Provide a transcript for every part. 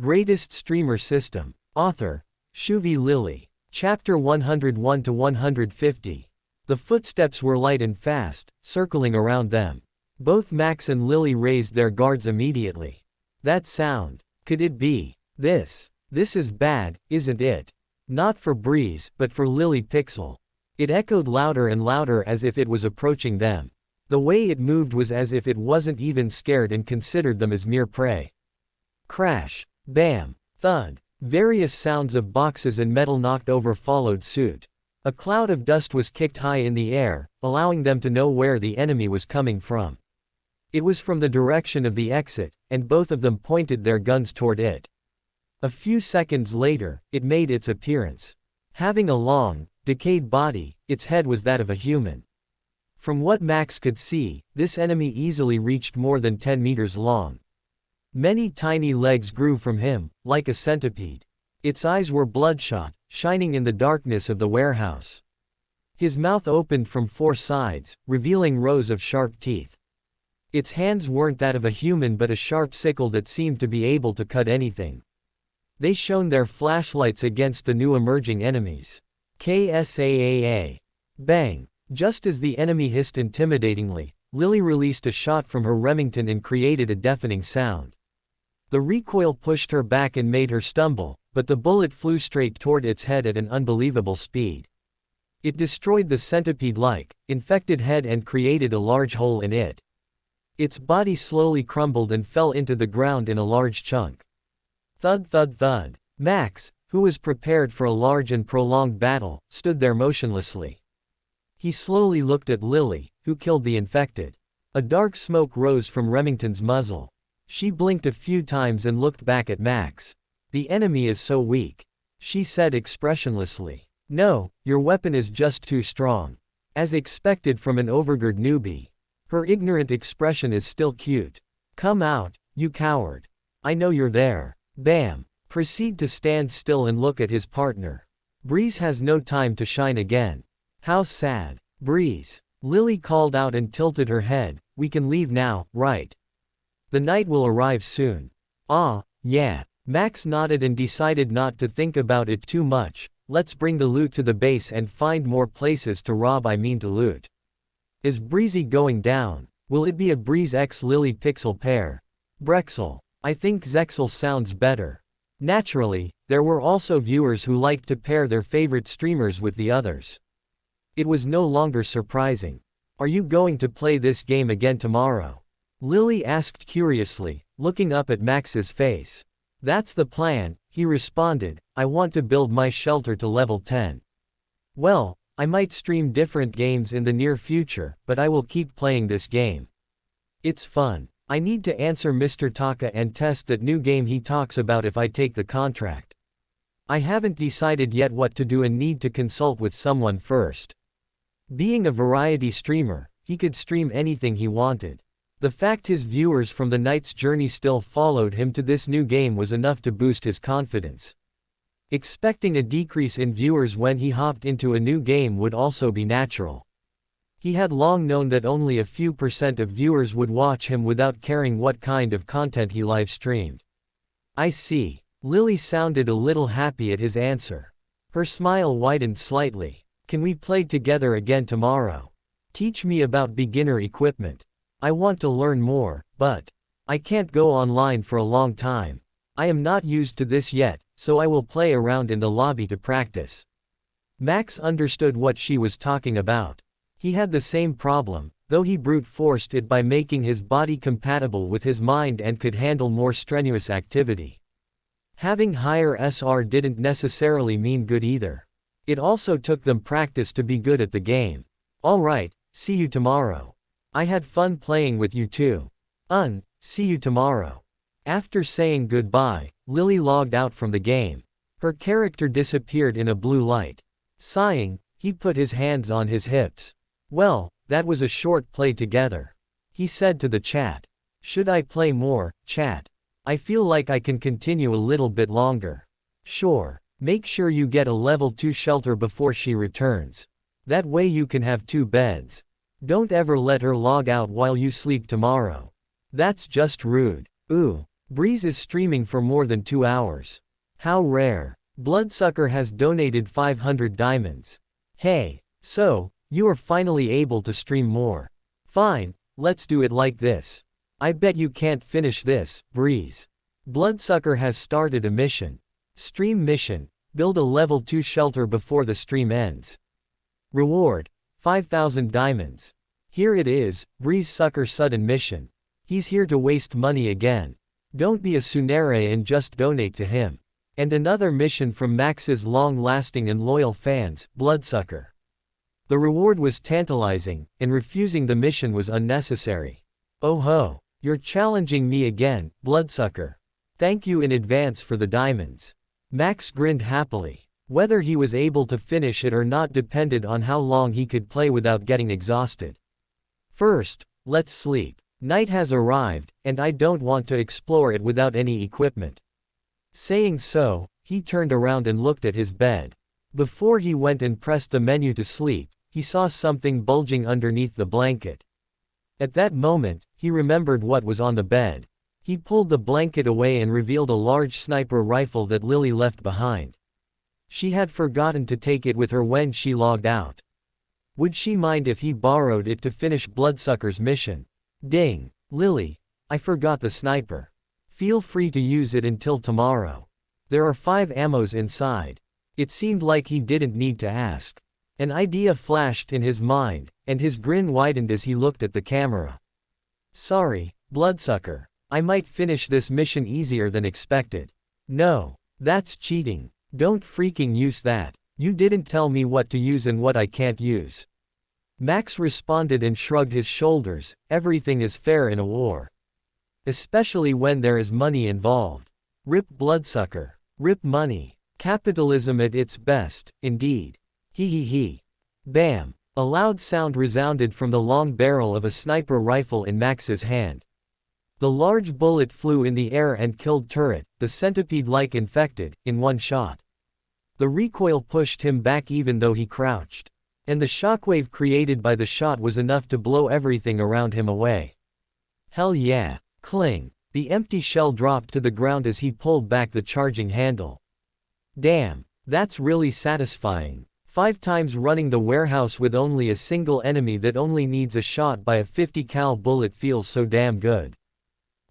Greatest Streamer System. Author, ShuviLily. Chapter 101 to 150. The footsteps were light and fast, circling around them. Both Max and Lily raised their guards immediately. That sound. Could it be? This is bad, isn't it? Not for Breeze, but for Lily Pixel. It echoed louder and louder as if it was approaching them. The way it moved was as if it wasn't even scared and considered them as mere prey. Crash. Bam. Thud. Various sounds of boxes and metal knocked over followed suit. A cloud of dust was kicked high in the air, allowing them to know where the enemy was coming from. It was from the direction of the exit, and both of them pointed their guns toward it. A few seconds later, it made its appearance. Having a long, decayed body, its head was that of a human. From what Max could see, this enemy easily reached more than 10 meters long. Many tiny legs grew from him, like a centipede. Its eyes were bloodshot, shining in the darkness of the warehouse. His mouth opened from 4 sides, revealing rows of sharp teeth. Its hands weren't that of a human but a sharp sickle that seemed to be able to cut anything. They shone their flashlights against the new emerging enemies. KSAAA. Bang. Just as the enemy hissed intimidatingly, Lily released a shot from her Remington and created a deafening sound. The recoil pushed her back and made her stumble, but the bullet flew straight toward its head at an unbelievable speed. It destroyed the centipede-like, infected head and created a large hole in it. Its body slowly crumbled and fell into the ground in a large chunk. Thud thud thud. Max, who was prepared for a large and prolonged battle, stood there motionlessly. He slowly looked at Lily, who killed the infected. A dark smoke rose from Remington's muzzle. She blinked a few times and looked back at Max. The enemy is so weak, she said expressionlessly. No, your weapon is just too strong. As expected from an overguard newbie. Her ignorant expression is still cute. Come out, you coward. I know you're there. Bam. Proceed to stand still and look at his partner. Breeze has no time to shine again. How sad. Breeze. Lily called out and tilted her head. We can leave now, right? The night will arrive soon. Ah, yeah. Max nodded and decided not to think about it too much. Let's bring the loot to the base and find more places to rob, to loot. Is Breezy going down? Will it be a Breeze x Lily Pixel pair? Brexel. I think Zexel sounds better. Naturally, there were also viewers who liked to pair their favorite streamers with the others. It was no longer surprising. Are you going to play this game again tomorrow? Lily asked curiously, looking up at Max's face. That's the plan, he responded. I want to build my shelter to level 10. Well, I might stream different games in the near future, but I will keep playing this game. It's fun. I need to answer Mr. Taka and test that new game he talks about if I take the contract. I haven't decided yet what to do and need to consult with someone first. Being a variety streamer, he could stream anything he wanted. The fact his viewers from the Knight's Journey still followed him to this new game was enough to boost his confidence. Expecting a decrease in viewers when he hopped into a new game would also be natural. He had long known that only a few % of viewers would watch him without caring what kind of content he live streamed. I see. Lily sounded a little happy at his answer. Her smile widened slightly. Can we play together again tomorrow? Teach me about beginner equipment. I want to learn more, but I can't go online for a long time. I am not used to this yet, so I will play around in the lobby to practice. Max understood what she was talking about. He had the same problem, though he brute forced it by making his body compatible with his mind and could handle more strenuous activity. Having higher SR didn't necessarily mean good either. It also took them practice to be good at the game. Alright, see you tomorrow. I had fun playing with you too. See you tomorrow. After saying goodbye, Lily logged out from the game. Her character disappeared in a blue light. Sighing, he put his hands on his hips. Well, that was a short play together. He said to the chat. Should I play more, chat? I feel like I can continue a little bit longer. Sure. Make sure you get a level 2 shelter before she returns. That way you can have 2 beds. Don't ever let her log out while you sleep tomorrow. That's just rude. Ooh. Breeze is streaming for more than 2 hours. How rare. Bloodsucker has donated 500 diamonds. Hey, so, you are finally able to stream more. Fine, let's do it like this. I bet you can't finish this, Breeze. Bloodsucker has started a mission. Stream mission. Build a level 2 shelter before the stream ends. Reward. 5,000 diamonds. Here it is, Breeze Sucker sudden mission. He's here to waste money again. Don't be a Tsunere and just donate to him. And another mission from Max's long-lasting and loyal fans, Bloodsucker. The reward was tantalizing, and refusing the mission was unnecessary. Oh ho, you're challenging me again, Bloodsucker. Thank you in advance for the diamonds. Max grinned happily. Whether he was able to finish it or not depended on how long he could play without getting exhausted. First, let's sleep. Night has arrived, and I don't want to explore it without any equipment. Saying so, he turned around and looked at his bed. Before he went and pressed the menu to sleep, he saw something bulging underneath the blanket. At that moment, he remembered what was on the bed. He pulled the blanket away and revealed a large sniper rifle that Lily left behind. She had forgotten to take it with her when she logged out. Would she mind if he borrowed it to finish Bloodsucker's mission? Ding. Lily, I forgot the sniper. Feel free to use it until tomorrow. There are 5 ammos inside. It seemed like he didn't need to ask. An idea flashed in his mind, and his grin widened as he looked at the camera. Sorry, Bloodsucker. I might finish this mission easier than expected. No, that's cheating. Don't freaking use that. You didn't tell me what to use and what I can't use. Max responded and shrugged his shoulders. Everything is fair in a war. Especially when there is money involved. Rip Bloodsucker. Rip money. Capitalism at its best, indeed. Hee hee hee. Bam. A loud sound resounded from the long barrel of a sniper rifle in Max's hand. The large bullet flew in the air and killed Turret, the centipede-like infected, in one shot. The recoil pushed him back even though he crouched. And the shockwave created by the shot was enough to blow everything around him away. Hell yeah. Cling. The empty shell dropped to the ground as he pulled back the charging handle. Damn, that's really satisfying. 5 times running the warehouse with only a single enemy that only needs a shot by a 50 cal bullet feels so damn good.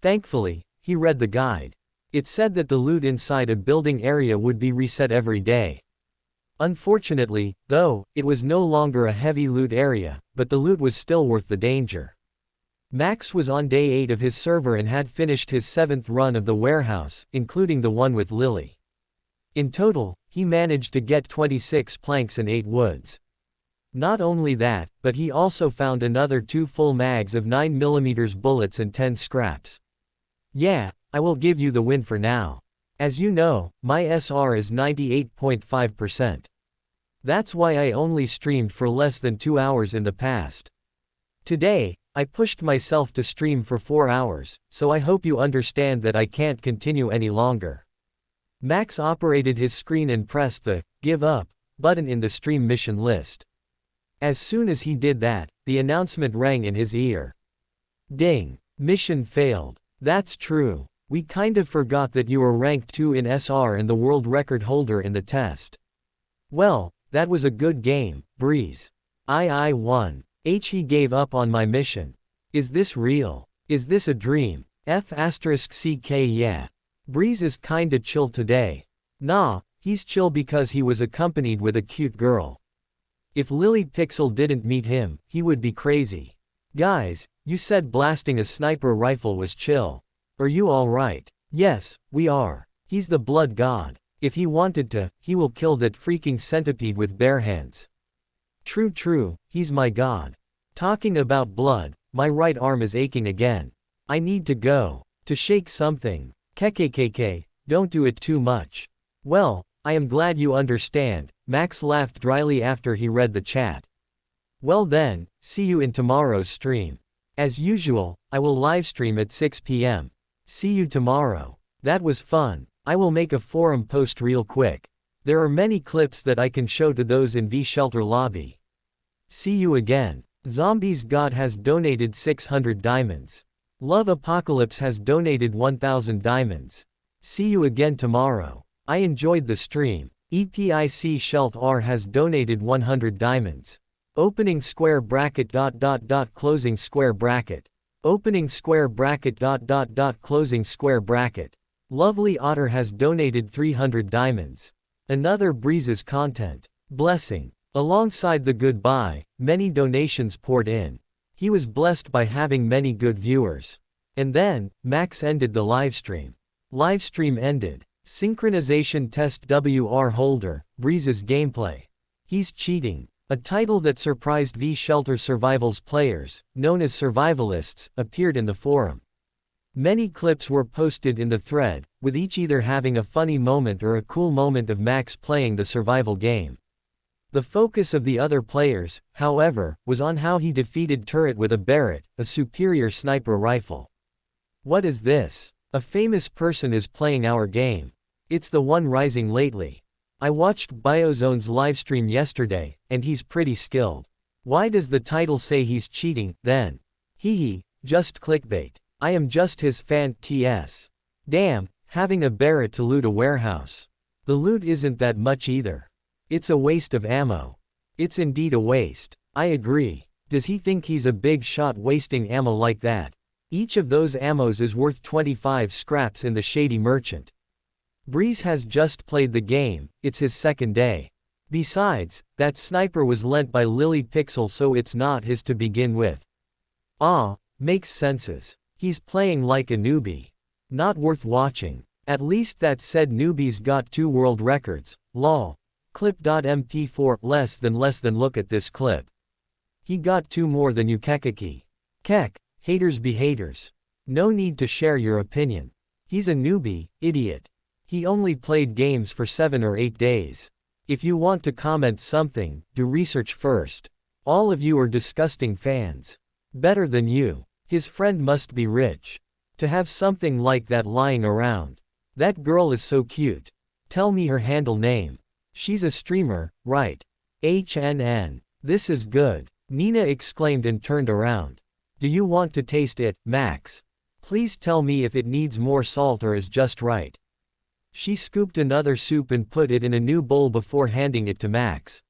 Thankfully, he read the guide. It said that the loot inside a building area would be reset every day. Unfortunately, though, it was no longer a heavy loot area, but the loot was still worth the danger. Max was on day 8 of his server and had finished his 7th run of the warehouse, including the one with Lily. In total, he managed to get 26 planks and 8 woods. Not only that, but he also found another 2 full mags of 9mm bullets and 10 scraps. Yeah, I will give you the win for now. As you know, my SR is 98.5%. That's why I only streamed for less than 2 hours in the past. Today, I pushed myself to stream for 4 hours, so I hope you understand that I can't continue any longer. Max operated his screen and pressed the "Give Up" button in the stream mission list. As soon as he did that, the announcement rang in his ear. Ding. Mission failed. That's true. We kind of forgot that you were ranked 2 in SR and the world record holder in the test. Well, that was a good game, Breeze. I won. He gave up on my mission. Is this real? Is this a dream? F***ck yeah. Breeze is kinda chill today. Nah, he's chill because he was accompanied with a cute girl. If Lily Pixel didn't meet him, he would be crazy. Guys, you said blasting a sniper rifle was chill. Are you alright? Yes, we are. He's the blood god. If he wanted to, he will kill that freaking centipede with bare hands. True, he's my god. Talking about blood, my right arm is aching again. I need to go. To shake something. KKKK, don't do it too much. Well, I am glad you understand, Max laughed dryly after he read the chat. Well then, see you in tomorrow's stream. As usual, I will livestream at 6 p.m. See you tomorrow. That was fun. I will make a forum post real quick. There are many clips that I can show to those in V-Shelter lobby. See you again. Zombies God has donated 600 diamonds. Love Apocalypse has donated 1000 diamonds. See you again tomorrow. I enjoyed the stream. EPIC Shelt R has donated 100 diamonds. Opening square bracket ... closing square bracket. Opening square bracket ... closing square bracket. Lovely Otter has donated 300 diamonds. Another Breeze's content. Blessing. Alongside the goodbye, many donations poured in. He was blessed by having many good viewers. And then, Max ended the livestream. Livestream ended. Synchronization test WR holder, Breeze's gameplay. He's cheating. A title that surprised V Shelter Survival's players, known as survivalists, appeared in the forum. Many clips were posted in the thread, with each either having a funny moment or a cool moment of Max playing the survival game. The focus of the other players, however, was on how he defeated Turret with a Barrett, a superior sniper rifle. What is this? A famous person is playing our game. It's the one rising lately. I watched Biozone's livestream yesterday, and he's pretty skilled. Why does the title say he's cheating, then? Hehe, just clickbait. I am just his fan, TS. Damn, having a Barrett to loot a warehouse. The loot isn't that much either. It's a waste of ammo. It's indeed a waste. I agree. Does he think he's a big shot wasting ammo like that? Each of those ammos is worth 25 scraps in the Shady Merchant. Breeze has just played the game, it's his second day. Besides, that sniper was lent by Lily Pixel, so it's not his to begin with. Ah, makes senses. He's playing like a newbie. Not worth watching. At least that said newbie's got 2 world records, lol. Clip.mp4 less than look at this clip. He got 2 more than you kekaki. Kek, haters be haters. No need to share your opinion. He's a newbie, idiot. He only played games for 7 or 8 days. If you want to comment something, do research first. All of you are disgusting fans. Better than you. His friend must be rich. To have something like that lying around. That girl is so cute. Tell me her handle name. She's a streamer, right? HNN. This is good. Nina exclaimed and turned around. Do you want to taste it, Max? Please tell me if it needs more salt or is just right. She scooped another soup and put it in a new bowl before handing it to Max.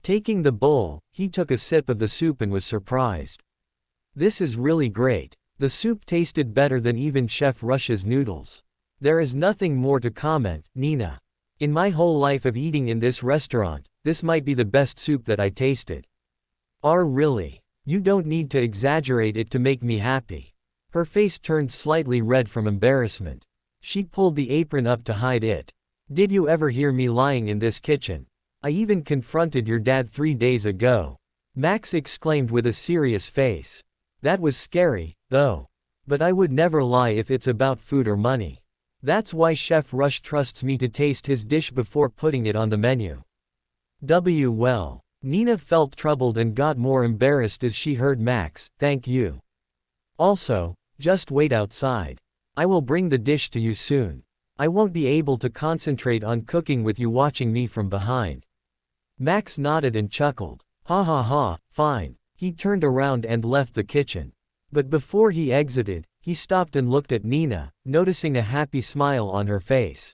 Taking the bowl, he took a sip of the soup and was surprised. This is really great. The soup tasted better than even Chef Rush's noodles. There is nothing more to comment, Nina. In my whole life of eating in this restaurant, this might be the best soup that I tasted. Really? You don't need to exaggerate it to make me happy. Her face turned slightly red from embarrassment. She pulled the apron up to hide it. Did you ever hear me lying in this kitchen? I even confronted your dad 3 days ago. Max exclaimed with a serious face. That was scary, though. But I would never lie if it's about food or money. That's why Chef Rush trusts me to taste his dish before putting it on the menu. Well. Nina felt troubled and got more embarrassed as she heard Max, thank you. Also, just wait outside. I will bring the dish to you soon. I won't be able to concentrate on cooking with you watching me from behind. Max nodded and chuckled. Ha ha ha, fine. He turned around and left the kitchen. But before he exited, he stopped and looked at Nina, noticing a happy smile on her face.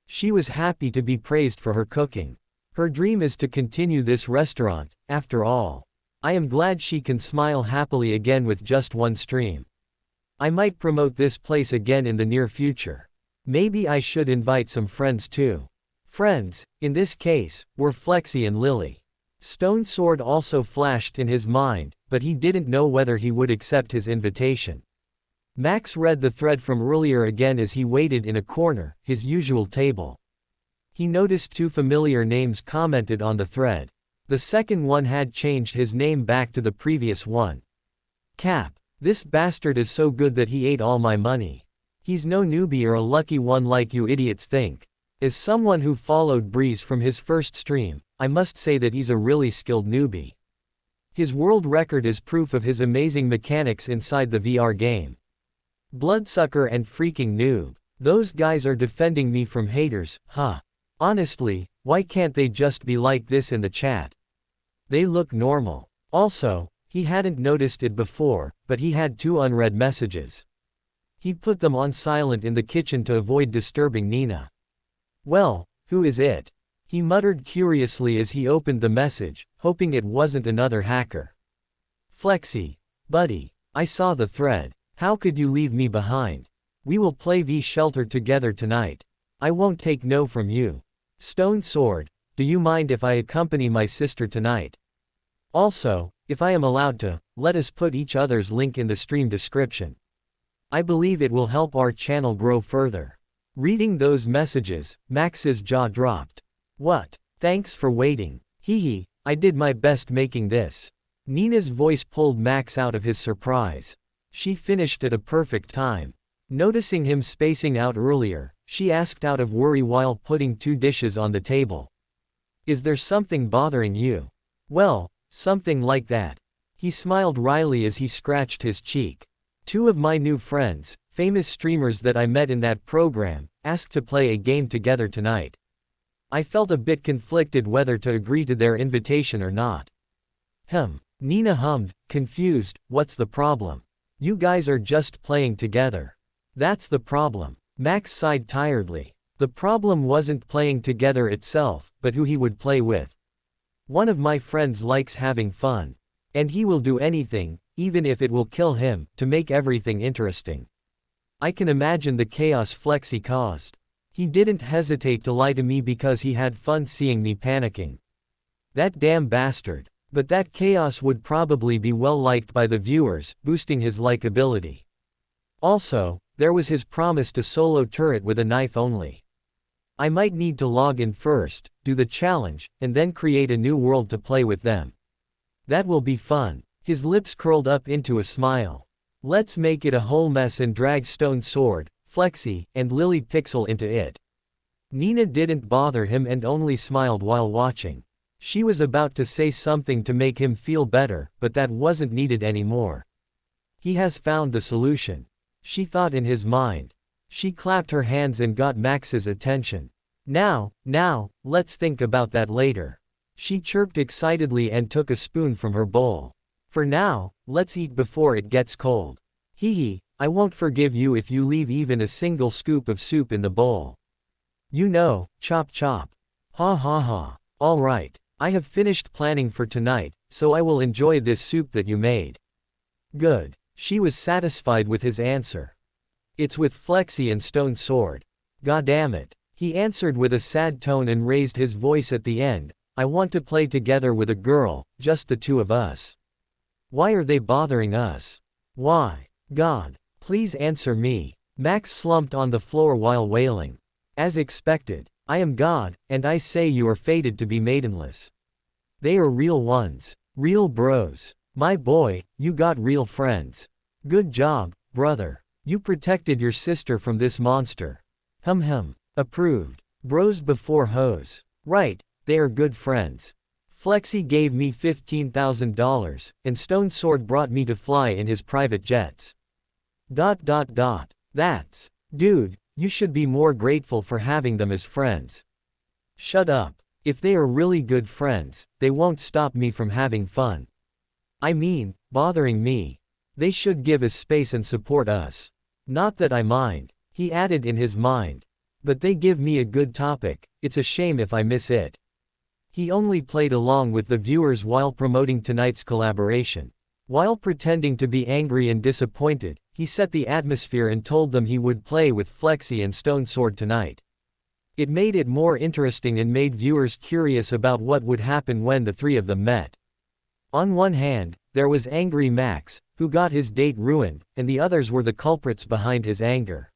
She was happy to be praised for her cooking. Her dream is to continue this restaurant, after all. I am glad she can smile happily again with just one stream. I might promote this place again in the near future. Maybe I should invite some friends too. Friends, in this case, were Flexi and Lily. Stone Sword also flashed in his mind, but he didn't know whether he would accept his invitation. Max read the thread from earlier again as he waited in a corner, his usual table. He noticed 2 familiar names commented on the thread. The second one had changed his name back to the previous one. Cap. This bastard is so good that he ate all my money. He's no newbie or a lucky one like you idiots think. As someone who followed Breeze from his first stream, I must say that he's a really skilled newbie. His world record is proof of his amazing mechanics inside the VR game. Bloodsucker and freaking noob. Those guys are defending me from haters, huh? Honestly, why can't they just be like this in the chat? They look normal. Also, He hadn't noticed it before, but he had 2 unread messages. He put them on silent in the kitchen to avoid disturbing Nina. Well, who is it? He muttered curiously as he opened the message, hoping it wasn't another hacker. Flexi. Buddy. I saw the thread. How could you leave me behind? We will play V-Shelter together tonight. I won't take no from you. Stone Sword. Do you mind if I accompany my sister tonight? Also, if I am allowed to, let us put each other's link in the stream description. I believe it will help our channel grow further. Reading those messages, Max's jaw dropped. What? Thanks for waiting. Hee, I did my best making this. Nina's voice pulled Max out of his surprise. She finished at a perfect time. Noticing him spacing out earlier, she asked out of worry while putting 2 dishes on the table. Is there something bothering you? Well, something like that. He smiled wryly as he scratched his cheek. 2 of my new friends, famous streamers that I met in that program, asked to play a game together tonight. I felt a bit conflicted whether to agree to their invitation or not. Nina hummed, confused. What's the problem? You guys are just playing together. That's the problem. Max sighed tiredly. The problem wasn't playing together itself, but who he would play with. One of my friends likes having fun. And he will do anything, even if it will kill him, to make everything interesting. I can imagine the chaos Flexi caused. He didn't hesitate to lie to me because he had fun seeing me panicking. That damn bastard. But that chaos would probably be well liked by the viewers, boosting his likability. Also, there was his promise to solo turret with a knife only. I might need to log in first, do the challenge, and then create a new world to play with them. That will be fun. His lips curled up into a smile. Let's make it a whole mess and drag Stone Sword, Flexi, and Lily Pixel into it. Nina didn't bother him and only smiled while watching. She was about to say something to make him feel better, but that wasn't needed anymore. He has found the solution. She thought in his mind. She clapped her hands and got Max's attention. Now, let's think about that later. She chirped excitedly and took a spoon from her bowl. For now, let's eat before it gets cold. Hee, I won't forgive you if you leave even a single scoop of soup in the bowl. You know, chop chop. Ha ha ha. All right. I have finished planning for tonight, so I will enjoy this soup that you made. Good. She was satisfied with his answer. It's with Flexi and Stone Sword. Goddammit. He answered with a sad tone and raised his voice at the end. I want to play together with a girl, just the 2 of us. Why are they bothering us? Why? God. Please answer me. Max slumped on the floor while wailing. As expected. I am God, and I say you are fated to be maidenless. They are real ones. Real bros. My boy, you got real friends. Good job, brother. You protected your sister from this monster. Approved. Bros before hoes. Right, they are good friends. Flexi gave me $15,000, and Stone Sword brought me to fly in his private jets. That's. Dude. You should be more grateful for having them as friends. Shut up. If they are really good friends, they won't stop me from having fun. I mean, bothering me. They should give us space and support us. Not that I mind, he added in his mind. But they give me a good topic, it's a shame if I miss it. He only played along with the viewers while promoting tonight's collaboration. While pretending to be angry and disappointed, he set the atmosphere and told them he would play with Flexi and Stone Sword tonight. It made it more interesting and made viewers curious about what would happen when the 3 of them met. On one hand, there was angry Max, who got his date ruined, and the others were the culprits behind his anger.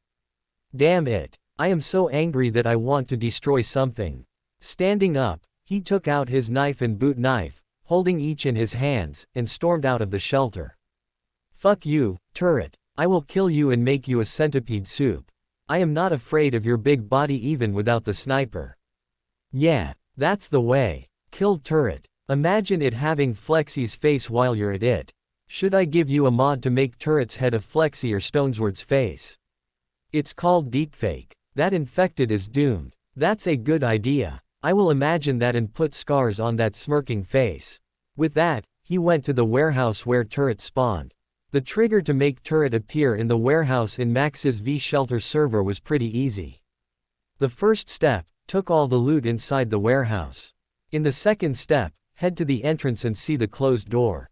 Damn it. I am so angry that I want to destroy something. Standing up, he took out his knife and boot knife, holding each in his hands, and stormed out of the shelter. Fuck you, turret. I will kill you and make you a centipede soup. I am not afraid of your big body even without the sniper. Yeah, that's the way. Kill turret. Imagine it having Flexi's face while you're at it. Should I give you a mod to make turret's head of Flexi or Stonesword's face? It's called deepfake. That infected is doomed. That's a good idea. I will imagine that and put scars on that smirking face. With that, he went to the warehouse where Turret spawned. The trigger to make Turret appear in the warehouse in Max's V-Shelter server was pretty easy. The first step, took all the loot inside the warehouse. In the second step, head to the entrance and see the closed door.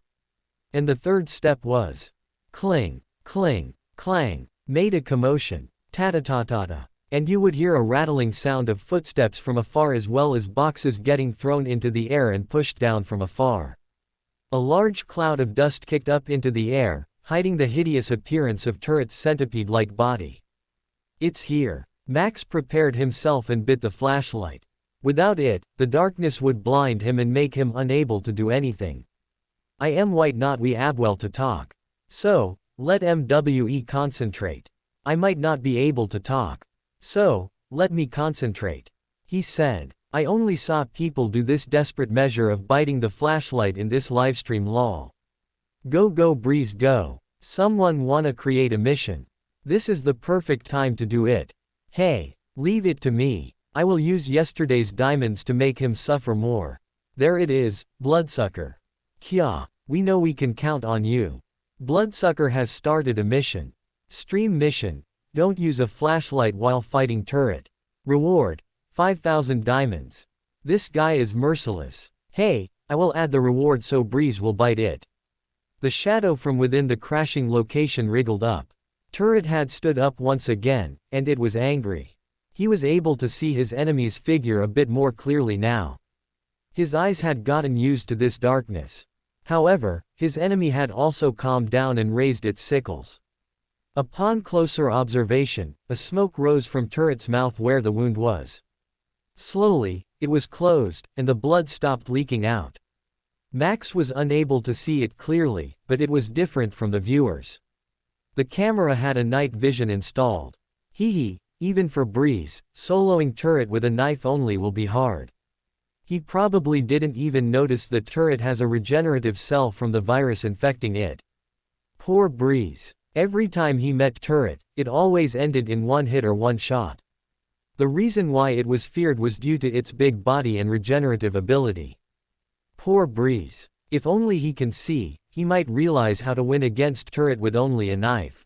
And the third step was cling, cling, clang, made a commotion, ta-ta-ta-ta-ta. And you would hear a rattling sound of footsteps from afar as well as boxes getting thrown into the air and pushed down from afar. A large cloud of dust kicked up into the air, hiding the hideous appearance of Turret's centipede-like body. It's here. Max prepared himself and bit the flashlight. Without it, the darkness would blind him and make him unable to do anything. I am white not we abwell to talk. So, let MWE concentrate. I might not be able to talk. So, let me concentrate. He said. I only saw people do this desperate measure of biting the flashlight in this livestream lol. Go go Breeze go. Someone wanna create a mission. This is the perfect time to do it. Hey, leave it to me. I will use yesterday's diamonds to make him suffer more. There it is, Bloodsucker. Kya, we know we can count on you. Bloodsucker has started a mission. Stream mission. Don't use a flashlight while fighting Turret. Reward. 5,000 diamonds. This guy is merciless. Hey, I will add the reward so Breeze will bite it. The shadow from within the crashing location wriggled up. Turret had stood up once again, and it was angry. He was able to see his enemy's figure a bit more clearly now. His eyes had gotten used to this darkness. However, his enemy had also calmed down and raised its sickles. Upon closer observation, a smoke rose from Turret's mouth where the wound was. Slowly, it was closed, and the blood stopped leaking out. Max was unable to see it clearly, but it was different from the viewers. The camera had a night vision installed. Hee, even for Breeze, soloing Turret with a knife only will be hard. He probably didn't even notice that Turret has a regenerative cell from the virus infecting it. Poor Breeze. Every time he met Turret, it always ended in one hit or one shot. The reason why it was feared was due to its big body and regenerative ability. Poor Breeze. If only he can see, he might realize how to win against Turret with only a knife.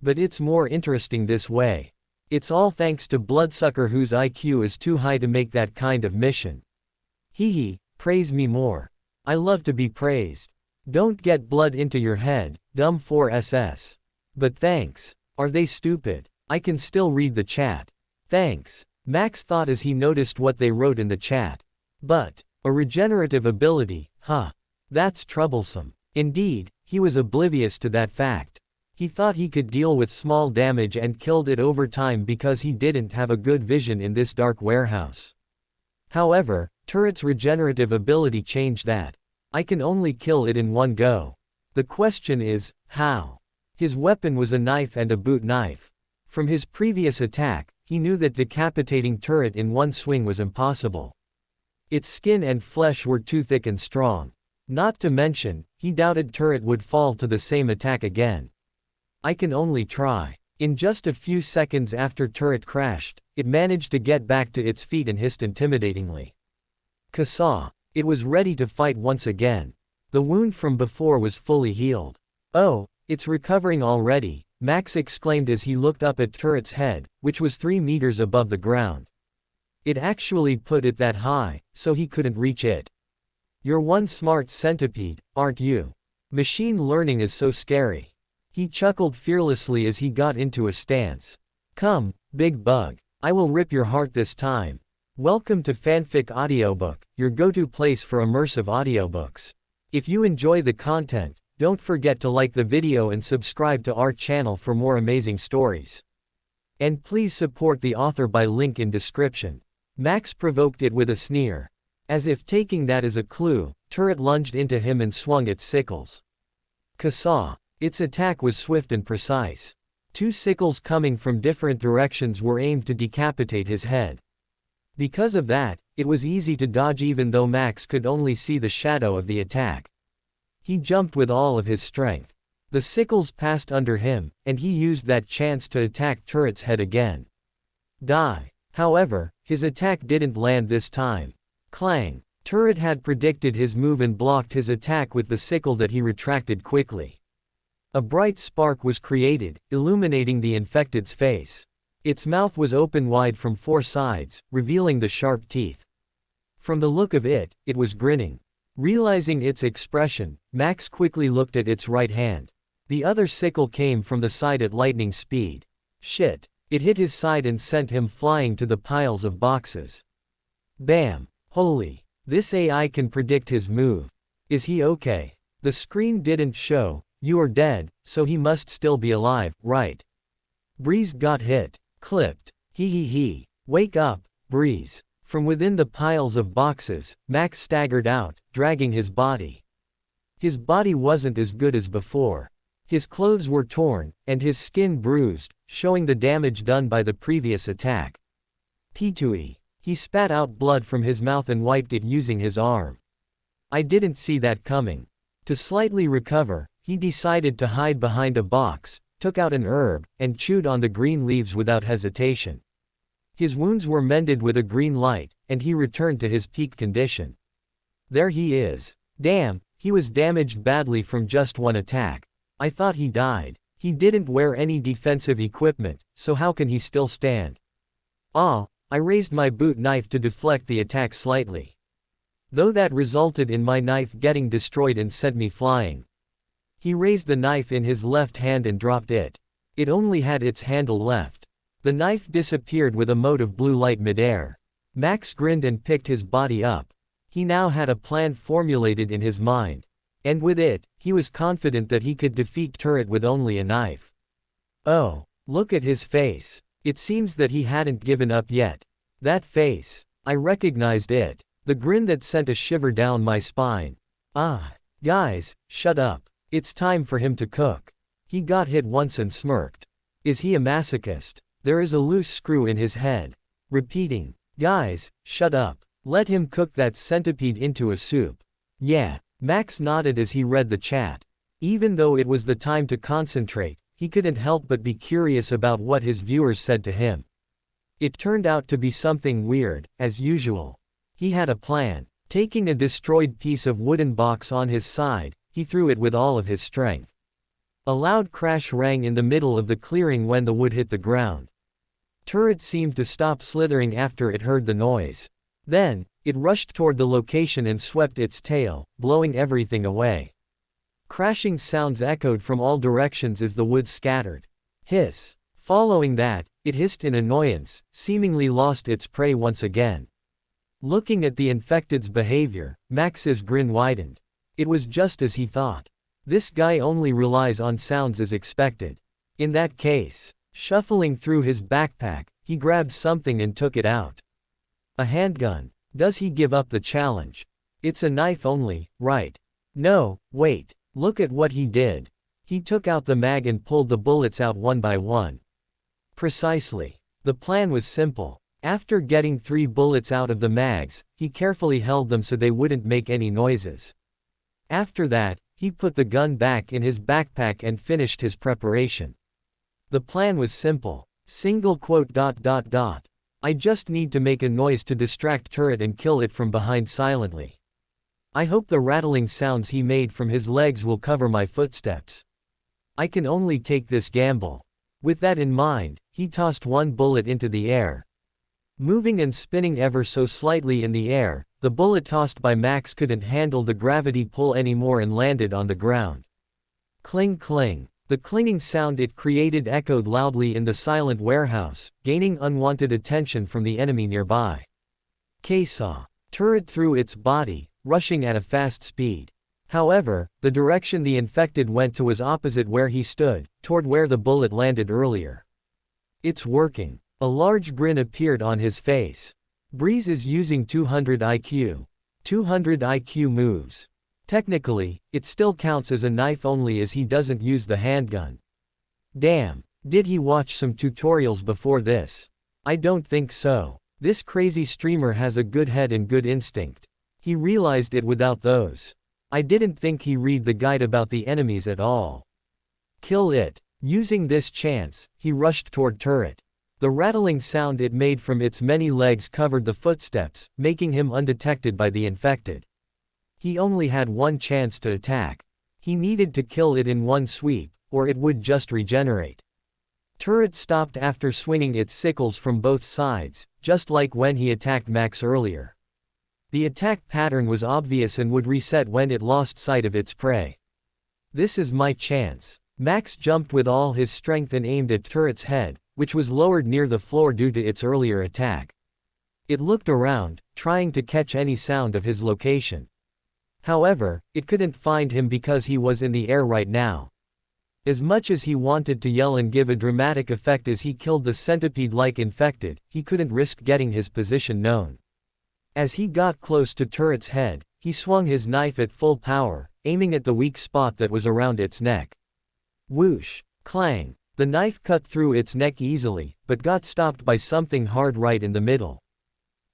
But it's more interesting this way. It's all thanks to Bloodsucker whose IQ is too high to make that kind of mission. Hee, praise me more. I love to be praised. Don't get blood into your head, dumb 4SS. But thanks. Are they stupid? I can still read the chat. Thanks. Max thought as he noticed what they wrote in the chat. But, a regenerative ability, huh? That's troublesome. Indeed, he was oblivious to that fact. He thought he could deal with small damage and killed it over time because he didn't have a good vision in this dark warehouse. However, Turret's regenerative ability changed that. I can only kill it in one go. The question is, how? His weapon was a knife and a boot knife. From his previous attack, he knew that decapitating Turret in one swing was impossible. Its skin and flesh were too thick and strong. Not to mention, he doubted Turret would fall to the same attack again. I can only try. In just a few seconds after Turret crashed, it managed to get back to its feet and hissed intimidatingly. Kasa. It was ready to fight once again. The wound from before was fully healed. Oh, it's recovering already, Max exclaimed as he looked up at Turret's head, which was 3 meters above the ground. It actually put it that high, so he couldn't reach it. You're one smart centipede, aren't you? Machine learning is so scary. He chuckled fearlessly as he got into a stance. Come, big bug. I will rip your heart this time. Welcome to Fanfic Audiobook, your go-to place for immersive audiobooks. If you enjoy the content, don't forget to like the video and subscribe to our channel for more amazing stories. And please support the author by link in description. Max provoked it with a sneer. As if taking that as a clue, Turret lunged into him and swung its sickles. Kasa. Its attack was swift and precise. 2 sickles coming from different directions were aimed to decapitate his head. Because of that, it was easy to dodge even though Max could only see the shadow of the attack. He jumped with all of his strength. The sickles passed under him, and he used that chance to attack Turret's head again. Die. However, his attack didn't land this time. Clang. Turret had predicted his move and blocked his attack with the sickle that he retracted quickly. A bright spark was created, illuminating the infected's face. Its mouth was open wide from 4 sides, revealing the sharp teeth. From the look of it, it was grinning. Realizing its expression, Max quickly looked at its right hand. The other sickle came from the side at lightning speed. Shit. It hit his side and sent him flying to the piles of boxes. Bam. Holy. This AI can predict his move. Is he okay? The screen didn't show, "You are dead, so he must still be alive, right?" Breeze got hit. Clipped. He. Wake up, Breeze. From within the piles of boxes, Max staggered out, dragging his body. His body wasn't as good as before. His clothes were torn, and his skin bruised, showing the damage done by the previous attack. P2E. He spat out blood from his mouth and wiped it using his arm. I didn't see that coming. To slightly recover, he decided to hide behind a box, took out an herb, and chewed on the green leaves without hesitation. His wounds were mended with a green light, and he returned to his peak condition. There he is. Damn, he was damaged badly from just one attack. I thought he died. He didn't wear any defensive equipment, so how can he still stand? I raised my boot knife to deflect the attack slightly. Though that resulted in my knife getting destroyed and sent me flying. He raised the knife in his left hand and dropped it. It only had its handle left. The knife disappeared with a mote of blue light midair. Max grinned and picked his body up. He now had a plan formulated in his mind. And with it, he was confident that he could defeat Turret with only a knife. Oh, look at his face. It seems that he hadn't given up yet. That face. I recognized it. The grin that sent a shiver down my spine. Guys, shut up. It's time for him to cook. He got hit once and smirked. Is he a masochist? There is a loose screw in his head. Repeating. Guys, shut up. Let him cook that centipede into a soup. Yeah. Max nodded as he read the chat. Even though it was the time to concentrate, he couldn't help but be curious about what his viewers said to him. It turned out to be something weird, as usual. He had a plan. Taking a destroyed piece of wooden box on his side, he threw it with all of his strength. A loud crash rang in the middle of the clearing when the wood hit the ground. Turret seemed to stop slithering after it heard the noise. Then, it rushed toward the location and swept its tail, blowing everything away. Crashing sounds echoed from all directions as the wood scattered. Hiss. Following that, it hissed in annoyance, seemingly lost its prey once again. Looking at the infected's behavior, Max's grin widened. It was just as he thought. This guy only relies on sounds as expected. In that case, shuffling through his backpack, he grabbed something and took it out. A handgun. Does he give up the challenge? It's a knife only, right? No, wait. Look at what he did. He took out the mag and pulled the bullets out one by one. Precisely. The plan was simple. After getting 3 bullets out of the mags, he carefully held them so they wouldn't make any noises. After that, he put the gun back in his backpack and finished his preparation. The plan was simple. Single quote ... I just need to make a noise to distract Turret and kill it from behind silently. I hope the rattling sounds he made from his legs will cover my footsteps. I can only take this gamble. With that in mind, he tossed 1 bullet into the air. Moving and spinning ever so slightly in the air, the bullet tossed by Max couldn't handle the gravity pull anymore and landed on the ground. Cling cling. The clinging sound it created echoed loudly in the silent warehouse, gaining unwanted attention from the enemy nearby. K-saw. Turret threw its body, rushing at a fast speed. However, the direction the infected went to was opposite where he stood, toward where the bullet landed earlier. It's working. A large grin appeared on his face. Breeze is using 200 IQ. 200 IQ moves. Technically, it still counts as a knife only as he doesn't use the handgun. Damn, did he watch some tutorials before this? I don't think so. This crazy streamer has a good head and good instinct. He realized it without those. I didn't think he read the guide about the enemies at all. Kill it. Using this chance, he rushed toward Turret. The rattling sound it made from its many legs covered the footsteps, making him undetected by the infected. He only had one chance to attack. He needed to kill it in one sweep, or it would just regenerate. Turret stopped after swinging its sickles from both sides, just like when he attacked Max earlier. The attack pattern was obvious and would reset when it lost sight of its prey. This is my chance. Max jumped with all his strength and aimed at Turret's head, which was lowered near the floor due to its earlier attack. It looked around, trying to catch any sound of his location. However, it couldn't find him because he was in the air right now. As much as he wanted to yell and give a dramatic effect as he killed the centipede-like infected, he couldn't risk getting his position known. As he got close to Turret's head, he swung his knife at full power, aiming at the weak spot that was around its neck. Whoosh! Clang! The knife cut through its neck easily, but got stopped by something hard right in the middle.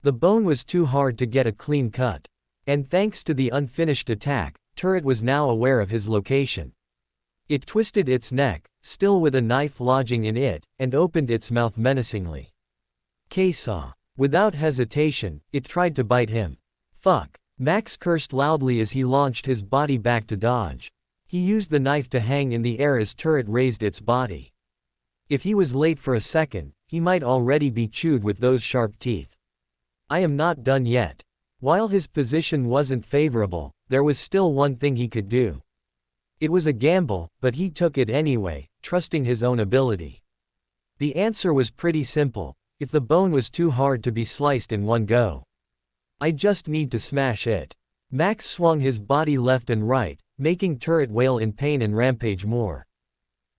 The bone was too hard to get a clean cut. And thanks to the unfinished attack, Turret was now aware of his location. It twisted its neck, still with a knife lodging in it, and opened its mouth menacingly. K-saw. Without hesitation, it tried to bite him. Fuck. Max cursed loudly as he launched his body back to dodge. He used the knife to hang in the air as Turret raised its body. If he was late for a second, he might already be chewed with those sharp teeth. I am not done yet. While his position wasn't favorable, there was still one thing he could do. It was a gamble, but he took it anyway, trusting his own ability. The answer was pretty simple: if the bone was too hard to be sliced in one go. I just need to smash it. Max swung his body left and right, making Turret wail in pain and rampage more.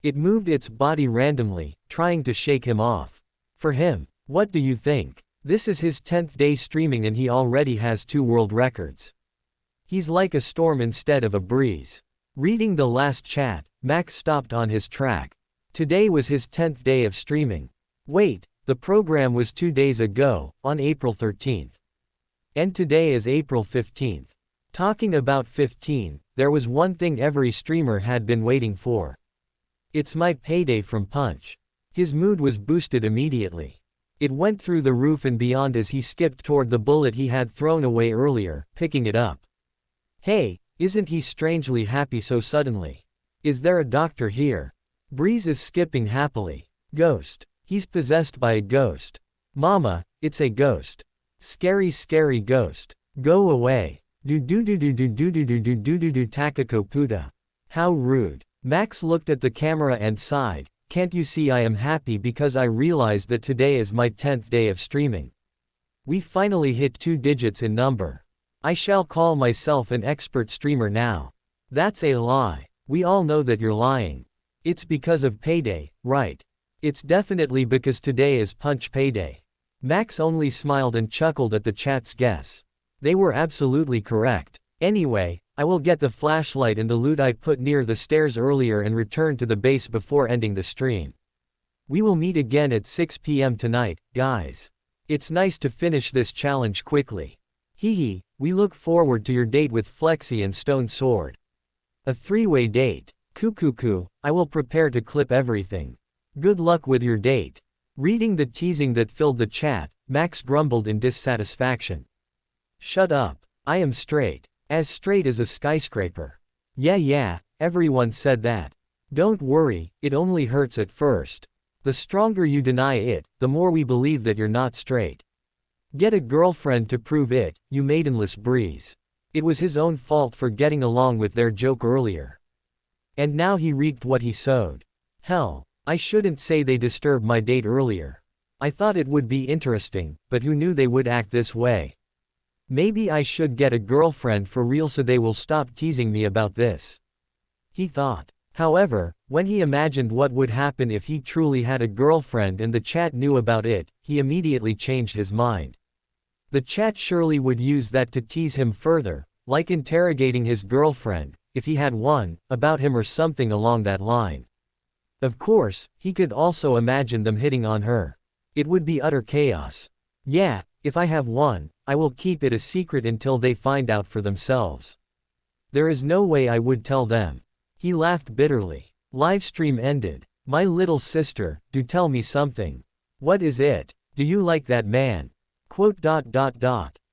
It moved its body randomly, trying to shake him off. For him, what do you think? This is his 10th day streaming and he already has 2 world records. He's like a storm instead of a breeze. Reading the last chat, Max stopped on his track. Today was his 10th day of streaming. Wait, the program was 2 days ago, on April 13th. And today is April 15th. Talking about 15, there was one thing every streamer had been waiting for. It's my payday from Punch. His mood was boosted immediately. It went through the roof and beyond as he skipped toward the bullet he had thrown away earlier, picking it up. Hey, isn't he strangely happy so suddenly? Is there a doctor here? Breeze is skipping happily. Ghost. He's possessed by a ghost. Mama, it's a ghost. Scary scary ghost. Go away. Do do do do do do do do do do do do Takako puta. How rude. Max looked at the camera and sighed. Can't you see I am happy because I realized that today is my 10th day of streaming. We finally hit 2 digits in number. I shall call myself an expert streamer now. That's a lie. We all know that you're lying. It's because of payday, right? It's definitely because today is Punch payday. Max only smiled and chuckled at the chat's guess. They were absolutely correct. Anyway, I will get the flashlight and the loot I put near the stairs earlier and return to the base before ending the stream. We will meet again at 6 p.m. tonight, guys. It's nice to finish this challenge quickly. Hehe, we look forward to your date with Flexi and Stone Sword. A 3-way date. Cuckoo, I will prepare to clip everything. Good luck with your date. Reading the teasing that filled the chat, Max grumbled in dissatisfaction. Shut up. I am straight. As straight as a skyscraper. Yeah, everyone said that. Don't worry, it only hurts at first. The stronger you deny it, the more we believe that you're not straight. Get a girlfriend to prove it, you maidenless breeze. It was his own fault for getting along with their joke earlier. And now he reaped what he sowed. Hell, I shouldn't say they disturbed my date earlier. I thought it would be interesting, but who knew they would act this way? Maybe I should get a girlfriend for real so they will stop teasing me about this. He thought. However, when he imagined what would happen if he truly had a girlfriend and the chat knew about it, he immediately changed his mind. The chat surely would use that to tease him further, like interrogating his girlfriend, if he had one, about him or something along that line. Of course, he could also imagine them hitting on her. It would be utter chaos. Yeah, if I have one, I will keep it a secret until they find out for themselves. There is no way I would tell them. He laughed bitterly. Livestream ended. My little sister, do tell me something. What is it? Do you like that man? Quote.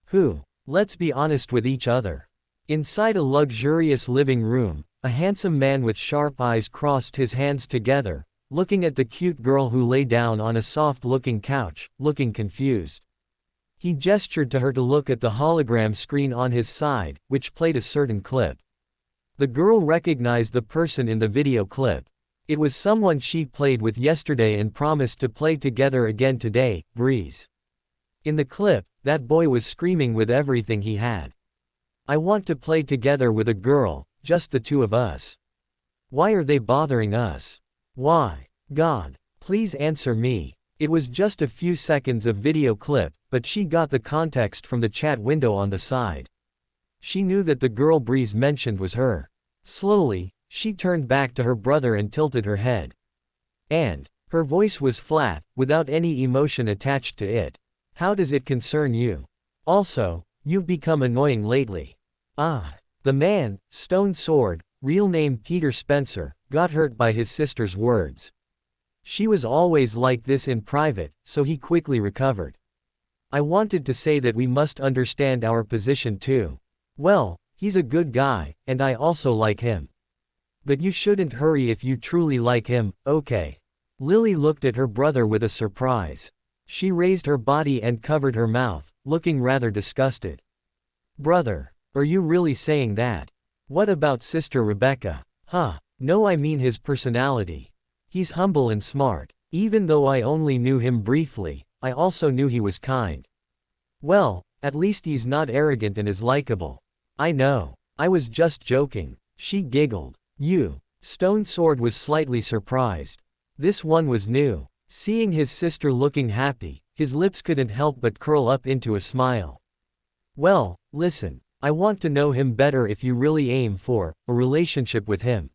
Who? Let's be honest with each other. Inside a luxurious living room, a handsome man with sharp eyes crossed his hands together, looking at the cute girl who lay down on a soft-looking couch, looking confused. He gestured to her to look at the hologram screen on his side, which played a certain clip. The girl recognized the person in the video clip. It was someone she played with yesterday and promised to play together again today, Breeze. In the clip, that boy was screaming with everything he had. I want to play together with a girl, just the two of us. Why are they bothering us? Why? God, please answer me. It was just a few seconds of video clip, but she got the context from the chat window on the side. She knew that the girl Breeze mentioned was her. Slowly, she turned back to her brother and tilted her head. And her voice was flat, without any emotion attached to it. How does it concern you? Also, you've become annoying lately. The man, Stone Sword, real name Peter Spencer, got hurt by his sister's words. She was always like this in private, so he quickly recovered. I wanted to say that we must understand our position too. Well, he's a good guy, and I also like him. But you shouldn't hurry if you truly like him, okay? Lily looked at her brother with a surprise. She raised her body and covered her mouth, looking rather disgusted. Brother, are you really saying that? What about Sister Rebecca? No, I mean his personality. He's humble and smart. Even though I only knew him briefly, I also knew he was kind. Well, at least he's not arrogant and is likable. I know. I was just joking. She giggled. You. Stone Sword was slightly surprised. This one was new. Seeing his sister looking happy, his lips couldn't help but curl up into a smile. Well, listen, I want to know him better if you really aim for a relationship with him.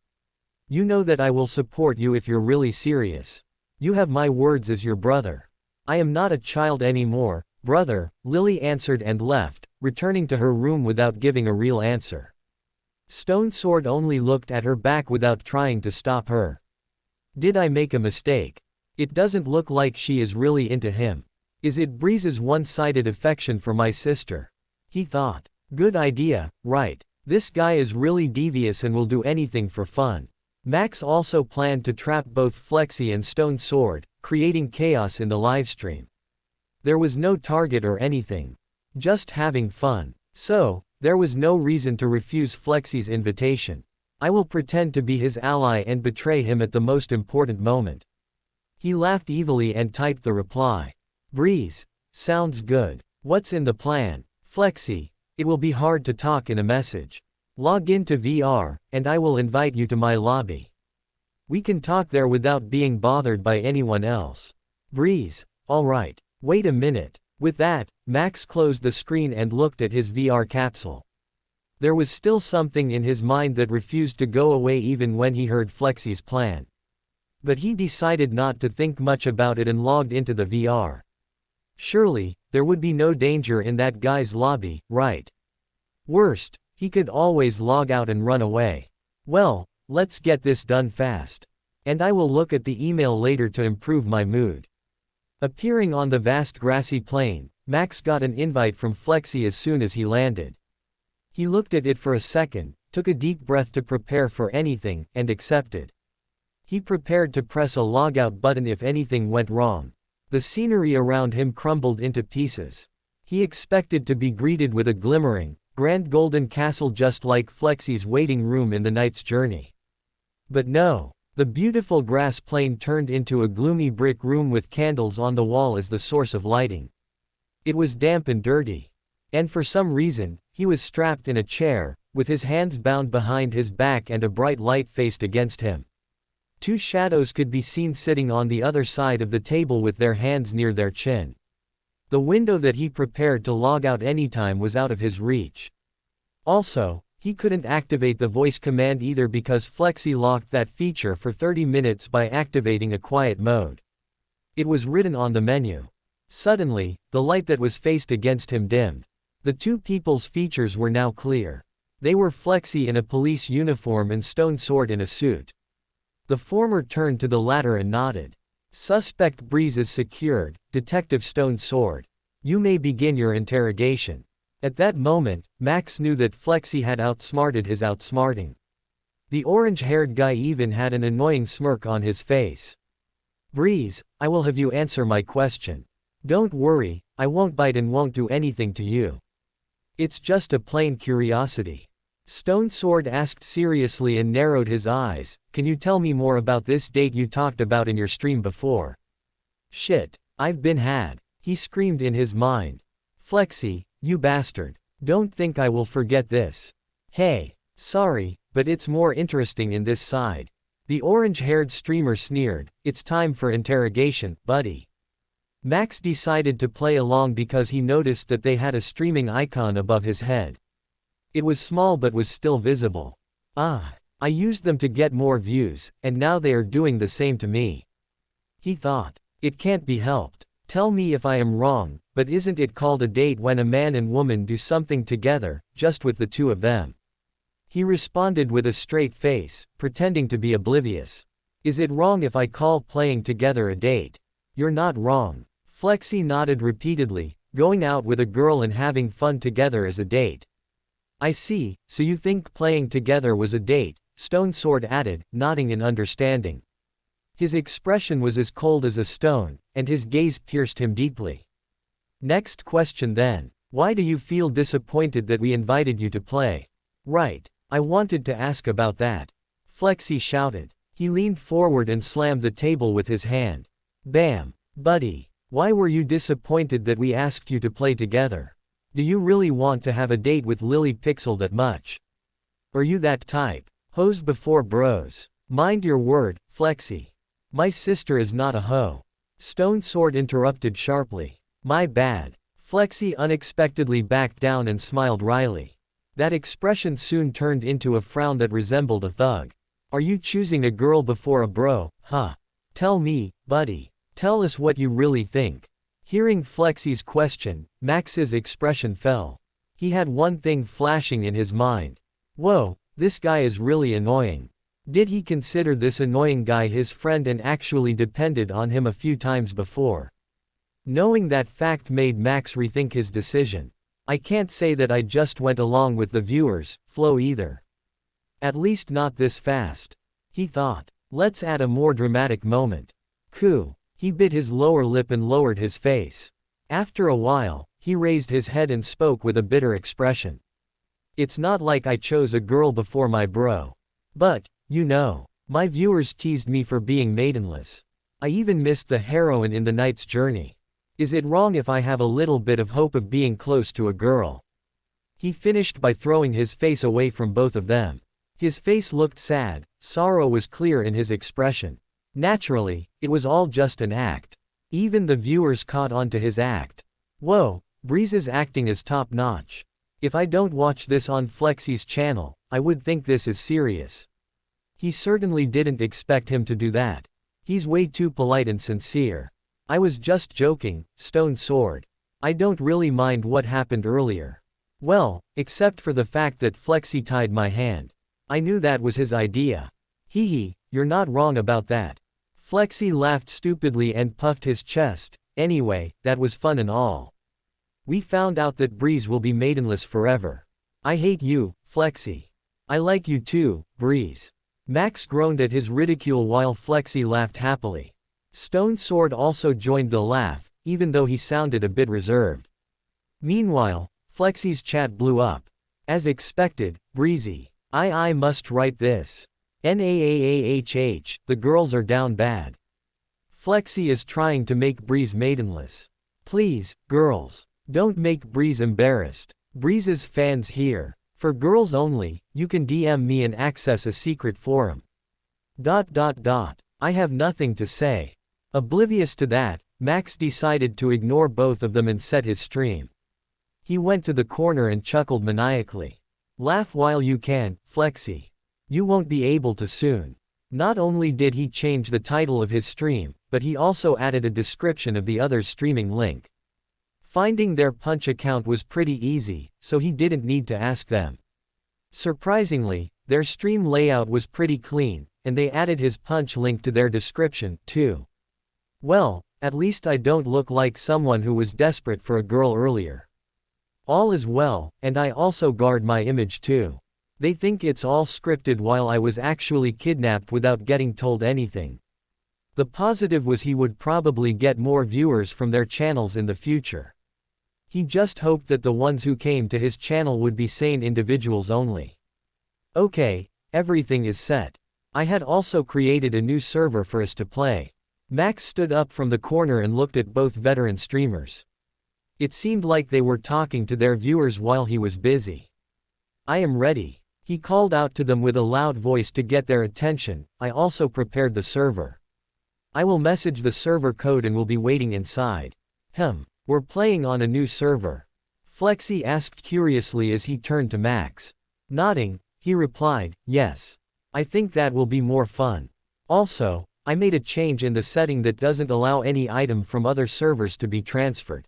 You know that I will support you if you're really serious. You have my words as your brother. I am not a child anymore, brother, Lily answered and left, returning to her room without giving a real answer. Stone Sword only looked at her back without trying to stop her. Did I make a mistake? It doesn't look like she is really into him. Is it Breeze's one-sided affection for my sister? He thought. Good idea, right? This guy is really devious and will do anything for fun. Max also planned to trap both Flexi and Stone Sword, creating chaos in the livestream. There was no target or anything. Just having fun. So, there was no reason to refuse Flexi's invitation. I will pretend to be his ally and betray him at the most important moment. He laughed evilly and typed the reply. Breeze. Sounds good. What's in the plan? Flexi. It will be hard to talk in a message. Log into VR, and I will invite you to my lobby. We can talk there without being bothered by anyone else. Breeze. Alright. Wait a minute. With that, Max closed the screen and looked at his VR capsule. There was still something in his mind that refused to go away even when he heard Flexi's plan. But he decided not to think much about it and logged into the VR. Surely, there would be no danger in that guy's lobby, right? Worst, he could always log out and run away. Well, let's get this done fast. And I will look at the email later to improve my mood. Appearing on the vast grassy plain, Max got an invite from Flexi as soon as he landed. He looked at it for a second, took a deep breath to prepare for anything, and accepted. He prepared to press a logout button if anything went wrong. The scenery around him crumbled into pieces. He expected to be greeted with a glimmering, grand golden castle just like Flexi's waiting room in the Knight's Journey. But no, the beautiful grass plain turned into a gloomy brick room with candles on the wall as the source of lighting. It was damp and dirty. And for some reason, he was strapped in a chair, with his hands bound behind his back and a bright light faced against him. Two shadows could be seen sitting on the other side of the table with their hands near their chin. The window that he prepared to log out anytime was out of his reach. Also, he couldn't activate the voice command either because Flexi locked that feature for 30 minutes by activating a quiet mode. It was written on the menu. Suddenly, the light that was faced against him dimmed. The two people's features were now clear. They were Flexi in a police uniform and Stone Sword in a suit. The former turned to the latter and nodded. Suspect Breeze is secured, Detective Stone Sword. You may begin your interrogation. At that moment, Max knew that Flexi had outsmarted his outsmarting. The orange-haired guy even had an annoying smirk on his face. Breeze, I will have you answer my question. Don't worry, I won't bite and won't do anything to you. It's just a plain curiosity. Stone Sword asked seriously and narrowed his eyes. Can you tell me more about this date you talked about in your stream before? Shit, I've been had, he screamed in his mind. Flexi, you bastard. Don't think I will forget this. Hey, sorry, but it's more interesting in this side. The orange-haired streamer sneered. It's time for interrogation, buddy. Max decided to play along because he noticed that they had a streaming icon above his head. It was small but was still visible. Ah, I used them to get more views, and now they are doing the same to me. He thought. It can't be helped. Tell me if I am wrong, but isn't it called a date when a man and woman do something together, just with the two of them? He responded with a straight face, pretending to be oblivious. Is it wrong if I call playing together a date? You're not wrong. Flexi nodded repeatedly. Going out with a girl and having fun together is a date. I see, so you think playing together was a date, Stone Sword added, nodding in understanding. His expression was as cold as a stone, and his gaze pierced him deeply. Next question then. Why do you feel disappointed that we invited you to play? Right, I wanted to ask about that. Flexi shouted. He leaned forward and slammed the table with his hand. Bam. Buddy. Why were you disappointed that we asked you to play together? Do you really want to have a date with Lily Pixel that much? Are you that type? Hoes before bros. Mind your word, Flexi. My sister is not a hoe. Stone Sword interrupted sharply. My bad. Flexi unexpectedly backed down and smiled wryly. That expression soon turned into a frown that resembled a thug. Are you choosing a girl before a bro, huh? Tell me, buddy. Tell us what you really think. Hearing Flexi's question, Max's expression fell. He had one thing flashing in his mind. Whoa, this guy is really annoying. Did he consider this annoying guy his friend and actually depended on him a few times before? Knowing that fact made Max rethink his decision. I can't say that I just went along with the viewers' flow either. At least not this fast. He thought. Let's add a more dramatic moment. Coo. He bit his lower lip and lowered his face. After a while, he raised his head and spoke with a bitter expression. It's not like I chose a girl before my bro. But, you know, my viewers teased me for being maidenless. I even missed the heroine in the knight's journey. Is it wrong if I have a little bit of hope of being close to a girl? He finished by throwing his face away from both of them. His face looked sad, sorrow was clear in his expression. Naturally, it was all just an act. Even the viewers caught on to his act. Whoa, Breeze's acting is top-notch. If I don't watch this on Flexi's channel, I would think this is serious. He certainly didn't expect him to do that. He's way too polite and sincere. I was just joking, Stone Sword. I don't really mind what happened earlier. Well, except for the fact that Flexi tied my hand. I knew that was his idea. Hee hee, you're not wrong about that. Flexi laughed stupidly and puffed his chest. Anyway, that was fun and all. We found out that Breeze will be maidenless forever. I hate you, Flexi. I like you too, Breeze. Max groaned at his ridicule while Flexi laughed happily. Stone Sword also joined the laugh, even though he sounded a bit reserved. Meanwhile, Flexi's chat blew up. As expected, Breezy. I must write this. NAAAHH, the girls are down bad. Flexi is trying to make Breeze maidenless. Please, girls. Don't make Breeze embarrassed. Breeze's fans here. For girls only, you can DM me and access a secret forum. ... I have nothing to say. Oblivious to that, Max decided to ignore both of them and set his stream. He went to the corner and chuckled maniacally. Laugh while you can, Flexi. You won't be able to soon. Not only did he change the title of his stream, but he also added a description of the other's streaming link. Finding their Punch account was pretty easy, so he didn't need to ask them. Surprisingly, their stream layout was pretty clean, and they added his Punch link to their description, too. Well, at least I don't look like someone who was desperate for a girl earlier. All is well, and I also guard my image too. They think it's all scripted while I was actually kidnapped without getting told anything. The positive was he would probably get more viewers from their channels in the future. He just hoped that the ones who came to his channel would be sane individuals only. Okay, everything is set. I had also created a new server for us to play. Max stood up from the corner and looked at both veteran streamers. It seemed like they were talking to their viewers while he was busy. I am ready. He called out to them with a loud voice to get their attention. I also prepared the server. I will message the server code and will be waiting inside. We're playing on a new server? Flexi asked curiously as he turned to Max. Nodding, he replied, yes. I think that will be more fun. Also, I made a change in the setting that doesn't allow any item from other servers to be transferred.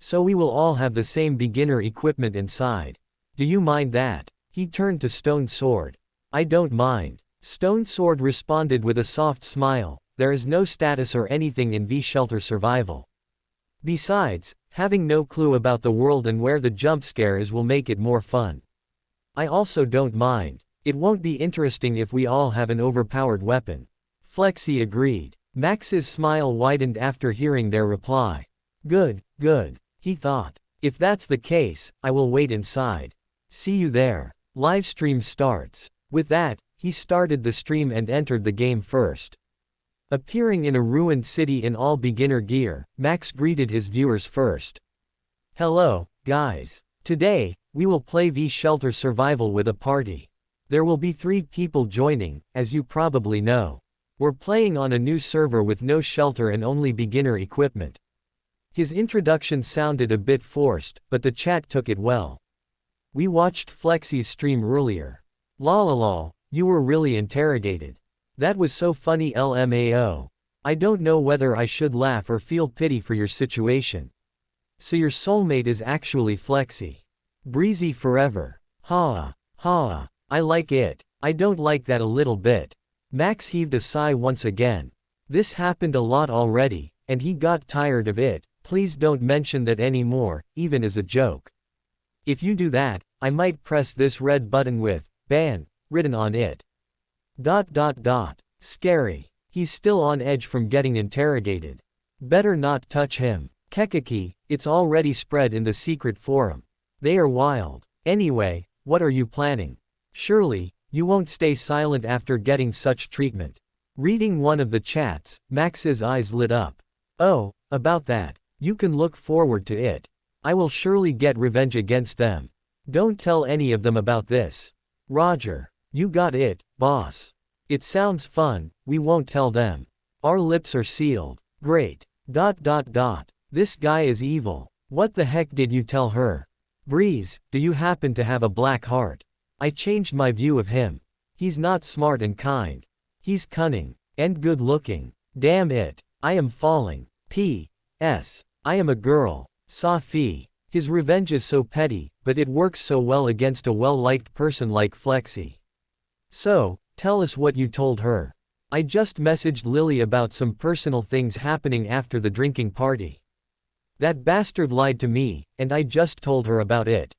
So we will all have the same beginner equipment inside. Do you mind that? He turned to Stone Sword. I don't mind. Stone Sword responded with a soft smile. There is no status or anything in V-Shelter Survival. Besides, having no clue about the world and where the jump scare is will make it more fun. I also don't mind. It won't be interesting if we all have an overpowered weapon. Flexi agreed. Max's smile widened after hearing their reply. Good, he thought. If that's the case, I will wait inside. See you there. Livestream starts. With that, he started the stream and entered the game first. Appearing in a ruined city in all beginner gear, Max greeted his viewers first. Hello, guys. Today, we will play V-Shelter Survival with a party. There will be 3 people joining, as you probably know. We're playing on a new server with no shelter and only beginner equipment. His introduction sounded a bit forced, but the chat took it well. We watched Flexi's stream earlier. Lol, you were really interrogated. That was so funny LMAO. I don't know whether I should laugh or feel pity for your situation. So your soulmate is actually Flexi. Breezy forever. Ha. I like it. I don't like that a little bit. Max heaved a sigh once again. This happened a lot already, and he got tired of it. Please don't mention that anymore, even as a joke. If you do that, I might press this red button with ban written on it. ... Scary. He's still on edge from getting interrogated. Better not touch him. Kekaki, it's already spread in the secret forum. They are wild. Anyway, what are you planning? Surely, you won't stay silent after getting such treatment. Reading one of the chats, Max's eyes lit up. Oh, about that. You can look forward to it. I will surely get revenge against them. Don't tell any of them about this. Roger. You got it, boss. It sounds fun, we won't tell them. Our lips are sealed. Great. ... This guy is evil. What the heck did you tell her? Breeze, do you happen to have a black heart? I changed my view of him. He's not smart and kind. He's cunning. And good looking. Damn it. I am falling. P.S. I am a girl. Safi. His revenge is so petty, but it works so well against a well-liked person like Flexi. So, tell us what you told her. I just messaged Lily about some personal things happening after the drinking party. That bastard lied to me, and I just told her about it. ...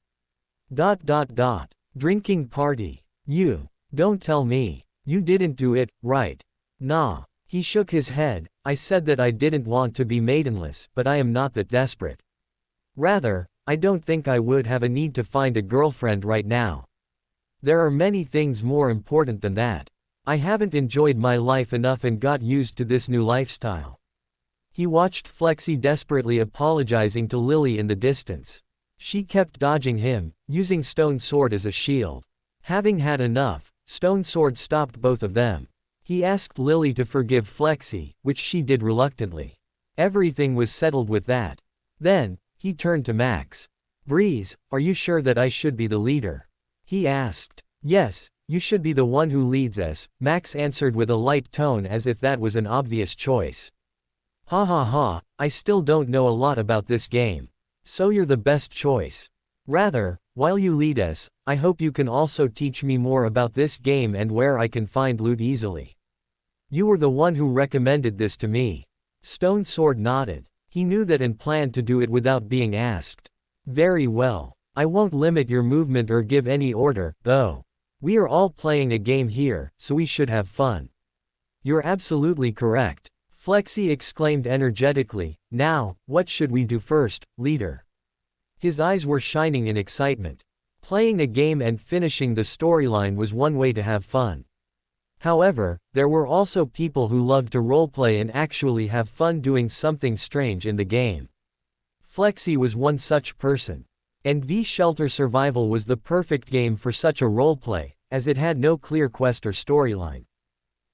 Drinking party. You. Don't tell me. You didn't do it, right? Nah. He shook his head. I said that I didn't want to be maidenless, but I am not that desperate. Rather, I don't think I would have a need to find a girlfriend right now. There are many things more important than that. I haven't enjoyed my life enough and got used to this new lifestyle. He watched Flexi desperately apologizing to Lily in the distance. She kept dodging him, using Stone Sword as a shield. Having had enough, Stone Sword stopped both of them. He asked Lily to forgive Flexi, which she did reluctantly. Everything was settled with that. Then, he turned to Max. Breeze, are you sure that I should be the leader? He asked. Yes, you should be the one who leads us, Max answered with a light tone as if that was an obvious choice. Ha, I still don't know a lot about this game. So you're the best choice. Rather, while you lead us, I hope you can also teach me more about this game and where I can find loot easily. You were the one who recommended this to me. Stone Sword nodded. He knew that and planned to do it without being asked. Very well. I won't limit your movement or give any order, though. We are all playing a game here, so we should have fun. You're absolutely correct. Flexi exclaimed energetically. Now, what should we do first, leader? His eyes were shining in excitement. Playing a game and finishing the storyline was one way to have fun. However, there were also people who loved to roleplay and actually have fun doing something strange in the game. Flexi was one such person. And V Shelter Survival was the perfect game for such a roleplay, as it had no clear quest or storyline.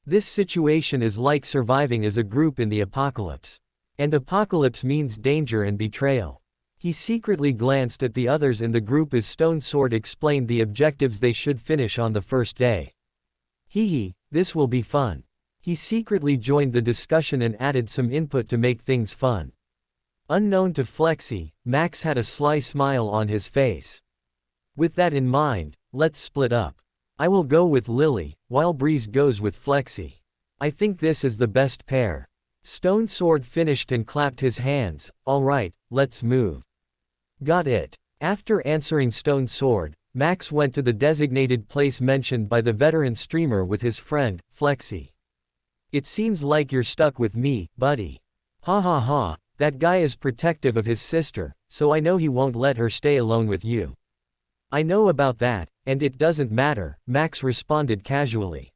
This situation is like surviving as a group in the apocalypse. And apocalypse means danger and betrayal. He secretly glanced at the others in the group as Stone Sword explained the objectives they should finish on the first day. Hee, this will be fun. He secretly joined the discussion and added some input to make things fun. Unknown to Flexi, Max had a sly smile on his face. With that in mind, let's split up. I will go with Lily, while Breeze goes with Flexi. I think this is the best pair. Stone Sword finished and clapped his hands. Alright, let's move. Got it. After answering Stone Sword, Max went to the designated place mentioned by the veteran streamer with his friend, Flexi. It seems like you're stuck with me, buddy. Ha ha ha, that guy is protective of his sister, so I know he won't let her stay alone with you. I know about that, and it doesn't matter, Max responded casually.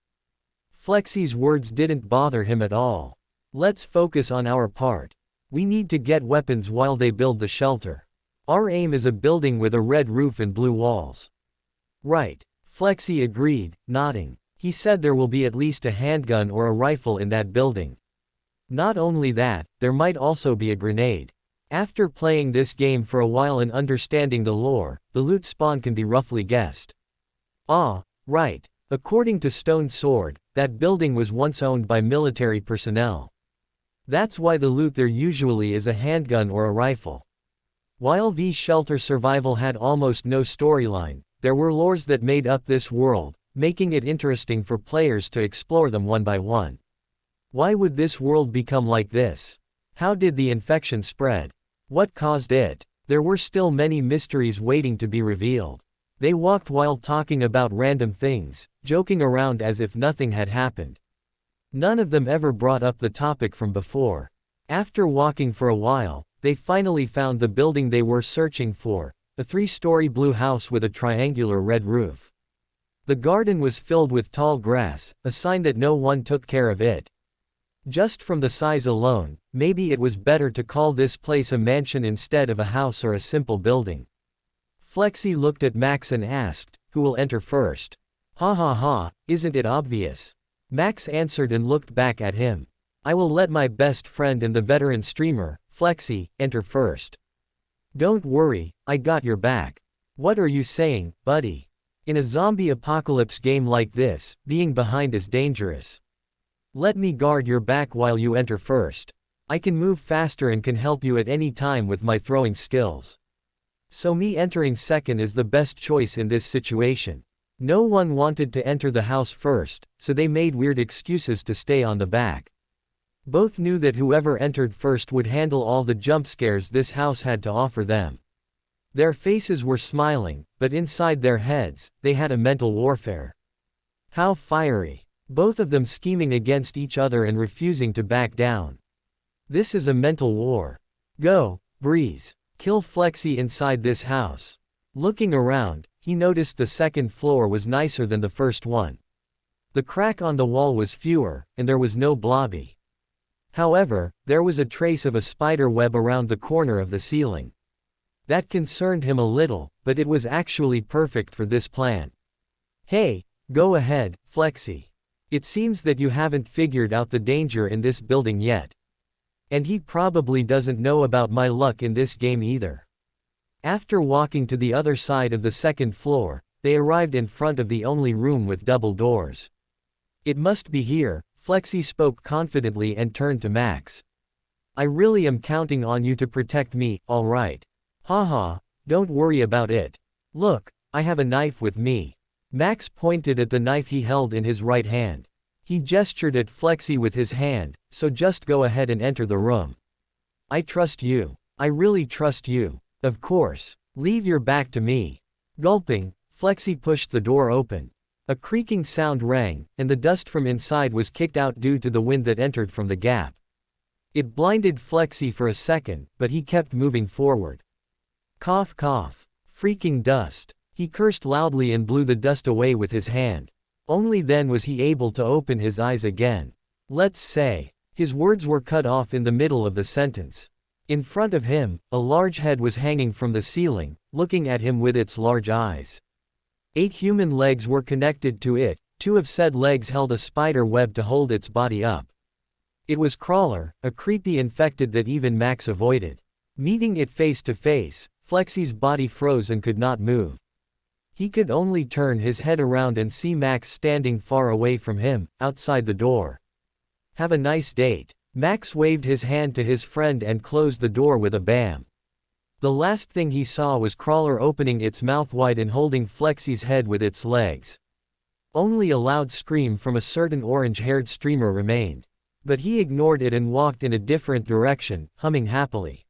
Flexi's words didn't bother him at all. Let's focus on our part. We need to get weapons while they build the shelter. Our aim is a building with a red roof and blue walls. Right. Flexi agreed, nodding. He said there will be at least a handgun or a rifle in that building. Not only that, there might also be a grenade. After playing this game for a while and understanding the lore, the loot spawn can be roughly guessed. Ah, right. According to Stone Sword, that building was once owned by military personnel. That's why the loot there usually is a handgun or a rifle. While V Shelter Survival had almost no storyline, there were lores that made up this world, making it interesting for players to explore them one by one. Why would this world become like this? How did the infection spread? What caused it? There were still many mysteries waiting to be revealed. They walked while talking about random things, joking around as if nothing had happened. None of them ever brought up the topic from before. After walking for a while, they finally found the building they were searching for, a 3-story blue house with a triangular red roof. The garden was filled with tall grass, a sign that no one took care of it. Just from the size alone, maybe it was better to call this place a mansion instead of a house or a simple building. Flexi looked at Max and asked, "Who will enter first?" Ha ha ha, isn't it obvious? Max answered and looked back at him. I will let my best friend and the veteran streamer, Flexi, enter first. Don't worry, I got your back. What are you saying, buddy? In a zombie apocalypse game like this, being behind is dangerous. Let me guard your back while you enter first. I can move faster and can help you at any time with my throwing skills. So me entering second is the best choice in this situation. No one wanted to enter the house first, so they made weird excuses to stay on the back. Both knew that whoever entered first would handle all the jump scares this house had to offer them. Their faces were smiling, but inside their heads, they had a mental warfare. How fiery. Both of them scheming against each other and refusing to back down. This is a mental war. Go, Breeze. Kill Flexi inside this house. Looking around, he noticed the second floor was nicer than the first one. The crack on the wall was fewer, and there was no blobby. However, there was a trace of a spider web around the corner of the ceiling. That concerned him a little, but it was actually perfect for this plan. Hey, go ahead, Flexi. It seems that you haven't figured out the danger in this building yet. And he probably doesn't know about my luck in this game either. After walking to the other side of the second floor, they arrived in front of the only room with double doors. It must be here, Flexi spoke confidently and turned to Max. I really am counting on you to protect me, alright. Haha, don't worry about it. Look, I have a knife with me. Max pointed at the knife he held in his right hand. He gestured at Flexi with his hand, so just go ahead and enter the room. I trust you. I really trust you. Of course. Leave your back to me. Gulping, Flexi pushed the door open. A creaking sound rang, and the dust from inside was kicked out due to the wind that entered from the gap. It blinded Flexi for a second, but he kept moving forward. Cough cough. Freaking dust. He cursed loudly and blew the dust away with his hand. Only then was he able to open his eyes again. Let's say. His words were cut off in the middle of the sentence. In front of him, a large head was hanging from the ceiling, looking at him with its large eyes. 8 human legs were connected to it, 2 of said legs held a spider web to hold its body up. It was Crawler, a creepy infected that even Max avoided. Meeting it face to face, Flexi's body froze and could not move. He could only turn his head around and see Max standing far away from him, outside the door. Have a nice date. Max waved his hand to his friend and closed the door with a bam. The last thing he saw was Crawler opening its mouth wide and holding Flexi's head with its legs. Only a loud scream from a certain orange-haired streamer remained. But he ignored it and walked in a different direction, humming happily.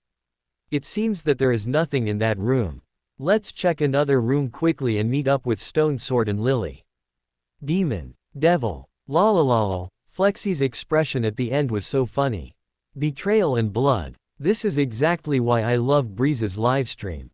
It seems that there is nothing in that room. Let's check another room quickly and meet up with Stone Sword and Lily. Demon. Devil. Lalalala. Flexi's expression at the end was so funny. Betrayal and blood. This is exactly why I love Breeze's livestream. ...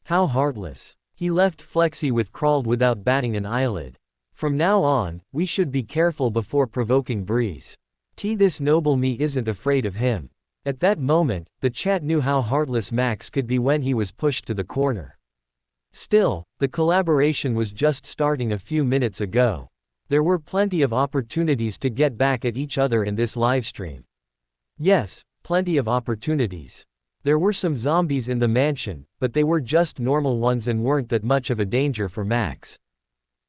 How heartless. He left Flexi with Crawled without batting an eyelid. From now on, we should be careful before provoking Breeze. This noble me isn't afraid of him. At that moment, the chat knew how heartless Max could be when he was pushed to the corner. Still, the collaboration was just starting a few minutes ago. There were plenty of opportunities to get back at each other in this livestream. Yes, plenty of opportunities. There were some zombies in the mansion, but they were just normal ones and weren't that much of a danger for Max.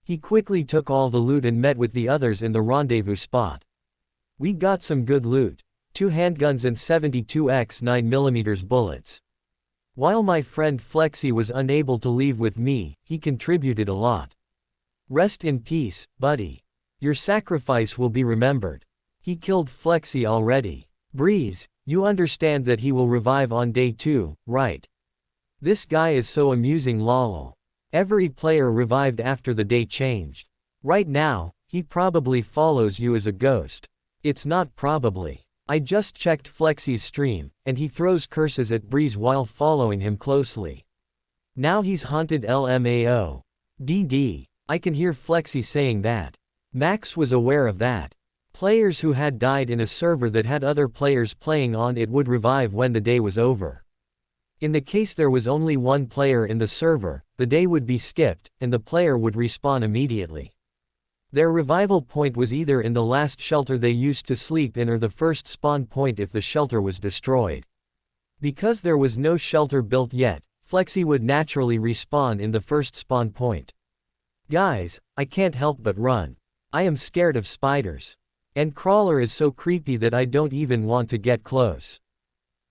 He quickly took all the loot and met with the others in the rendezvous spot. We got some good loot. 2 handguns and 72x 9mm bullets. While my friend Flexi was unable to leave with me, he contributed a lot. Rest in peace, buddy. Your sacrifice will be remembered. He killed Flexi already. Breeze, you understand that he will revive on day 2, right? This guy is so amusing lol. Every player revived after the day changed. Right now, he probably follows you as a ghost. It's not probably. I just checked Flexi's stream, and he throws curses at Breeze while following him closely. Now he's haunted LMAO. DD. I can hear Flexi saying that. Max was aware of that. Players who had died in a server that had other players playing on it would revive when the day was over. In the case there was only one player in the server, the day would be skipped, and the player would respawn immediately. Their revival point was either in the last shelter they used to sleep in or the first spawn point if the shelter was destroyed. Because there was no shelter built yet, Flexi would naturally respawn in the first spawn point. Guys, I can't help but run. I am scared of spiders. And Crawler is so creepy that I don't even want to get close.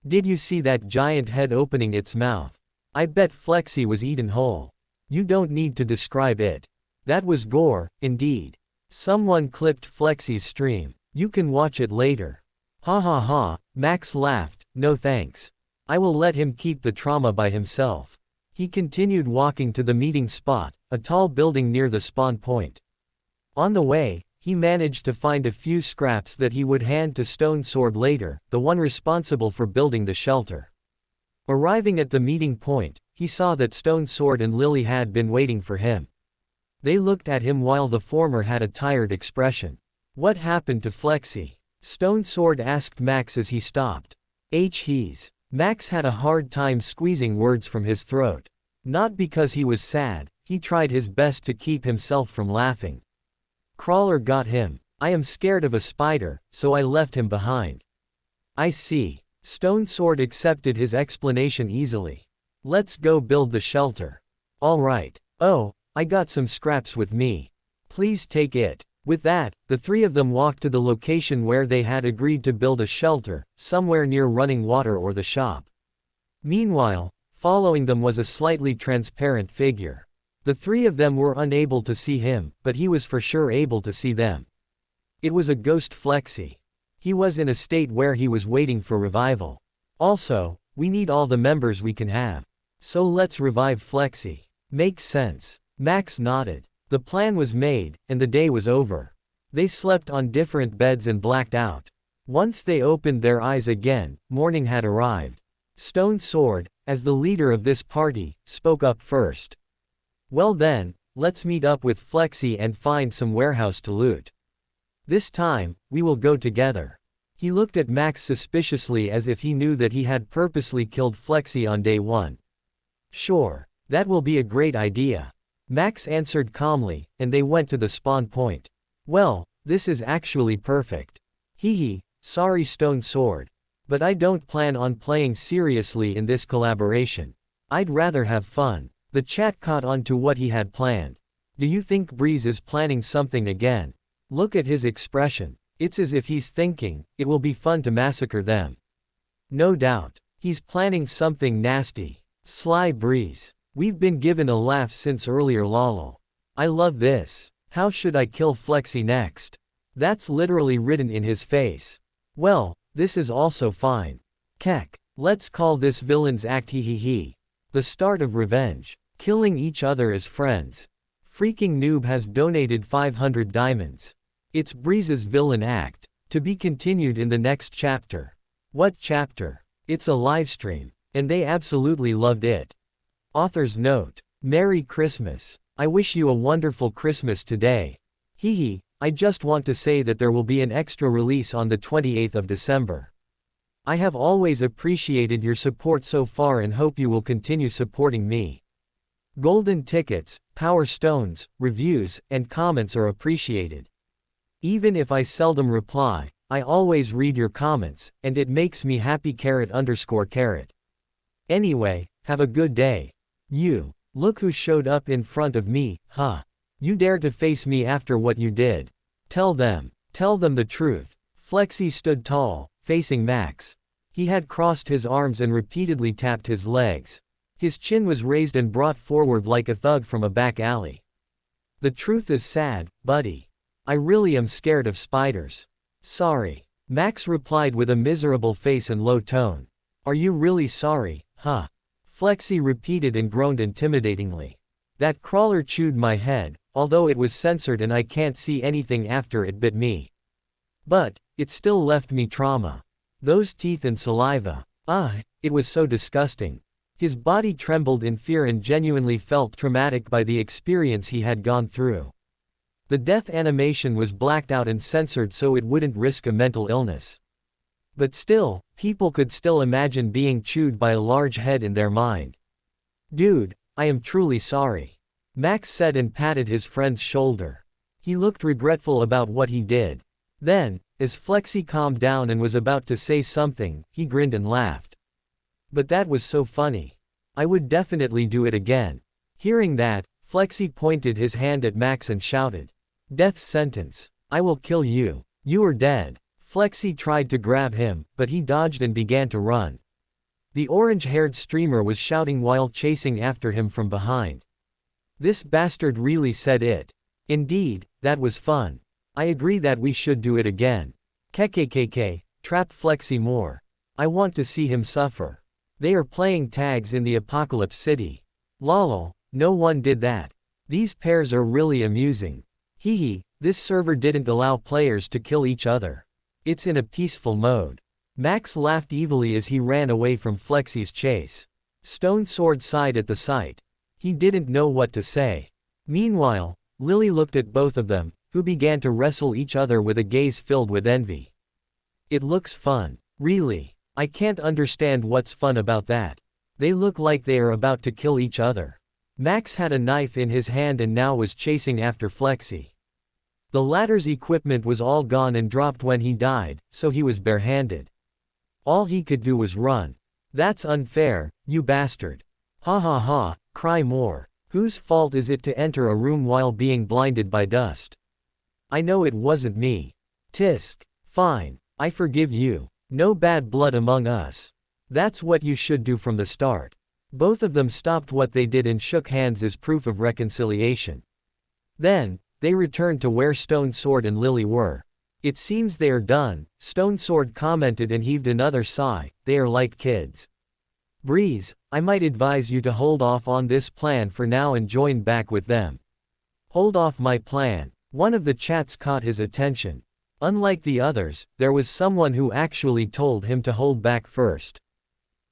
Did you see that giant head opening its mouth? I bet Flexi was eaten whole. You don't need to describe it. That was gore, indeed. Someone clipped Flexi's stream. You can watch it later. Ha ha ha, Max laughed, no thanks. I will let him keep the trauma by himself. He continued walking to the meeting spot, a tall building near the spawn point. On the way, he managed to find a few scraps that he would hand to Stone Sword later, the one responsible for building the shelter. Arriving at the meeting point, he saw that Stone Sword and Lily had been waiting for him. They looked at him while the former had a tired expression. What happened to Flexi? Stone Sword asked Max as he stopped. He's. Max had a hard time squeezing words from his throat. Not because he was sad, he tried his best to keep himself from laughing. Crawler got him. I am scared of a spider, so I left him behind. I see. Stone Sword accepted his explanation easily. Let's go build the shelter. Alright. Oh, I got some scraps with me. Please take it. With that, the 3 of them walked to the location where they had agreed to build a shelter, somewhere near running water or the shop. Meanwhile, following them was a slightly transparent figure. The three of them were unable to see him, but he was for sure able to see them. It was a ghost Flexi. He was in a state where he was waiting for revival. Also, we need all the members we can have. So let's revive Flexi. Makes sense. Max nodded. The plan was made, and the day was over. They slept on different beds and blacked out. Once they opened their eyes again, morning had arrived. Stone Sword, as the leader of this party, spoke up first. Well then, let's meet up with Flexi and find some warehouse to loot. This time, we will go together. He looked at Max suspiciously as if he knew that he had purposely killed Flexi on day one. Sure, that will be a great idea. Max answered calmly, and they went to the spawn point. Well, this is actually perfect. Hehe, sorry Stone Sword. But I don't plan on playing seriously in this collaboration. I'd rather have fun. The chat caught on to what he had planned. Do you think Breeze is planning something again? Look at his expression. It's as if he's thinking, it will be fun to massacre them. No doubt. He's planning something nasty. Sly Breeze. We've been given a laugh since earlier lol. I love this. How should I kill Flexi next? That's literally written in his face. Well, this is also fine. Kek. Let's call this villain's act hehehe. The start of revenge. Killing each other as friends. Freaking Noob has donated 500 diamonds. It's Breeze's villain act. To be continued in the next chapter. What chapter? It's a livestream. And they absolutely loved it. Author's note. Merry Christmas. I wish you a wonderful Christmas today. Hehe, I just want to say that there will be an extra release on the 28th of December. I have always appreciated your support so far and hope you will continue supporting me. Golden tickets, power stones, reviews, and comments are appreciated. Even if I seldom reply, I always read your comments, and it makes me happy _. Anyway, have a good day. You. Look who showed up in front of me, huh? You dare to face me after what you did. Tell them the truth. Flexi stood tall, facing Max. He had crossed his arms and repeatedly tapped his legs. His chin was raised and brought forward like a thug from a back alley. The truth is sad, buddy. I really am scared of spiders. Sorry. Max replied with a miserable face and low tone. Are you really sorry, huh? Flexi repeated and groaned intimidatingly. That crawler chewed my head, although it was censored and I can't see anything after it bit me. But, it still left me trauma. Those teeth and saliva. It was so disgusting. His body trembled in fear and genuinely felt traumatic by the experience he had gone through. The death animation was blacked out and censored so it wouldn't risk a mental illness. But still, people could still imagine being chewed by a large head in their mind. Dude, I am truly sorry. Max said and patted his friend's shoulder. He looked regretful about what he did. Then, as Flexi calmed down and was about to say something, he grinned and laughed. But that was so funny. I would definitely do it again. Hearing that, Flexi pointed his hand at Max and shouted. Death sentence. I will kill you. You are dead. Flexi tried to grab him, but he dodged and began to run. The orange-haired streamer was shouting while chasing after him from behind. This bastard really said it. Indeed, that was fun. I agree that we should do it again. KKKK, trap Flexi more. I want to see him suffer. They are playing tags in the Apocalypse City. Lol, no one did that. These pairs are really amusing. Hehe, this server didn't allow players to kill each other. It's in a peaceful mode. Max laughed evilly as he ran away from Flexi's chase. Stone Sword sighed at the sight. He didn't know what to say. Meanwhile, Lily looked at both of them, who began to wrestle each other with a gaze filled with envy. It looks fun. Really. I can't understand what's fun about that. They look like they are about to kill each other. Max had a knife in his hand and now was chasing after Flexi. The latter's equipment was all gone and dropped when he died, so he was barehanded. All he could do was run. That's unfair, you bastard. Ha ha ha, cry more. Whose fault is it to enter a room while being blinded by dust? I know it wasn't me. Tisk. Fine. I forgive you. No bad blood among us. That's what you should do from the start. Both of them stopped what they did and shook hands as proof of reconciliation. Then, they returned to where Stone Sword and Lily were. It seems they are done, Stone Sword commented and heaved another sigh. They are like kids. Breeze, I might advise you to hold off on this plan for now and join back with them. Hold off my plan. One of the chats caught his attention. Unlike the others, there was someone who actually told him to hold back first.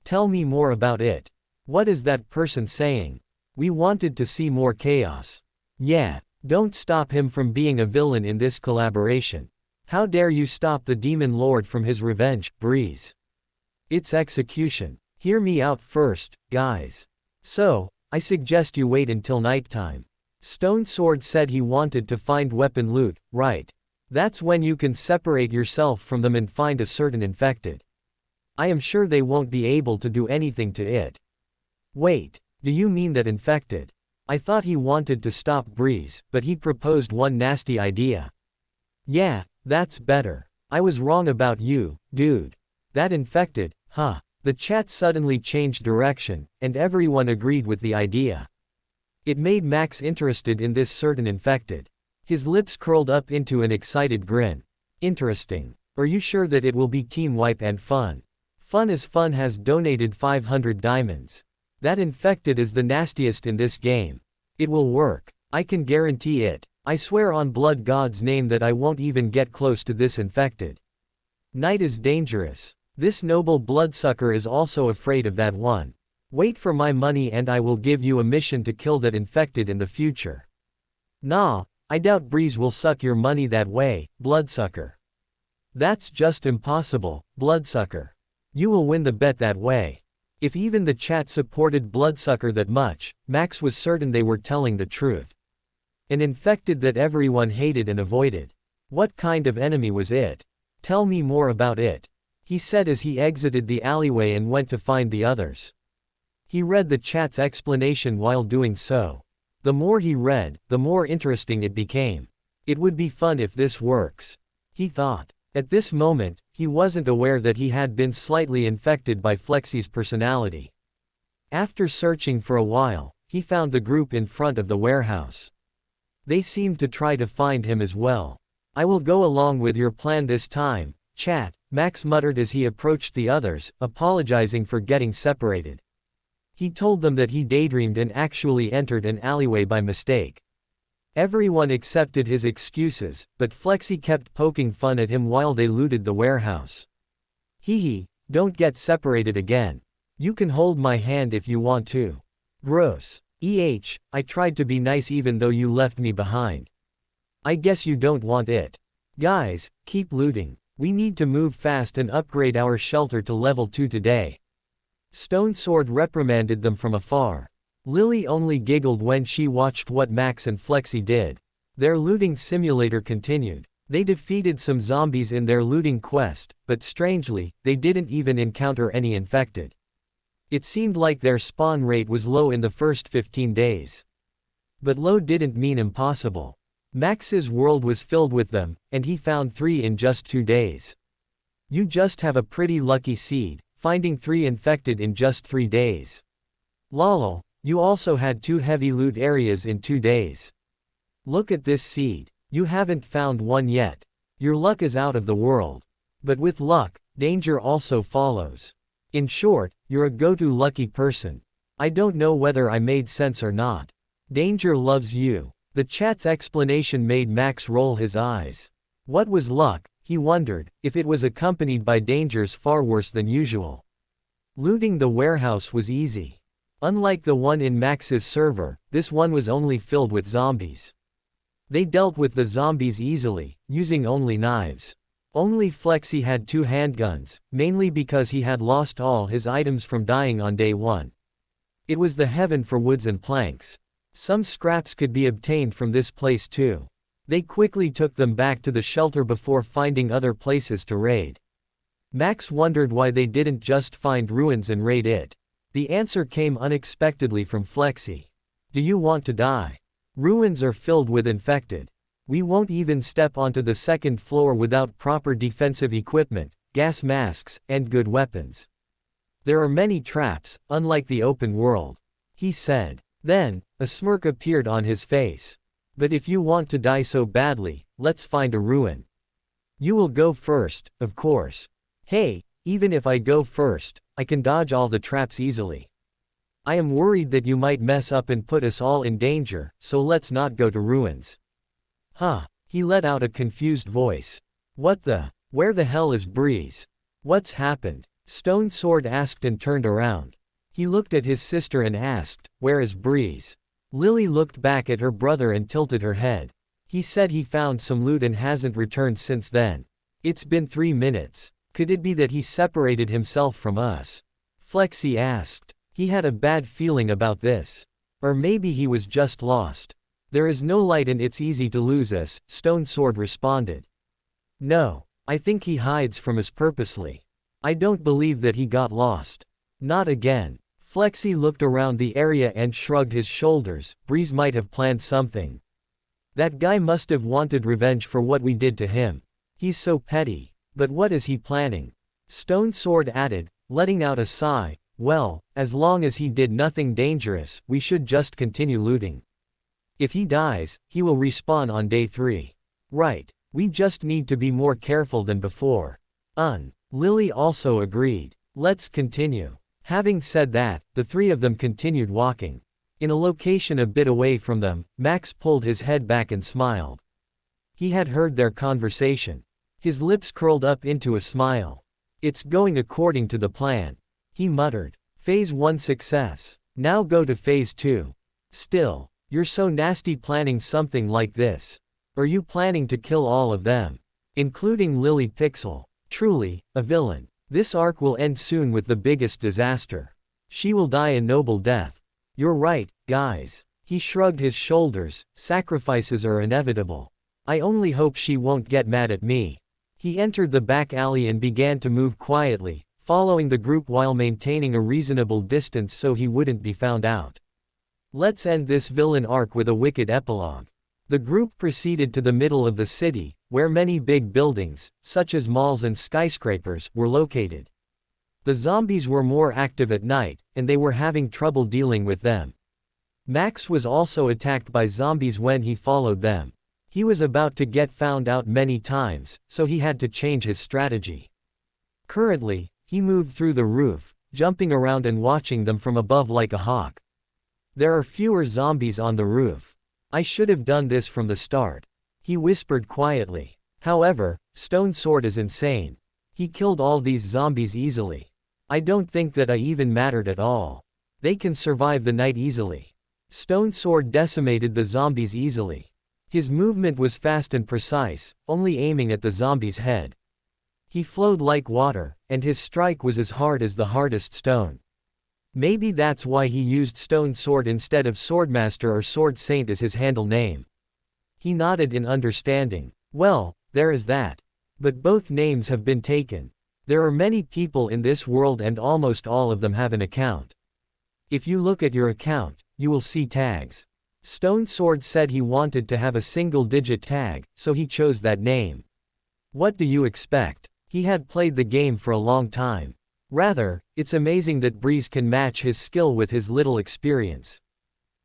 Tell me more about it. What is that person saying? We wanted to see more chaos. Yeah, don't stop him from being a villain in this collaboration. How dare you stop the Demon Lord from his revenge, Breeze? It's execution. Hear me out first, guys. So, I suggest you wait until nighttime. Stone Sword said he wanted to find weapon loot, right? That's when you can separate yourself from them and find a certain infected. I am sure they won't be able to do anything to it. Wait, do you mean that infected? I thought he wanted to stop Breeze, but he proposed one nasty idea. Yeah, that's better. I was wrong about you, dude. That infected, huh? The chat suddenly changed direction, and everyone agreed with the idea. It made Max interested in this certain infected. His lips curled up into an excited grin. Interesting. Are you sure that it will be team wipe and fun? Fun is Fun has donated 500 diamonds. That infected is the nastiest in this game. It will work. I can guarantee it. I swear on Blood God's name that I won't even get close to this infected. Night is dangerous. This noble bloodsucker is also afraid of that one. Wait for my money and I will give you a mission to kill that infected in the future. Nah, I doubt Breeze will suck your money that way, bloodsucker. That's just impossible, bloodsucker. You will win the bet that way. If even the chat supported bloodsucker that much, Max was certain they were telling the truth. An infected that everyone hated and avoided. What kind of enemy was it? Tell me more about it. He said as he exited the alleyway and went to find the others. He read the chat's explanation while doing so. The more he read, the more interesting it became. It would be fun if this works, he thought. At this moment, he wasn't aware that he had been slightly infected by Flexi's personality. After searching for a while, he found the group in front of the warehouse. They seemed to try to find him as well. I will go along with your plan this time, chat, Max muttered as he approached the others, apologizing for getting separated. He told them that he daydreamed and actually entered an alleyway by mistake. Everyone accepted his excuses, but Flexi kept poking fun at him while they looted the warehouse. Hee, don't get separated again. You can hold my hand if you want to. Gross. I tried to be nice even though you left me behind. I guess you don't want it. Guys, keep looting. We need to move fast and upgrade our shelter to level 2 today. Stone Sword reprimanded them from afar. Lily only giggled when she watched what Max and Flexi did. Their looting simulator continued. They defeated some zombies in their looting quest, but strangely, they didn't even encounter any infected. It seemed like their spawn rate was low in the first 15 days. But low didn't mean impossible. Max's world was filled with them, and he found 3 in just 2 days. You just have a pretty lucky seed, finding 3 infected in just 3 days. Lol, you also had 2 heavy loot areas in 2 days. Look at this seed. You haven't found one yet. Your luck is out of the world. But with luck, danger also follows. In short, you're a go-to lucky person. I don't know whether I made sense or not. Danger loves you. The chat's explanation made Max roll his eyes. What was luck, he wondered, if it was accompanied by dangers far worse than usual. Looting the warehouse was easy. Unlike the one in Max's server, this one was only filled with zombies. They dealt with the zombies easily, using only knives. Only Flexi had 2 handguns, mainly because he had lost all his items from dying on day 1. It was the heaven for woods and planks. Some scraps could be obtained from this place too. They quickly took them back to the shelter before finding other places to raid. Max wondered why they didn't just find ruins and raid it. The answer came unexpectedly from Flexi. Do you want to die? Ruins are filled with infected. We won't even step onto the 2nd floor without proper defensive equipment, gas masks, and good weapons. There are many traps, unlike the open world. He said. Then, a smirk appeared on his face. But if you want to die so badly, let's find a ruin. You will go first, of course. Hey, even if I go first, I can dodge all the traps easily. I am worried that you might mess up and put us all in danger, so let's not go to ruins. Huh, he let out a confused voice. Where the hell is Breeze? What's happened? Stone Sword asked and turned around. He looked at his sister and asked, where is Breeze? Lily looked back at her brother and tilted her head. He said he found some loot and hasn't returned since then. It's been 3 minutes. Could it be that he separated himself from us? Flexi asked. He had a bad feeling about this. Or maybe he was just lost. There is no light and it's easy to lose us, Stone Sword responded. No, I think he hides from us purposely. I don't believe that he got lost. Not again. Flexi looked around the area and shrugged his shoulders. Breeze might have planned something. That guy must have wanted revenge for what we did to him. He's so petty. But what is he planning? Stone Sword added, letting out a sigh. Well, as long as he did nothing dangerous, we should just continue looting. If he dies, he will respawn on day 3. Right. We just need to be more careful than before. Lily also agreed. Let's continue. Having said that, the 3 of them continued walking. In a location a bit away from them, Max pulled his head back and smiled. He had heard their conversation. His lips curled up into a smile. It's going according to the plan. He muttered. Phase 1 success. Now go to Phase 2. Still, you're so nasty planning something like this. Are you planning to kill all of them? Including Lily Pixel. Truly, a villain. This arc will end soon with the biggest disaster. She will die a noble death. You're right, guys. He shrugged his shoulders. Sacrifices are inevitable. I only hope she won't get mad at me. He entered the back alley and began to move quietly, following the group while maintaining a reasonable distance so he wouldn't be found out. Let's end this villain arc with a wicked epilogue. The group proceeded to the middle of the city, where many big buildings, such as malls and skyscrapers, were located. The zombies were more active at night, and they were having trouble dealing with them. Max was also attacked by zombies when he followed them. He was about to get found out many times, so he had to change his strategy. Currently, he moved through the roof, jumping around and watching them from above like a hawk. There are fewer zombies on the roof. I should have done this from the start. He whispered quietly. However, Stone Sword is insane. He killed all these zombies easily. I don't think that I even mattered at all. They can survive the night easily. Stone Sword decimated the zombies easily. His movement was fast and precise, only aiming at the zombie's head. He flowed like water, and his strike was as hard as the hardest stone. Maybe that's why he used Stone Sword instead of Swordmaster or Sword Saint as his handle name. He nodded in understanding. Well, there is that. But both names have been taken. There are many people in this world and almost all of them have an account. If you look at your account, you will see tags. Stone Sword said he wanted to have a single-digit tag, so he chose that name. What do you expect? He had played the game for a long time. Rather, it's amazing that Breeze can match his skill with his little experience.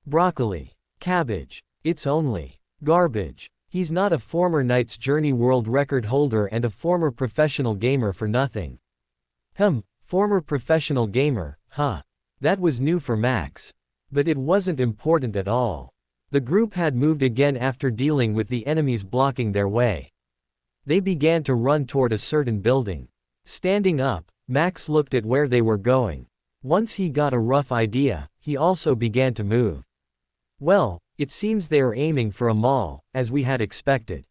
Broccoli. Cabbage. It's only garbage. He's not a former Knight's Journey world record holder and a former professional gamer for nothing. Former professional gamer, huh? That was new for Max. But it wasn't important at all. The group had moved again after dealing with the enemies blocking their way. They began to run toward a certain building. Standing up, Max looked at where they were going. Once he got a rough idea, he also began to move. Well, it seems they are aiming for a mall, as we had expected.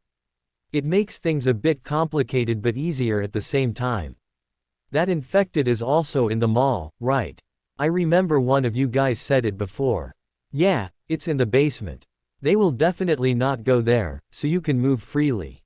It makes things a bit complicated but easier at the same time. That infected is also in the mall, right? I remember one of you guys said it before. Yeah, it's in the basement. They will definitely not go there, so you can move freely.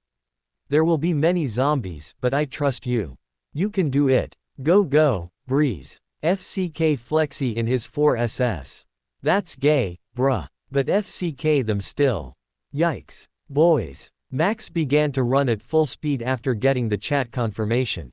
There will be many zombies, but I trust you. You can do it. Go, Breeze. FCK Flexi in his 4SS. That's gay, bruh. But FCK them still. Yikes. Boys. Max began to run at full speed after getting the chat confirmation.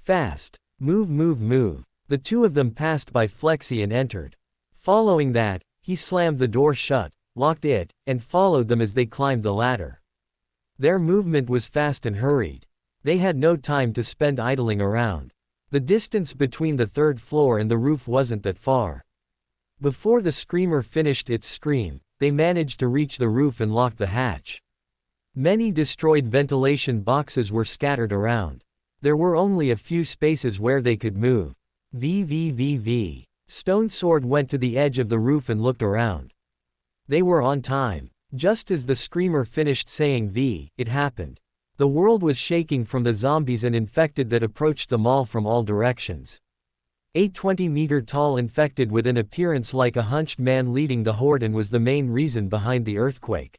Fast. Move, move, move. The two of them passed by Flexi and entered. Following that, he slammed the door shut, locked it, and followed them as they climbed the ladder. Their movement was fast and hurried. They had no time to spend idling around. The distance between the third floor and the roof wasn't that far. Before the screamer finished its scream, they managed to reach the roof and lock the hatch. Many destroyed ventilation boxes were scattered around. There were only a few spaces where they could move. Stone Sword went to the edge of the roof and looked around. They were on time. Just as the screamer finished saying V, it happened. The world was shaking from the zombies and infected that approached the mall from all directions. A 20-meter-tall infected with an appearance like a hunched man leading the horde and was the main reason behind the earthquake.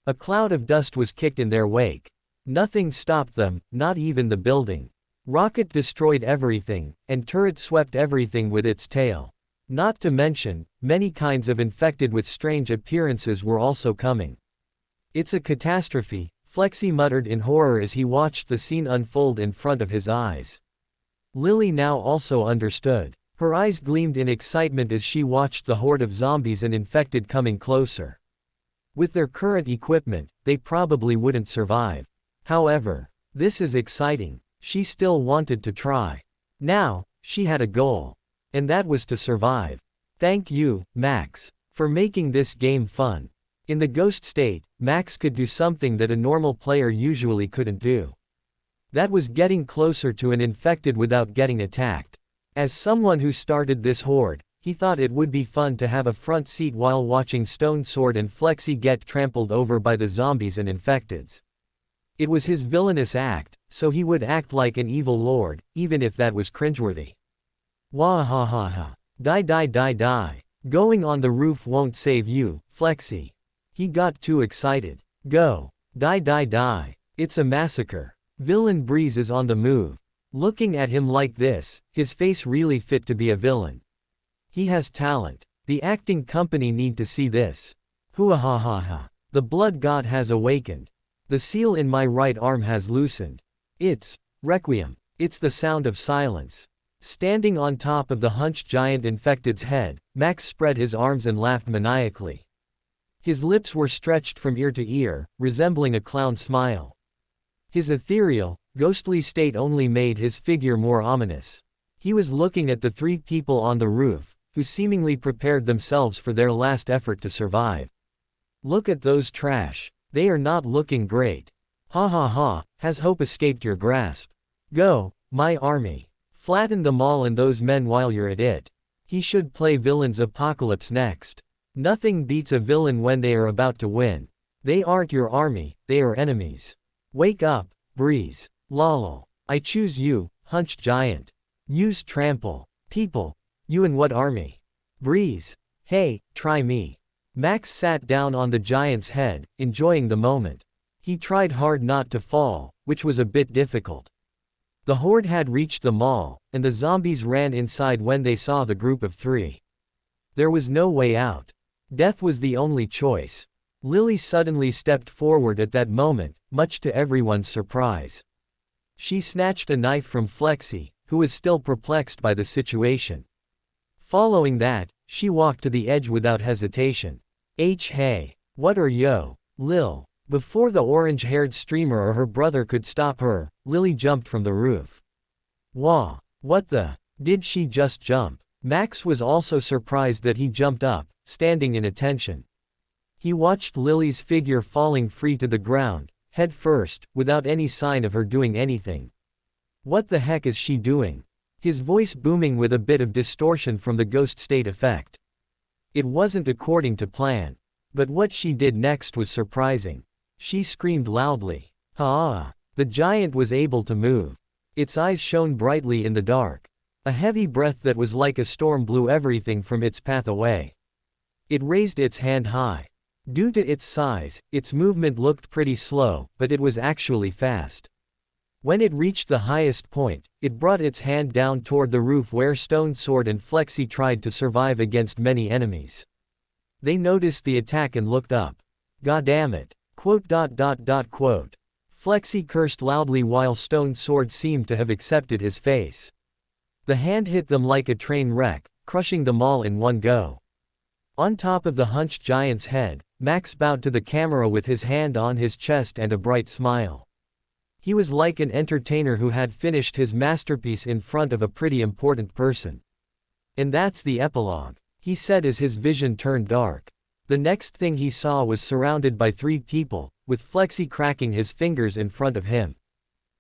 A cloud of dust was kicked in their wake. Nothing stopped them, not even the building. Rocket destroyed everything, and Turret swept everything with its tail. Not to mention, many kinds of infected with strange appearances were also coming. It's a catastrophe, Flexi muttered in horror as he watched the scene unfold in front of his eyes. Lily now also understood. Her eyes gleamed in excitement as she watched the horde of zombies and infected coming closer. With their current equipment, they probably wouldn't survive. However, this is exciting. She still wanted to try. Now, she had a goal. And that was to survive. Thank you, Max, for making this game fun. In the ghost state, Max could do something that a normal player usually couldn't do. That was getting closer to an infected without getting attacked. As someone who started this horde, he thought it would be fun to have a front seat while watching Stone Sword and Flexi get trampled over by the zombies and infecteds. It was his villainous act, so he would act like an evil lord, even if that was cringeworthy. Wahahaha. Die. Going on the roof won't save you, Flexi. He got too excited. Go. Die. It's a massacre. Villain Breeze is on the move. Looking at him like this, his face really fit to be a villain. He has talent. The acting company need to see this. Huahahaha. The blood god has awakened. The seal in my right arm has loosened. It's Requiem. It's the sound of silence. Standing on top of the hunched giant infected's head, Max spread his arms and laughed maniacally. His lips were stretched from ear to ear, resembling a clown smile. His ethereal, ghostly state only made his figure more ominous. He was looking at the three people on the roof, who seemingly prepared themselves for their last effort to survive. Look at those trash. They are not looking great. Ha. Has hope escaped your grasp? Go, my army. Flatten them all and those men while you're at it. He should play Villain's Apocalypse next. Nothing beats a villain when they are about to win. They aren't your army, they are enemies. Wake up, Breeze. Lol. I choose you, hunched giant. Use trample. People. You and what army? Breeze. Hey, try me. Max sat down on the giant's head, enjoying the moment. He tried hard not to fall, which was a bit difficult. The horde had reached the mall, and the zombies ran inside when they saw the group of three. There was no way out. Death was the only choice. Lily suddenly stepped forward at that moment, much to everyone's surprise. She snatched a knife from Flexi, who was still perplexed by the situation. Following that, She walked to the edge without hesitation. Hey. What are yo, Lil? Before the orange-haired streamer or her brother could stop her, Lily jumped from the roof. Woah. What the? Did she just jump? Max was also surprised that he jumped up, standing in attention. He watched Lily's figure falling free to the ground, head first, without any sign of her doing anything. What the heck is she doing? His voice booming with a bit of distortion from the ghost state effect. It wasn't according to plan. But what she did next was surprising. She screamed loudly. Ah! The giant was able to move. Its eyes shone brightly in the dark. A heavy breath that was like a storm blew everything from its path away. It raised its hand high. Due to its size, its movement looked pretty slow, but it was actually fast. When it reached the highest point, it brought its hand down toward the roof where Stone Sword and Flexi tried to survive against many enemies. They noticed the attack and looked up. Goddammit. Flexi cursed loudly while Stone Sword seemed to have accepted his face. The hand hit them like a train wreck, crushing them all in one go. On top of the hunched giant's head, Max bowed to the camera with his hand on his chest and a bright smile. He was like an entertainer who had finished his masterpiece in front of a pretty important person. And that's the epilogue, he said as his vision turned dark. The next thing he saw was surrounded by 3 people, with Flexi cracking his fingers in front of him.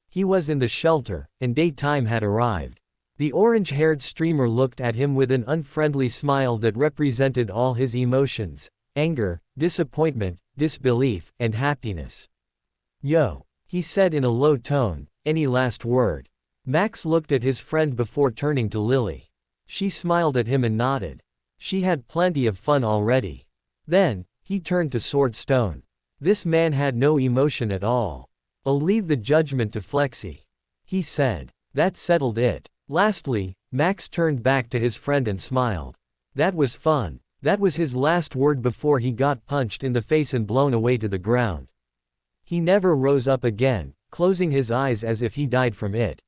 He was in the shelter, and daytime had arrived. The orange-haired streamer looked at him with an unfriendly smile that represented all his emotions: anger, disappointment, disbelief, and happiness. Yo, he said in a low tone, any last word? Max looked at his friend before turning to Lily. She smiled at him and nodded. She had plenty of fun already. Then, he turned to Sword Stone. This man had no emotion at all. I'll leave the judgment to Flexi, he said. That settled it. Lastly, Max turned back to his friend and smiled. That was fun. That was his last word before he got punched in the face and blown away to the ground. He never rose up again, closing his eyes as if he died from it.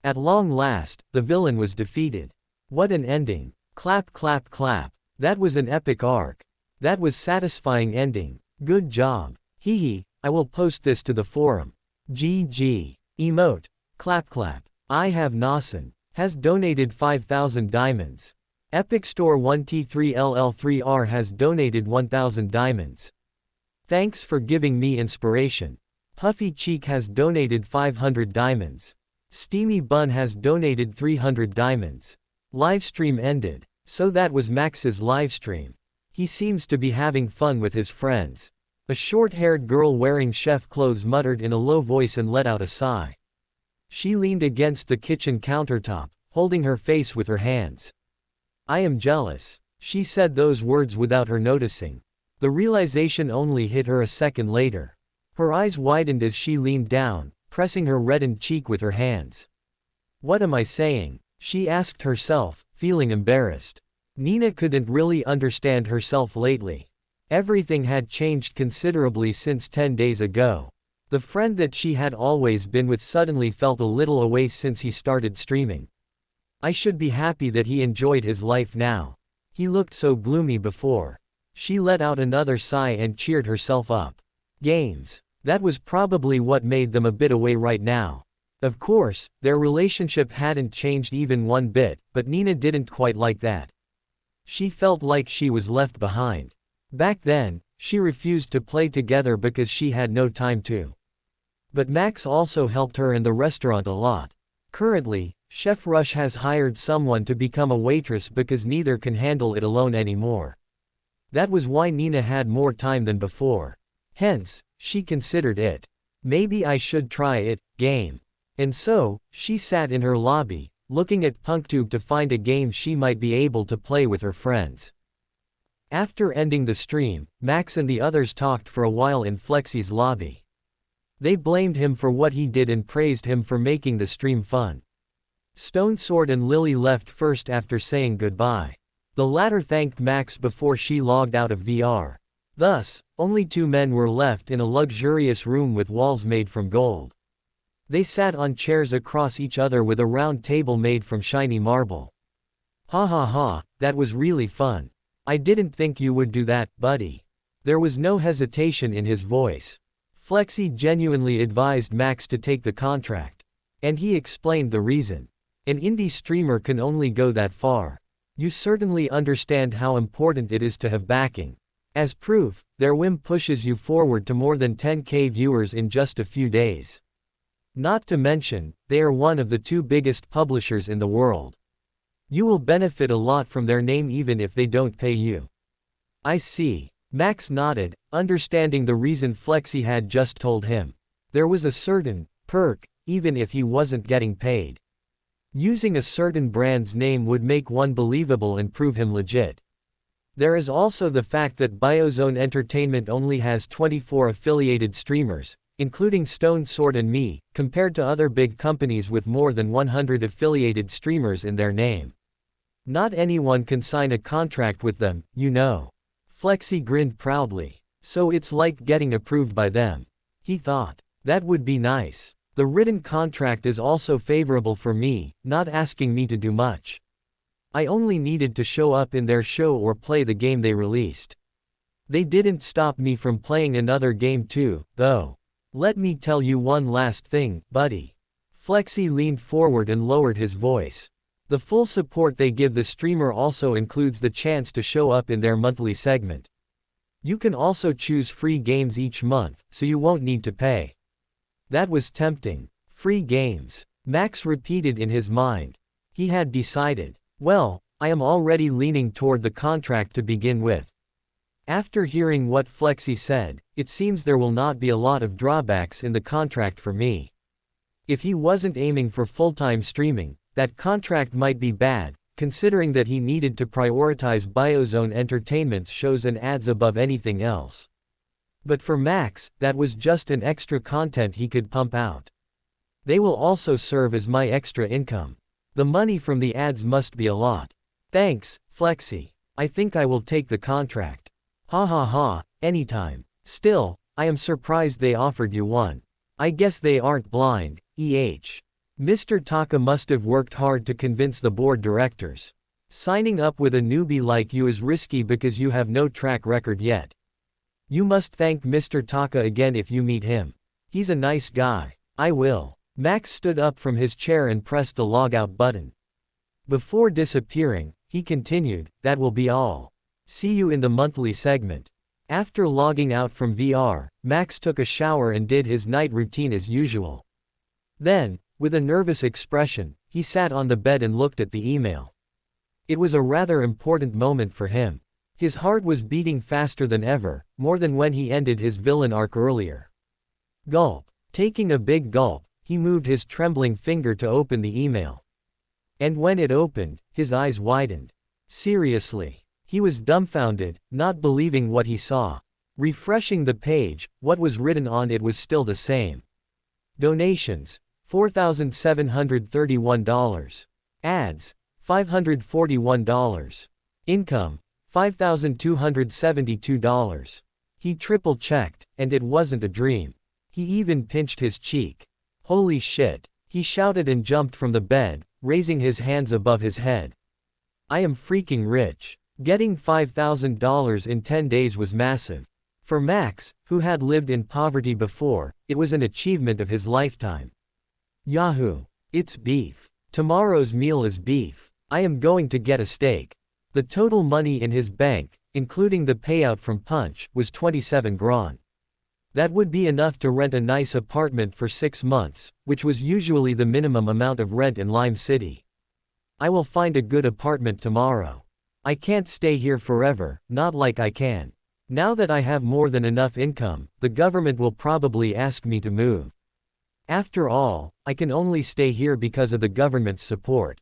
At long last, the villain was defeated. What an ending. Clap clap clap. That was an epic arc. That was satisfying ending. Good job. Hee hee, I will post this to the forum. GG. Emote. Clap clap. I have Nasan. Has donated 5,000 diamonds. Epic Store 1T3LL3R has donated 1,000 diamonds. Thanks for giving me inspiration. Puffy Cheek has donated 500 diamonds. Steamy Bun has donated 300 diamonds. Livestream ended. So that was Max's livestream. He seems to be having fun with his friends. A short-haired girl wearing chef clothes muttered in a low voice and let out a sigh. She leaned against the kitchen countertop, holding her face with her hands. I am jealous. She said those words without her noticing. The realization only hit her a second later. Her eyes widened as she leaned down, pressing her reddened cheek with her hands. What am I saying? She asked herself, feeling embarrassed. Nina couldn't really understand herself lately. Everything had changed considerably since 10 days ago. The friend that she had always been with suddenly felt a little away since he started streaming. I should be happy that he enjoyed his life now. He looked so gloomy before. She let out another sigh and cheered herself up. Games. That was probably what made them a bit away right now. Of course, their relationship hadn't changed even one bit, but Nina didn't quite like that. She felt like she was left behind. Back then, she refused to play together because she had no time to. But Max also helped her in the restaurant a lot. Currently, Chef Rush has hired someone to become a waitress because neither can handle it alone anymore. That was why Nina had more time than before. Hence, she considered it. Maybe I should try it, game. And so, she sat in her lobby, looking at PunkTube to find a game she might be able to play with her friends. After ending the stream, Max and the others talked for a while in Flexi's lobby. They blamed him for what he did and praised him for making the stream fun. Stone Sword and Lily left first after saying goodbye. The latter thanked Max before she logged out of VR. Thus, only 2 men were left in a luxurious room with walls made from gold. They sat on chairs across each other with a round table made from shiny marble. Ha ha ha, that was really fun. I didn't think you would do that, buddy. There was no hesitation in his voice. Flexi genuinely advised Max to take the contract. And he explained the reason. An indie streamer can only go that far. You certainly understand how important it is to have backing. As proof, their whim pushes you forward to more than 10K viewers in just a few days. Not to mention, they are one of the 2 biggest publishers in the world. You will benefit a lot from their name even if they don't pay you. I see. Max nodded, understanding the reason Flexi had just told him. There was a certain perk, even if he wasn't getting paid. Using a certain brand's name would make one believable and prove him legit. There is also the fact that Biozone Entertainment only has 24 affiliated streamers, including Stone Sword and me, compared to other big companies with more than 100 affiliated streamers in their name. Not anyone can sign a contract with them, you know. Flexi grinned proudly. So it's like getting approved by them. He thought. That would be nice. The written contract is also favorable for me, not asking me to do much. I only needed to show up in their show or play the game they released. They didn't stop me from playing another game too, though. Let me tell you one last thing, buddy. Flexi leaned forward and lowered his voice. The full support they give the streamer also includes the chance to show up in their monthly segment. You can also choose free games each month, so you won't need to pay. That was tempting. Free games. Max repeated in his mind. He had decided. Well, I am already leaning toward the contract to begin with. After hearing what Flexi said, it seems there will not be a lot of drawbacks in the contract for me. If he wasn't aiming for full-time streaming, that contract might be bad, considering that he needed to prioritize Biozone Entertainment's shows and ads above anything else. But for Max, that was just an extra content he could pump out. They will also serve as my extra income. The money from the ads must be a lot. Thanks, Flexi. I think I will take the contract. Ha ha ha, anytime. Still, I am surprised they offered you one. I guess they aren't blind, Mr. Taka must have worked hard to convince the board directors. Signing up with a newbie like you is risky because you have no track record yet. You must thank Mr. Taka again if you meet him. He's a nice guy. I will. Max stood up from his chair and pressed the logout button. Before disappearing, he continued, that will be all. See you in the monthly segment. After logging out from VR, Max took a shower and did his night routine as usual. Then, with a nervous expression, he sat on the bed and looked at the email. It was a rather important moment for him. His heart was beating faster than ever, more than when he ended his villain arc earlier. Gulp. Taking a big gulp, he moved his trembling finger to open the email. And when it opened, his eyes widened. Seriously. He was dumbfounded, not believing what he saw. Refreshing the page, what was written on it was still the same. Donations. $4,731. Ads. $541. Income. $5,272. He triple-checked, and it wasn't a dream. He even pinched his cheek. Holy shit. He shouted and jumped from the bed, raising his hands above his head. I am freaking rich. Getting $5,000 in 10 days was massive. For Max, who had lived in poverty before, it was an achievement of his lifetime. Yahoo! It's beef. Tomorrow's meal is beef. I am going to get a steak. The total money in his bank, including the payout from Punch, was 27 grand. That would be enough to rent a nice apartment for 6 months, which was usually the minimum amount of rent in Lime City. I will find a good apartment tomorrow. I can't stay here forever, not like I can. Now that I have more than enough income, the government will probably ask me to move. After all, I can only stay here because of the government's support.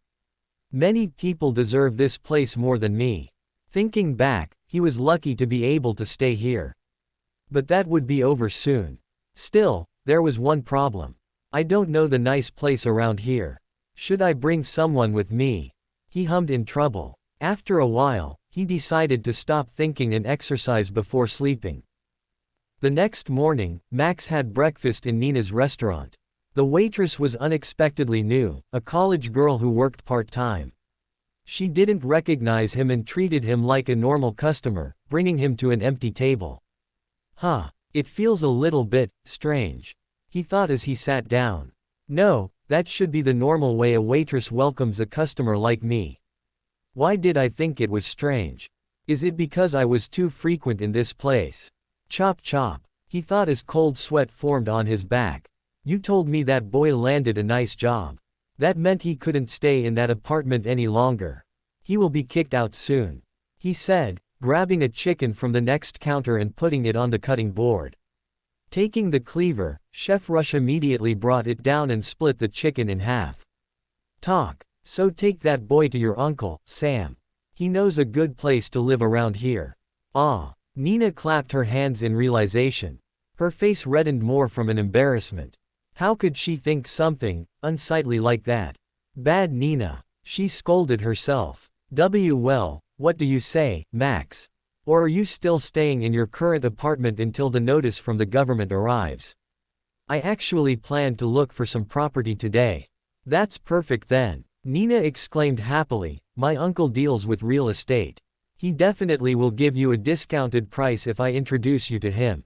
Many people deserve this place more than me. Thinking back, he was lucky to be able to stay here. But that would be over soon. Still, there was one problem. I don't know the nice place around here. Should I bring someone with me? He hummed in trouble. After a while, he decided to stop thinking and exercise before sleeping. The next morning, Max had breakfast in Nina's restaurant. The waitress was unexpectedly new, a college girl who worked part-time. She didn't recognize him and treated him like a normal customer, bringing him to an empty table. Huh, it feels a little bit strange, he thought as he sat down. No, that should be the normal way a waitress welcomes a customer like me. Why did I think it was strange? Is it because I was too frequent in this place? Chop chop, he thought as cold sweat formed on his back. You told me that boy landed a nice job. That meant he couldn't stay in that apartment any longer. He will be kicked out soon, he said, grabbing a chicken from the next counter and putting it on the cutting board. Taking the cleaver, Chef Rush immediately brought it down and split the chicken in half. So take that boy to your uncle, Sam. He knows a good place to live around here. Nina clapped her hands in realization. Her face reddened more from an embarrassment. How could she think something unsightly like that? Bad Nina, she scolded herself. Well, what do you say, Max? Or are you still staying in your current apartment until the notice from the government arrives? I actually planned to look for some property today. That's perfect then, Nina exclaimed happily. My uncle deals with real estate. He definitely will give you a discounted price if I introduce you to him.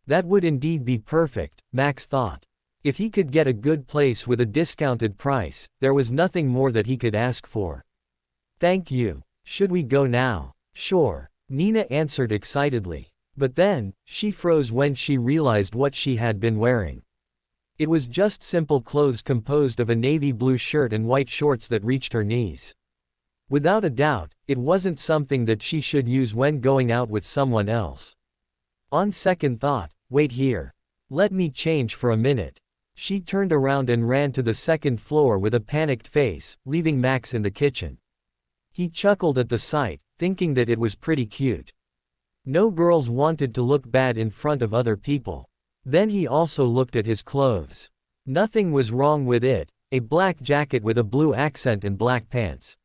That would indeed be perfect, Max thought. If he could get a good place with a discounted price, there was nothing more that he could ask for. Thank you. Should we go now? Sure, Nina answered excitedly. But then, she froze when she realized what she had been wearing. It was just simple clothes composed of a navy blue shirt and white shorts that reached her knees. Without a doubt, it wasn't something that she should use when going out with someone else. On second thought, wait here. Let me change for a minute. She turned around and ran to the second floor with a panicked face, leaving Max in the kitchen. He chuckled at the sight, thinking that it was pretty cute. No girls wanted to look bad in front of other people. Then he also looked at his clothes. Nothing was wrong with it, a black jacket with a blue accent and black pants.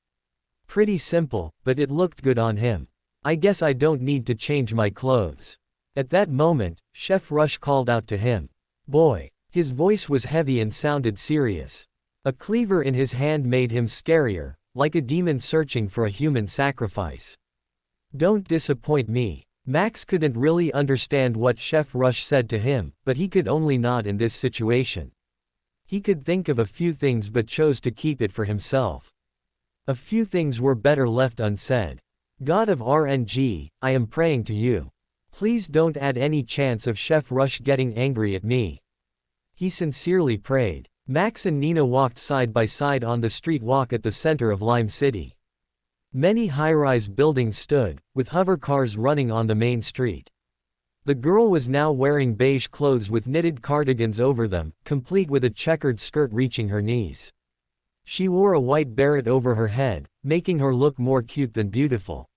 Pretty simple, but it looked good on him. I guess I don't need to change my clothes. At that moment, Chef Rush called out to him. Boy. His voice was heavy and sounded serious. A cleaver in his hand made him scarier, like a demon searching for a human sacrifice. Don't disappoint me. Max couldn't really understand what Chef Rush said to him, but he could only nod in this situation. He could think of a few things but chose to keep it for himself. A few things were better left unsaid. God of RNG, I am praying to you. Please don't add any chance of Chef Rush getting angry at me. He sincerely prayed. Max and Nina walked side by side on the street walk at the center of Lime City. Many high-rise buildings stood, with hover cars running on the main street. The girl was now wearing beige clothes with knitted cardigans over them, complete with a checkered skirt reaching her knees. She wore a white beret over her head, making her look more cute than beautiful.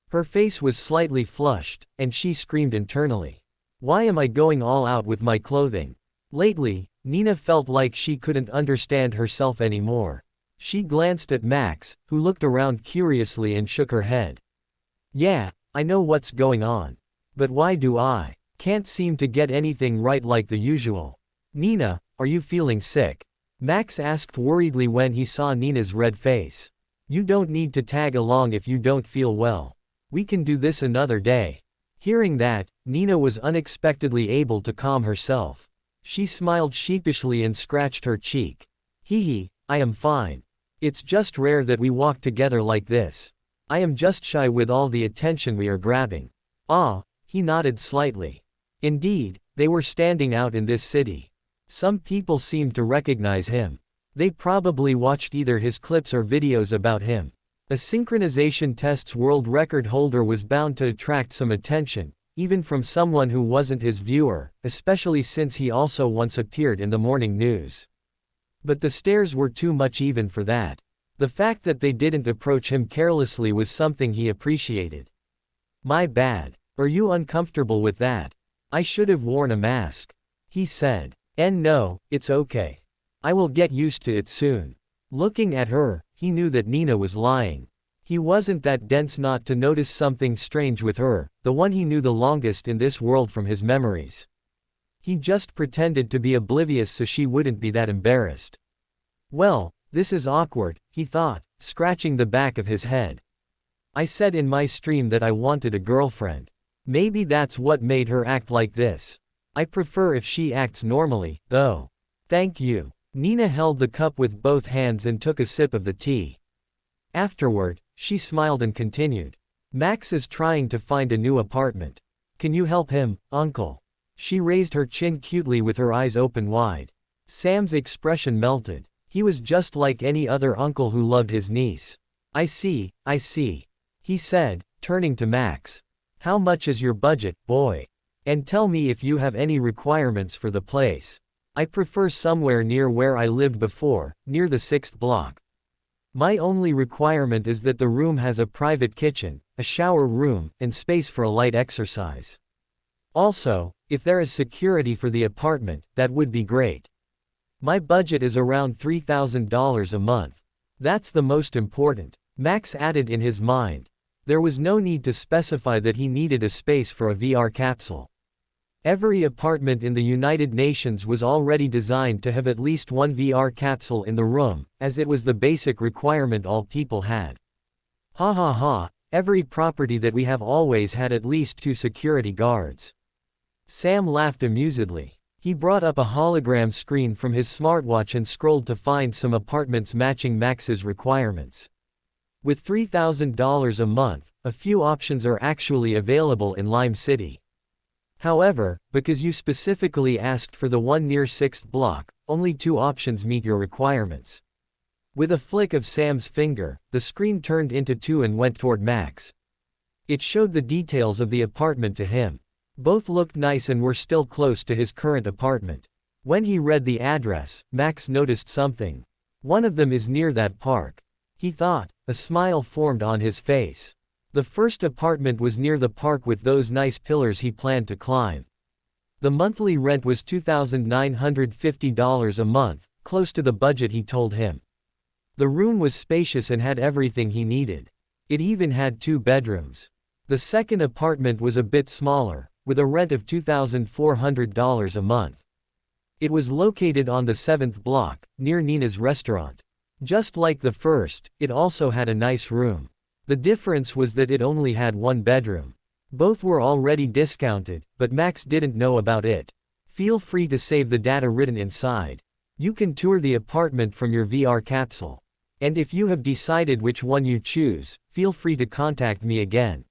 Her face was slightly flushed, and she screamed internally. Why am I going all out with my clothing? Lately, Nina felt like she couldn't understand herself anymore. She glanced at Max, who looked around curiously and shook her head. Yeah, I know what's going on. But why do I can't seem to get anything right like the usual? Nina, are you feeling sick? Max asked worriedly when he saw Nina's red face. You don't need to tag along if you don't feel well. We can do this another day. Hearing that, Nina was unexpectedly able to calm herself. She smiled sheepishly and scratched her cheek. Hee, I am fine. It's just rare that we walk together like this. I am just shy with all the attention we are grabbing. He nodded slightly. Indeed, they were standing out in this city. Some people seemed to recognize him. They probably watched either his clips or videos about him. A synchronization test's world record holder was bound to attract some attention, even from someone who wasn't his viewer, especially since he also once appeared in the morning news. But the stares were too much even for that. The fact that they didn't approach him carelessly was something he appreciated. My bad. Are you uncomfortable with that? I should have worn a mask, he said. And no, it's okay. I will get used to it soon. Looking at her, he knew that Nina was lying. He wasn't that dense not to notice something strange with her, the one he knew the longest in this world from his memories. He just pretended to be oblivious so she wouldn't be that embarrassed. Well, this is awkward, he thought, scratching the back of his head. I said in my stream that I wanted a girlfriend. Maybe that's what made her act like this. I prefer if she acts normally, though. Thank you. Nina held the cup with both hands and took a sip of the tea. Afterward, she smiled and continued. Max is trying to find a new apartment. Can you help him, Uncle? She raised her chin cutely with her eyes open wide. Sam's expression melted. He was just like any other uncle who loved his niece. I see, he said, turning to Max. How much is your budget, boy? And tell me if you have any requirements for the place. I prefer somewhere near where I lived before, near the 6th block. My only requirement is that the room has a private kitchen, a shower room, and space for a light exercise. Also, if there is security for the apartment, that would be great. My budget is around $3,000 a month. That's the most important, Max added in his mind. There was no need to specify that he needed a space for a VR capsule. Every apartment in the United Nations was already designed to have at least one VR capsule in the room, as it was the basic requirement all people had. Ha ha ha, every property that we have always had at least 2 security guards. Sam laughed amusedly. He brought up a hologram screen from his smartwatch and scrolled to find some apartments matching Max's requirements. With $3,000 a month, a few options are actually available in Lime City. However, because you specifically asked for the one near 6th block, only 2 options meet your requirements. With a flick of Sam's finger, the screen turned into 2 and went toward Max. It showed the details of the apartment to him. Both looked nice and were still close to his current apartment. When he read the address, Max noticed something. One of them is near that park. He thought. A smile formed on his face. The first apartment was near the park with those nice pillars he planned to climb. The monthly rent was $2,950 a month, close to the budget he told him. The room was spacious and had everything he needed. It even had 2 bedrooms. The second apartment was a bit smaller, with a rent of $2,400 a month. It was located on the 7th block, near Nina's restaurant. Just like the first, it also had a nice room. The difference was that it only had 1 bedroom. Both were already discounted, but Max didn't know about it. Feel free to save the data written inside. You can tour the apartment from your VR capsule. And if you have decided which one you choose, feel free to contact me again.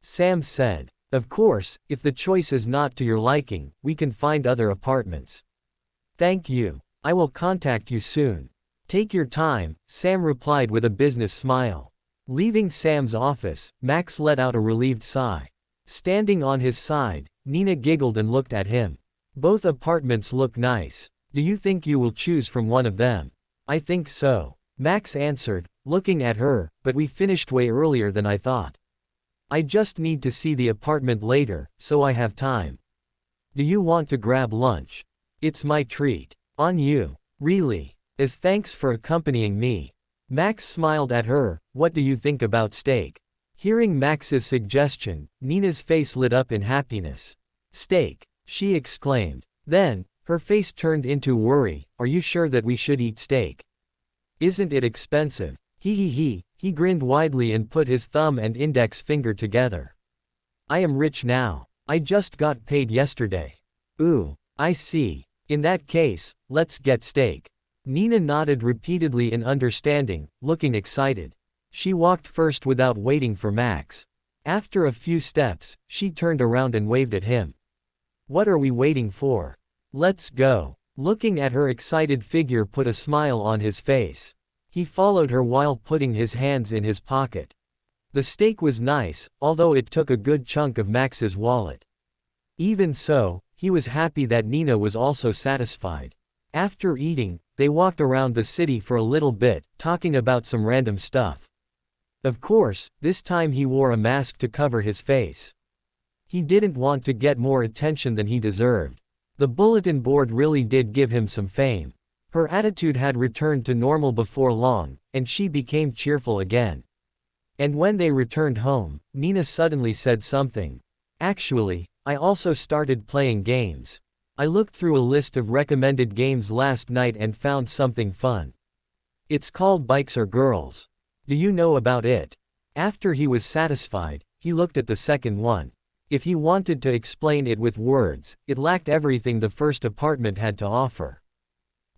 Sam said. Of course, if the choice is not to your liking, we can find other apartments. Thank you. I will contact you soon. Take your time, Sam replied with a business smile. Leaving Sam's office, Max let out a relieved sigh. Standing on his side, Nina giggled and looked at him. Both apartments look nice. Do you think you will choose from one of them? I think so, Max answered, looking at her, but we finished way earlier than I thought. I just need to see the apartment later, so I have time. Do you want to grab lunch? It's my treat. On you. Really? As thanks for accompanying me. Max smiled at her. What do you think about steak? Hearing Max's suggestion, Nina's face lit up in happiness. Steak, she exclaimed. Then, her face turned into worry. Are you sure that we should eat steak? Isn't it expensive? He grinned widely and put his thumb and index finger together. I am rich now. I just got paid yesterday. Ooh, I see. In that case, let's get steak. Nina nodded repeatedly in understanding, looking excited. She walked first without waiting for Max. After a few steps, she turned around and waved at him. What are we waiting for? Let's go. Looking at her excited figure put a smile on his face. He followed her while putting his hands in his pocket. The steak was nice, although it took a good chunk of Max's wallet. Even so, he was happy that Nina was also satisfied. After eating, they walked around the city for a little bit, talking about some random stuff. Of course, this time he wore a mask to cover his face. He didn't want to get more attention than he deserved. The bulletin board really did give him some fame. Her attitude had returned to normal before long, and she became cheerful again. And when they returned home, Nina suddenly said something. Actually, I also started playing games. I looked through a list of recommended games last night and found something fun. It's called Bikes or Girls. Do you know about it? After he was satisfied, he looked at the second one. If he wanted to explain it with words, it lacked everything the first apartment had to offer.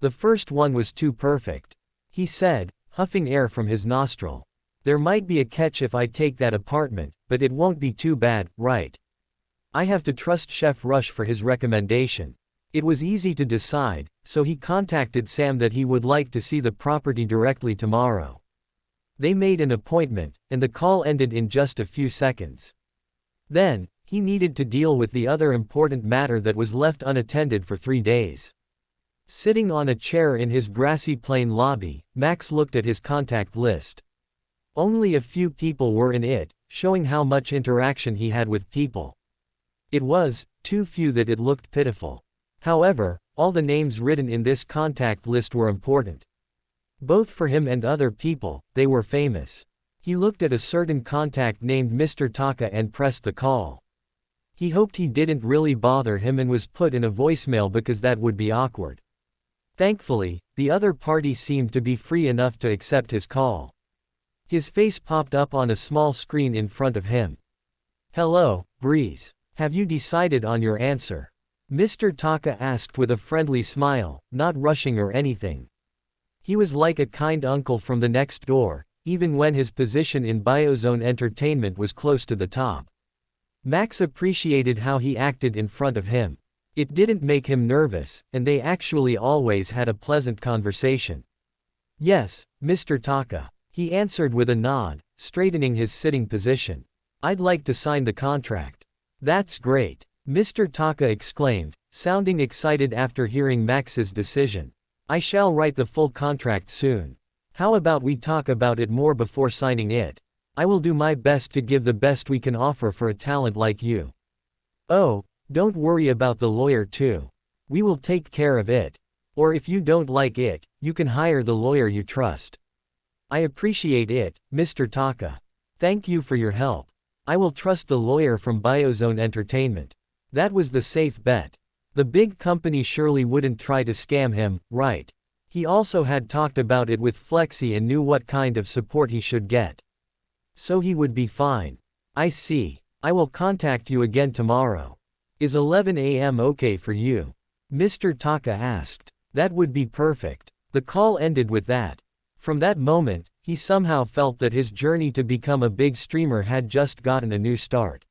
The first one was too perfect. He said, huffing air from his nostril. There might be a catch if I take that apartment, but it won't be too bad, right? I have to trust Chef Rush for his recommendation. It was easy to decide, so he contacted Sam that he would like to see the property directly tomorrow. They made an appointment, and the call ended in just a few seconds. Then, he needed to deal with the other important matter that was left unattended for 3 days. Sitting on a chair in his grassy plain lobby, Max looked at his contact list. Only a few people were in it, showing how much interaction he had with people. It was too few that it looked pitiful. However, all the names written in this contact list were important. Both for him and other people, they were famous. He looked at a certain contact named Mr. Taka and pressed the call. He hoped he didn't really bother him and was put in a voicemail because that would be awkward. Thankfully, the other party seemed to be free enough to accept his call. His face popped up on a small screen in front of him. Hello, Breeze. Have you decided on your answer? Mr. Taka asked with a friendly smile, not rushing or anything. He was like a kind uncle from the next door, even when his position in Biozone Entertainment was close to the top. Max appreciated how he acted in front of him. It didn't make him nervous, and they actually always had a pleasant conversation. Yes, Mr. Taka. He answered with a nod, straightening his sitting position. I'd like to sign the contract. That's great. Mr. Taka exclaimed, sounding excited after hearing Max's decision. I shall write the full contract soon. How about we talk about it more before signing it? I will do my best to give the best we can offer for a talent like you. Oh, don't worry about the lawyer too. We will take care of it. Or if you don't like it, you can hire the lawyer you trust. I appreciate it, Mr. Taka. Thank you for your help. I will trust the lawyer from Biozone Entertainment. That was the safe bet. The big company surely wouldn't try to scam him, right? He also had talked about it with Flexi and knew what kind of support he should get. So he would be fine. I see. I will contact you again tomorrow. Is 11 a.m. okay for you? Mr. Taka asked. That would be perfect. The call ended with that. From that moment, he somehow felt that his journey to become a big streamer had just gotten a new start.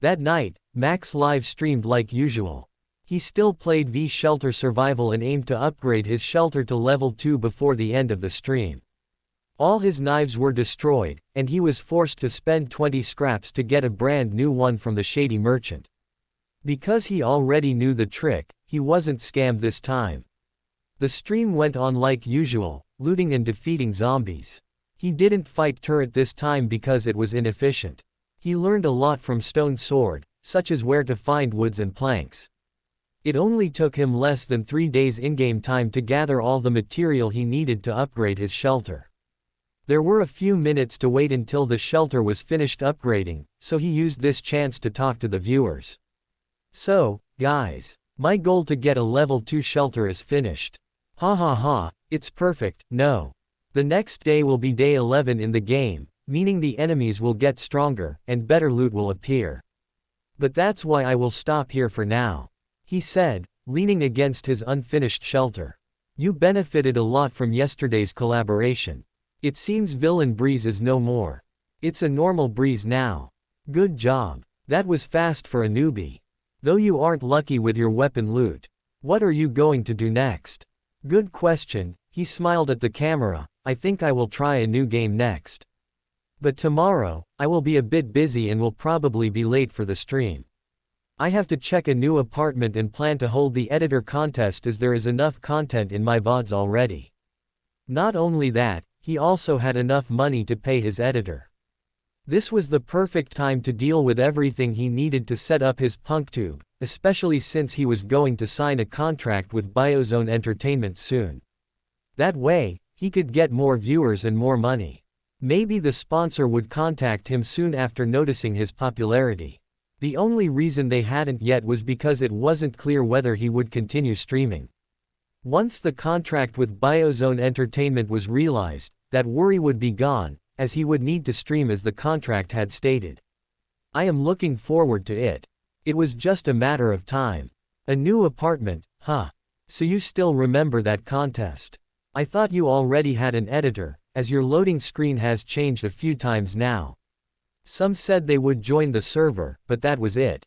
That night, Max live streamed like usual. He still played V Shelter Survival and aimed to upgrade his shelter to level 2 before the end of the stream. All his knives were destroyed, and he was forced to spend 20 scraps to get a brand new one from the shady merchant. Because he already knew the trick, he wasn't scammed this time. The stream went on like usual, looting and defeating zombies. He didn't fight turret this time because it was inefficient. He learned a lot from Stone Sword, such as where to find woods and planks. It only took him less than 3 days in-game time to gather all the material he needed to upgrade his shelter. There were a few minutes to wait until the shelter was finished upgrading, so he used this chance to talk to the viewers. So, guys, my goal to get a level 2 shelter is finished. Ha ha ha, it's perfect, no. The next day will be day 11 in the game, meaning the enemies will get stronger, and better loot will appear. But that's why I will stop here for now. He said, leaning against his unfinished shelter. You benefited a lot from yesterday's collaboration. It seems Villain Breeze is no more. It's a normal Breeze now. Good job. That was fast for a newbie. Though you aren't lucky with your weapon loot. What are you going to do next? Good question, he smiled at the camera. I think I will try a new game next. But tomorrow, I will be a bit busy and will probably be late for the stream. I have to check a new apartment and plan to hold the editor contest as there is enough content in my VODs already. Not only that, he also had enough money to pay his editor. This was the perfect time to deal with everything he needed to set up his PunkTube, especially since he was going to sign a contract with Biozone Entertainment soon. That way, he could get more viewers and more money. Maybe the sponsor would contact him soon after noticing his popularity. The only reason they hadn't yet was because it wasn't clear whether he would continue streaming. Once the contract with Biozone Entertainment was realized, that worry would be gone, as he would need to stream as the contract had stated. I am looking forward to it. It was just a matter of time. A new apartment, huh? So you still remember that contest? I thought you already had an editor, as your loading screen has changed a few times now. Some said they would join the server, but that was it.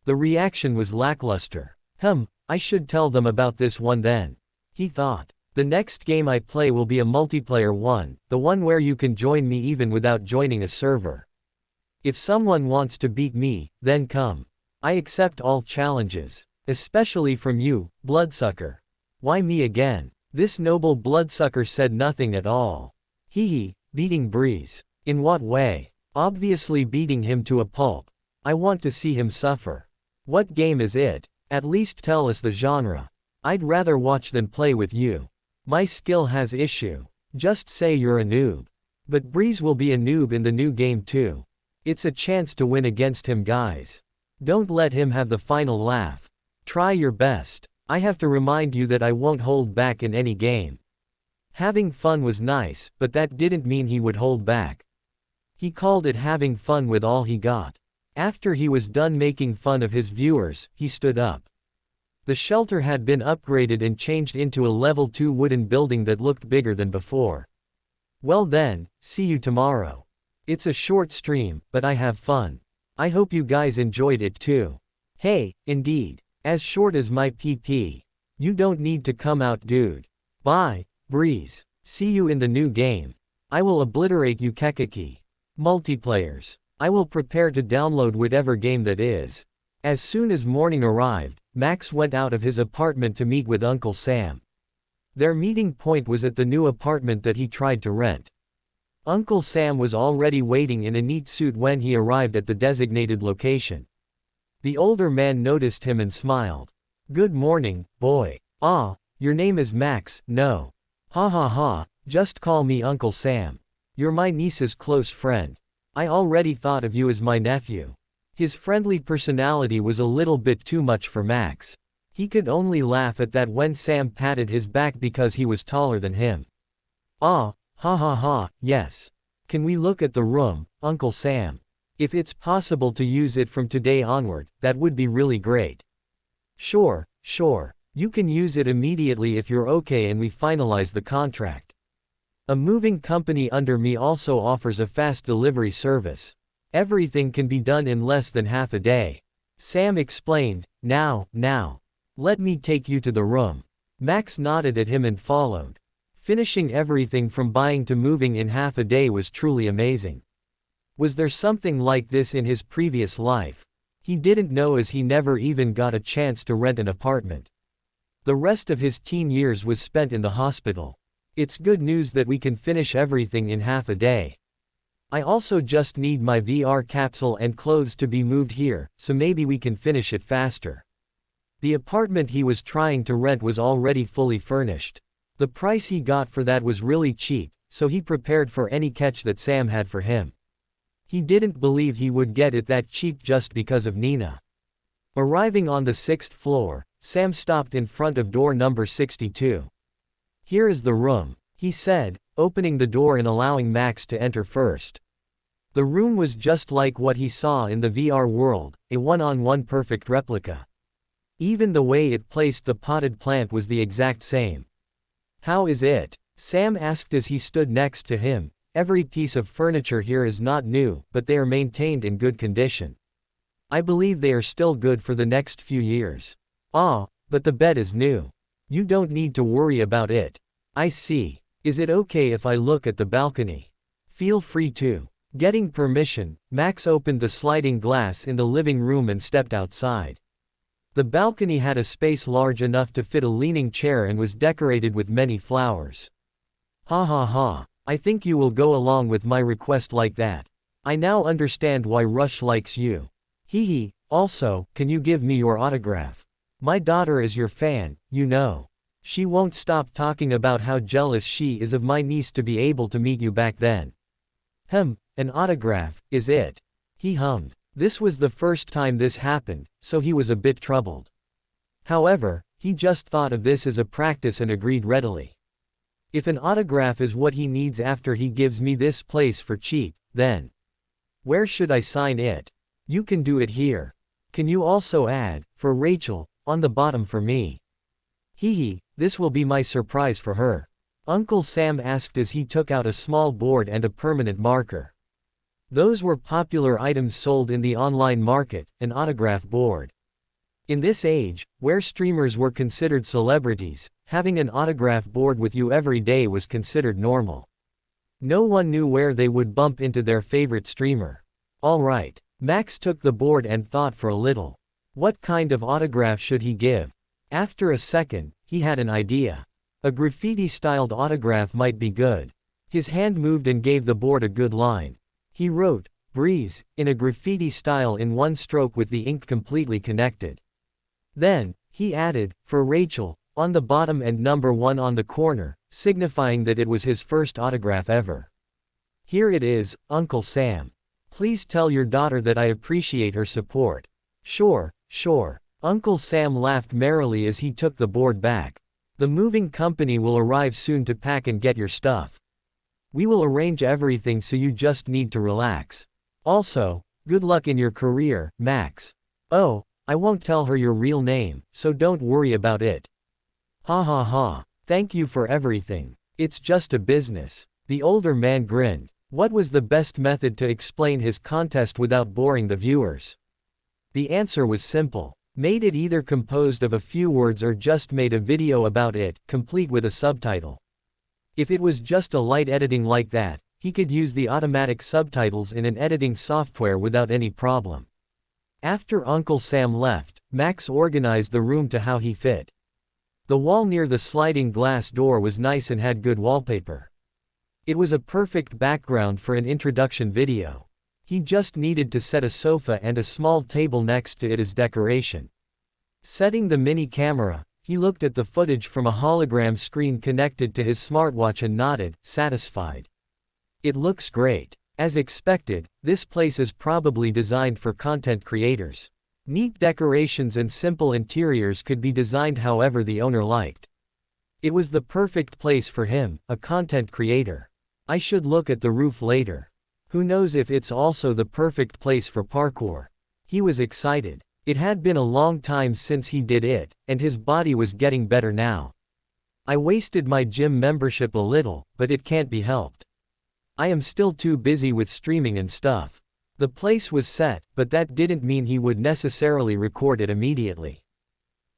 The reaction was lackluster. I should tell them about this one then. He thought. The next game I play will be a multiplayer one, the one where you can join me even without joining a server. If someone wants to beat me, then come. I accept all challenges. Especially from you, bloodsucker. Why me again? This noble bloodsucker said nothing at all. Beating Breeze. In what way? Obviously beating him to a pulp. I want to see him suffer. What game is it? At least tell us the genre. I'd rather watch than play with you. My skill has issue. Just say you're a noob. But Breeze will be a noob in the new game too. It's a chance to win against him, guys. Don't let him have the final laugh. Try your best. I have to remind you that I won't hold back in any game. Having fun was nice, but that didn't mean he would hold back. He called it having fun with all he got. After he was done making fun of his viewers, he stood up. The shelter had been upgraded and changed into a level 2 wooden building that looked bigger than before. Well then, see you tomorrow. It's a short stream, but I have fun. I hope you guys enjoyed it too. Hey, indeed. As short as my PP. You don't need to come out, dude. Bye, Breeze. See you in the new game. I will obliterate you, Kekiki. Multiplayers. I will prepare to download whatever game that is. As soon as morning arrived, Max went out of his apartment to meet with Uncle Sam. Their meeting point was at the new apartment that he tried to rent. Uncle Sam was already waiting in a neat suit when he arrived at the designated location. The older man noticed him and smiled. Good morning, boy. Ah, your name is Max, no? Ha ha ha, just call me Uncle Sam. You're my niece's close friend. I already thought of you as my nephew. His friendly personality was a little bit too much for Max. He could only laugh at that when Sam patted his back because he was taller than him. Ah, ha ha ha, yes. Can we look at the room, Uncle Sam? If it's possible to use it from today onward, that would be really great. Sure. You can use it immediately if you're okay and we finalize the contract. A moving company under me also offers a fast delivery service. Everything can be done in less than half a day. Sam explained. Now, let me take you to the room. Max nodded at him and followed. Finishing everything from buying to moving in half a day was truly amazing. Was there something like this in his previous life? He didn't know, as he never even got a chance to rent an apartment. The rest of his teen years was spent in the hospital. It's good news that we can finish everything in half a day. I also just need my VR capsule and clothes to be moved here, so maybe we can finish it faster. The apartment he was trying to rent was already fully furnished. The price he got for that was really cheap, so he prepared for any catch that Sam had for him. He didn't believe he would get it that cheap just because of Nina. Arriving on the 6th floor, Sam stopped in front of door number 62. Here is the room, he said, opening the door and allowing Max to enter first. The room was just like what he saw in the VR world, a one-on-one perfect replica. Even the way it placed the potted plant was the exact same. How is it? Sam asked as he stood next to him. Every piece of furniture here is not new, but they are maintained in good condition. I believe they are still good for the next few years. Ah, but the bed is new. You don't need to worry about it. I see. Is it okay if I look at the balcony? Feel free to. Getting permission, Max opened the sliding glass in the living room and stepped outside. The balcony had a space large enough to fit a leaning chair and was decorated with many flowers. Ha ha ha. I think you will go along with my request like that. I now understand why Rush likes you. Also, can you give me your autograph? My daughter is your fan, you know. She won't stop talking about how jealous she is of my niece to be able to meet you back then. An autograph, is it? He hummed. This was the first time this happened, so he was a bit troubled. However, he just thought of this as a practice and agreed readily. If an autograph is what he needs after he gives me this place for cheap, then where should I sign it? You can do it here. Can you also add, for Rachel, on the bottom for me? Hee, this will be my surprise for her. Uncle Sam asked as he took out a small board and a permanent marker. Those were popular items sold in the online market, an autograph board. In this age, where streamers were considered celebrities, having an autograph board with you every day was considered normal. No one knew where they would bump into their favorite streamer. Alright, Max took the board and thought for a little. What kind of autograph should he give? After a second, he had an idea. A graffiti-styled autograph might be good. His hand moved and gave the board a good line. He wrote, "Breeze," in a graffiti style in one stroke with the ink completely connected. Then, he added, "For Rachel," on the bottom and number 1 on the corner, signifying that it was his first autograph ever. Here it is, Uncle Sam. Please tell your daughter that I appreciate her support. Sure. Uncle Sam laughed merrily as he took the board back. The moving company will arrive soon to pack and get your stuff. We will arrange everything so you just need to relax. Also, good luck in your career, Max. Oh, I won't tell her your real name, so don't worry about it. Ha ha ha. Thank you for everything. It's just a business. The older man grinned. What was the best method to explain his contest without boring the viewers? The answer was simple. Made it either composed of a few words or just made a video about it, complete with a subtitle. If it was just a light editing like that, he could use the automatic subtitles in an editing software without any problem. After Uncle Sam left, Max organized the room to how he fit. The wall near the sliding glass door was nice and had good wallpaper. It was a perfect background for an introduction video. He just needed to set a sofa and a small table next to it as decoration. Setting the mini camera, he looked at the footage from a hologram screen connected to his smartwatch and nodded, satisfied. It looks great. As expected, this place is probably designed for content creators. Neat decorations and simple interiors could be designed however the owner liked. It was the perfect place for him, a content creator. I should look at the roof later. Who knows if it's also the perfect place for parkour. He was excited. It had been a long time since he did it, and his body was getting better now. I wasted my gym membership a little, but it can't be helped. I am still too busy with streaming and stuff. The place was set, but that didn't mean he would necessarily record it immediately.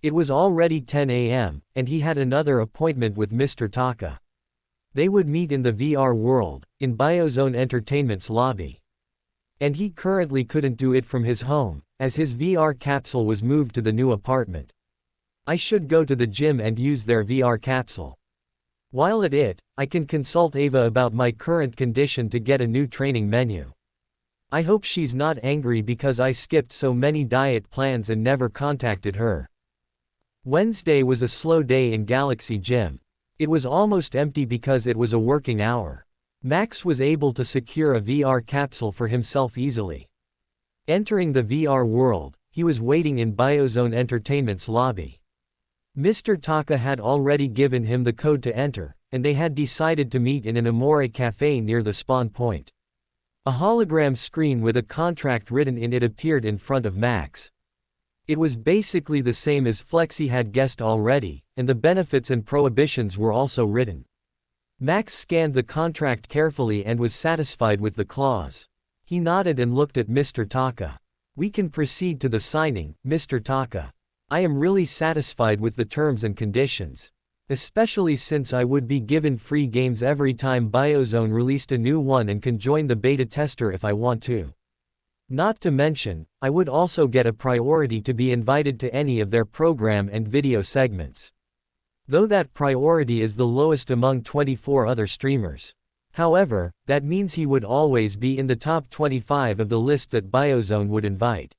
It was already 10 a.m., and he had another appointment with Mr. Taka. They would meet in the VR world, in Biozone Entertainment's lobby. And he currently couldn't do it from his home, as his VR capsule was moved to the new apartment. I should go to the gym and use their VR capsule. While at it, I can consult Ava about my current condition to get a new training menu. I hope she's not angry because I skipped so many diet plans and never contacted her. Wednesday was a slow day in Galaxy Gym. It was almost empty because it was a working hour. Max was able to secure a VR capsule for himself easily. Entering the VR world, he was waiting in Biozone Entertainment's lobby. Mr. Taka had already given him the code to enter, and they had decided to meet in an Amore cafe near the spawn point. A hologram screen with a contract written in it appeared in front of Max. It was basically the same as Flexi had guessed already, and the benefits and prohibitions were also written. Max scanned the contract carefully and was satisfied with the clause. He nodded and looked at Mr. Taka. We can proceed to the signing, Mr. Taka. I am really satisfied with the terms and conditions. Especially since I would be given free games every time Biozone released a new one and can join the beta tester if I want to. Not to mention, I would also get a priority to be invited to any of their program and video segments. Though that priority is the lowest among 24 other streamers. However, that means he would always be in the top 25 of the list that Biozone would invite.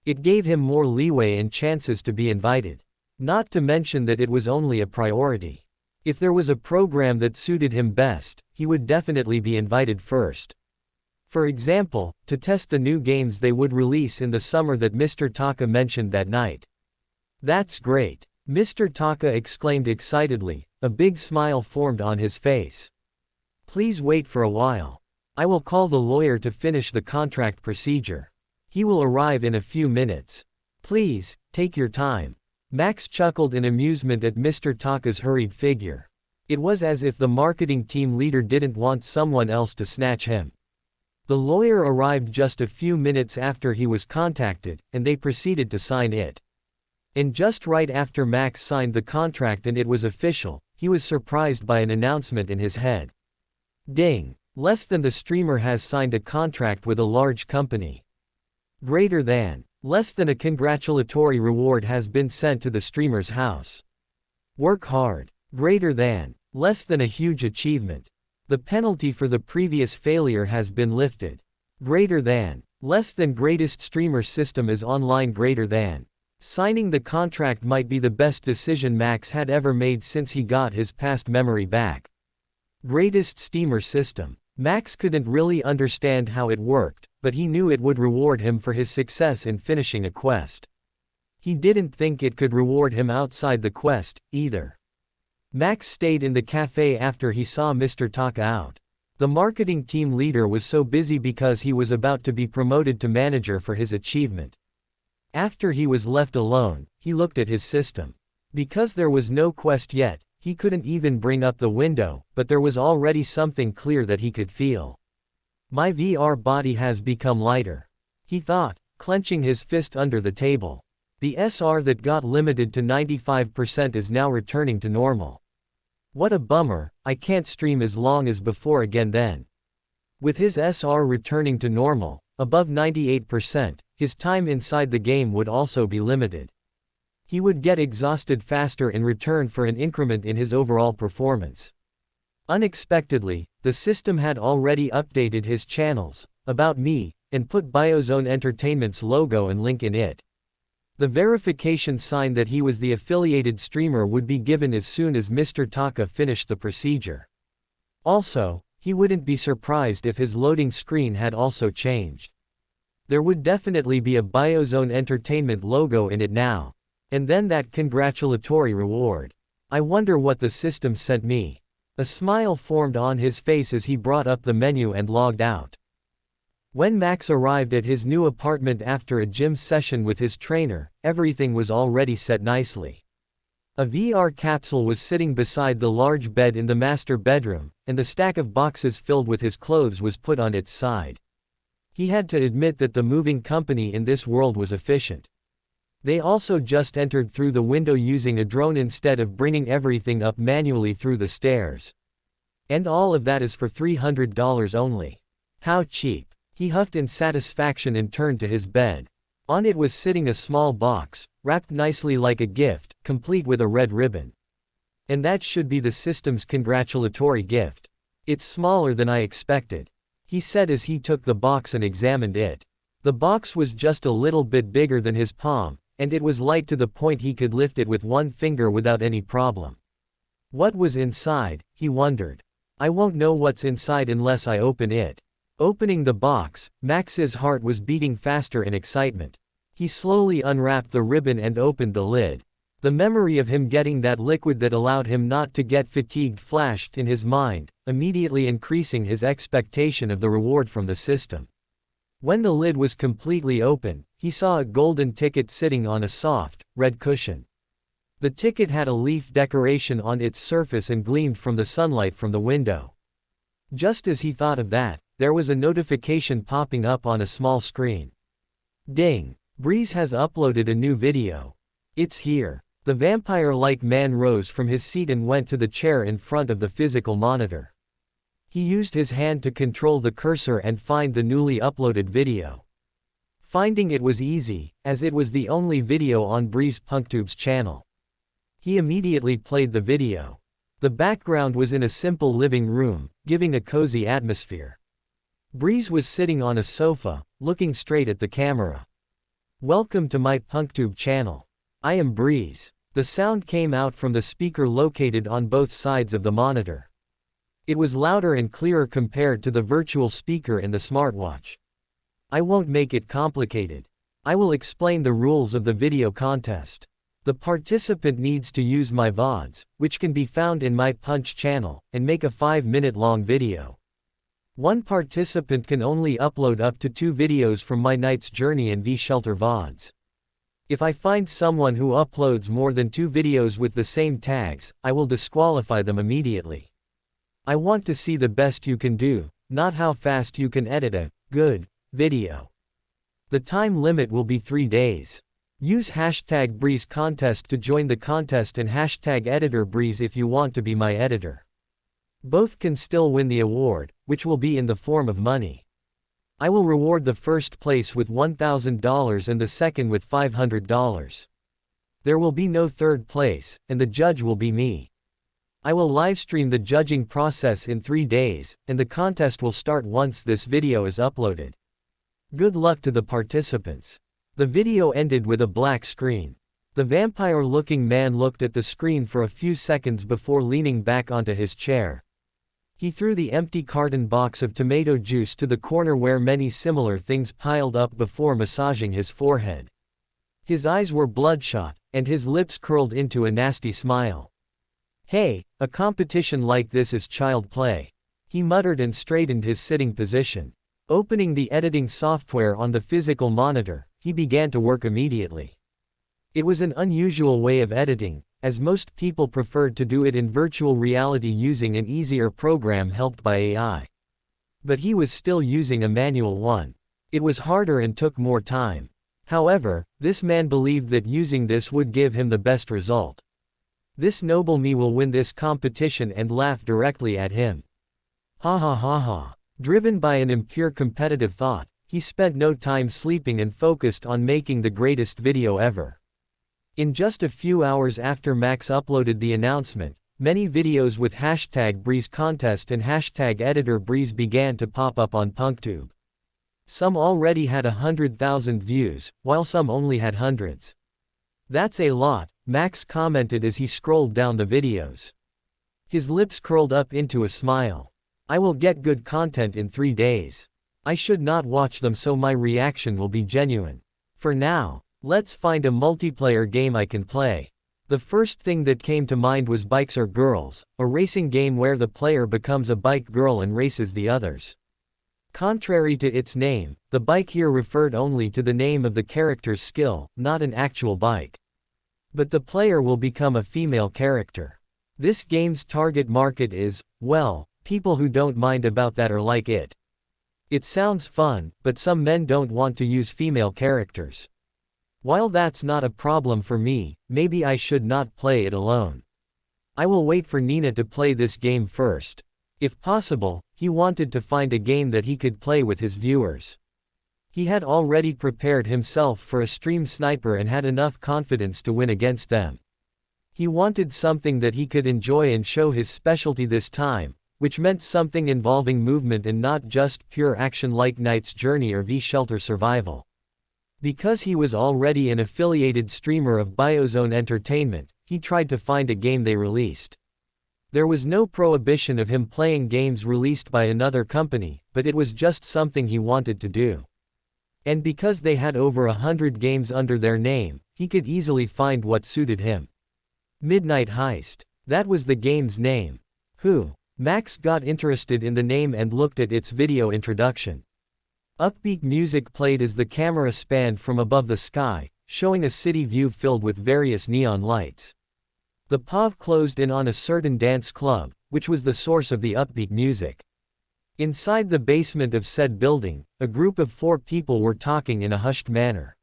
It gave him more leeway and chances to be invited. Not to mention that it was only a priority. If there was a program that suited him best, he would definitely be invited first. For example, to test the new games they would release in the summer that Mr. Taka mentioned that night. That's great. Mr. Taka exclaimed excitedly, a big smile formed on his face. Please wait for a while. I will call the lawyer to finish the contract procedure. He will arrive in a few minutes. Please, take your time. Max chuckled in amusement at Mr. Taka's hurried figure. It was as if the marketing team leader didn't want someone else to snatch him. The lawyer arrived just a few minutes after he was contacted, and they proceeded to sign it. And just right after Max signed the contract and it was official, he was surprised by an announcement in his head. Ding! Less than the streamer has signed a contract with a large company. Greater than. Less than a congratulatory reward has been sent to the streamer's house. Work hard. Greater than. Less than a huge achievement. The penalty for the previous failure has been lifted. Greater than. Less than greatest streamer system is online. Greater than. Signing the contract might be the best decision Max had ever made since he got his past memory back. Greatest steamer system. Max couldn't really understand how it worked, but he knew it would reward him for his success in finishing a quest. He didn't think it could reward him outside the quest, either. Max stayed in the cafe after he saw Mr. Taka out. The marketing team leader was so busy because he was about to be promoted to manager for his achievement. After he was left alone, he looked at his system. Because there was no quest yet, he couldn't even bring up the window, but there was already something clear that he could feel. My VR body has become lighter. He thought, clenching his fist under the table. The SR that got limited to 95% is now returning to normal. What a bummer, I can't stream as long as before again then. With his SR returning to normal, above 98%, his time inside the game would also be limited. He would get exhausted faster in return for an increment in his overall performance. Unexpectedly, the system had already updated his channels, About Me, and put Biozone Entertainment's logo and link in it. The verification sign that he was the affiliated streamer would be given as soon as Mr. Taka finished the procedure. Also, he wouldn't be surprised if his loading screen had also changed. There would definitely be a Biozone Entertainment logo in it now. And then that congratulatory reward. I wonder what the system sent me. A smile formed on his face as he brought up the menu and logged out. When Max arrived at his new apartment after a gym session with his trainer, everything was already set nicely. A VR capsule was sitting beside the large bed in the master bedroom, and the stack of boxes filled with his clothes was put on its side. He had to admit that the moving company in this world was efficient. They also just entered through the window using a drone instead of bringing everything up manually through the stairs. And all of that is for $300 only. How cheap. He huffed in satisfaction and turned to his bed. On it was sitting a small box, wrapped nicely like a gift, complete with a red ribbon. And that should be the system's congratulatory gift. It's smaller than I expected, he said as he took the box and examined it. The box was just a little bit bigger than his palm, and it was light to the point he could lift it with one finger without any problem. What was inside, he wondered. I won't know what's inside unless I open it. Opening the box, Max's heart was beating faster in excitement. He slowly unwrapped the ribbon and opened the lid. The memory of him getting that liquid that allowed him not to get fatigued flashed in his mind, immediately increasing his expectation of the reward from the system. When the lid was completely open, he saw a golden ticket sitting on a soft, red cushion. The ticket had a leaf decoration on its surface and gleamed from the sunlight from the window. Just as he thought of that, there was a notification popping up on a small screen. Ding! Breeze has uploaded a new video. It's here. The vampire-like man rose from his seat and went to the chair in front of the physical monitor. He used his hand to control the cursor and find the newly uploaded video. Finding it was easy, as it was the only video on Breeze Punktube's channel. He immediately played the video. The background was in a simple living room, giving a cozy atmosphere. Breeze was sitting on a sofa, looking straight at the camera. Welcome to my Punktube channel. I am Breeze. The sound came out from the speaker located on both sides of the monitor. It was louder and clearer compared to the virtual speaker in the smartwatch. I won't make it complicated. I will explain the rules of the video contest. The participant needs to use my VODs, which can be found in my Punch channel, and make a 5-minute long video. One participant can only upload up to 2 videos from my Night's Journey and V-Shelter VODs. If I find someone who uploads more than 2 videos with the same tags, I will disqualify them immediately. I want to see the best you can do, not how fast you can edit a good video. The time limit will be 3 days. Use hashtag Breeze Contest to join the contest and hashtag Editor Breeze if you want to be my editor. Both can still win the award, which will be in the form of money. I will reward the first place with $1,000 and the second with $500. There will be no third place, and the judge will be me. I will livestream the judging process in 3 days, and the contest will start once this video is uploaded. Good luck to the participants. The video ended with a black screen. The vampire-looking man looked at the screen for a few seconds before leaning back onto his chair. He threw the empty carton box of tomato juice to the corner where many similar things piled up before massaging his forehead. His eyes were bloodshot, and his lips curled into a nasty smile. "Hey, a competition like this is child play," he muttered and straightened his sitting position. Opening the editing software on the physical monitor, he began to work immediately. It was an unusual way of editing, as most people preferred to do it in virtual reality using an easier program helped by AI. But he was still using a manual one. It was harder and took more time. However, this man believed that using this would give him the best result. This noble me will win this competition and laugh directly at him. Ha ha ha ha. Driven by an impure competitive thought, he spent no time sleeping and focused on making the greatest video ever. In just a few hours after Max uploaded the announcement, many videos with hashtag Breeze Contest and hashtag Editor Breeze began to pop up on PunkTube. Some already had 100,000 views, while some only had hundreds. "That's a lot," Max commented as he scrolled down the videos. His lips curled up into a smile. "I will get good content in 3 days. I should not watch them so my reaction will be genuine. For now, let's find a multiplayer game I can play." The first thing that came to mind was Bikes Are Girls, a racing game where the player becomes a bike girl and races the others. Contrary to its name, the bike here referred only to the name of the character's skill, not an actual bike. But the player will become a female character. This game's target market is, well, people who don't mind about that or like it. It sounds fun, but some men don't want to use female characters. While that's not a problem for me, maybe I should not play it alone. I will wait for Nina to play this game first. If possible, he wanted to find a game that he could play with his viewers. He had already prepared himself for a stream sniper and had enough confidence to win against them. He wanted something that he could enjoy and show his specialty this time, which meant something involving movement and not just pure action like Night's Journey or V-Shelter Survival. Because he was already an affiliated streamer of Biozone Entertainment, he tried to find a game they released. There was no prohibition of him playing games released by another company, but it was just something he wanted to do. And because they had over 100 games under their name, he could easily find what suited him. Midnight Heist. That was the game's name. Max got interested in the name and looked at its video introduction. Upbeat music played as the camera spanned from above the sky, showing a city view filled with various neon lights. The POV closed in on a certain dance club, which was the source of the upbeat music. Inside the basement of said building, a group of 4 people were talking in a hushed manner.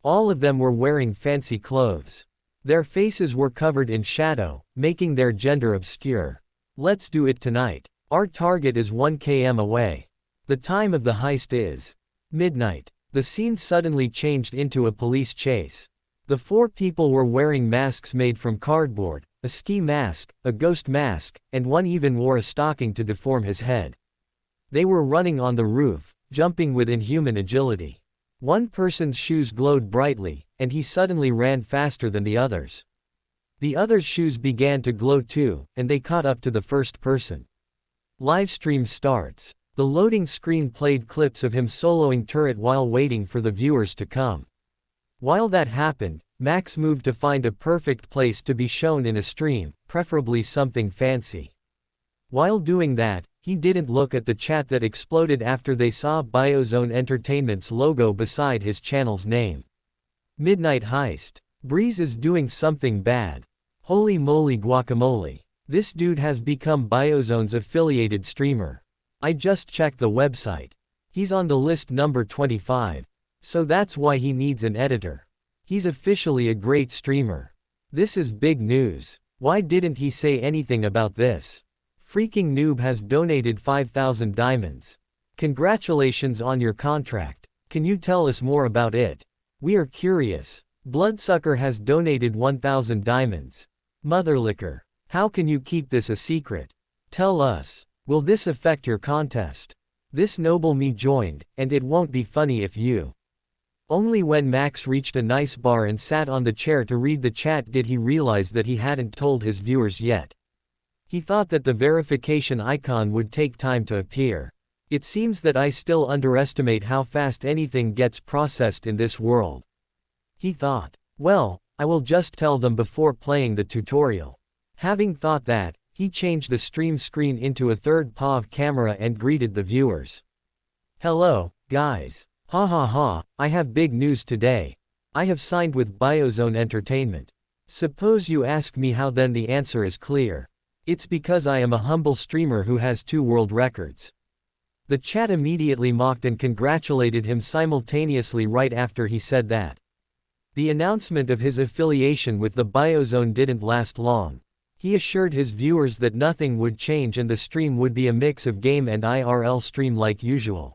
All of them were wearing fancy clothes. Their faces were covered in shadow, making their gender obscure. "Let's do it tonight. Our target is 1 km away. The time of the heist is midnight." The scene suddenly changed into a police chase. The 4 people were wearing masks made from cardboard, a ski mask, a ghost mask, and one even wore a stocking to deform his head. They were running on the roof, jumping with inhuman agility. One person's shoes glowed brightly, and he suddenly ran faster than the others. The others' shoes began to glow too, and they caught up to the first person. Livestream starts. The loading screen played clips of him soloing turret while waiting for the viewers to come. While that happened, Max moved to find a perfect place to be shown in a stream, preferably something fancy. While doing that, he didn't look at the chat that exploded after they saw Biozone Entertainment's logo beside his channel's name. Midnight Heist. Breeze is doing something bad. Holy moly guacamole. This dude has become Biozone's affiliated streamer. I just checked the website. He's on the list number 25. So that's why he needs an editor. He's officially a great streamer. This is big news. Why didn't he say anything about this? Freaking noob has donated 5,000 diamonds. Congratulations on your contract. Can you tell us more about it? We are curious. Bloodsucker has donated 1,000 diamonds. Motherlicker. How can you keep this a secret? Tell us. Will this affect your contest? This noble me joined, and it won't be funny if you. Only when Max reached a nice bar and sat on the chair to read the chat did he realize that he hadn't told his viewers yet. He thought that the verification icon would take time to appear. It seems that I still underestimate how fast anything gets processed in this world. He thought, well, I will just tell them before playing the tutorial. Having thought that, he changed the stream screen into a third POV camera and greeted the viewers. Hello, guys. Ha ha ha, I have big news today. I have signed with Biozone Entertainment. Suppose you ask me how, then the answer is clear. It's because I am a humble streamer who has 2 world records. The chat immediately mocked and congratulated him simultaneously right after he said that. The announcement of his affiliation with the Biozone didn't last long. He assured his viewers that nothing would change and the stream would be a mix of game and IRL stream like usual.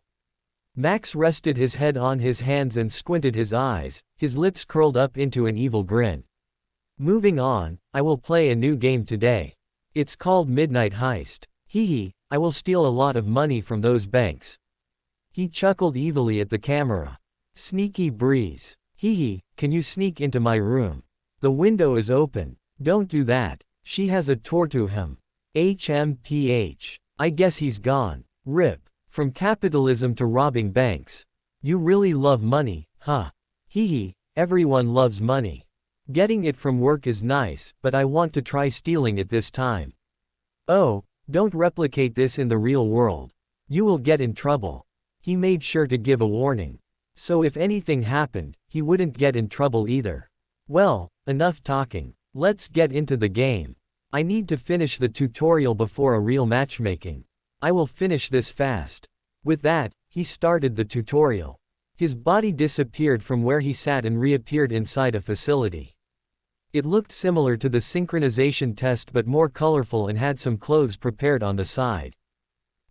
Max rested his head on his hands and squinted his eyes, his lips curled up into an evil grin. Moving on, I will play a new game today. It's called Midnight Heist. Hee, I will steal a lot of money from those banks. He chuckled evilly at the camera. Sneaky Breeze. Hee, can you sneak into my room? The window is open. Don't do that. She has a tour to him. HMPH. I guess he's gone. RIP. From capitalism to robbing banks. You really love money, huh? Hee, everyone loves money. Getting it from work is nice, but I want to try stealing it this time. Oh, don't replicate this in the real world. You will get in trouble. He made sure to give a warning. So if anything happened, he wouldn't get in trouble either. Well, enough talking. Let's get into the game. I need to finish the tutorial before a real matchmaking. I will finish this fast. With that, he started the tutorial. His body disappeared from where he sat and reappeared inside a facility. It looked similar to the synchronization test but more colorful and had some clothes prepared on the side.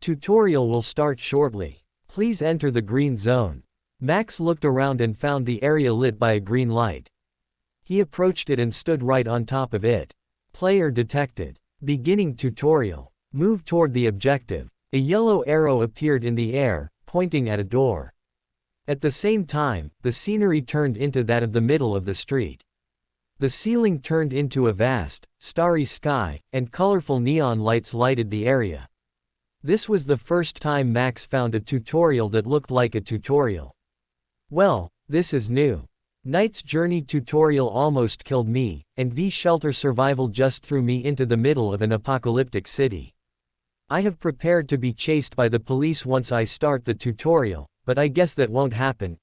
Tutorial will start shortly. Please enter the green zone. Max looked around and found the area lit by a green light. He approached it and stood right on top of it. Player detected. Beginning tutorial. Move toward the objective. A yellow arrow appeared in the air, pointing at a door. At the same time, the scenery turned into that of the middle of the street. The ceiling turned into a vast, starry sky, and colorful neon lights lighted the area. This was the first time Max found a tutorial that looked like a tutorial. Well, this is new. Knight's Journey tutorial almost killed me, and V-Shelter Survival just threw me into the middle of an apocalyptic city. I have prepared to be chased by the police once I start the tutorial, but I guess that won't happen,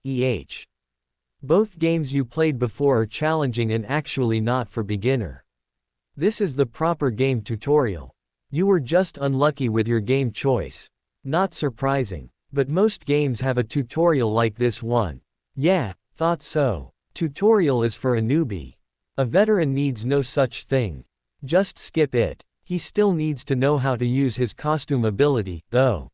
Both games you played before are challenging and actually not for beginner. This is the proper game tutorial. You were just unlucky with your game choice. Not surprising, but most games have a tutorial like this one. Yeah, thought so. Tutorial is for a newbie. A veteran needs no such thing. Just skip it. He still needs to know how to use his costume ability, though.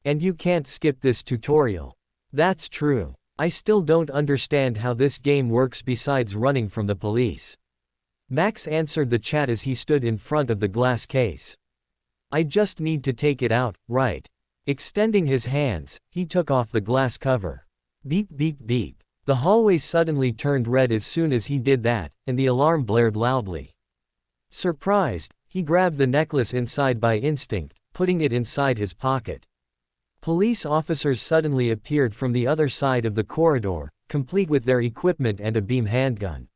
And you can't skip this tutorial. That's true. I still don't understand how this game works besides running from the police. Max answered the chat as he stood in front of the glass case. I just need to take it out, right? Extending his hands, he took off the glass cover. Beep beep beep. The hallway suddenly turned red as soon as he did that, and the alarm blared loudly. Surprised, he grabbed the necklace inside by instinct, putting it inside his pocket. Police officers suddenly appeared from the other side of the corridor, complete with their equipment and a beam handgun.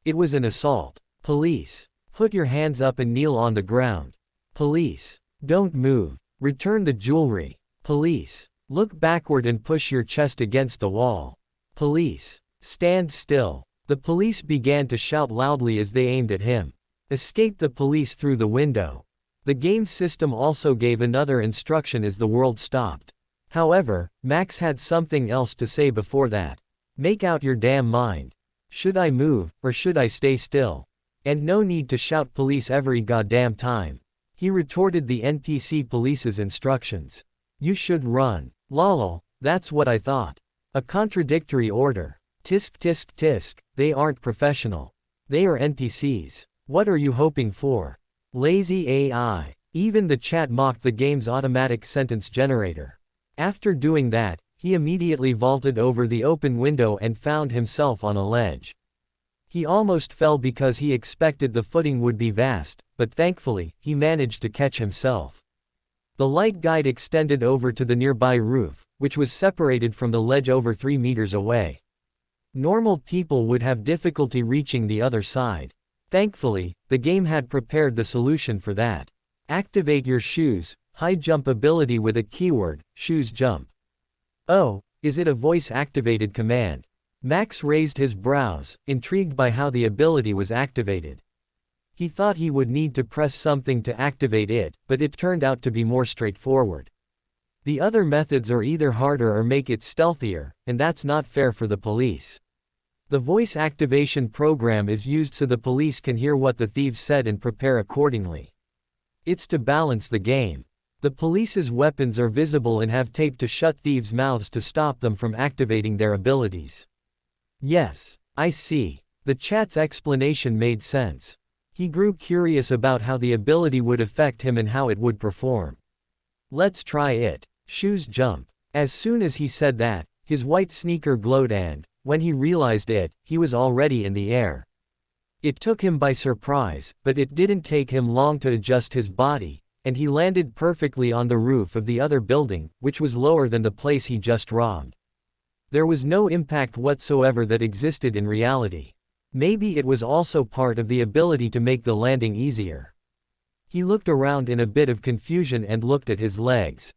It was an assault. Police. Put your hands up and kneel on the ground. Police. Don't move. Return the jewelry. Police. Look backward and push your chest against the wall. Police. Stand still. The police began to shout loudly as they aimed at him. Escape the police through the window. The game system also gave another instruction as the world stopped. However, Max had something else to say before that. Make out your damn mind. Should I move, or should I stay still? And no need to shout police every goddamn time. He retorted the NPC police's instructions. You should run. Lol, that's what I thought. A contradictory order. Tisk tisk tisk, they aren't professional. They are NPCs. What are you hoping for? Lazy AI. Even the chat mocked the game's automatic sentence generator. After doing that, he immediately vaulted over the open window and found himself on a ledge. He almost fell because he expected the footing would be vast, but thankfully, he managed to catch himself. The light guide extended over to the nearby roof, which was separated from the ledge over 3 meters away. Normal people would have difficulty reaching the other side. Thankfully, the game had prepared the solution for that. Activate your shoes, high jump ability with a keyword, shoes jump. Oh, is it a voice-activated command? Max raised his brows, intrigued by how the ability was activated. He thought he would need to press something to activate it, but it turned out to be more straightforward. The other methods are either harder or make it stealthier, and that's not fair for the police. The voice activation program is used so the police can hear what the thieves said and prepare accordingly. It's to balance the game. The police's weapons are visible and have tape to shut thieves' mouths to stop them from activating their abilities. Yes, I see. The chat's explanation made sense. He grew curious about how the ability would affect him and how it would perform. Let's try it. Shoes jump. As soon as he said that, his white sneaker glowed and, when he realized it, he was already in the air. It took him by surprise, but it didn't take him long to adjust his body, and he landed perfectly on the roof of the other building, which was lower than the place he just robbed. There was no impact whatsoever that existed in reality. Maybe it was also part of the ability to make the landing easier. He looked around in a bit of confusion and looked at his legs.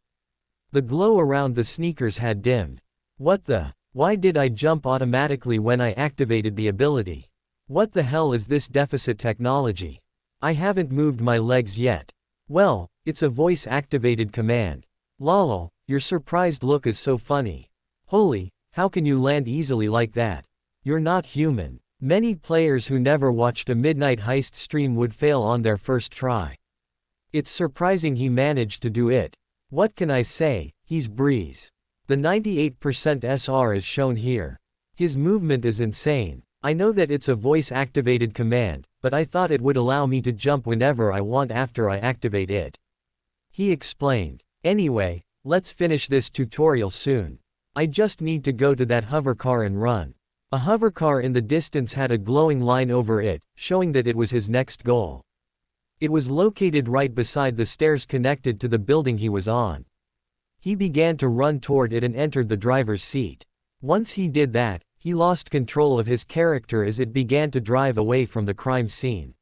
The glow around the sneakers had dimmed. What the? Why did I jump automatically when I activated the ability? What the hell is this deficit technology? I haven't moved my legs yet. Well, it's a voice-activated command. Lol, your surprised look is so funny. Holy, how can you land easily like that? You're not human. Many players who never watched a Midnight Heist stream would fail on their first try. It's surprising he managed to do it. What can I say, he's Breeze. The 98% SR is shown here. His movement is insane. I know that it's a voice-activated command, but I thought it would allow me to jump whenever I want after I activate it. He explained. Anyway, let's finish this tutorial soon. I just need to go to that hovercar and run. A hovercar in the distance had a glowing line over it, showing that it was his next goal. It was located right beside the stairs connected to the building he was on. He began to run toward it and entered the driver's seat. Once he did that, he lost control of his character as it began to drive away from the crime scene.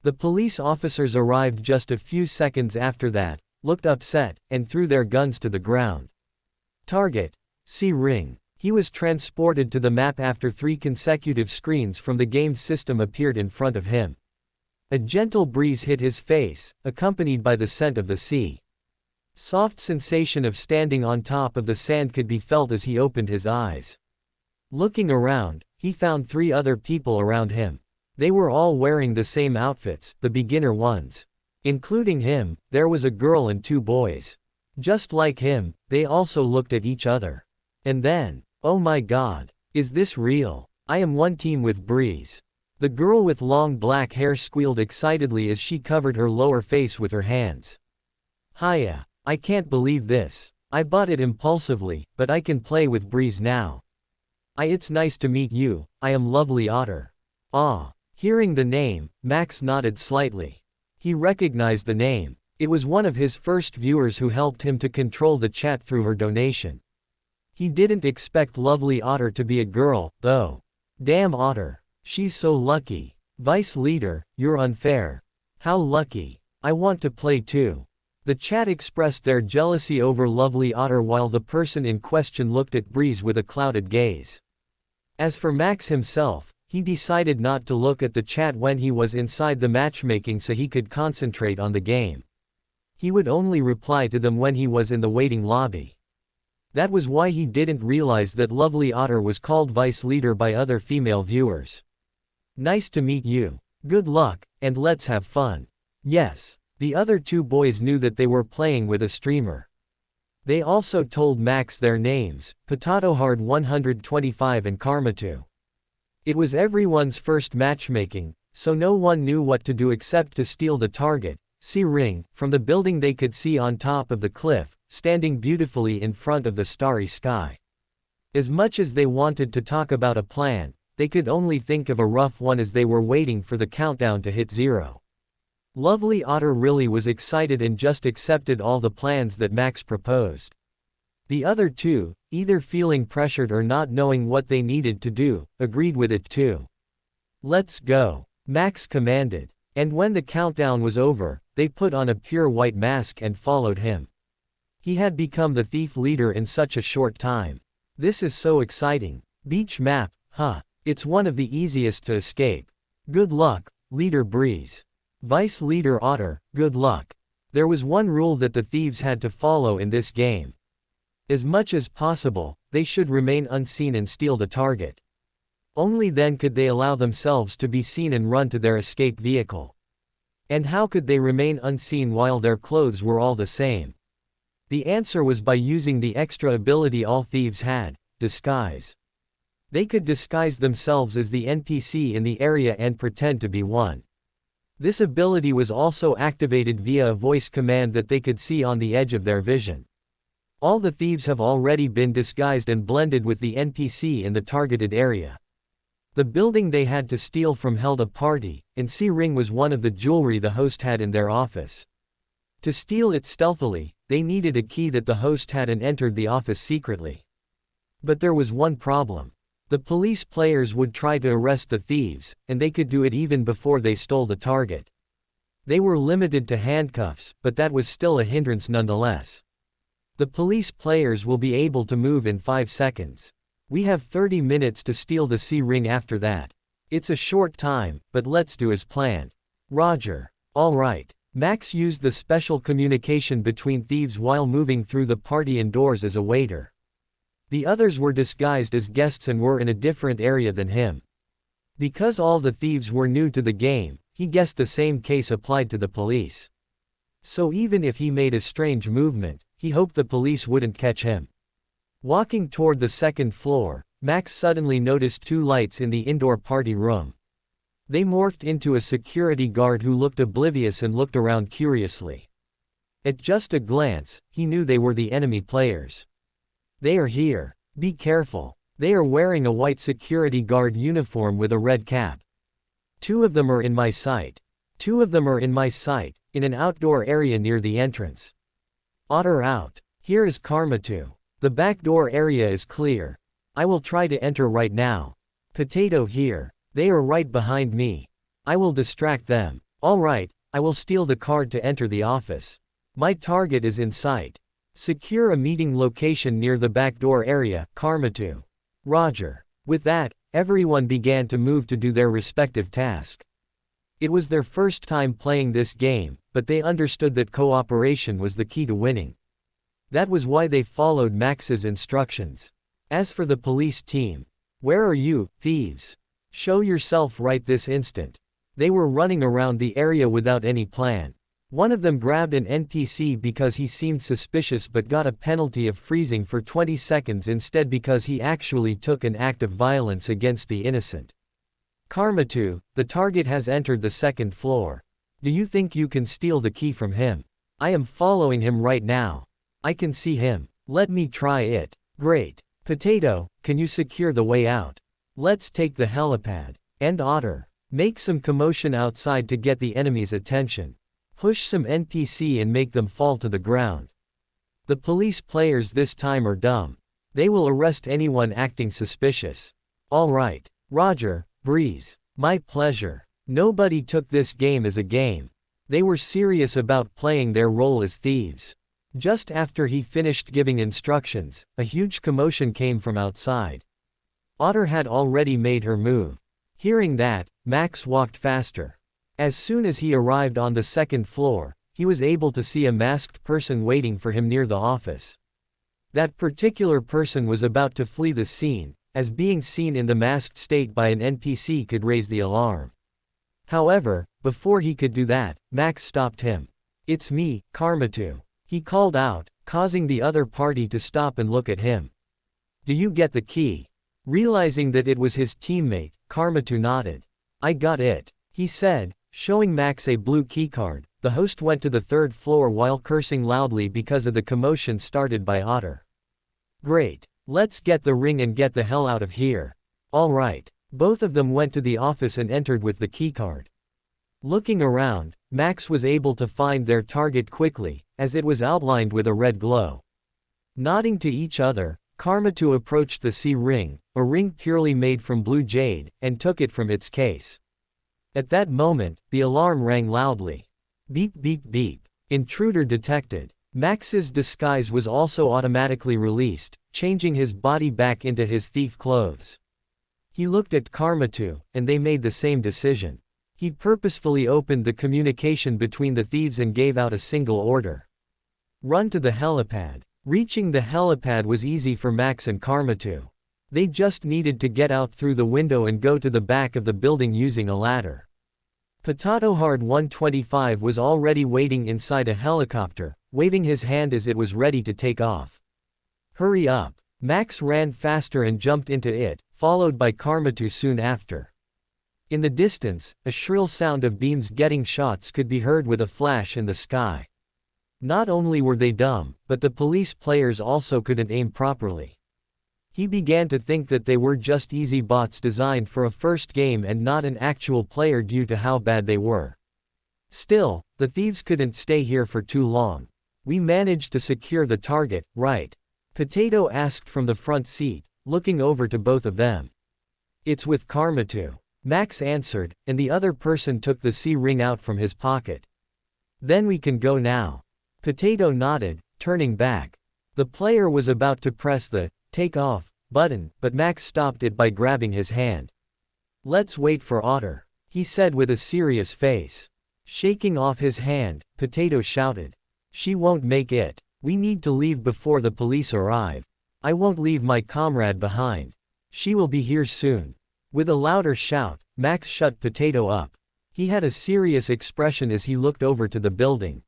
The police officers arrived just a few seconds after that, looked upset, and threw their guns to the ground. Target. C ring. He was transported to the map after 3 consecutive screens from the game's system appeared in front of him. A gentle breeze hit his face, accompanied by the scent of the sea. Soft sensation of standing on top of the sand could be felt as he opened his eyes. Looking around, he found 3 other people around him. They were all wearing the same outfits, the beginner ones. Including him, there was a girl and 2 boys. Just like him, they also looked at each other. And then, oh my god, is this real? I am one team with Breeze. The girl with long black hair squealed excitedly as she covered her lower face with her hands. Hiya, I can't believe this. I bought it impulsively, but I can play with Breeze now. It's nice to meet you, I am Lovely Otter. Ah. Hearing the name, Max nodded slightly. He recognized the name. It was one of his first viewers who helped him to control the chat through her donation. He didn't expect Lovely Otter to be a girl, though. Damn Otter. She's so lucky. Vice Leader, you're unfair. How lucky. I want to play too. The chat expressed their jealousy over Lovely Otter while the person in question looked at Breeze with a clouded gaze. As for Max himself, he decided not to look at the chat when he was inside the matchmaking so he could concentrate on the game. He would only reply to them when he was in the waiting lobby. That was why he didn't realize that Lovely Otter was called Vice Leader by other female viewers. Nice to meet you. Good luck, and let's have fun. Yes. The other two boys knew that they were playing with a streamer. They also told Max their names, PotatoHard125 and Karma2. It was everyone's first matchmaking, so no one knew what to do except to steal the target, C-Ring, from the building they could see on top of the cliff, standing beautifully in front of the starry sky. As much as they wanted to talk about a plan, they could only think of a rough one as they were waiting for the countdown to hit 0. Lovely Otter really was excited and just accepted all the plans that Max proposed. The other two, either feeling pressured or not knowing what they needed to do, agreed with it too. Let's go, Max commanded. And when the countdown was over, they put on a pure white mask and followed him. He had become the thief leader in such a short time. This is so exciting. Beach map, huh? It's one of the easiest to escape. Good luck, Leader Breeze. Vice Leader Otter, good luck. There was one rule that the thieves had to follow in this game. As much as possible, they should remain unseen and steal the target. Only then could they allow themselves to be seen and run to their escape vehicle. And how could they remain unseen while their clothes were all the same? The answer was by using the extra ability all thieves had, disguise. They could disguise themselves as the NPC in the area and pretend to be one. This ability was also activated via a voice command that they could see on the edge of their vision. All the thieves have already been disguised and blended with the NPC in the targeted area. The building they had to steal from held a party, and C-Ring was one of the jewelry the host had in their office. To steal it stealthily, they needed a key that the host had and entered the office secretly. But there was one problem. The police players would try to arrest the thieves, and they could do it even before they stole the target. They were limited to handcuffs, but that was still a hindrance nonetheless. The police players will be able to move in 5 seconds. We have 30 minutes to steal the C-Ring after that. It's a short time, but let's do as planned. Roger. Alright. Max used the special communication between thieves while moving through the party indoors as a waiter. The others were disguised as guests and were in a different area than him. Because all the thieves were new to the game, he guessed the same case applied to the police. So even if he made a strange movement, he hoped the police wouldn't catch him. Walking toward the second floor, Max suddenly noticed 2 lights in the indoor party room. They morphed into a security guard who looked oblivious and looked around curiously. At just a glance, he knew they were the enemy players. They are here. Be careful. They are wearing a white security guard uniform with a red cap. 2 of them are in my sight. 2 of them are in my sight, in an outdoor area near the entrance. Otter out. Here is Karma2. The back door area is clear. I will try to enter right now. Potato here. They are right behind me. I will distract them. Alright, I will steal the card to enter the office. My target is in sight. Secure a meeting location near the back door area, Karma2. Roger. With that, everyone began to move to do their respective task. It was their first time playing this game, but they understood that cooperation was the key to winning. That was why they followed Max's instructions. As for the police team, where are you, thieves? Show yourself right this instant. They were running around the area without any plan. One of them grabbed an NPC because he seemed suspicious but got a penalty of freezing for 20 seconds instead because he actually took an act of violence against the innocent. Karma2, the target has entered the second floor. Do you think you can steal the key from him? I am following him right now. I can see him. Let me try it. Great. Potato, can you secure the way out? Let's take the helipad. And Otter, make some commotion outside to get the enemy's attention. Push some NPC and make them fall to the ground. The police players this time are dumb. They will arrest anyone acting suspicious. All right. Roger, Breeze. My pleasure. Nobody took this game as a game. They were serious about playing their role as thieves. Just after he finished giving instructions, a huge commotion came from outside. Otter had already made her move. Hearing that, Max walked faster. As soon as he arrived on the second floor, he was able to see a masked person waiting for him near the office. That particular person was about to flee the scene, as being seen in the masked state by an NPC could raise the alarm. However, before he could do that, Max stopped him. "It's me, Karmatu," he called out, causing the other party to stop and look at him. "Do you get the key?" Realizing that it was his teammate, Karmatu nodded. "I got it," he said, showing Max a blue keycard. The host went to the third floor while cursing loudly because of the commotion started by Otter. "Great. Let's get the ring and get the hell out of here." "All right." Both of them went to the office and entered with the keycard. Looking around, Max was able to find their target quickly, as it was outlined with a red glow. Nodding to each other, Karmatu approached the C-ring, a ring purely made from blue jade, and took it from its case. At that moment, the alarm rang loudly. Beep beep beep. Intruder detected. Max's disguise was also automatically released, changing his body back into his thief clothes. He looked at Karmatu, and they made the same decision. He purposefully opened the communication between the thieves and gave out a single order. "Run to the helipad." Reaching the helipad was easy for Max and Karmatu. They just needed to get out through the window and go to the back of the building using a ladder. Potato Hard 125 was already waiting inside a helicopter, waving his hand as it was ready to take off. "Hurry up." Max ran faster and jumped into it, followed by Karmatu soon after. In the distance, a shrill sound of beams getting shots could be heard with a flash in the sky. Not only were they dumb, but the police players also couldn't aim properly. He began to think that they were just easy bots designed for a first game and not an actual player due to how bad they were. Still, the thieves couldn't stay here for too long. "We managed to secure the target, right?" Potato asked from the front seat, looking over to both of them. "It's with Karmatu," Max answered, and the other person took the C-ring out from his pocket. "Then we can go now." Potato nodded, turning back. The player was about to press the "take off" button, but Max stopped it by grabbing his hand. "Let's wait for Otter," he said with a serious face. Shaking off his hand, Potato shouted. "She won't make it. We need to leave before the police arrive. I won't leave my comrade behind. She will be here soon." With a louder shout, Max shut Potato up. He had a serious expression as he looked over to the building.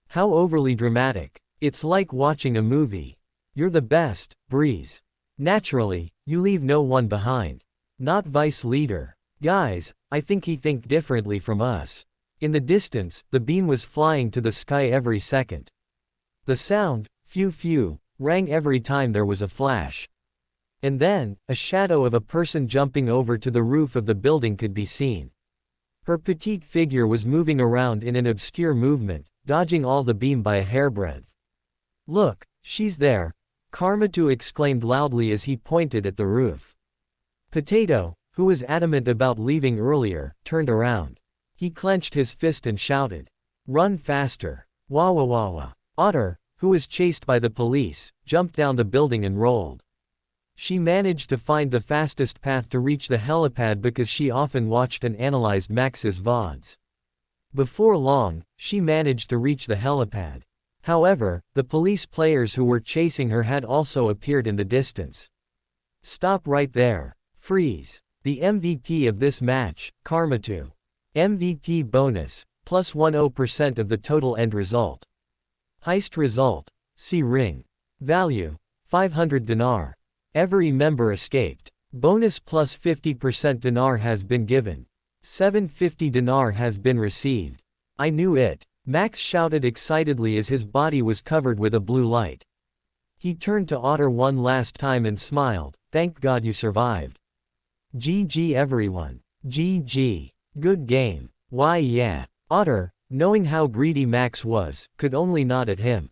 "How overly dramatic. It's like watching a movie. You're the best, Breeze. Naturally, you leave no one behind. Not vice leader. Guys, I think he think differently from us." In the distance, the beam was flying to the sky every second. The sound, phew phew, rang every time there was a flash. And then, a shadow of a person jumping over to the roof of the building could be seen. Her petite figure was moving around in an obscure movement, dodging all the beam by a hairbreadth. "Look, she's there," Karmatu exclaimed loudly as he pointed at the roof. Potato, who was adamant about leaving earlier, turned around. He clenched his fist and shouted, "Run faster. Woah wah wah." Otter, who was chased by the police, jumped down the building and rolled. She managed to find the fastest path to reach the helipad because she often watched and analyzed Max's VODs. Before long, she managed to reach the helipad. However, the police players who were chasing her had also appeared in the distance. "Stop right there. Freeze." The MVP of this match, Karmatu. MVP bonus, plus 10% of the total end result. Heist result, C-ring. Value, 500 dinar. Every member escaped. Bonus plus 50% dinar has been given. 750 dinar has been received. "I knew it," Max shouted excitedly as his body was covered with a blue light. He turned to Otter one last time and smiled, "Thank God you survived." GG everyone. GG. Good game. Why yeah. Otter, knowing how greedy Max was, could only nod at him.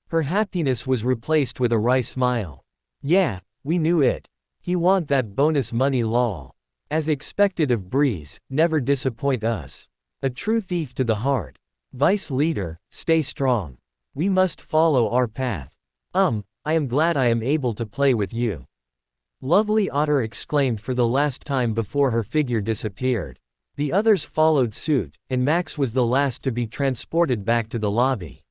Her happiness was replaced with a wry smile. Yeah, we knew it. He want that bonus money lol. As expected of Breeze, never disappoint us. A true thief to the heart. Vice leader, stay strong. We must follow our path. I am glad I am able to play with you. Lovely Otter exclaimed for the last time before her figure disappeared. The others followed suit, and Max was the last to be transported back to the lobby.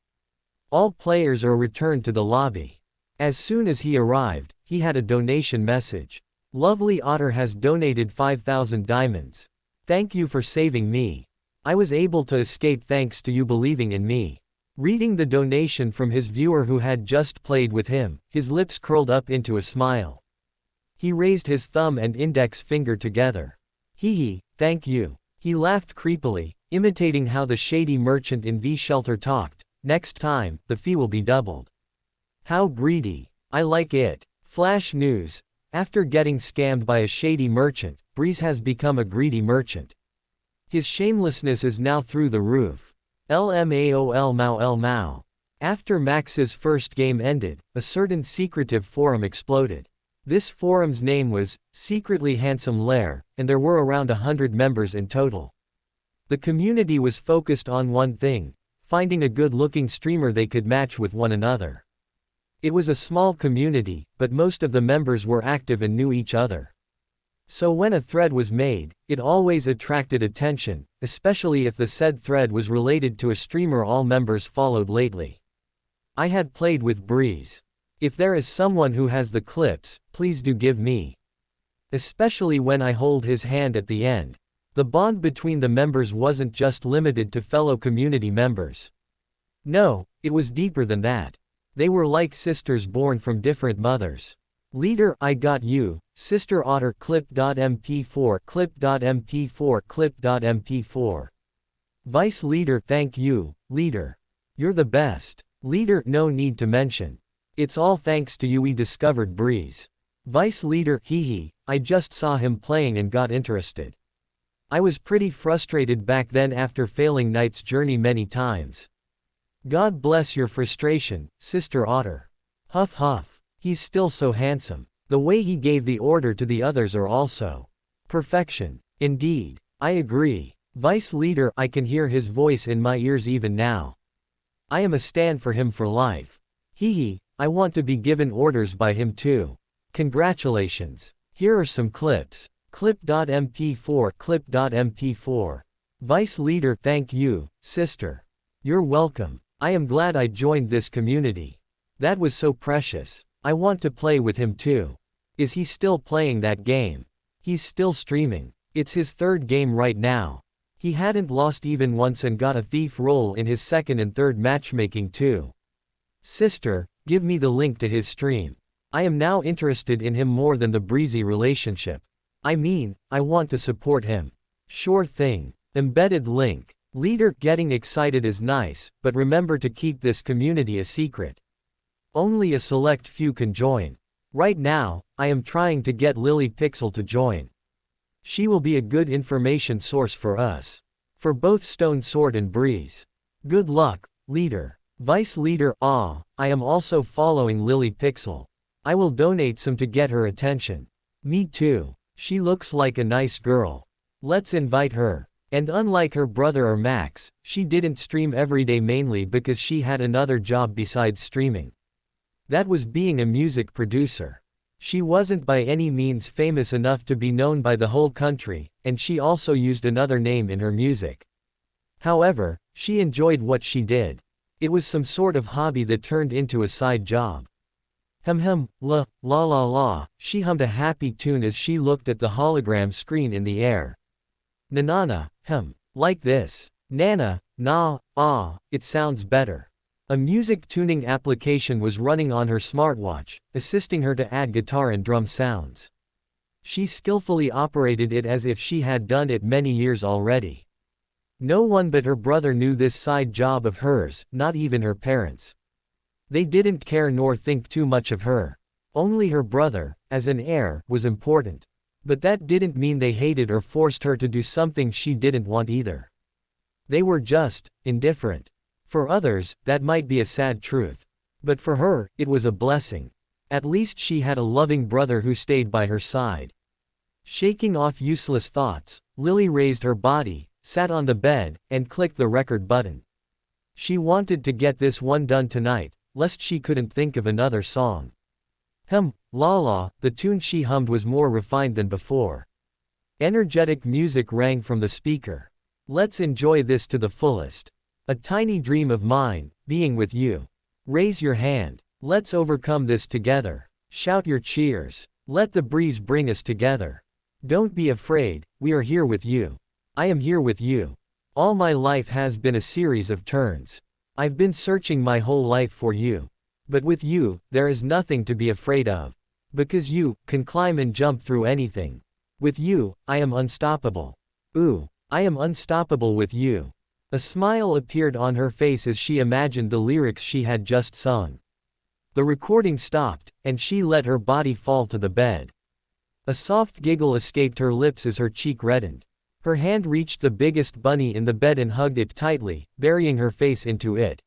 All players are returned to the lobby. As soon as he arrived, he had a donation message. Lovely Otter has donated 5,000 diamonds. Thank you for saving me. I was able to escape thanks to you believing in me. Reading the donation from his viewer who had just played with him, his lips curled up into a smile. He raised his thumb and index finger together. Hee, thank you. He laughed creepily, imitating how the shady merchant in V Shelter talked. Next time, the fee will be doubled. How greedy. I like it. Flash news. After getting scammed by a shady merchant, Breeze has become a greedy merchant. His shamelessness is now through the roof. LMAOL Mau. After Max's first game ended, a certain secretive forum exploded. This forum's name was Secretly Handsome Lair, and there were around 100 members in total. The community was focused on one thing: finding a good-looking streamer they could match with one another. It was a small community, but most of the members were active and knew each other. So when a thread was made, it always attracted attention, especially if the said thread was related to a streamer all members followed lately. I had played with Breeze. If there is someone who has the clips, please do give me. Especially when I hold his hand at the end. The bond between the members wasn't just limited to fellow community members. No, it was deeper than that. They were like sisters born from different mothers. Leader, I got you. Sister Otter, clip.mp4, clip.mp4, clip.mp4. Vice leader, thank you, leader. You're the best. Leader, no need to mention. It's all thanks to you we discovered Breeze. Vice leader, hee, I just saw him playing and got interested. I was pretty frustrated back then after failing Knight's Journey many times. God bless your frustration, Sister Otter. Huff huff. He's still so handsome. The way he gave the order to the others are also perfection. Indeed. I agree. Vice leader, I can hear his voice in my ears even now. I am a stand for him for life. Hee, I want to be given orders by him too. Congratulations. Here are some clips. Clip.mp4, clip.mp4. Vice leader, thank you, sister. You're welcome. I am glad I joined this community. That was so precious. I want to play with him too. Is he still playing that game? He's still streaming. It's his third game right now. He hadn't lost even once and got a thief role in his second and third matchmaking too. Sister, give me the link to his stream. I am now interested in him more than the Breezy relationship. I mean, I want to support him. Sure thing. Embedded link. Leader, getting excited is nice, but remember to keep this community a secret. Only a select few can join. Right now, I am trying to get Lily Pixel to join. She will be a good information source for us. For both Stone Sword and Breeze. Good luck, leader. Vice leader, I am also following Lily Pixel. I will donate some to get her attention. Me too. She looks like a nice girl. Let's invite her. And unlike her brother or Max, she didn't stream every day mainly because she had another job besides streaming. That was being a music producer. She wasn't by any means famous enough to be known by the whole country, and she also used another name in her music. However, she enjoyed what she did. It was some sort of hobby that turned into a side job. La la la, she hummed a happy tune as she looked at the hologram screen in the air. Nanana, like this. Nana, it sounds better. A music tuning application was running on her smartwatch, assisting her to add guitar and drum sounds. She skillfully operated it as if she had done it many years already. No one but her brother knew this side job of hers, not even her parents. They didn't care nor think too much of her. Only her brother, as an heir, was important. But that didn't mean they hated or forced her to do something she didn't want either. They were just indifferent. For others, that might be a sad truth. But for her, it was a blessing. At least she had a loving brother who stayed by her side. Shaking off useless thoughts, Lily raised her body, sat on the bed, and clicked the record button. She wanted to get this one done tonight, lest she couldn't think of another song. La la, the tune she hummed was more refined than before. Energetic music rang from the speaker. Let's enjoy this to the fullest. A tiny dream of mine, being with you. Raise your hand. Let's overcome this together. Shout your cheers. Let the breeze bring us together. Don't be afraid, we are here with you. I am here with you. All my life has been a series of turns. I've been searching my whole life for you. But with you, there is nothing to be afraid of. Because you can climb and jump through anything. With you, I am unstoppable. Ooh, I am unstoppable with you. A smile appeared on her face as she imagined the lyrics she had just sung. The recording stopped, and she let her body fall to the bed. A soft giggle escaped her lips as her cheek reddened. Her hand reached the biggest bunny in the bed and hugged it tightly, burying her face into it.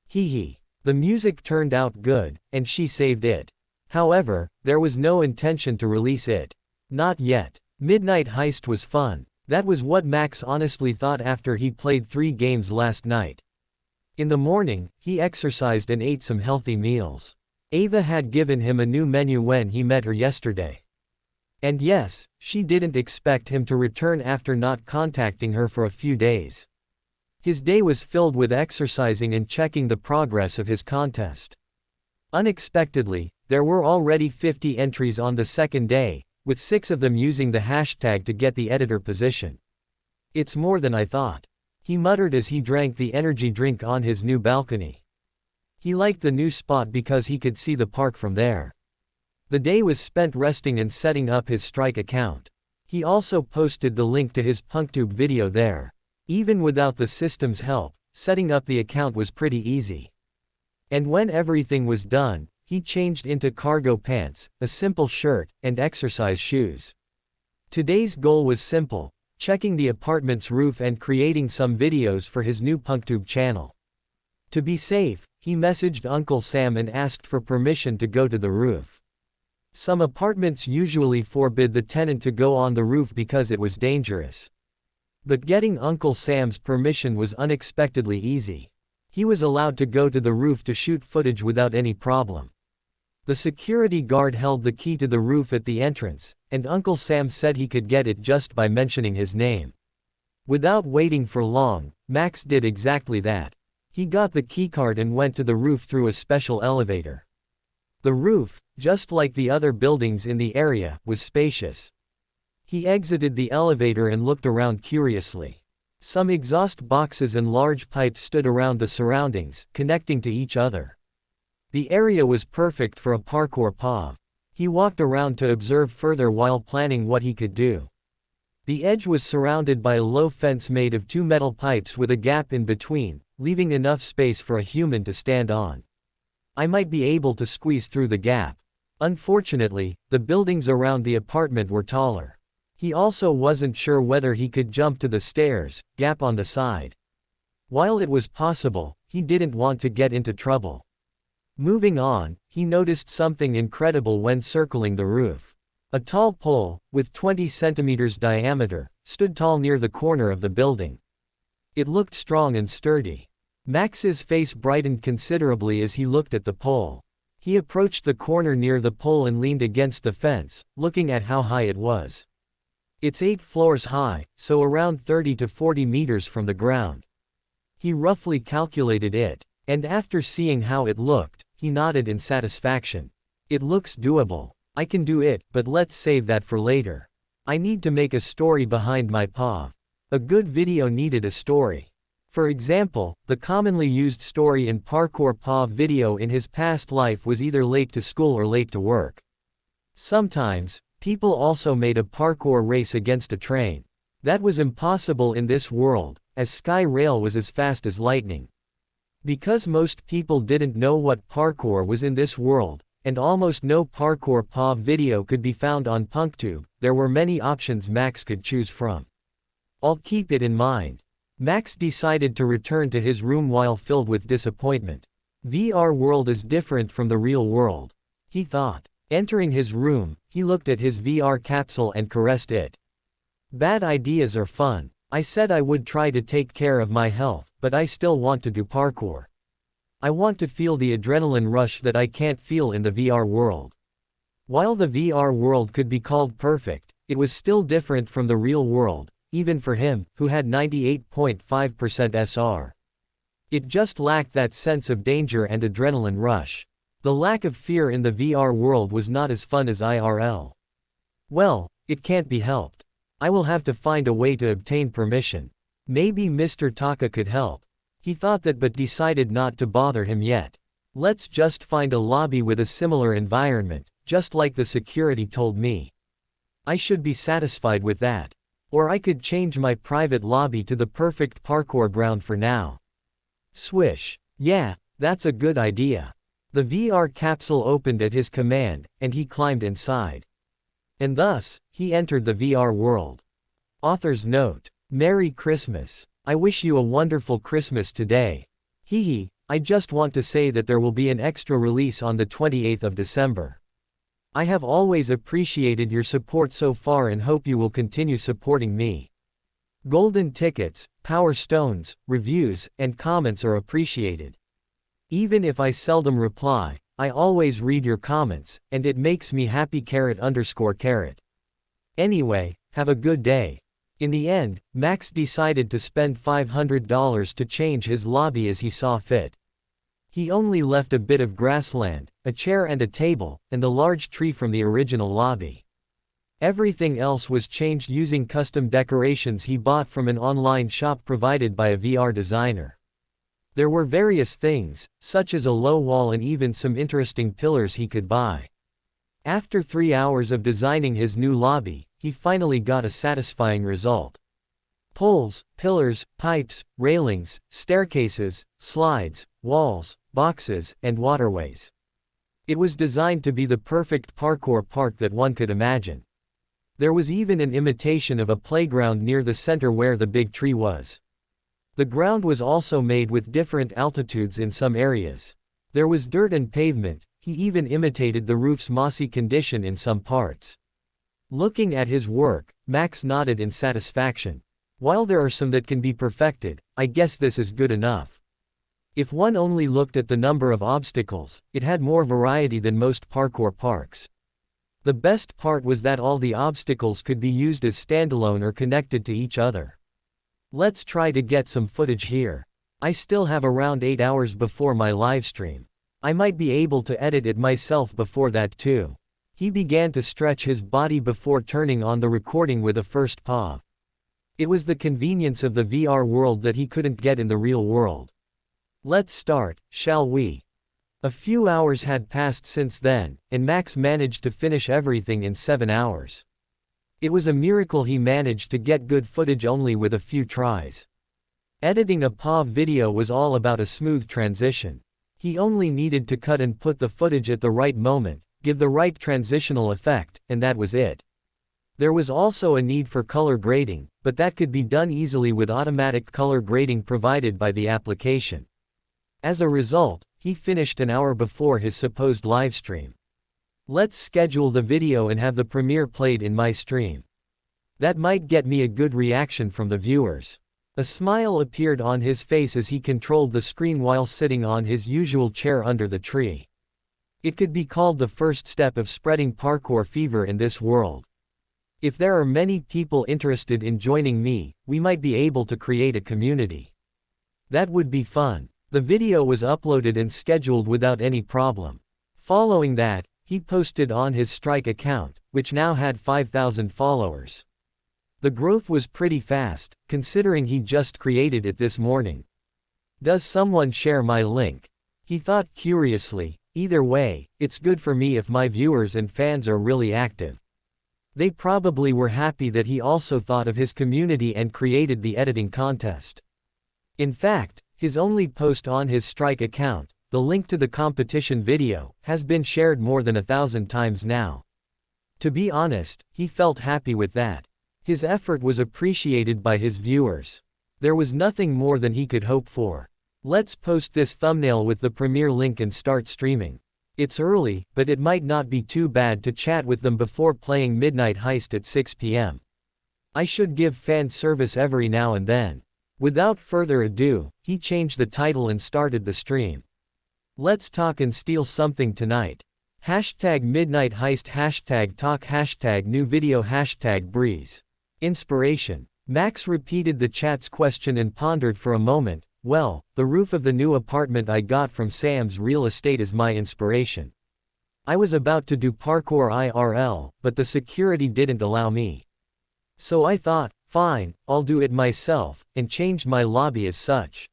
Hee hee. The music turned out good, and she saved it. However, there was no intention to release it. Not yet. Midnight Heist was fun. That was what Max honestly thought after he played 3 games last night. In the morning, he exercised and ate some healthy meals. Ava had given him a new menu when he met her yesterday. And yes, she didn't expect him to return after not contacting her for a few days. His day was filled with exercising and checking the progress of his contest. Unexpectedly, there were already 50 entries on the second day, with 6 of them using the hashtag to get the editor position. It's more than I thought. He muttered as he drank the energy drink on his new balcony. He liked the new spot because he could see the park from there. The day was spent resting and setting up his Strike account. He also posted the link to his PunkTube video there. Even without the system's help, setting up the account was pretty easy. And when everything was done, he changed into cargo pants, a simple shirt, and exercise shoes. Today's goal was simple: checking the apartment's roof and creating some videos for his new PunkTube channel. To be safe, he messaged Uncle Sam and asked for permission to go to the roof. Some apartments usually forbid the tenant to go on the roof because it was dangerous. But getting Uncle Sam's permission was unexpectedly easy. He was allowed to go to the roof to shoot footage without any problem. The security guard held the key to the roof at the entrance, and Uncle Sam said he could get it just by mentioning his name. Without waiting for long, Max did exactly that. He got the keycard and went to the roof through a special elevator. The roof, just like the other buildings in the area, was spacious. He exited the elevator and looked around curiously. Some exhaust boxes and large pipes stood around the surroundings, connecting to each other. The area was perfect for a parkour POV. He walked around to observe further while planning what he could do. The edge was surrounded by a low fence made of 2 metal pipes with a gap in between, leaving enough space for a human to stand on. I might be able to squeeze through the gap. Unfortunately, the buildings around the apartment were taller. He also wasn't sure whether he could jump to the stairs, gap on the side. While it was possible, he didn't want to get into trouble. Moving on, he noticed something incredible when circling the roof. A tall pole, with 20 centimeters diameter, stood tall near the corner of the building. It looked strong and sturdy. Max's face brightened considerably as he looked at the pole. He approached the corner near the pole and leaned against the fence, looking at how high it was. It's 8 floors high, so around 30 to 40 meters from the ground. He roughly calculated it, and after seeing how it looked, he nodded in satisfaction. It looks doable. I can do it, but let's save that for later. I need to make a story behind my POV. A good video needed a story. For example, the commonly used story in parkour POV video in his past life was either late to school or late to work. Sometimes, people also made a parkour race against a train. That was impossible in this world, as Sky Rail was as fast as lightning. Because most people didn't know what parkour was in this world, and almost no parkour POV video could be found on PunkTube, there were many options Max could choose from. I'll keep it in mind. Max decided to return to his room while filled with disappointment. VR world is different from the real world. he thought. Entering his room, he looked at his VR capsule and caressed it. Bad ideas are fun. I said I would try to take care of my health, but I still want to do parkour. I want to feel the adrenaline rush that I can't feel in the VR world. While the VR world could be called perfect, it was still different from the real world, even for him, who had 98.5% SR. It just lacked that sense of danger and adrenaline rush. The lack of fear in the VR world was not as fun as IRL. Well, it can't be helped. I will have to find a way to obtain permission. Maybe Mr. Taka could help. He thought that but decided not to bother him yet. Let's just find a lobby with a similar environment, just like the security told me. I should be satisfied with that. Or I could change my private lobby to the perfect parkour ground for now. Swish. Yeah, that's a good idea. The VR capsule opened at his command, and he climbed inside. And thus, he entered the VR world. Author's note. Merry Christmas. I wish you a wonderful Christmas today. Hehe, I just want to say that there will be an extra release on the 28th of December. I have always appreciated your support so far and hope you will continue supporting me. Golden tickets, power stones, reviews, and comments are appreciated. Even if I seldom reply, I always read your comments, and it makes me happy. _. Anyway, have a good day. In the end, Max decided to spend $500 to change his lobby as he saw fit. He only left a bit of grassland, a chair and a table, and the large tree from the original lobby. Everything else was changed using custom decorations he bought from an online shop provided by a VR designer. There were various things, such as a low wall and even some interesting pillars he could buy. After 3 hours of designing his new lobby, he finally got a satisfying result. Poles, pillars, pipes, railings, staircases, slides, walls, boxes, and waterways. It was designed to be the perfect parkour park that one could imagine. There was even an imitation of a playground near the center where the big tree was. The ground was also made with different altitudes in some areas. There was dirt and pavement. He even imitated the roof's mossy condition in some parts. Looking at his work, Max nodded in satisfaction. While there are some that can be perfected, I guess this is good enough. If one only looked at the number of obstacles, it had more variety than most parkour parks. The best part was that all the obstacles could be used as standalone or connected to each other. Let's try to get some footage here. I still have around 8 hours before my livestream. I might be able to edit it myself before that too. He began to stretch his body before turning on the recording with a first paw. It was the convenience of the VR world that he couldn't get in the real world. Let's start, shall we? A few hours had passed since then, and Max managed to finish everything in 7 hours. It was a miracle he managed to get good footage only with a few tries. Editing a POV video was all about a smooth transition. He only needed to cut and put the footage at the right moment, give the right transitional effect, and that was it. There was also a need for color grading, but that could be done easily with automatic color grading provided by the application. As a result, he finished an hour before his supposed livestream. Let's schedule the video and have the premiere played in my stream. That might get me a good reaction from the viewers. A smile appeared on his face as he controlled the screen while sitting on his usual chair under the tree. It could be called the first step of spreading parkour fever in this world. If there are many people interested in joining me, we might be able to create a community. That would be fun. The video was uploaded and scheduled without any problem. Following that, he posted on his Strike account, which now had 5,000 followers. The growth was pretty fast, considering he just created it this morning. Does someone share my link? He thought curiously. Either way, it's good for me if my viewers and fans are really active. They probably were happy that he also thought of his community and created the editing contest. In fact, his only post on his Strike account, the link to the competition video, has been shared more than 1,000 times now. To be honest, he felt happy with that. His effort was appreciated by his viewers. There was nothing more than he could hope for. Let's post this thumbnail with the premiere link and start streaming. It's early, but it might not be too bad to chat with them before playing Midnight Heist at 6 p.m. I should give fan service every now and then. Without further ado, he changed the title and started the stream. Let's talk and steal something tonight. Hashtag Midnight Heist, hashtag talk, hashtag new video, hashtag breeze. Inspiration. Max repeated the chat's question and pondered for a moment. Well, the roof of the new apartment I got from Sam's real estate is my inspiration. I was about to do parkour IRL, but the security didn't allow me. So I thought, fine, I'll do it myself, and changed my lobby as such.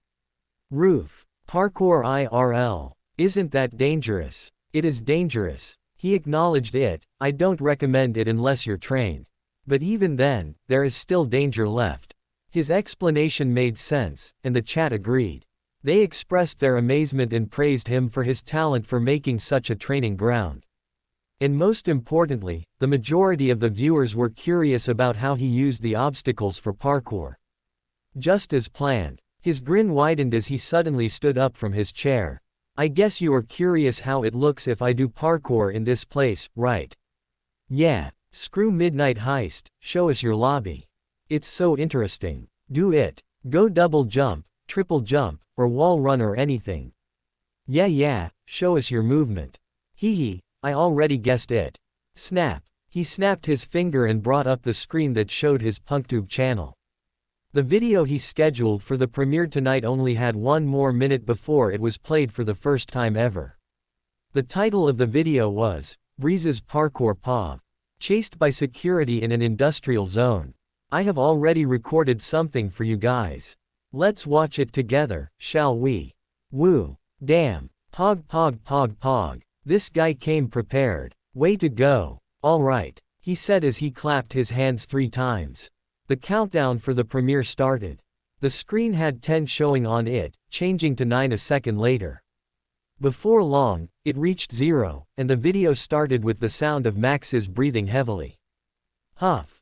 Roof. Parkour IRL. Isn't that dangerous? It is dangerous. He acknowledged it. I don't recommend it unless you're trained. But even then, there is still danger left. His explanation made sense, and the chat agreed. They expressed their amazement and praised him for his talent for making such a training ground. And most importantly, the majority of the viewers were curious about how he used the obstacles for parkour. Just as planned. His grin widened as he suddenly stood up from his chair. I guess you are curious how it looks if I do parkour in this place, right? Yeah, screw Midnight Heist, show us your lobby. It's so interesting. Do it. Go double jump, triple jump, or wall run or anything. Yeah, show us your movement. Hee, I already guessed it. Snap. He snapped his finger and brought up the screen that showed his PunkTube channel. The video he scheduled for the premiere tonight only had one more minute before it was played for the first time ever. The title of the video was, Breeze's Parkour POV. Chased by security in an industrial zone. I have already recorded something for you guys. Let's watch it together, shall we? Woo. Damn. Pog. This guy came prepared. Way to go. Alright, he said as he clapped his hands 3 times. The countdown for the premiere started. The screen had 10 showing on it, changing to 9 a second later. Before long, it reached 0, and the video started with the sound of Max's breathing heavily. Huff.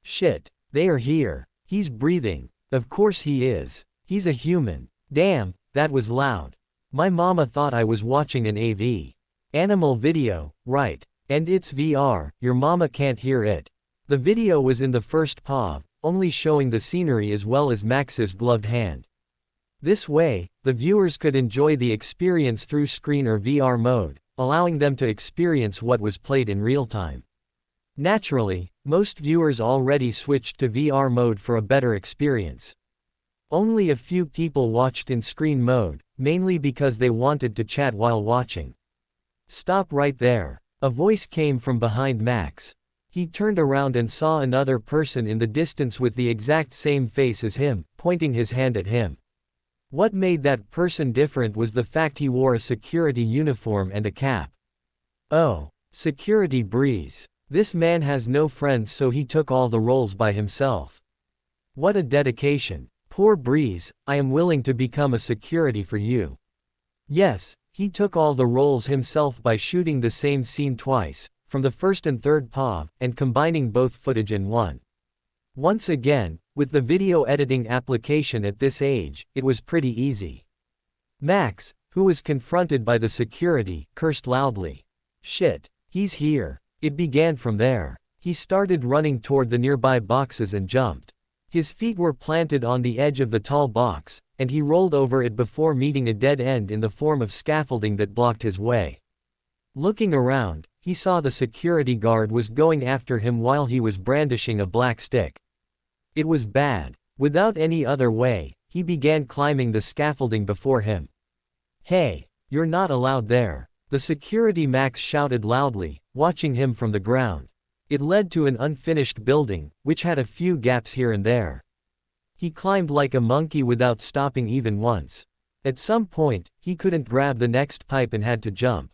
Shit, they are here. He's breathing. Of course he is. He's a human. Damn, that was loud. My mama thought I was watching an AV. Animal video, right. And it's VR, your mama can't hear it. The video was in the first POV, only showing the scenery as well as Max's gloved hand. This way, the viewers could enjoy the experience through screen or VR mode, allowing them to experience what was played in real time. Naturally, most viewers already switched to VR mode for a better experience. Only a few people watched in screen mode, mainly because they wanted to chat while watching. Stop right there. A voice came from behind Max. He turned around and saw another person in the distance with the exact same face as him, pointing his hand at him. What made that person different was the fact he wore a security uniform and a cap. Oh, security Breeze. This man has no friends, so he took all the roles by himself. What a dedication. Poor Breeze, I am willing to become a security for you. Yes, he took all the roles himself by shooting the same scene twice, from the first and third POV, and combining both footage in one. Once again, with the video editing application at this age, it was pretty easy. Max, who was confronted by the security, cursed loudly. Shit, he's here. It began from there. He started running toward the nearby boxes and jumped. His feet were planted on the edge of the tall box, and he rolled over it before meeting a dead end in the form of scaffolding that blocked his way. Looking around, he saw the security guard was going after him while he was brandishing a black stick. It was bad. Without any other way, he began climbing the scaffolding before him. Hey, you're not allowed there. The security Max shouted loudly, watching him from the ground. It led to an unfinished building, which had a few gaps here and there. He climbed like a monkey without stopping even once. At some point, he couldn't grab the next pipe and had to jump.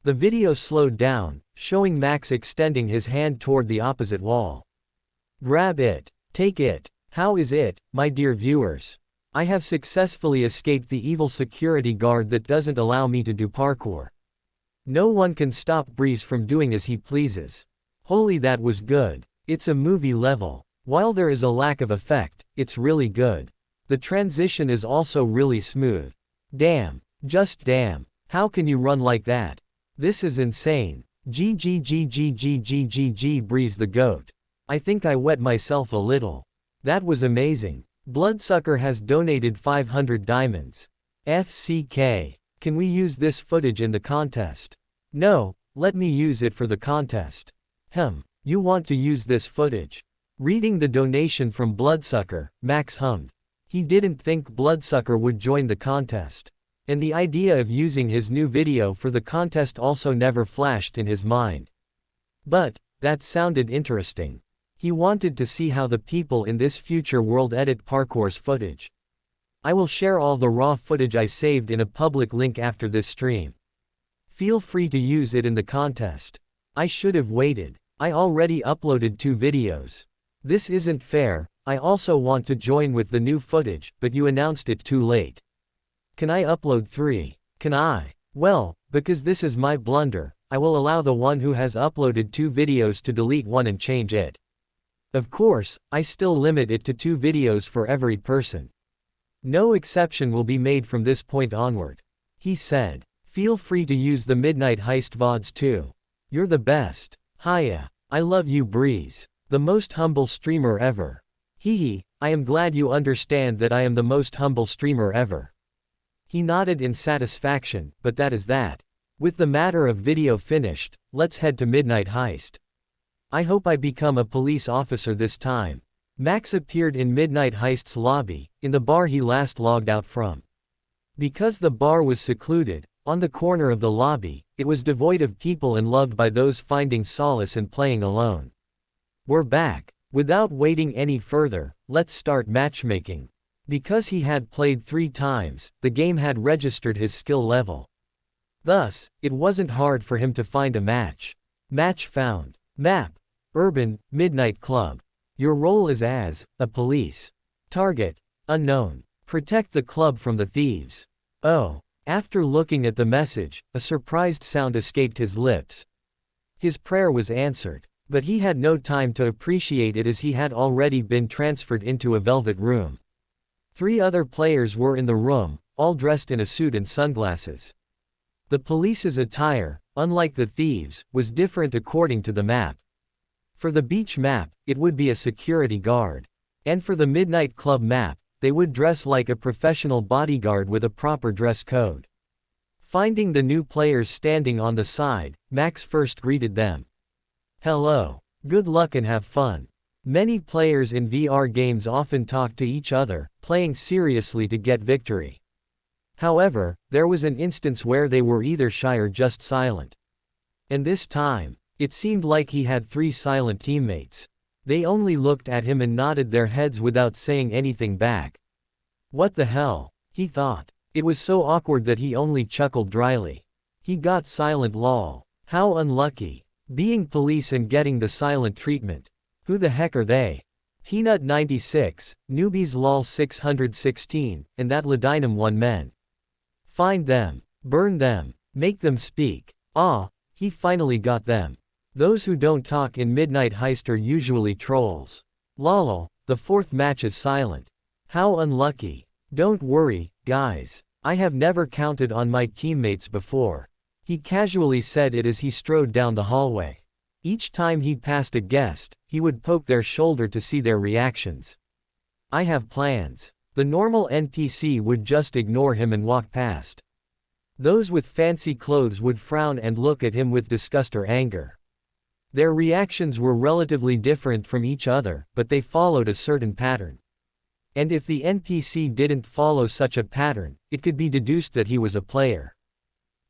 The video slowed down, showing Max extending his hand toward the opposite wall. Grab it. Take it. How is it, my dear viewers? I have successfully escaped the evil security guard that doesn't allow me to do parkour. No one can stop Breeze from doing as he pleases. Holy, that was good. It's a movie level. While there is a lack of effect, it's really good. The transition is also really smooth. Damn. Just damn. How can you run like that? This is insane. GGGGGGGG breezed the goat. I think I wet myself a little. That was amazing. Bloodsucker has donated 500 diamonds. FCK. Can we use this footage in the contest? No, let me use it for the contest. You want to use this footage? Reading the donation from Bloodsucker, Max hummed. He didn't think Bloodsucker would join the contest. And the idea of using his new video for the contest also never flashed in his mind. But, that sounded interesting. He wanted to see how the people in this future world edit parkour's footage. I will share all the raw footage I saved in a public link after this stream. Feel free to use it in the contest. I should have waited. I already uploaded 2 videos. This isn't fair. I also want to join with the new footage, but you announced it too late. Can I upload 3? Can I? Well, because this is my blunder, I will allow the one who has uploaded 2 videos to delete one and change it. Of course, I still limit it to 2 videos for every person. No exception will be made from this point onward. He said. Feel free to use the Midnight Heist VODs too. You're the best. Hiya. I love you Breeze. The most humble streamer ever. Hehe, I am glad you understand that I am the most humble streamer ever. He nodded in satisfaction, but that is that. With the matter of video finished, let's head to Midnight Heist. I hope I become a police officer this time. Max appeared in Midnight Heist's lobby, in the bar he last logged out from. Because the bar was secluded, on the corner of the lobby, it was devoid of people and loved by those finding solace in playing alone. We're back. Without waiting any further, let's start matchmaking. Because he had played 3 times, the game had registered his skill level. Thus, it wasn't hard for him to find a match. Match found. Map. Urban, Midnight Club. Your role is as a police. Target. Unknown. Protect the club from the thieves. Oh. After looking at the message, a surprised sound escaped his lips. His prayer was answered. But he had no time to appreciate it as he had already been transferred into a velvet room. 3 other players were in the room, all dressed in a suit and sunglasses. The police's attire, unlike the thieves, was different according to the map. For the beach map, it would be a security guard. And for the Midnight Club map, they would dress like a professional bodyguard with a proper dress code. Finding the new players standing on the side, Max first greeted them. Hello. Good luck and have fun. Many players in VR games often talk to each other, playing seriously to get victory. However, there was an instance where they were either shy or just silent. And this time, it seemed like he had 3 silent teammates. They only looked at him and nodded their heads without saying anything back. What the hell? He thought. It was so awkward that he only chuckled dryly. He got silent lol. How unlucky. Being police and getting the silent treatment. Who the heck are they? Peanut 96, Newbies lol 616, and that Ladinum 1 men. Find them. Burn them. Make them speak. Ah, he finally got them. Those who don't talk in Midnight Heist are usually trolls. Lol, the 4th match is silent. How unlucky. Don't worry, guys. I have never counted on my teammates before. He casually said it as he strode down the hallway. Each time he passed a guest, he would poke their shoulder to see their reactions. I have plans. The normal NPC would just ignore him and walk past. Those with fancy clothes would frown and look at him with disgust or anger. Their reactions were relatively different from each other, but they followed a certain pattern. And if the NPC didn't follow such a pattern, it could be deduced that he was a player.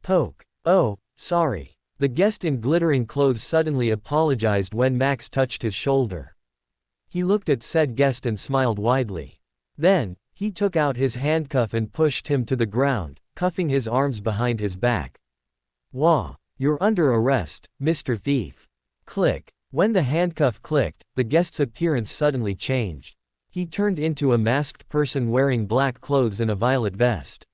Poke. Oh, sorry. The guest in glittering clothes suddenly apologized when Max touched his shoulder. He looked at said guest and smiled widely. Then, he took out his handcuff and pushed him to the ground, cuffing his arms behind his back. Woah, you're under arrest, Mr. Thief. Click. When the handcuff clicked, the guest's appearance suddenly changed. He turned into a masked person wearing black clothes and a violet vest.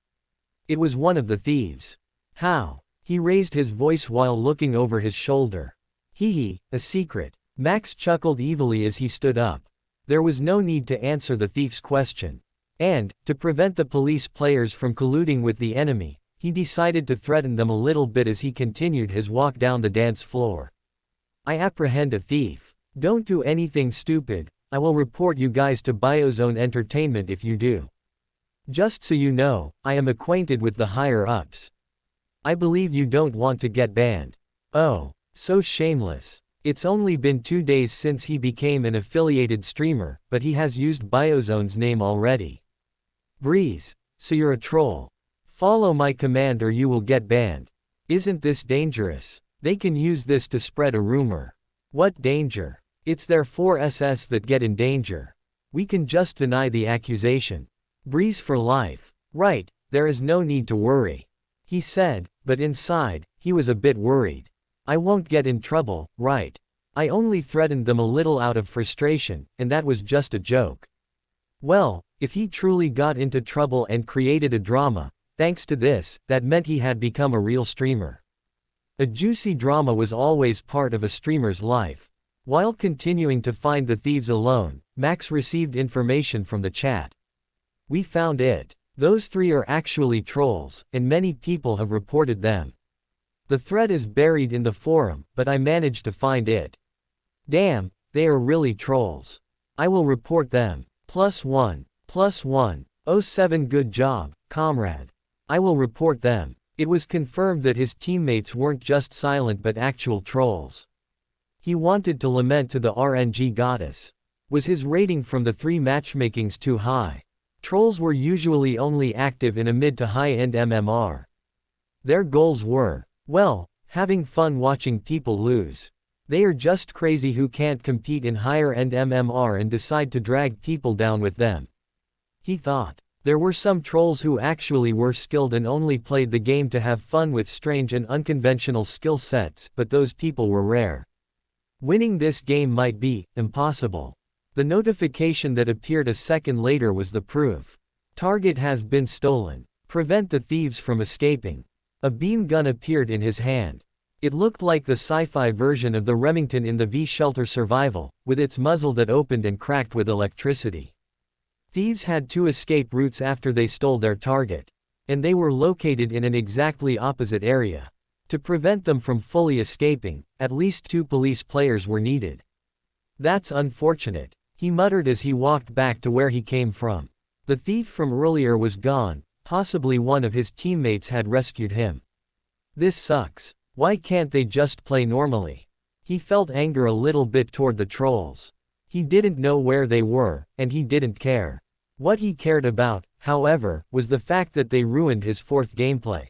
It was one of the thieves. How? He raised his voice while looking over his shoulder. Hee, a secret. Max chuckled evilly as he stood up. There was no need to answer the thief's question. And, to prevent the police players from colluding with the enemy, he decided to threaten them a little bit as he continued his walk down the dance floor. I apprehend a thief. Don't do anything stupid, I will report you guys to Biozone Entertainment if you do. Just so you know, I am acquainted with the higher-ups. I believe you don't want to get banned. Oh, so shameless. It's only been 2 days since he became an affiliated streamer, but he has used Biozone's name already. Breeze, so you're a troll. Follow my command or you will get banned. Isn't this dangerous? They can use this to spread a rumor. What danger? It's their 4SS that get in danger. We can just deny the accusation. Breeze for life. Right, there is no need to worry. He said, but inside, he was a bit worried. I won't get in trouble, right? I only threatened them a little out of frustration, and that was just a joke. Well, if he truly got into trouble and created a drama, thanks to this, that meant he had become a real streamer. A juicy drama was always part of a streamer's life. While continuing to find the thieves alone, Max received information from the chat. We found it. Those 3 are actually trolls, and many people have reported them. The thread is buried in the forum, but I managed to find it. Damn, they are really trolls. I will report them. +1, +1, 07 good job, comrade. I will report them. It was confirmed that his teammates weren't just silent but actual trolls. He wanted to lament to the RNG goddess. Was his rating from the 3 matchmakings too high? Trolls were usually only active in a mid to high-end MMR. Their goals were, well, having fun watching people lose. They are just crazy who can't compete in higher-end MMR and decide to drag people down with them. He thought. There were some trolls who actually were skilled and only played the game to have fun with strange and unconventional skill sets, but those people were rare. Winning this game might be impossible. The notification that appeared a second later was the proof. Target has been stolen. Prevent the thieves from escaping. A beam gun appeared in his hand. It looked like the sci-fi version of the Remington in the V-Shelter Survival, with its muzzle that opened and cracked with electricity. Thieves had 2 escape routes after they stole their target. And they were located in an exactly opposite area. To prevent them from fully escaping, at least 2 police players were needed. That's unfortunate, he muttered as he walked back to where he came from. The thief from earlier was gone, possibly one of his teammates had rescued him. This sucks. Why can't they just play normally? He felt anger a little bit toward the trolls. He didn't know where they were, and he didn't care. What he cared about, however, was the fact that they ruined his 4th gameplay.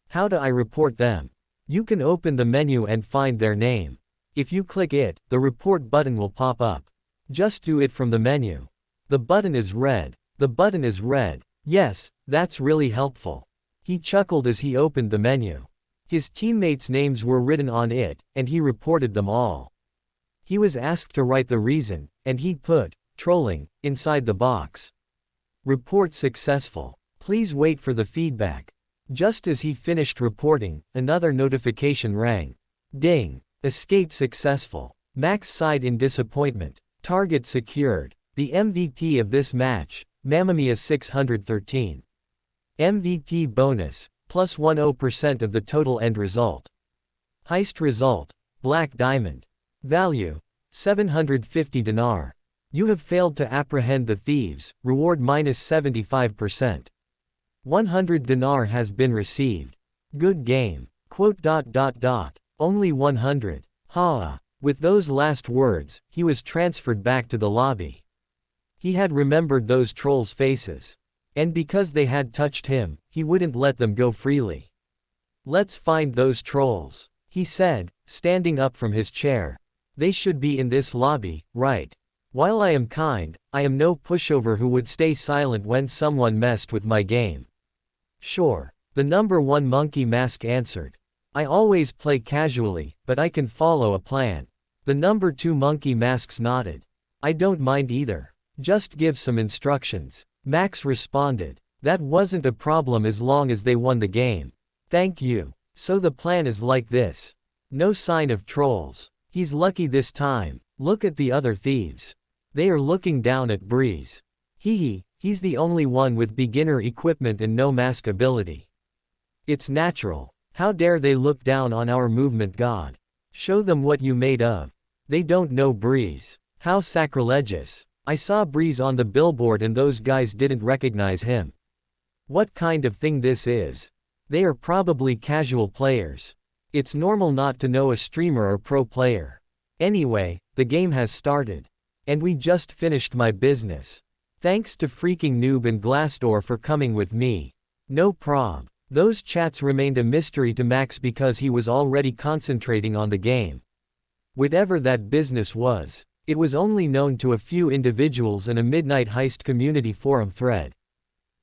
How do I report them? You can open the menu and find their name. If you click it, the report button will pop up. Just do it from the menu. The button is red. The button is red. Yes, that's really helpful. He chuckled as he opened the menu. His teammates' names were written on it, and he reported them all. He was asked to write the reason, and he put, trolling, inside the box. Report successful. Please wait for the feedback. Just as he finished reporting, another notification rang. Ding. Escape successful. Max sighed in disappointment. Target secured. The MVP of this match, Mamma Mia 613. MVP bonus, plus 10% of the total end result. Heist result, Black Diamond. Value, 750 dinar. You have failed to apprehend the thieves, reward minus 75%. 100 dinar has been received. Good game. Quote. Only 100. Ha. With those last words, he was transferred back to the lobby. He had remembered those trolls' faces. And because they had touched him, he wouldn't let them go freely. Let's find those trolls, he said, standing up from his chair. They should be in this lobby, right? While I am kind, I am no pushover who would stay silent when someone messed with my game. Sure, the number 1 monkey mask answered. I always play casually, but I can follow a plan. The number 2 monkey masks nodded. I don't mind either. Just give some instructions. Max responded. That wasn't a problem as long as they won the game. Thank you. So the plan is like this. No sign of trolls. He's lucky this time. Look at the other thieves. They are looking down at Breeze. He's the only one with beginner equipment and no mask ability. It's natural. How dare they look down on our movement god? Show them what you made of. They don't know Breeze. How sacrilegious. I saw Breeze on the billboard and those guys didn't recognize him. What kind of thing this is? They are probably casual players. It's normal not to know a streamer or pro player. Anyway, the game has started. And we just finished my business. Thanks to freaking Noob and Glassdoor for coming with me. No prob. Those chats remained a mystery to Max because he was already concentrating on the game. Whatever that business was, it was only known to a few individuals and a Midnight Heist community forum thread.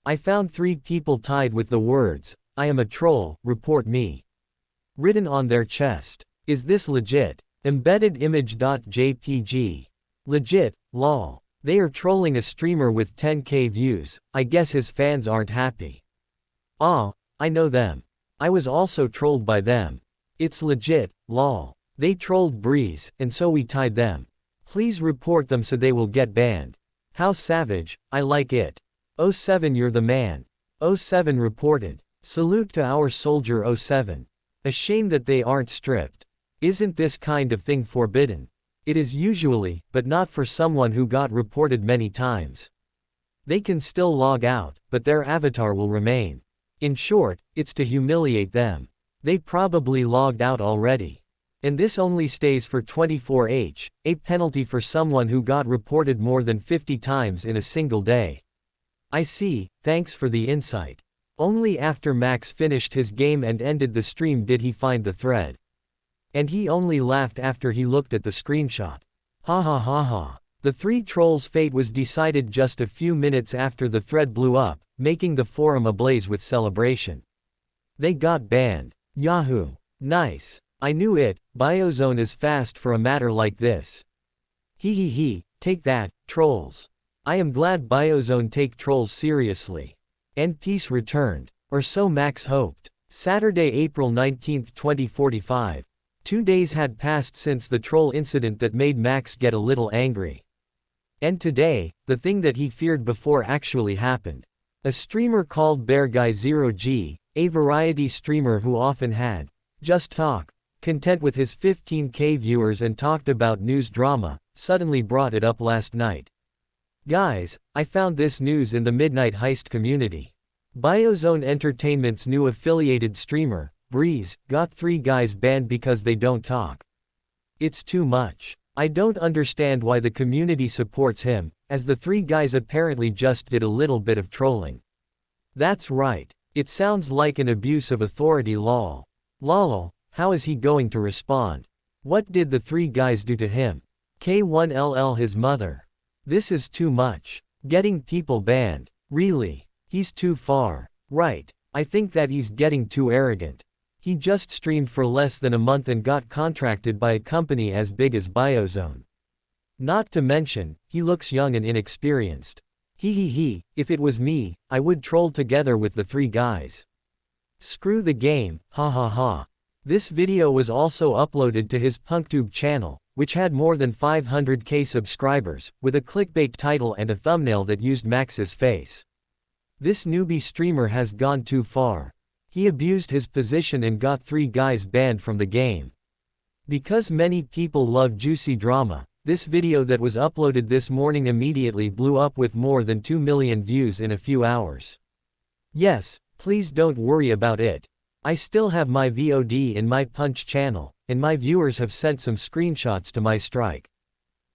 I found 3 people tied with the words, "I am a troll, report me," written on their chest. Is this legit? Embedded image.jpg. Legit, lol. They are trolling a streamer with 10k views, I guess his fans aren't happy. Ah, I know them. I was also trolled by them. It's legit, lol. They trolled Breeze, and so we tied them. Please report them so they will get banned. How savage, I like it. 07 you're the man. 07 reported. Salute to our soldier 07. A shame that they aren't stripped. Isn't this kind of thing forbidden? It is usually, but not for someone who got reported many times. They can still log out, but their avatar will remain. In short, it's to humiliate them. They probably logged out already. And this only stays for 24h, a penalty for someone who got reported more than 50 times in a single day. I see, thanks for the insight. Only after Max finished his game and ended the stream did he find the thread. And he only laughed after he looked at the screenshot. Ha ha ha ha. The 3 trolls' fate was decided just a few minutes after the thread blew up, making the forum ablaze with celebration. They got banned. Yahoo! Nice. I knew it, Biozone is fast for a matter like this. He, take that, trolls. I am glad Biozone take trolls seriously. And peace returned. Or so Max hoped. Saturday, April 19, 2045. 2 days had passed since the troll incident that made Max get a little angry. And today, the thing that he feared before actually happened. A streamer called BearGuy0G, a variety streamer who often had just talk, content with his 15k viewers and talked about news drama, suddenly brought it up last night. Guys, I found this news in the Midnight Heist community. Biozone Entertainment's new affiliated streamer, Breeze, got 3 guys banned because they don't talk. It's too much. I don't understand why the community supports him, as the 3 guys apparently just did a little bit of trolling. That's right. It sounds like an abuse of authority lol. Lol, how is he going to respond? What did the 3 guys do to him? K1LL his mother. This is too much. Getting people banned. Really? He's too far. Right. I think that he's getting too arrogant. He just streamed for less than a month and got contracted by a company as big as Biozone. Not to mention, he looks young and inexperienced. If it was me, I would troll together with the 3 guys. Screw the game, ha ha ha. This video was also uploaded to his PunkTube channel, which had more than 500k subscribers, with a clickbait title and a thumbnail that used Max's face. This newbie streamer has gone too far. He abused his position and got 3 guys banned from the game. Because many people love juicy drama, this video that was uploaded this morning immediately blew up with more than 2 million views in a few hours. Yes, please don't worry about it. I still have my VOD in my Punch channel, and my viewers have sent some screenshots to my strike.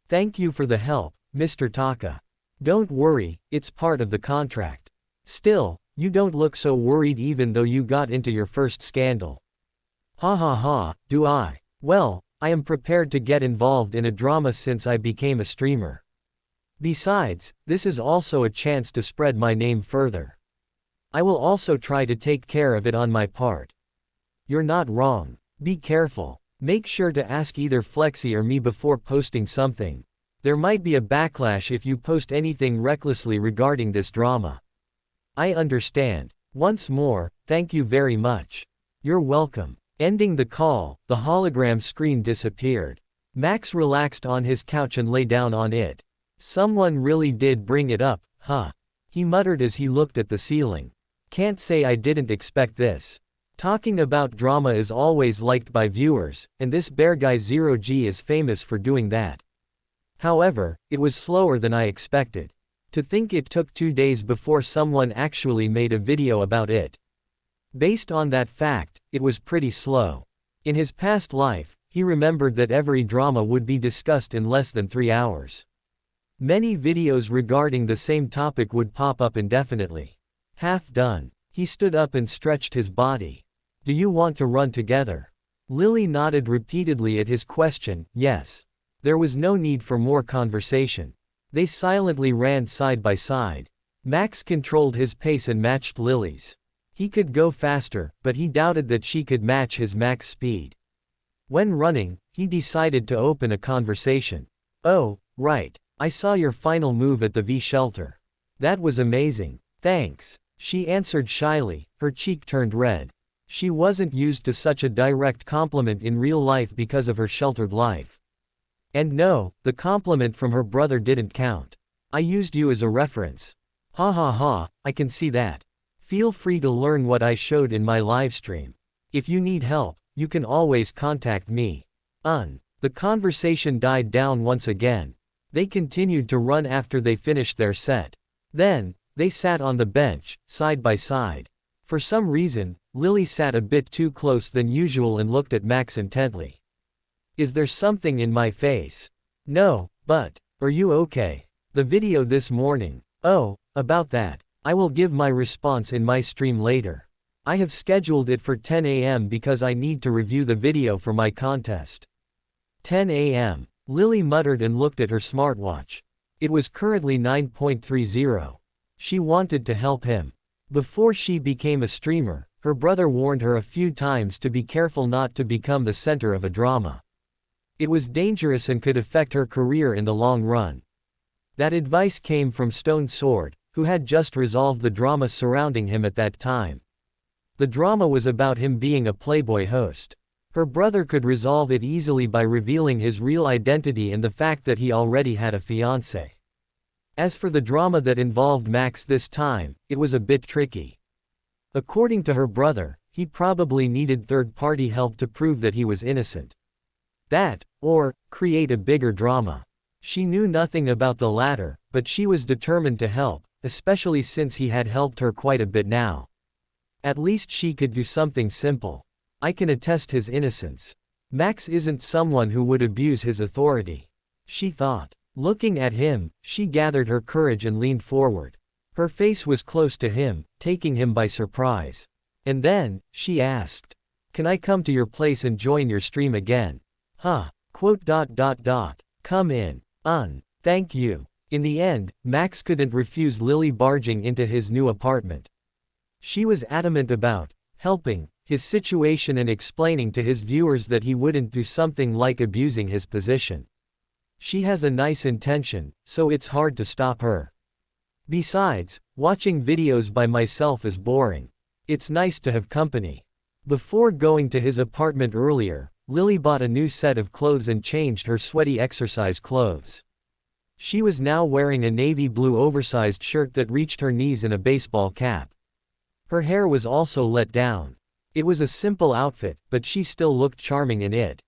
Thank you for the help, Mr. Taka. Don't worry, it's part of the contract. Still, you don't look so worried even though you got into your first scandal. Ha ha ha, do I? Well, I am prepared to get involved in a drama since I became a streamer. Besides, this is also a chance to spread my name further. I will also try to take care of it on my part. You're not wrong. Be careful. Make sure to ask either Flexi or me before posting something. There might be a backlash if you post anything recklessly regarding this drama. I understand. Once more, thank you very much. You're welcome. Ending the call, the hologram screen disappeared. Max relaxed on his couch and lay down on it. Someone really did bring it up, huh? He muttered as he looked at the ceiling. Can't say I didn't expect this. Talking about drama is always liked by viewers, and this bear guy 0G is famous for doing that. However, it was slower than I expected. To think it took 2 days before someone actually made a video about it. Based on that fact, it was pretty slow. In his past life, he remembered that every drama would be discussed in less than 3 hours. Many videos regarding the same topic would pop up indefinitely. Half done. He stood up and stretched his body. Do you want to run together? Lily nodded repeatedly at his question, yes. There was no need for more conversation. They silently ran side by side. Max controlled his pace and matched Lily's. He could go faster, but he doubted that she could match his max speed. When running, he decided to open a conversation. Oh, right. I saw your final move at the V shelter. That was amazing. Thanks. She answered shyly, her cheek turned red. She wasn't used to such a direct compliment in real life because of her sheltered life. And no, the compliment from her brother didn't count. I used you as a reference. Ha ha ha, I can see that. Feel free to learn what I showed in my livestream. If you need help, you can always contact me. The conversation died down once again. They continued to run after they finished their set. Then, they sat on the bench, side by side. For some reason, Lily sat a bit too close than usual and looked at Max intently. Is there something in my face? No, but, are you okay? The video this morning. Oh, about that. I will give my response in my stream later. I have scheduled it for 10 AM because I need to review the video for my contest. 10 AM. Lily muttered and looked at her smartwatch. It was currently 9:30. She wanted to help him. Before she became a streamer, her brother warned her a few times to be careful not to become the center of a drama. It was dangerous and could affect her career in the long run. That advice came from Stone Sword, who had just resolved the drama surrounding him at that time. The drama was about him being a Playboy host. Her brother could resolve it easily by revealing his real identity and the fact that he already had a fiancé. As for the drama that involved Max this time, it was a bit tricky. According to her brother, he probably needed third-party help to prove that he was innocent. That, or, create a bigger drama. She knew nothing about the latter, but she was determined to help, especially since he had helped her quite a bit now. At least she could do something simple. I can attest his innocence. Max isn't someone who would abuse his authority. She thought. Looking at him, she gathered her courage and leaned forward. Her face was close to him, taking him by surprise. And then, she asked. Can I come to your place and join your stream again? Huh. ... Come in. Thank you. In the end, Max couldn't refuse Lily barging into his new apartment. She was adamant about helping his situation and explaining to his viewers that he wouldn't do something like abusing his position. She has a nice intention, so it's hard to stop her. Besides, watching videos by myself is boring. It's nice to have company. Before going to his apartment earlier, Lily bought a new set of clothes and changed her sweaty exercise clothes. She was now wearing a navy blue oversized shirt that reached her knees and a baseball cap. Her hair was also let down. It was a simple outfit, but she still looked charming in it.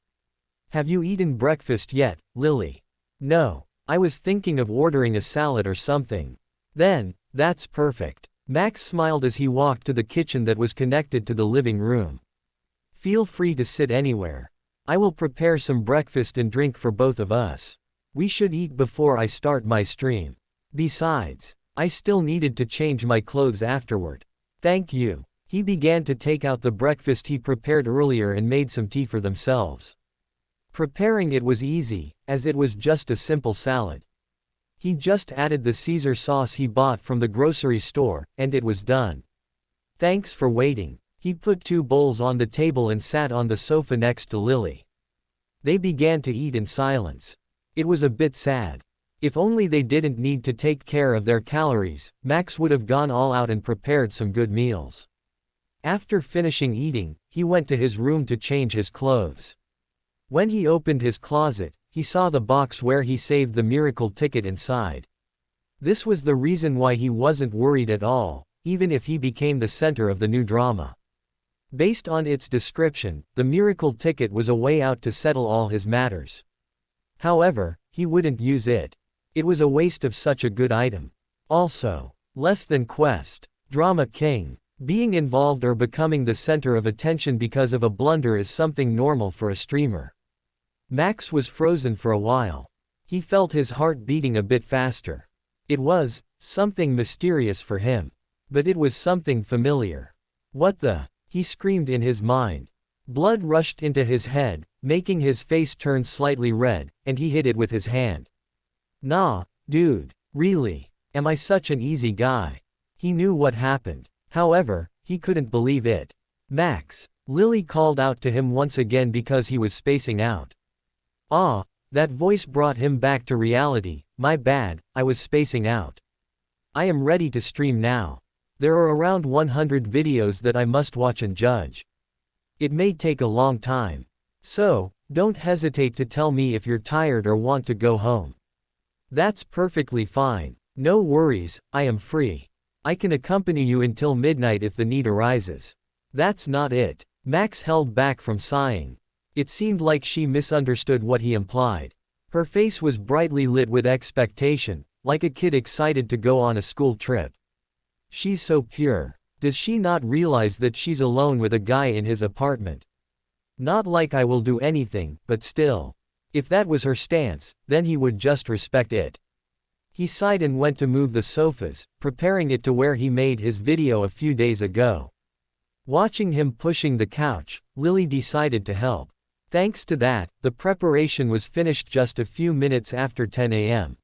Have you eaten breakfast yet, Lily? No. I was thinking of ordering a salad or something. Then, that's perfect. Max smiled as he walked to the kitchen that was connected to the living room. Feel free to sit anywhere. I will prepare some breakfast and drink for both of us. We should eat before I start my stream. Besides, I still needed to change my clothes afterward. Thank you. He began to take out the breakfast he prepared earlier and made some tea for themselves. Preparing it was easy, as it was just a simple salad. He just added the Caesar sauce he bought from the grocery store, and it was done. Thanks for waiting. He put 2 bowls on the table and sat on the sofa next to Lily. They began to eat in silence. It was a bit sad. If only they didn't need to take care of their calories, Max would have gone all out and prepared some good meals. After finishing eating, he went to his room to change his clothes. When he opened his closet, he saw the box where he saved the miracle ticket inside. This was the reason why he wasn't worried at all, even if he became the center of the new drama. Based on its description, the miracle ticket was a way out to settle all his matters. However, he wouldn't use it. It was a waste of such a good item. Also, less than quest. Drama king. Being involved or becoming the center of attention because of a blunder is something normal for a streamer. Max was frozen for a while. He felt his heart beating a bit faster. It was something mysterious for him. But it was something familiar. What the? He screamed in his mind. Blood rushed into his head, making his face turn slightly red, and he hid it with his hand. Nah, dude, really? Am I such an easy guy? He knew what happened. However, he couldn't believe it. Max. Lily called out to him once again because he was spacing out. Ah, that voice brought him back to reality. My bad, I was spacing out. I am ready to stream now. There are around 100 videos that I must watch and judge. It may take a long time. So, don't hesitate to tell me if you're tired or want to go home. That's perfectly fine. No worries, I am free. I can accompany you until midnight if the need arises. That's not it. Max held back from sighing. It seemed like she misunderstood what he implied. Her face was brightly lit with expectation, like a kid excited to go on a school trip. She's so pure. Does she not realize that she's alone with a guy in his apartment? Not like I will do anything, but still. If that was her stance, then he would just respect it. He sighed and went to move the sofas, preparing it to where he made his video a few days ago. Watching him pushing the couch, Lily decided to help. Thanks to that, the preparation was finished just a few minutes after 10 a.m.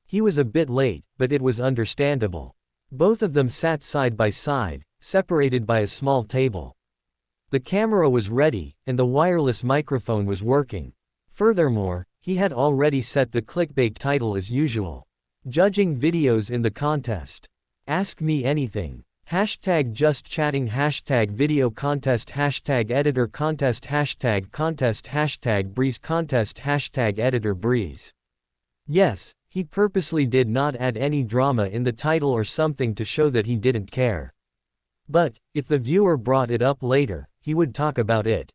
He was a bit late, but it was understandable. Both of them sat side by side, separated by a small table. The camera was ready, and the wireless microphone was working. Furthermore, he had already set the clickbait title as usual. Judging videos in the contest. Ask me anything. Hashtag just chatting, hashtag video contest, hashtag editor contest, hashtag breeze contest, hashtag editor breeze. Yes, he purposely did not add any drama in the title or something to show that he didn't care. But, if the viewer brought it up later, he would talk about it.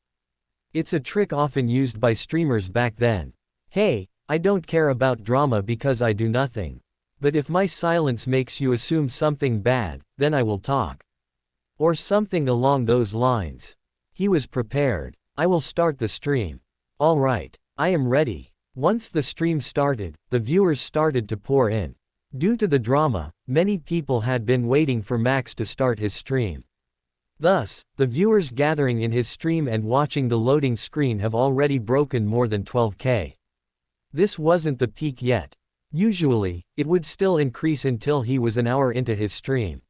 It's a trick often used by streamers back then. Hey, I don't care about drama because I do nothing. But if my silence makes you assume something bad, then I will talk. Or something along those lines. He was prepared. I will start the stream. Alright, I am ready. Once the stream started, the viewers started to pour in. Due to the drama, many people had been waiting for Max to start his stream. Thus, the viewers gathering in his stream and watching the loading screen have already broken more than 12K. This wasn't the peak yet. Usually, it would still increase until he was an hour into his stream.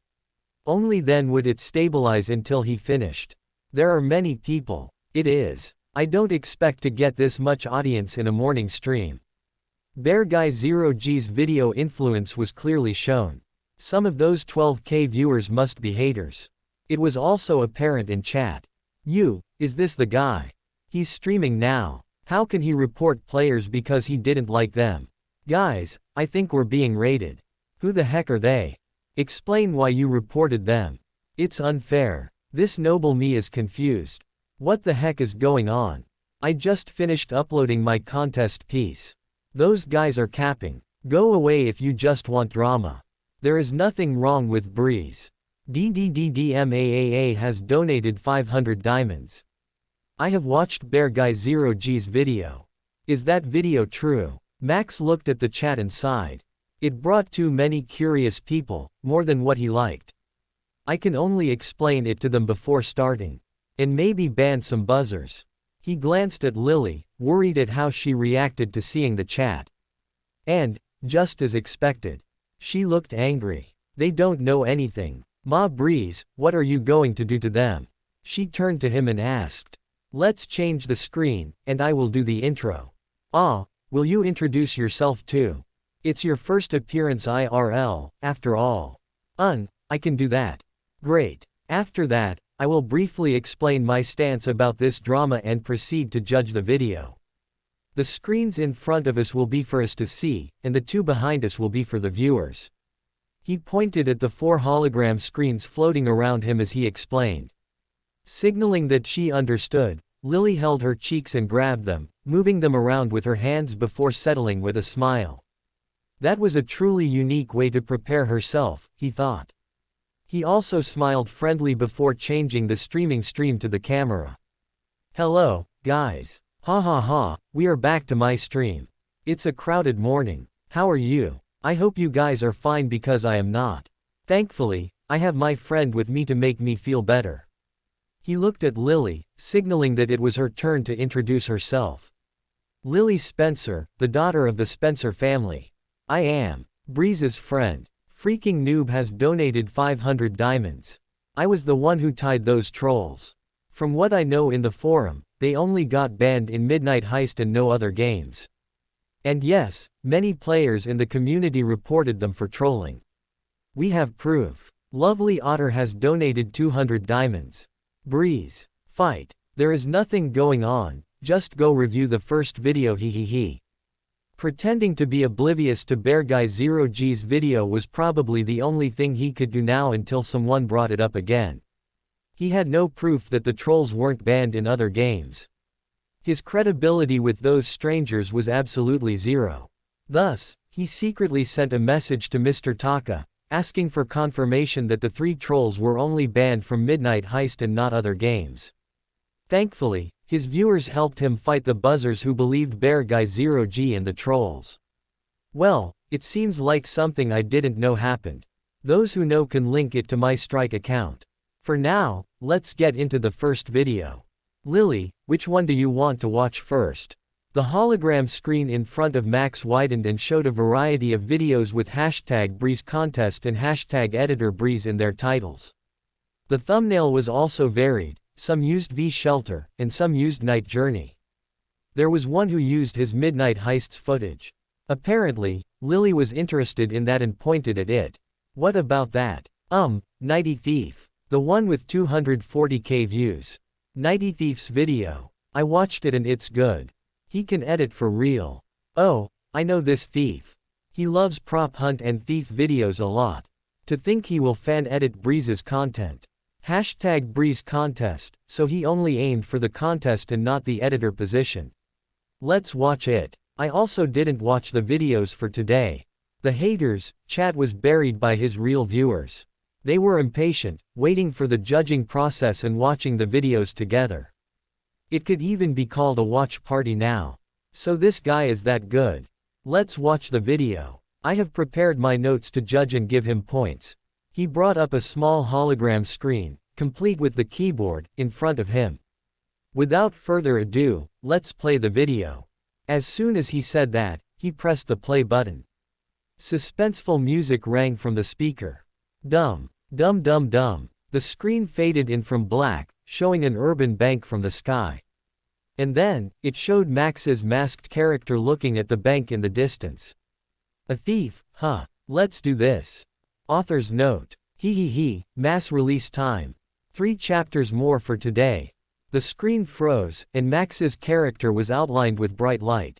Only then would it stabilize until he finished. There are many people. It is. I don't expect to get this much audience in a morning stream. Bear Guy 0G's video influence was clearly shown. Some of those 12K viewers must be haters. It was also apparent in chat. Is this the guy? He's streaming now. How can he report players because he didn't like them? Guys, I think we're being raided. Who the heck are they? Explain why you reported them. It's unfair. This noble me is confused. What the heck is going on? I just finished uploading my contest piece. Those guys are capping. Go away if you just want drama. There is nothing wrong with Breeze. DDDDMAAA has donated 500 diamonds. I have watched Bear Guy 0G's video. Is that video true? Max looked at the chat and sighed. It brought too many curious people, more than what he liked. I can only explain it to them before starting. And maybe ban some buzzers. He glanced at Lily, worried at how she reacted to seeing the chat. And, just as expected, she looked angry. They don't know anything. Ma Breeze, what are you going to do to them? She turned to him and asked. Let's change the screen, and I will do the intro. Will you introduce yourself too? It's your first appearance IRL, after all. I can do that. Great. After that, I will briefly explain my stance about this drama and proceed to judge the video. The screens in front of us will be for us to see, and the two behind us will be for the viewers. He pointed at the 4 hologram screens floating around him as he explained. Signaling that she understood, Lily held her cheeks and grabbed them, moving them around with her hands before settling with a smile. That was a truly unique way to prepare herself, he thought. He also smiled friendly before changing the stream to the camera. Hello, guys. Ha ha ha, we are back to my stream. It's a crowded morning. How are you? I hope you guys are fine because I am not. Thankfully, I have my friend with me to make me feel better. He looked at Lily, signaling that it was her turn to introduce herself. Lily Spencer, the daughter of the Spencer family. I am Breeze's friend. Freaking noob has donated 500 diamonds. I was the one who tied those trolls. From what I know in the forum, they only got banned in Midnight Heist and no other games. And yes, many players in the community reported them for trolling. We have proof. Lovely Otter has donated 200 diamonds. Breeze. Fight. There is nothing going on, just go review the first video hehehe. Pretending to be oblivious to Bear Guy 0G's video was probably the only thing he could do now until someone brought it up again. He had no proof that the trolls weren't banned in other games. His credibility with those strangers was absolutely zero. Thus, he secretly sent a message to Mr. Taka, asking for confirmation that the 3 trolls were only banned from Midnight Heist and not other games. Thankfully, his viewers helped him fight the buzzers who believed Bear Guy 0G and the trolls. Well, it seems like something I didn't know happened. Those who know can link it to my Strike account. For now, let's get into the first video. Lily, which one do you want to watch first? The hologram screen in front of Max widened and showed a variety of videos with hashtag Breeze Contest and hashtag Editor Breeze in their titles. The thumbnail was also varied. Some used V-Shelter, and some used Night Journey. There was one who used his Midnight Heists footage. Apparently, Lily was interested in that and pointed at it. What about that? Nighty Thief. The one with 240k views. Nighty Thief's video. I watched it and it's good. He can edit for real. Oh, I know this thief. He loves prop hunt and thief videos a lot. To think he will fan edit Breeze's content. Hashtag Breeze Contest, so he only aimed for the contest and not the editor position. Let's watch it. I also didn't watch the videos for today. The haters' chat was buried by his real viewers. They were impatient, waiting for the judging process and watching the videos together. It could even be called a watch party now. So this guy is that good. Let's watch the video. I have prepared my notes to judge and give him points. He brought up a small hologram screen, complete with the keyboard, in front of him. Without further ado, let's play the video. As soon as he said that, he pressed the play button. Suspenseful music rang from the speaker. Dum, dum dum dum. The screen faded in from black, showing an urban bank from the sky. And then, it showed Max's masked character looking at the bank in the distance. A thief, huh? Let's do this. Author's note. Hehehe, mass release time. 3 chapters more for today. The screen froze, and Max's character was outlined with bright light.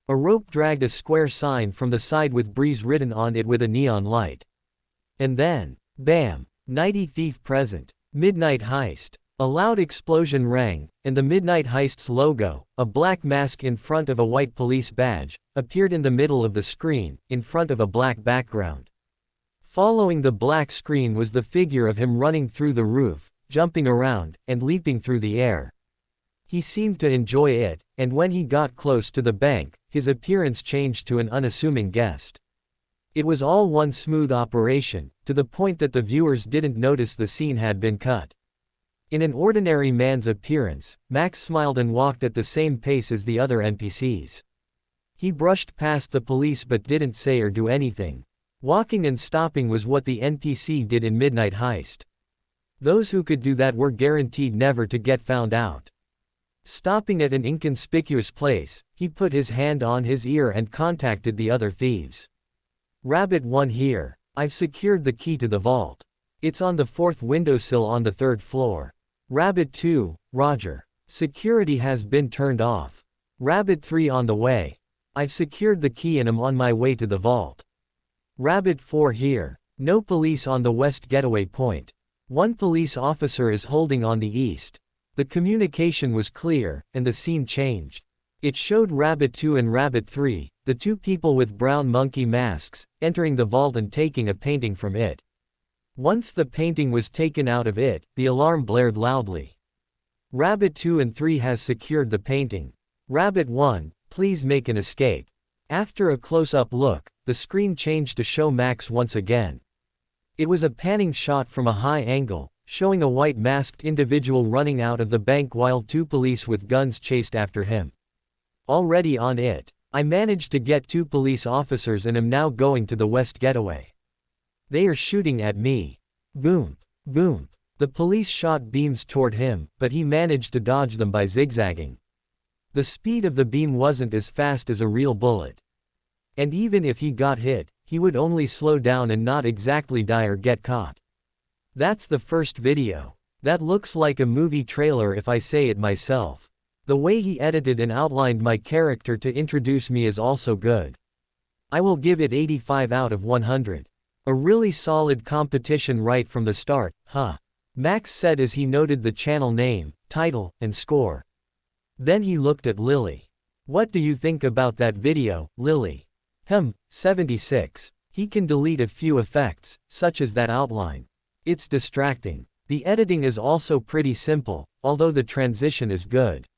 A rope dragged a square sign from the side with Breeze written on it with a neon light. And then, bam! Nighty Thief present. Midnight Heist. A loud explosion rang, and the Midnight Heist's logo, a black mask in front of a white police badge, appeared in the middle of the screen, in front of a black background. Following the black screen was the figure of him running through the roof, jumping around, and leaping through the air. He seemed to enjoy it, and when he got close to the bank, his appearance changed to an unassuming guest. It was all one smooth operation, to the point that the viewers didn't notice the scene had been cut. In an ordinary man's appearance, Max smiled and walked at the same pace as the other NPCs. He brushed past the police but didn't say or do anything. Walking and stopping was what the NPC did in Midnight Heist. Those who could do that were guaranteed never to get found out. Stopping at an inconspicuous place, he put his hand on his ear and contacted the other thieves. Rabbit 1 here. I've secured the key to the vault. It's on the 4th windowsill on the 3rd floor. Rabbit 2, Roger. Security has been turned off. Rabbit 3 on the way. I've secured the key and am on my way to the vault. Rabbit 4 here. No police on the west getaway point. One police officer is holding on the east. The communication was clear, and the scene changed. It showed Rabbit 2 and Rabbit 3, the two people with brown monkey masks, entering the vault and taking a painting from it. Once the painting was taken out of it, the alarm blared loudly. Rabbit 2 and 3 has secured the painting. Rabbit 1, please make an escape. After a close-up look, the screen changed to show Max once again. It was a panning shot from a high angle, showing a white masked individual running out of the bank while two police with guns chased after him. Already on it, I managed to get two police officers and am now going to the west getaway. They are shooting at me. Boom, boom. The police shot beams toward him, but he managed to dodge them by zigzagging. The speed of the beam wasn't as fast as a real bullet. And even if he got hit, he would only slow down and not exactly die or get caught. That's the first video. That looks like a movie trailer if I say it myself. The way he edited and outlined my character to introduce me is also good. I will give it 85 out of 100. A really solid competition right from the start, huh? Max said as he noted the channel name, title, and score. Then he looked at Lily. What do you think about that video, Lily? 76. He can delete a few effects, such as that outline. It's distracting. The editing is also pretty simple, although the transition is good.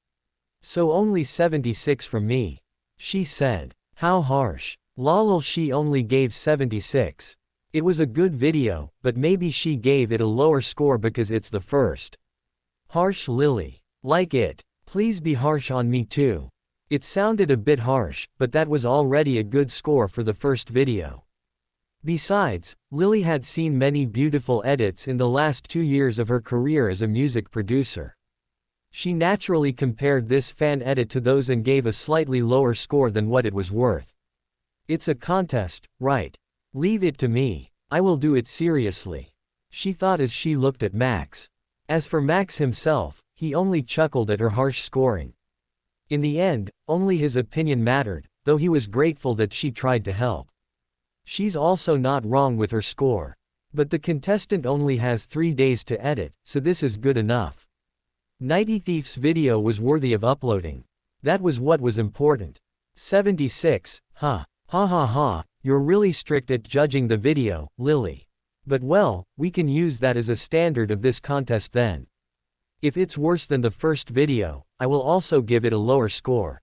So only 76 from me. She said. How harsh. Lol, she only gave 76. It was a good video, but maybe she gave it a lower score because it's the first. Harsh Lily. Like it. Please be harsh on me too. It sounded a bit harsh, but that was already a good score for the first video. Besides, Lily had seen many beautiful edits in the last 2 years of her career as a music producer. She naturally compared this fan edit to those and gave a slightly lower score than what it was worth. It's a contest, right? Leave it to me. I will do it seriously. She thought as she looked at Max. As for Max himself, he only chuckled at her harsh scoring. In the end, only his opinion mattered, though he was grateful that she tried to help. She's also not wrong with her score. But the contestant only has 3 days to edit, so this is good enough. Nighty Thief's video was worthy of uploading. That was what was important. 76, huh. Ha ha ha, you're really strict at judging the video, Lily. But well, we can use that as a standard of this contest then. If it's worse than the first video, I will also give it a lower score.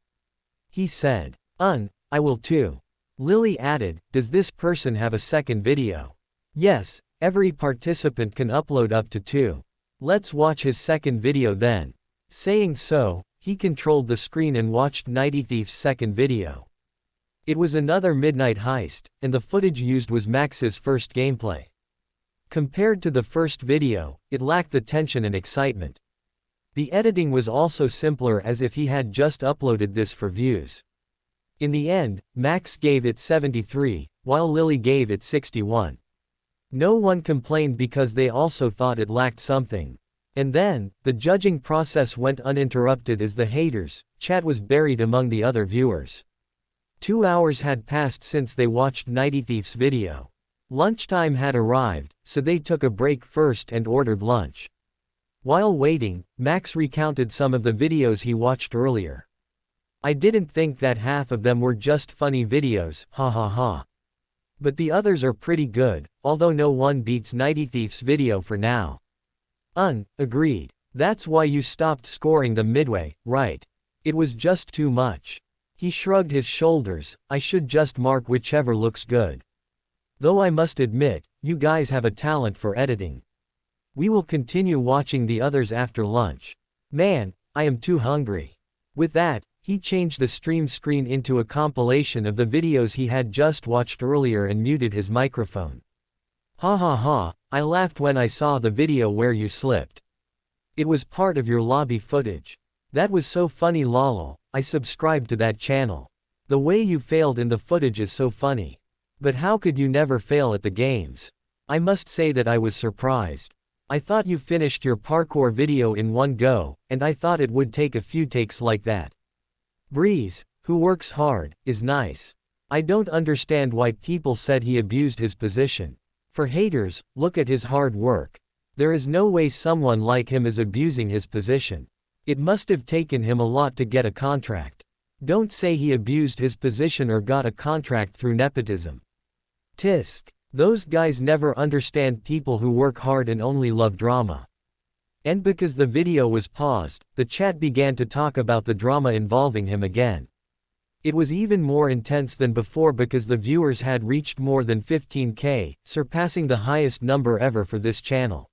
He said. I will too. Lily added, does this person have a second video? Yes, every participant can upload up to 2. Let's watch his second video then. Saying so, he controlled the screen and watched Nighty Thief's second video. It was another midnight heist, and the footage used was Max's first gameplay. Compared to the first video, it lacked the tension and excitement. The editing was also simpler as if he had just uploaded this for views. In the end, Max gave it 73, while Lily gave it 61. No one complained because they also thought it lacked something. And then, the judging process went uninterrupted as the haters' chat was buried among the other viewers. 2 hours had passed since they watched Nighty Thief's video. Lunchtime had arrived, so they took a break first and ordered lunch. While waiting, Max recounted some of the videos he watched earlier. I didn't think that half of them were just funny videos, ha ha ha. But the others are pretty good, although no one beats Nighty Thief's video for now. Agreed. That's why you stopped scoring them midway, right? It was just too much. He shrugged his shoulders, I should just mark whichever looks good. Though I must admit, you guys have a talent for editing. We will continue watching the others after lunch. Man, I am too hungry. With that, he changed the stream screen into a compilation of the videos he had just watched earlier and muted his microphone. Ha ha ha, I laughed when I saw the video where you slipped. It was part of your lobby footage. That was so funny lol, I subscribed to that channel. The way you failed in the footage is so funny. But how could you never fail at the games? I must say that I was surprised. I thought you finished your parkour video in one go, and I thought it would take a few takes like that. Breeze, who works hard, is nice. I don't understand why people said he abused his position. For haters, look at his hard work. There is no way someone like him is abusing his position. It must have taken him a lot to get a contract. Don't say he abused his position or got a contract through nepotism. Tisk. Those guys never understand people who work hard and only love drama. And because the video was paused, the chat began to talk about the drama involving him again. It was even more intense than before because the viewers had reached more than 15K, surpassing the highest number ever for this channel.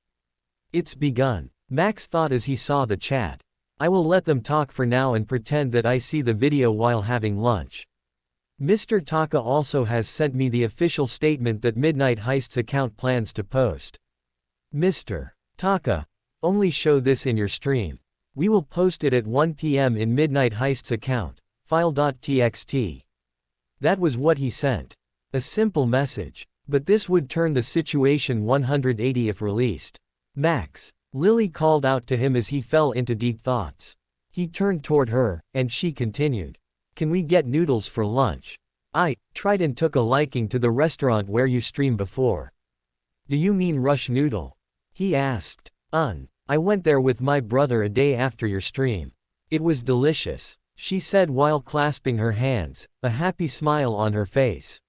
It's begun. Max thought as he saw the chat. I will let them talk for now and pretend that I see the video while having lunch. Mr. Taka also has sent me the official statement that Midnight Heist's account plans to post. Mr. Taka, only show this in your stream. We will post it at 1 PM in Midnight Heist's account, file.txt. That was what he sent. A simple message. But this would turn the situation 180 if released. Max. Lily called out to him as he fell into deep thoughts. He turned toward her, and she continued. Can we get noodles for lunch? I tried and took a liking to the restaurant where you streamed before. Do you mean Rush Noodle? He asked. I went there with my brother a day after your stream. It was delicious, she said while clasping her hands, a happy smile on her face.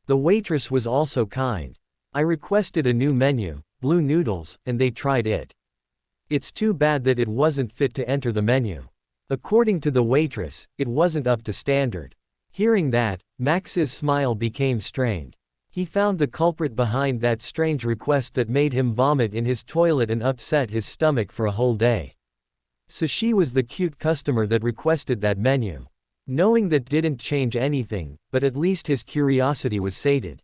The waitress was also kind. I requested a new menu, blue noodles, and they tried it. It's too bad that it wasn't fit to enter the menu. According to the waitress, it wasn't up to standard. Hearing that, Max's smile became strained. He found the culprit behind that strange request that made him vomit in his toilet and upset his stomach for a whole day. So she was the cute customer that requested that menu. Knowing that didn't change anything, but at least his curiosity was sated.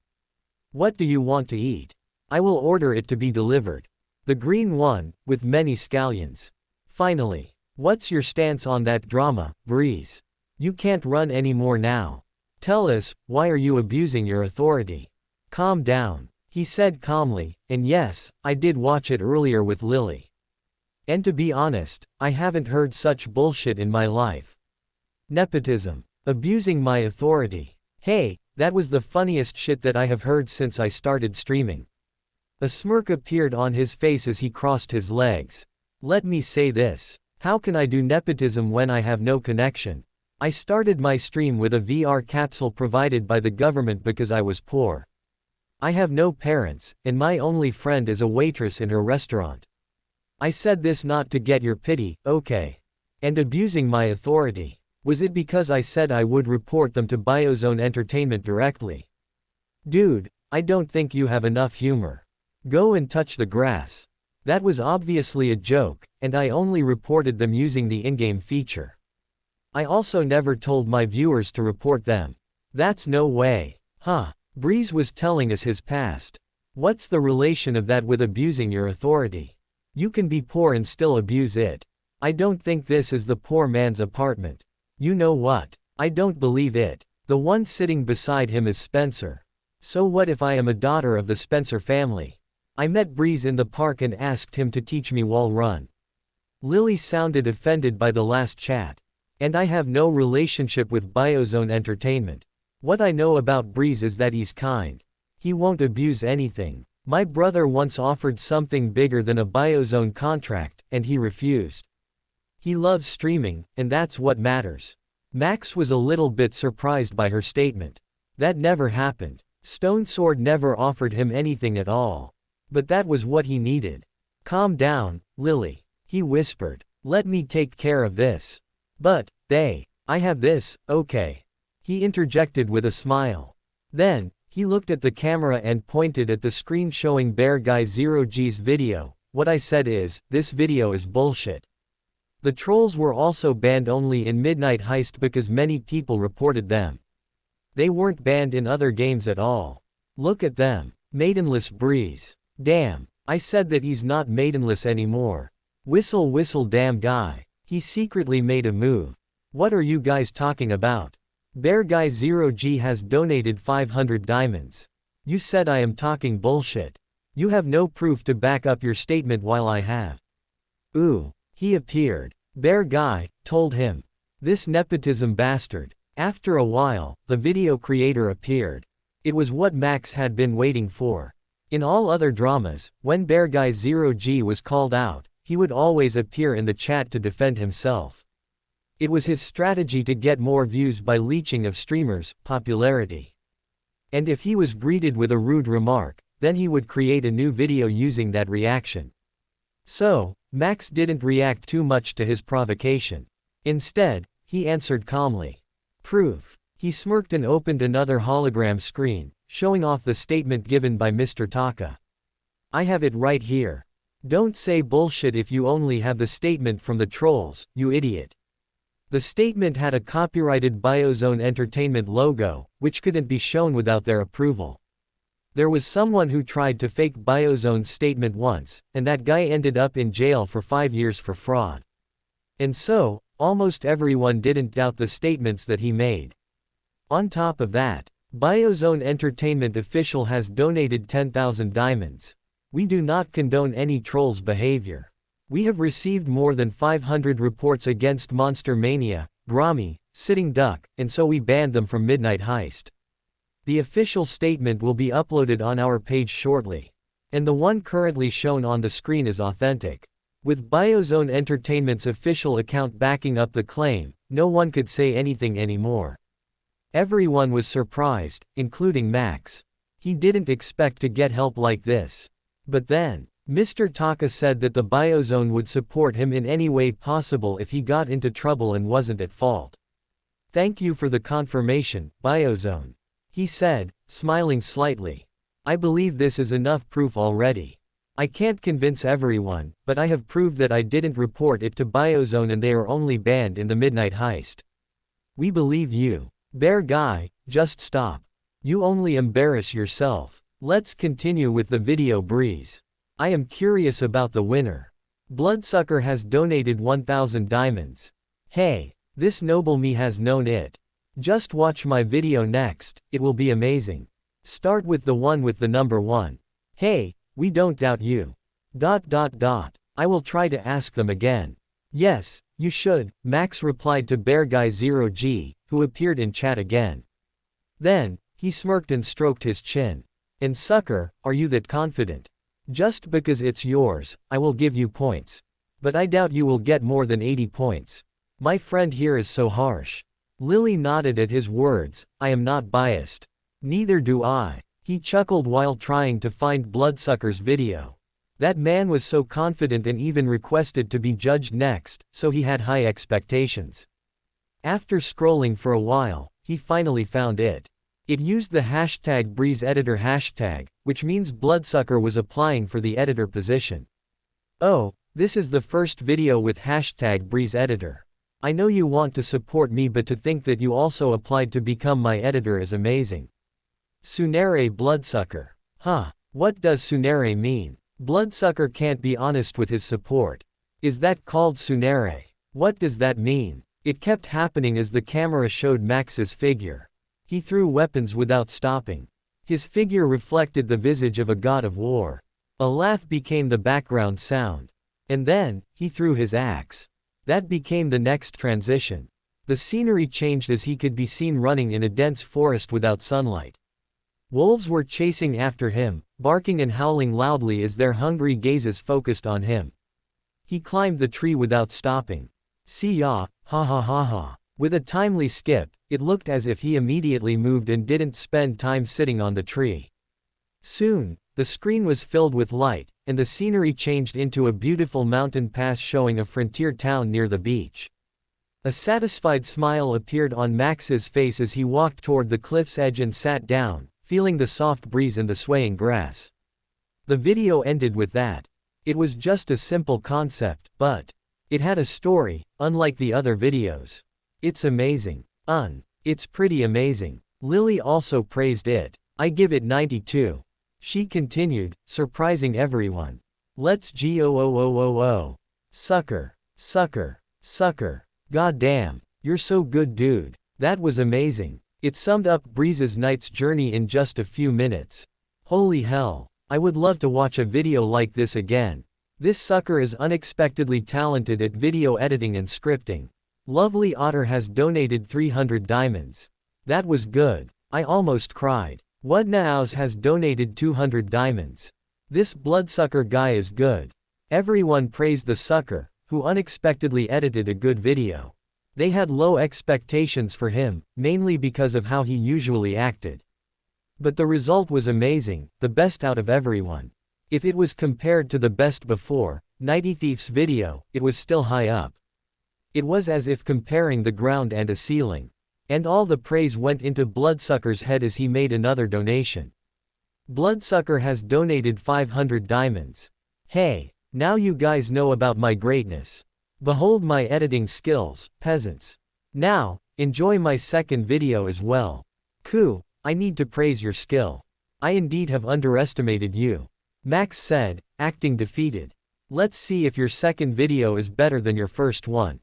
What do you want to eat? I will order it to be delivered. The green one, with many scallions. Finally. What's your stance on that drama, Breeze? You can't run anymore now. Tell us, why are you abusing your authority? Calm down, he said calmly, and yes, I did watch it earlier with Lily. And to be honest, I haven't heard such bullshit in my life. Nepotism. Abusing my authority. Hey, that was the funniest shit that I have heard since I started streaming. A smirk appeared on his face as he crossed his legs. Let me say this. How can I do nepotism when I have no connection? I started my stream with a VR capsule provided by the government because I was poor. I have no parents, and my only friend is a waitress in her restaurant. I said this not to get your pity, okay? And abusing my authority. Was it because I said I would report them to Biozone Entertainment directly? Dude, I don't think you have enough humor. Go and touch the grass. That was obviously a joke, and I only reported them using the in-game feature. I also never told my viewers to report them. That's no way. Huh. Breeze was telling us his past. What's the relation of that with abusing your authority? You can be poor and still abuse it. I don't think this is the poor man's apartment. You know what? I don't believe it. The one sitting beside him is Spencer. So what if I am a daughter of the Spencer family? I met Breeze in the park and asked him to teach me wall run. Lily sounded offended by the last chat. And I have no relationship with Biozone Entertainment. What I know about Breeze is that he's kind. He won't abuse anything. My brother once offered something bigger than a Biozone contract, and he refused. He loves streaming, and that's what matters. Max was a little bit surprised by her statement. That never happened. Stone Sword never offered him anything at all. But that was what he needed. Calm down, Lily. He whispered. Let me take care of this. But, I have this, okay. He interjected with a smile. Then, he looked at the camera and pointed at the screen showing Bear Guy 0G's video. What I said is, this video is bullshit. The trolls were also banned only in Midnight Heist because many people reported them. They weren't banned in other games at all. Look at them. Maidenless Breeze. Damn, I said that he's not maidenless anymore. Whistle whistle damn guy. He secretly made a move. What are you guys talking about? Bear Guy 0G has donated 500 diamonds. You said I am talking bullshit. You have no proof to back up your statement while I have. Ooh, he appeared. Bear Guy told him. This nepotism bastard. After a while, the video creator appeared. It was what Max had been waiting for. In all other dramas, when Bear Guy 0G was called out, he would always appear in the chat to defend himself. It was his strategy to get more views by leeching of streamers' popularity. And if he was greeted with a rude remark, then he would create a new video using that reaction. So, Max didn't react too much to his provocation. Instead, he answered calmly. Proof. He smirked and opened another hologram screen, showing off the statement given by Mr. Taka. I have it right here. Don't say bullshit if you only have the statement from the trolls, you idiot. The statement had a copyrighted Biozone Entertainment logo, which couldn't be shown without their approval. There was someone who tried to fake Biozone's statement once, and that guy ended up in jail for 5 years for fraud. And so, almost everyone didn't doubt the statements that he made. On top of that, Biozone Entertainment official has donated 10,000 diamonds. We do not condone any trolls' behavior. We have received more than 500 reports against Monster Mania, Grommy, Sitting Duck, and so we banned them from Midnight Heist. The official statement will be uploaded on our page shortly. And the one currently shown on the screen is authentic. With Biozone Entertainment's official account backing up the claim, no one could say anything anymore. Everyone was surprised, including Max. He didn't expect to get help like this. But then, Mr. Taka said that the Biozone would support him in any way possible if he got into trouble and wasn't at fault. Thank you for the confirmation, Biozone. He said, smiling slightly. I believe this is enough proof already. I can't convince everyone, but I have proved that I didn't report it to Biozone and they are only banned in the Midnight Heist. We believe you. Bear Guy, just stop. You only embarrass yourself. Let's continue with the video breeze. I am curious about the winner. Bloodsucker has donated 1,000 diamonds. Hey, this noble me has known it. Just watch my video next, it will be amazing. Start with the one with the number 1. Hey, we don't doubt you. ... I will try to ask them again. Yes, you should, Max replied to Bear Guy 0G, who appeared in chat again. Then, he smirked and stroked his chin. And sucker, are you that confident? Just because it's yours, I will give you points. But I doubt you will get more than 80 points. My friend here is so harsh. Lily nodded at his words. I am not biased. Neither do I. He chuckled while trying to find Bloodsucker's video. That man was so confident and even requested to be judged next, so he had high expectations. After scrolling for a while, he finally found it. It used the hashtag BreezeEditor hashtag, which means Bloodsucker was applying for the editor position. Oh, this is the first video with hashtag BreezeEditor. I know you want to support me, but to think that you also applied to become my editor is amazing. Tsunere Bloodsucker. Huh, what does Tsunere mean? Bloodsucker can't be honest with his support. Is that called Tsunere? What does that mean? It kept happening as the camera showed Max's figure. He threw weapons without stopping. His figure reflected the visage of a god of war. A laugh became the background sound. And then, he threw his axe. That became the next transition. The scenery changed as he could be seen running in a dense forest without sunlight. Wolves were chasing after him, barking and howling loudly as their hungry gazes focused on him. He climbed the tree without stopping. See ya, ha ha ha ha. With a timely skip, it looked as if he immediately moved and didn't spend time sitting on the tree. Soon, the screen was filled with light, and the scenery changed into a beautiful mountain pass showing a frontier town near the beach. A satisfied smile appeared on Max's face as he walked toward the cliff's edge and sat down, feeling the soft breeze and the swaying grass. The video ended with that. It was just a simple concept, but it had a story, unlike the other videos. It's amazing. It's pretty amazing. Lily also praised it. I give it 92. She continued, surprising everyone. Let's go. Sucker. Sucker. Sucker. God damn. You're so good, dude. That was amazing. It summed up Breeze's night's journey in just a few minutes. Holy hell. I would love to watch a video like this again. This sucker is unexpectedly talented at video editing and scripting. Lovely Otter has donated 300 diamonds. That was good. I almost cried. What Naos has donated 200 diamonds. This bloodsucker guy is good. Everyone praised the sucker, who unexpectedly edited a good video. They had low expectations for him, mainly because of how he usually acted. But the result was amazing, the best out of everyone. If it was compared to the best before, Nighty Thief's video, it was still high up. It was as if comparing the ground and a ceiling. And all the praise went into Bloodsucker's head as he made another donation. Bloodsucker has donated 500 diamonds. Hey, now you guys know about my greatness. Behold my editing skills, peasants. Now, enjoy my second video as well. Ku, I need to praise your skill. I indeed have underestimated you. Max said, acting defeated. Let's see if your second video is better than your first one.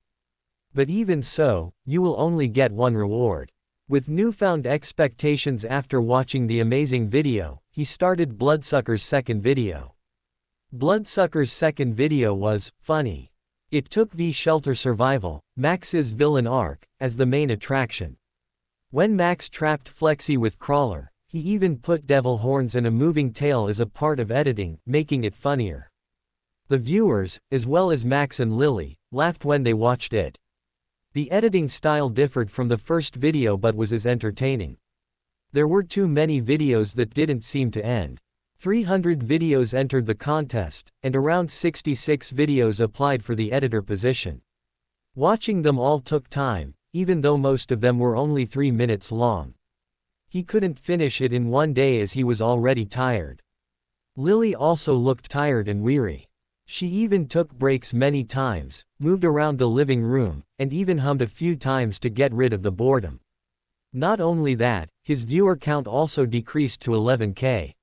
But even so, you will only get one reward. With newfound expectations after watching the amazing video, he started Bloodsucker's second video. Bloodsucker's second video was funny. It took V Shelter Survival, Max's villain arc, as the main attraction. When Max trapped Flexi with Crawler, he even put devil horns and a moving tail as a part of editing, making it funnier. The viewers, as well as Max and Lily, laughed when they watched it. The editing style differed from the first video but was as entertaining. There were too many videos that didn't seem to end. 300 videos entered the contest, and around 66 videos applied for the editor position. Watching them all took time, even though most of them were only 3 minutes long. He couldn't finish it in one day as he was already tired. Lily also looked tired and weary. She even took breaks many times, moved around the living room, and even hummed a few times to get rid of the boredom. Not only that, his viewer count also decreased to 11K.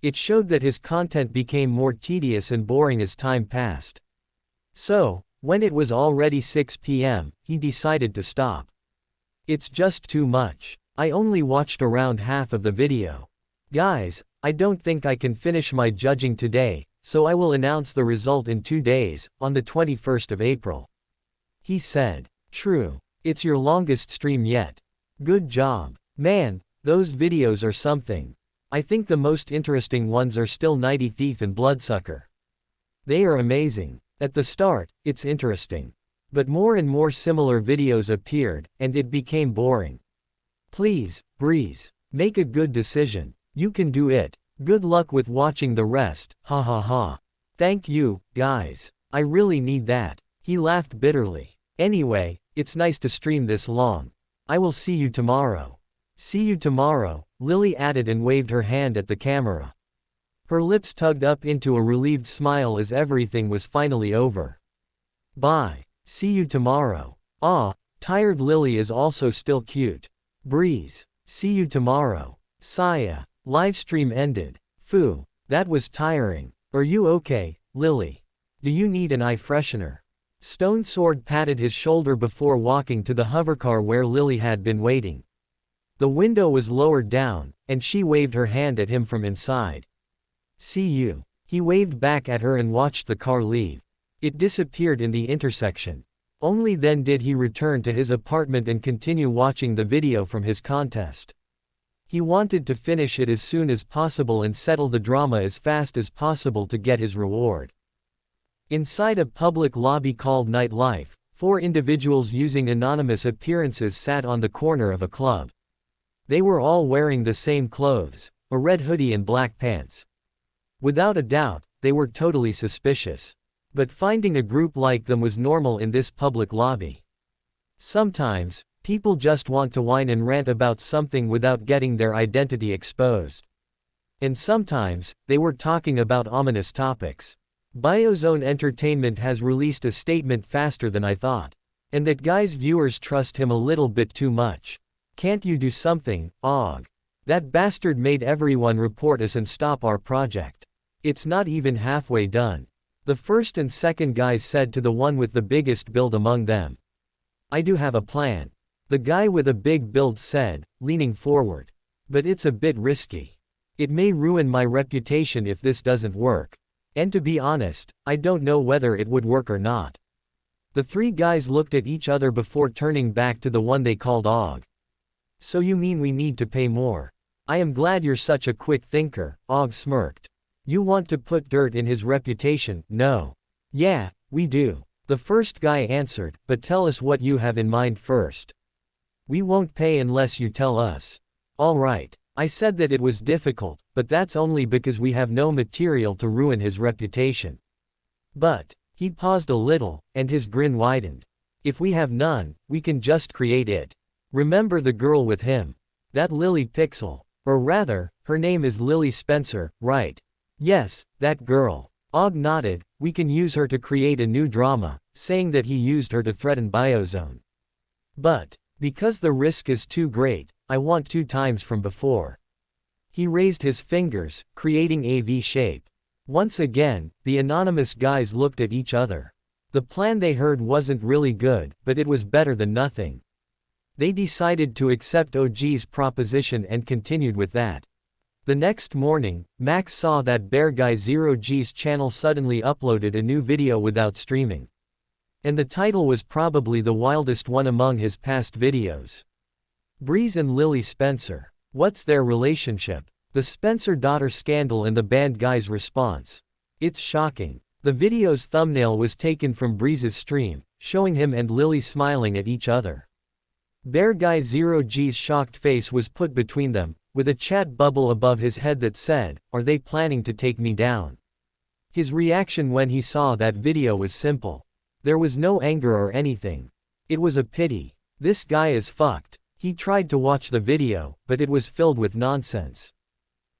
It showed that his content became more tedious and boring as time passed. So, when it was already 6 p.m., he decided to stop. It's just too much. I only watched around half of the video. Guys, I don't think I can finish my judging today, so I will announce the result in 2 days, on the 21st of April. He said. True. It's your longest stream yet. Good job. Man, those videos are something. I think the most interesting ones are still Nighty Thief and Bloodsucker. They are amazing. At the start, it's interesting. But more and more similar videos appeared, and it became boring. Please, Breeze, make a good decision. You can do it. Good luck with watching the rest, ha ha ha. Thank you, guys. I really need that. He laughed bitterly. Anyway, it's nice to stream this long. I will see you tomorrow. See you tomorrow, Lily added and waved her hand at the camera. Her lips tugged up into a relieved smile as everything was finally over. Bye. See you tomorrow. Ah, tired Lily is also still cute. Breeze. See you tomorrow. Saya. Livestream ended. Phew, that was tiring. Are you okay, Lily? Do you need an eye freshener? Stone Sword patted his shoulder before walking to the hovercar where Lily had been waiting. The window was lowered down, and she waved her hand at him from inside. See you. He waved back at her and watched the car leave. It disappeared in the intersection. Only then did he return to his apartment and continue watching the video from his contest. He wanted to finish it as soon as possible and settle the drama as fast as possible to get his reward. Inside a public lobby called Nightlife, 4 individuals using anonymous appearances sat on the corner of a club. They were all wearing the same clothes, a red hoodie and black pants. Without a doubt, they were totally suspicious. But finding a group like them was normal in this public lobby. Sometimes, people just want to whine and rant about something without getting their identity exposed. And sometimes, they were talking about ominous topics. Biozone Entertainment has released a statement faster than I thought. And that guy's viewers trust him a little bit too much. Can't you do something, Og? That bastard made everyone report us and stop our project. It's not even halfway done. The first and second guys said to the one with the biggest build among them. I do have a plan. The guy with a big build said, leaning forward. But it's a bit risky. It may ruin my reputation if this doesn't work. And to be honest, I don't know whether it would work or not. The 3 guys looked at each other before turning back to the one they called Og. So you mean we need to pay more? I am glad you're such a quick thinker, Og smirked. You want to put dirt in his reputation, no? Yeah, we do. The first guy answered, but tell us what you have in mind first. We won't pay unless you tell us. All right. I said that it was difficult, but that's only because we have no material to ruin his reputation. But, he paused a little, and his grin widened. If we have none, we can just create it. Remember the girl with him? That Lily Pixel. Or rather, her name is Lily Spencer, right? Yes, that girl. Og nodded. We can use her to create a new drama, saying that he used her to threaten Biozone. But, because the risk is too great, I want 2 times from before. He raised his fingers, creating a V shape. Once again, the anonymous guys looked at each other. The plan they heard wasn't really good, but it was better than nothing. They decided to accept OG's proposition and continued with that. The next morning, Max saw that Bear Guy 0G's channel suddenly uploaded a new video without streaming. And the title was probably the wildest one among his past videos. Breeze and Lily Spencer. What's their relationship? The Spencer-daughter scandal and the band guy's response. It's shocking. The video's thumbnail was taken from Breeze's stream, showing him and Lily smiling at each other. Bear Guy 0G's shocked face was put between them, with a chat bubble above his head that said, "Are they planning to take me down?" His reaction when he saw that video was simple. There was no anger or anything. It was a pity. This guy is fucked. He tried to watch the video, but it was filled with nonsense.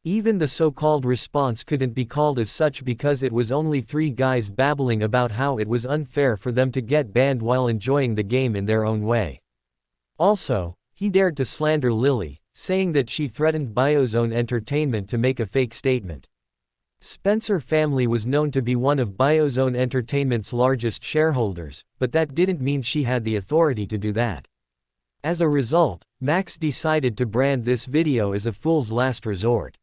Even the so-called response couldn't be called as such because it was only 3 guys babbling about how it was unfair for them to get banned while enjoying the game in their own way. Also, he dared to slander Lily, saying that she threatened Biozone Entertainment to make a fake statement. Spencer family was known to be one of Biozone Entertainment's largest shareholders, but that didn't mean she had the authority to do that. As a result, Max decided to brand this video as a fool's last resort.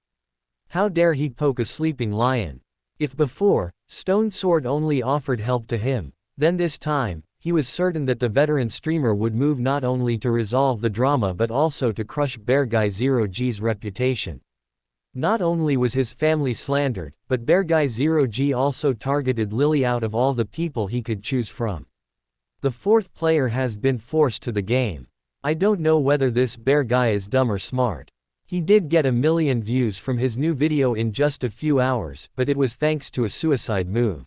How dare he poke a sleeping lion? If before, Stone Sword only offered help to him, then this time, he was certain that the veteran streamer would move not only to resolve the drama but also to crush Bear Guy 0G's reputation. Not only was his family slandered, but Bear Guy 0G also targeted Lily out of all the people he could choose from. The 4th player has been forced to the game. I don't know whether this Bear Guy is dumb or smart. He did get 1 million views from his new video in just a few hours, but it was thanks to a suicide move.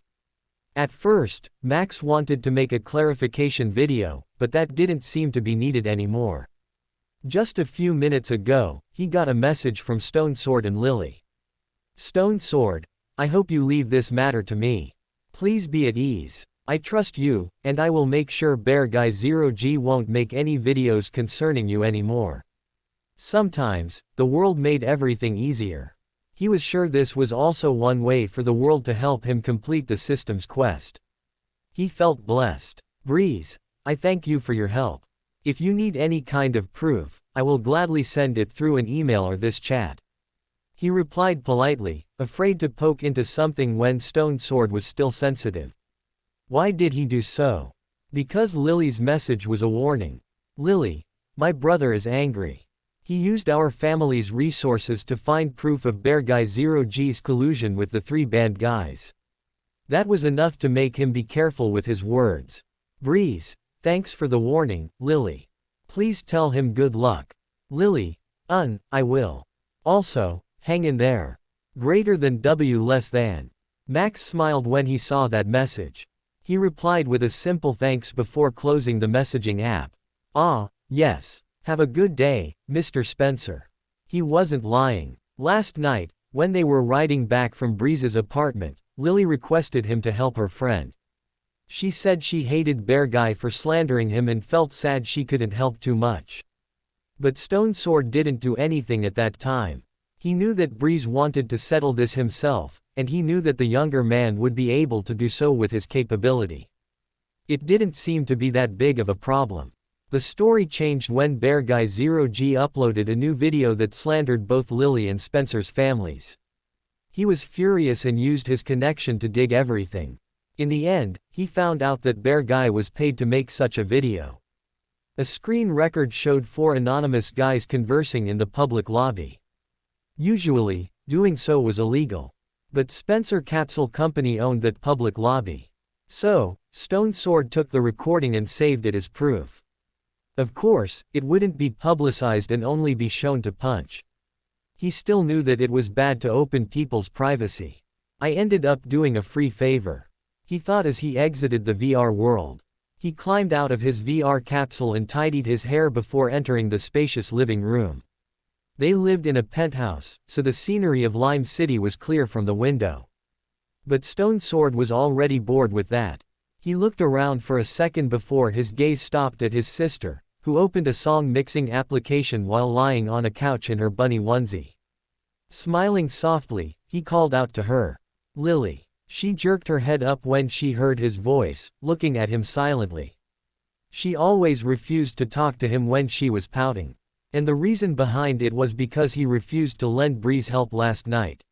At first, Max wanted to make a clarification video, but that didn't seem to be needed anymore. Just a few minutes ago, he got a message from Stone Sword and Lily. Stone Sword, I hope you leave this matter to me. Please be at ease. I trust you, and I will make sure Bear Guy 0G won't make any videos concerning you anymore. Sometimes, the world made everything easier. He was sure this was also one way for the world to help him complete the system's quest. He felt blessed. Breeze, I thank you for your help. If you need any kind of proof, I will gladly send it through an email or this chat. He replied politely, afraid to poke into something when Stone Sword was still sensitive. Why did he do so? Because Lily's message was a warning. Lily, my brother is angry. He used our family's resources to find proof of Bear Guy 0G's collusion with the 3 band guys. That was enough to make him be careful with his words. Breeze, thanks for the warning, Lily. Please tell him good luck. Lily, I will. Also, hang in there. Greater than W less than. Max smiled when he saw that message. He replied with a simple thanks before closing the messaging app. Ah, yes. Have a good day, Mr. Spencer. He wasn't lying. Last night, when they were riding back from Breeze's apartment, Lily requested him to help her friend. She said she hated Bear Guy for slandering him and felt sad she couldn't help too much. But Stone Sword didn't do anything at that time. He knew that Breeze wanted to settle this himself, and he knew that the younger man would be able to do so with his capability. It didn't seem to be that big of a problem. The story changed when Bear Guy 0G uploaded a new video that slandered both Lily and Spencer's families. He was furious and used his connection to dig everything. In the end, he found out that Bear Guy was paid to make such a video. A screen record showed 4 anonymous guys conversing in the public lobby. Usually, doing so was illegal. But Spencer Capsule Company owned that public lobby. So, Stone Sword took the recording and saved it as proof. Of course, it wouldn't be publicized and only be shown to Punch. He still knew that it was bad to open people's privacy. I ended up doing a free favor, he thought as he exited the VR world. He climbed out of his VR capsule and tidied his hair before entering the spacious living room. They lived in a penthouse, so the scenery of Lime City was clear from the window. But Stone Sword was already bored with that. He looked around for a second before his gaze stopped at his sister, who opened a song mixing application while lying on a couch in her bunny onesie. Smiling softly, he called out to her, "Lily." She jerked her head up when she heard his voice, looking at him silently. She always refused to talk to him when she was pouting. And the reason behind it was because he refused to lend Breeze help last night.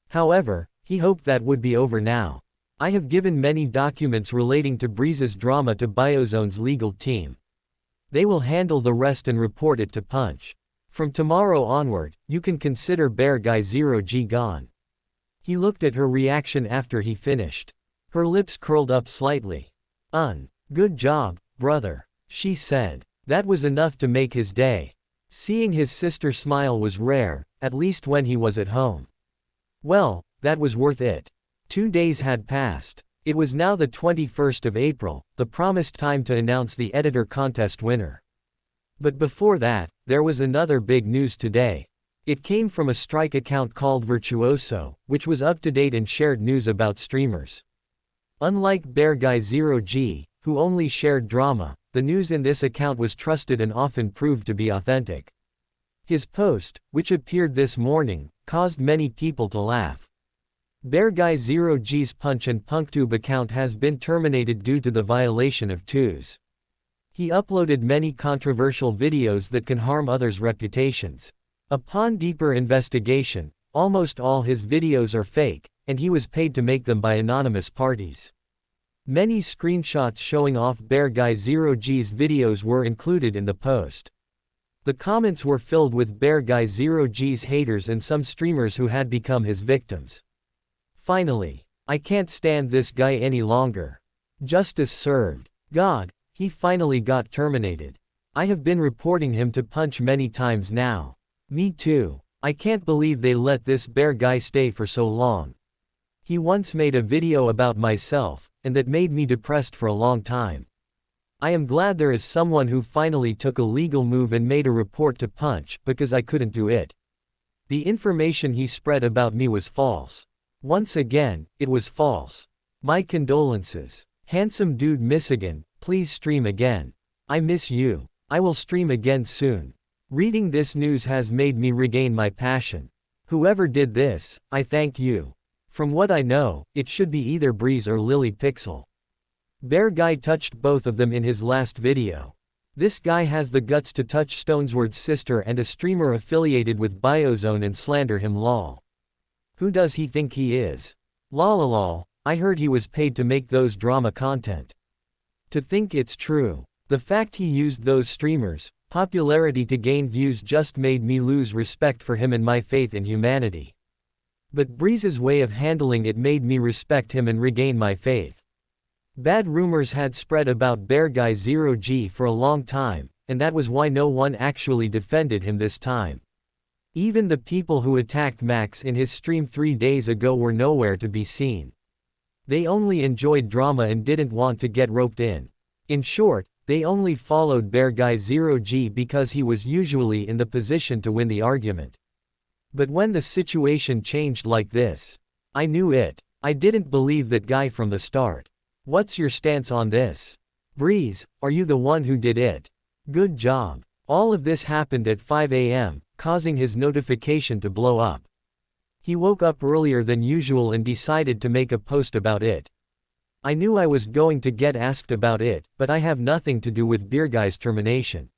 However, he hoped that would be over now. I have given many documents relating to Breeze's drama to Biozone's legal team. They will handle the rest and report it to Punch. From tomorrow onward, you can consider Bear Guy 0G gone. He looked at her reaction after he finished. Her lips curled up slightly. Good job, brother, she said. That was enough to make his day. Seeing his sister smile was rare, at least when he was at home. Well, that was worth it. 2 days had passed. It was now the 21st of April, the promised time to announce the editor contest winner. But before that, there was another big news today. It came from a strike account called Virtuoso, which was up to date and shared news about streamers. Unlike Bear Guy 0G, who only shared drama, the news in this account was trusted and often proved to be authentic. His post, which appeared this morning, caused many people to laugh. Bear Guy 0G's Punch and PunkTube account has been terminated due to the violation of twos. He uploaded many controversial videos that can harm others' reputations. Upon deeper investigation, almost all his videos are fake, and he was paid to make them by anonymous parties. Many screenshots showing off Bear Guy 0G's videos were included in the post. The comments were filled with Bear Guy 0G's haters and some streamers who had become his victims. Finally, I can't stand this guy any longer. Justice served. God, he finally got terminated. I have been reporting him to Punch many times now. Me too. I can't believe they let this Bear Guy stay for so long. He once made a video about myself, and that made me depressed for a long time. I am glad there is someone who finally took a legal move and made a report to Punch, because I couldn't do it. The information he spread about me was false. Once again, it was false. My condolences. Handsome Dude Michigan, please stream again. I miss you. I will stream again soon. Reading this news has made me regain my passion. Whoever did this, I thank you. From what I know, it should be either Breeze or Lily Pixel. Bear Guy touched both of them in his last video. This guy has the guts to touch Stonesword's sister and a streamer affiliated with Biozone and slander him lol. Who does he think he is? Lol, I heard he was paid to make those drama content. To think it's true. The fact he used those streamers' popularity to gain views just made me lose respect for him and my faith in humanity. But Breeze's way of handling it made me respect him and regain my faith. Bad rumors had spread about Bear Guy 0G for a long time, and that was why no one actually defended him this time. Even the people who attacked Max in his stream 3 days ago were nowhere to be seen. They only enjoyed drama and didn't want to get roped in. In short, they only followed Bear Guy 0G because he was usually in the position to win the argument. But when the situation changed like this, I knew it. I didn't believe that guy from the start. What's your stance on this? Breeze, are you the one who did it? Good job. All of this happened at 5 a.m., causing his notification to blow up. He woke up earlier than usual and decided to make a post about it. I knew I was going to get asked about it, but I have nothing to do with Bear Guy's termination.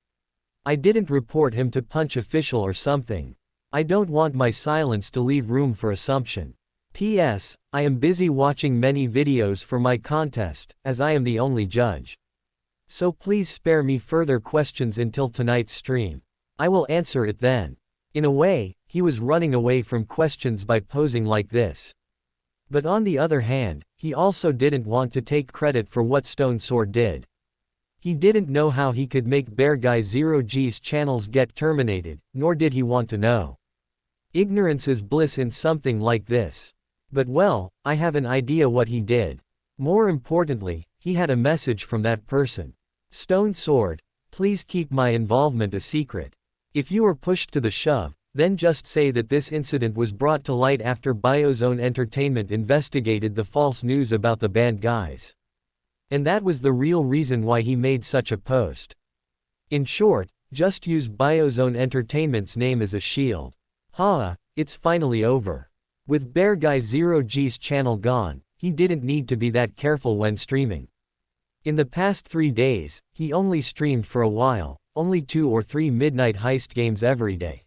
I didn't report him to Punch Official or something. I don't want my silence to leave room for assumption. P.S. I am busy watching many videos for my contest, as I am the only judge. So please spare me further questions until tonight's stream. I will answer it then. In a way, he was running away from questions by posing like this. But on the other hand, he also didn't want to take credit for what Stone Sword did. He didn't know how he could make Bear Guy 0G's channels get terminated, nor did he want to know. Ignorance is bliss in something like this. But well, I have an idea what he did. More importantly, he had a message from that person. Stone Sword, please keep my involvement a secret. If you are pushed to the shove, then just say that this incident was brought to light after BioZone Entertainment investigated the false news about the band guys. And that was the real reason why he made such a post. In short, just use BioZone Entertainment's name as a shield. It's finally over. With Bear Guy 0G's channel gone, he didn't need to be that careful when streaming. In the past 3 days, he only streamed for a while, only 2 or 3 midnight heist games every day.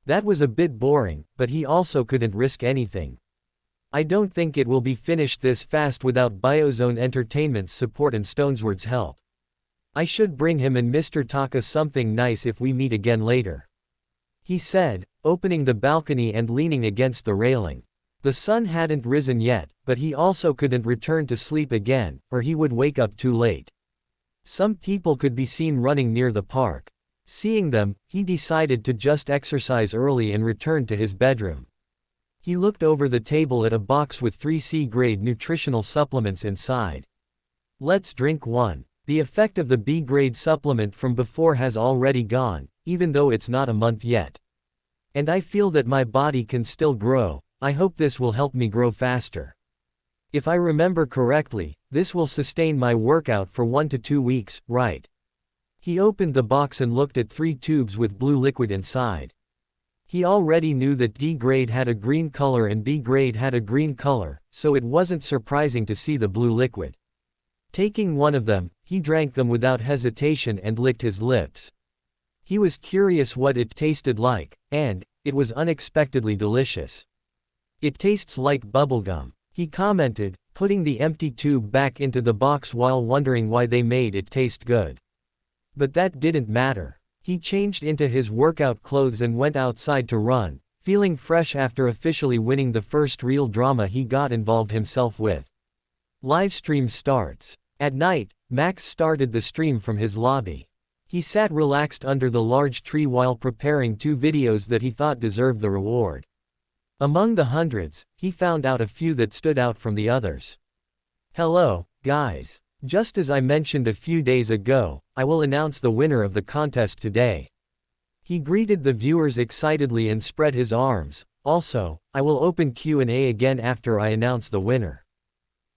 That was a bit boring, but he also couldn't risk anything. I don't think it will be finished this fast without BioZone Entertainment's support and Stonesword's help. I should bring him and Mr. Taka something nice if we meet again later. He said, opening the balcony and leaning against the railing. The sun hadn't risen yet, but he also couldn't return to sleep again, or he would wake up too late. Some people could be seen running near the park. Seeing them, he decided to just exercise early and return to his bedroom. He looked over the table at a box with 3 C-grade nutritional supplements inside. Let's drink one. The effect of the B-grade supplement from before has already gone, even though it's not a month yet. And I feel that my body can still grow. I hope this will help me grow faster. If I remember correctly, this will sustain my workout for 1 to 2 weeks, right? He opened the box and looked at 3 tubes with blue liquid inside. He already knew that D grade had a green color and B grade had a green color, so it wasn't surprising to see the blue liquid. Taking one of them, he drank them without hesitation and licked his lips. He was curious what it tasted like, and it was unexpectedly delicious. It tastes like bubblegum, he commented, putting the empty tube back into the box while wondering why they made it taste good. But that didn't matter. He changed into his workout clothes and went outside to run, feeling fresh after officially winning the first real drama he got involved himself with. Livestream starts. At night, Max started the stream from his lobby. He sat relaxed under the large tree while preparing 2 videos that he thought deserved the reward. Among the hundreds, he found out a few that stood out from the others. Hello, guys. Just as I mentioned a few days ago, I will announce the winner of the contest today. He greeted the viewers excitedly and spread his arms. Also, I will open Q&A again after I announce the winner.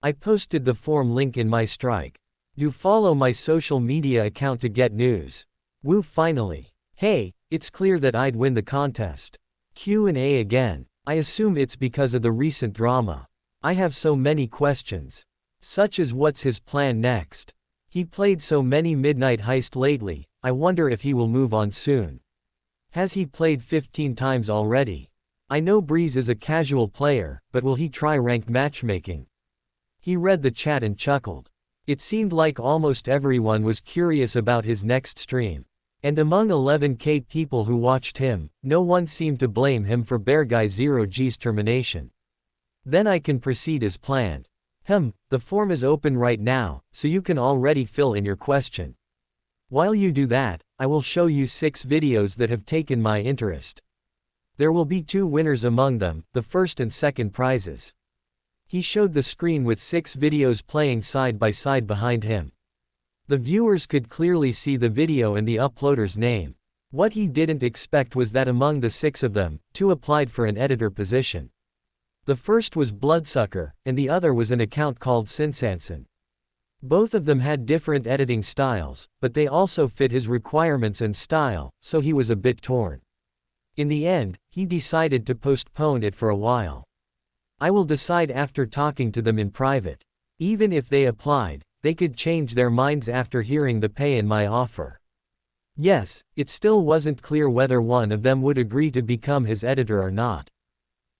I posted the form link in my strike. Do follow my social media account to get news. Woo, finally. Hey, it's clear that I'd win the contest. Q&A again. I assume it's because of the recent drama. I have so many questions. Such as what's his plan next? He played so many midnight heist lately, I wonder if he will move on soon. Has he played 15 times already? I know Breeze is a casual player, but will he try ranked matchmaking? He read the chat and chuckled. It seemed like almost everyone was curious about his next stream. And among 11K people who watched him, no one seemed to blame him for Bear Guy 0G's termination. Then I can proceed as planned. The form is open right now, so you can already fill in your question. While you do that, I will show you 6 videos that have taken my interest. There will be 2 winners among them, the first and second prizes. He showed the screen with 6 videos playing side by side behind him. The viewers could clearly see the video and the uploader's name. What he didn't expect was that among the 6 of them, 2 applied for an editor position. The first was Bloodsucker, and the other was an account called Sinsanson. Both of them had different editing styles, but they also fit his requirements and style, so he was a bit torn. In the end, he decided to postpone it for a while. I will decide after talking to them in private. Even if they applied, they could change their minds after hearing the pay in my offer. Yes, it still wasn't clear whether one of them would agree to become his editor or not.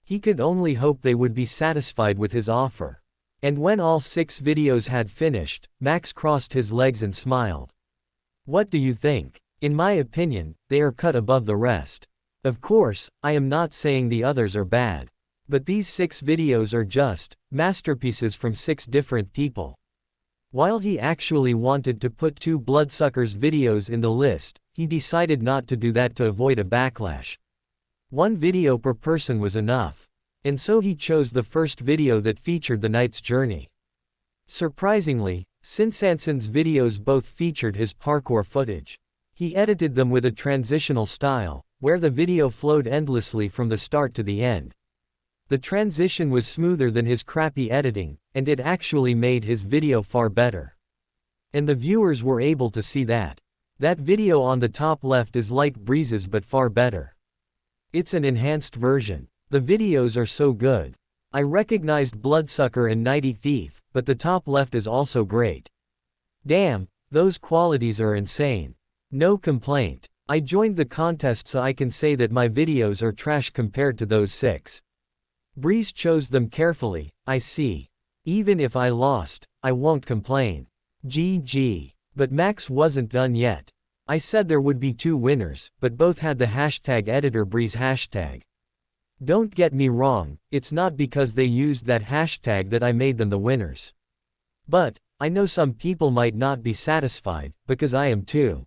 He could only hope they would be satisfied with his offer. And when all 6 videos had finished, Max crossed his legs and smiled. What do you think? In my opinion, they are cut above the rest. Of course, I am not saying the others are bad. But these 6 videos are just masterpieces from 6 different people. While he actually wanted to put 2 bloodsuckers videos in the list, he decided not to do that to avoid a backlash. 1 video per person was enough. And so he chose the first video that featured the knight's journey. Surprisingly, Sinsanson's videos both featured his parkour footage. He edited them with a transitional style, where the video flowed endlessly from the start to the end. The transition was smoother than his crappy editing, and it actually made his video far better. And the viewers were able to see that. That video on the top left is like Breeze's but far better. It's an enhanced version. The videos are so good. I recognized Bloodsucker and Nighty Thief, but the top left is also great. Damn, those qualities are insane. No complaint. I joined the contest so I can say that my videos are trash compared to those 6. Breeze chose them carefully, I see. Even if I lost, I won't complain. GG. But Max wasn't done yet. I said there would be 2 winners, but both had the hashtag editor Breeze hashtag. Don't get me wrong, it's not because they used that hashtag that I made them the winners. But, I know some people might not be satisfied, because I am too.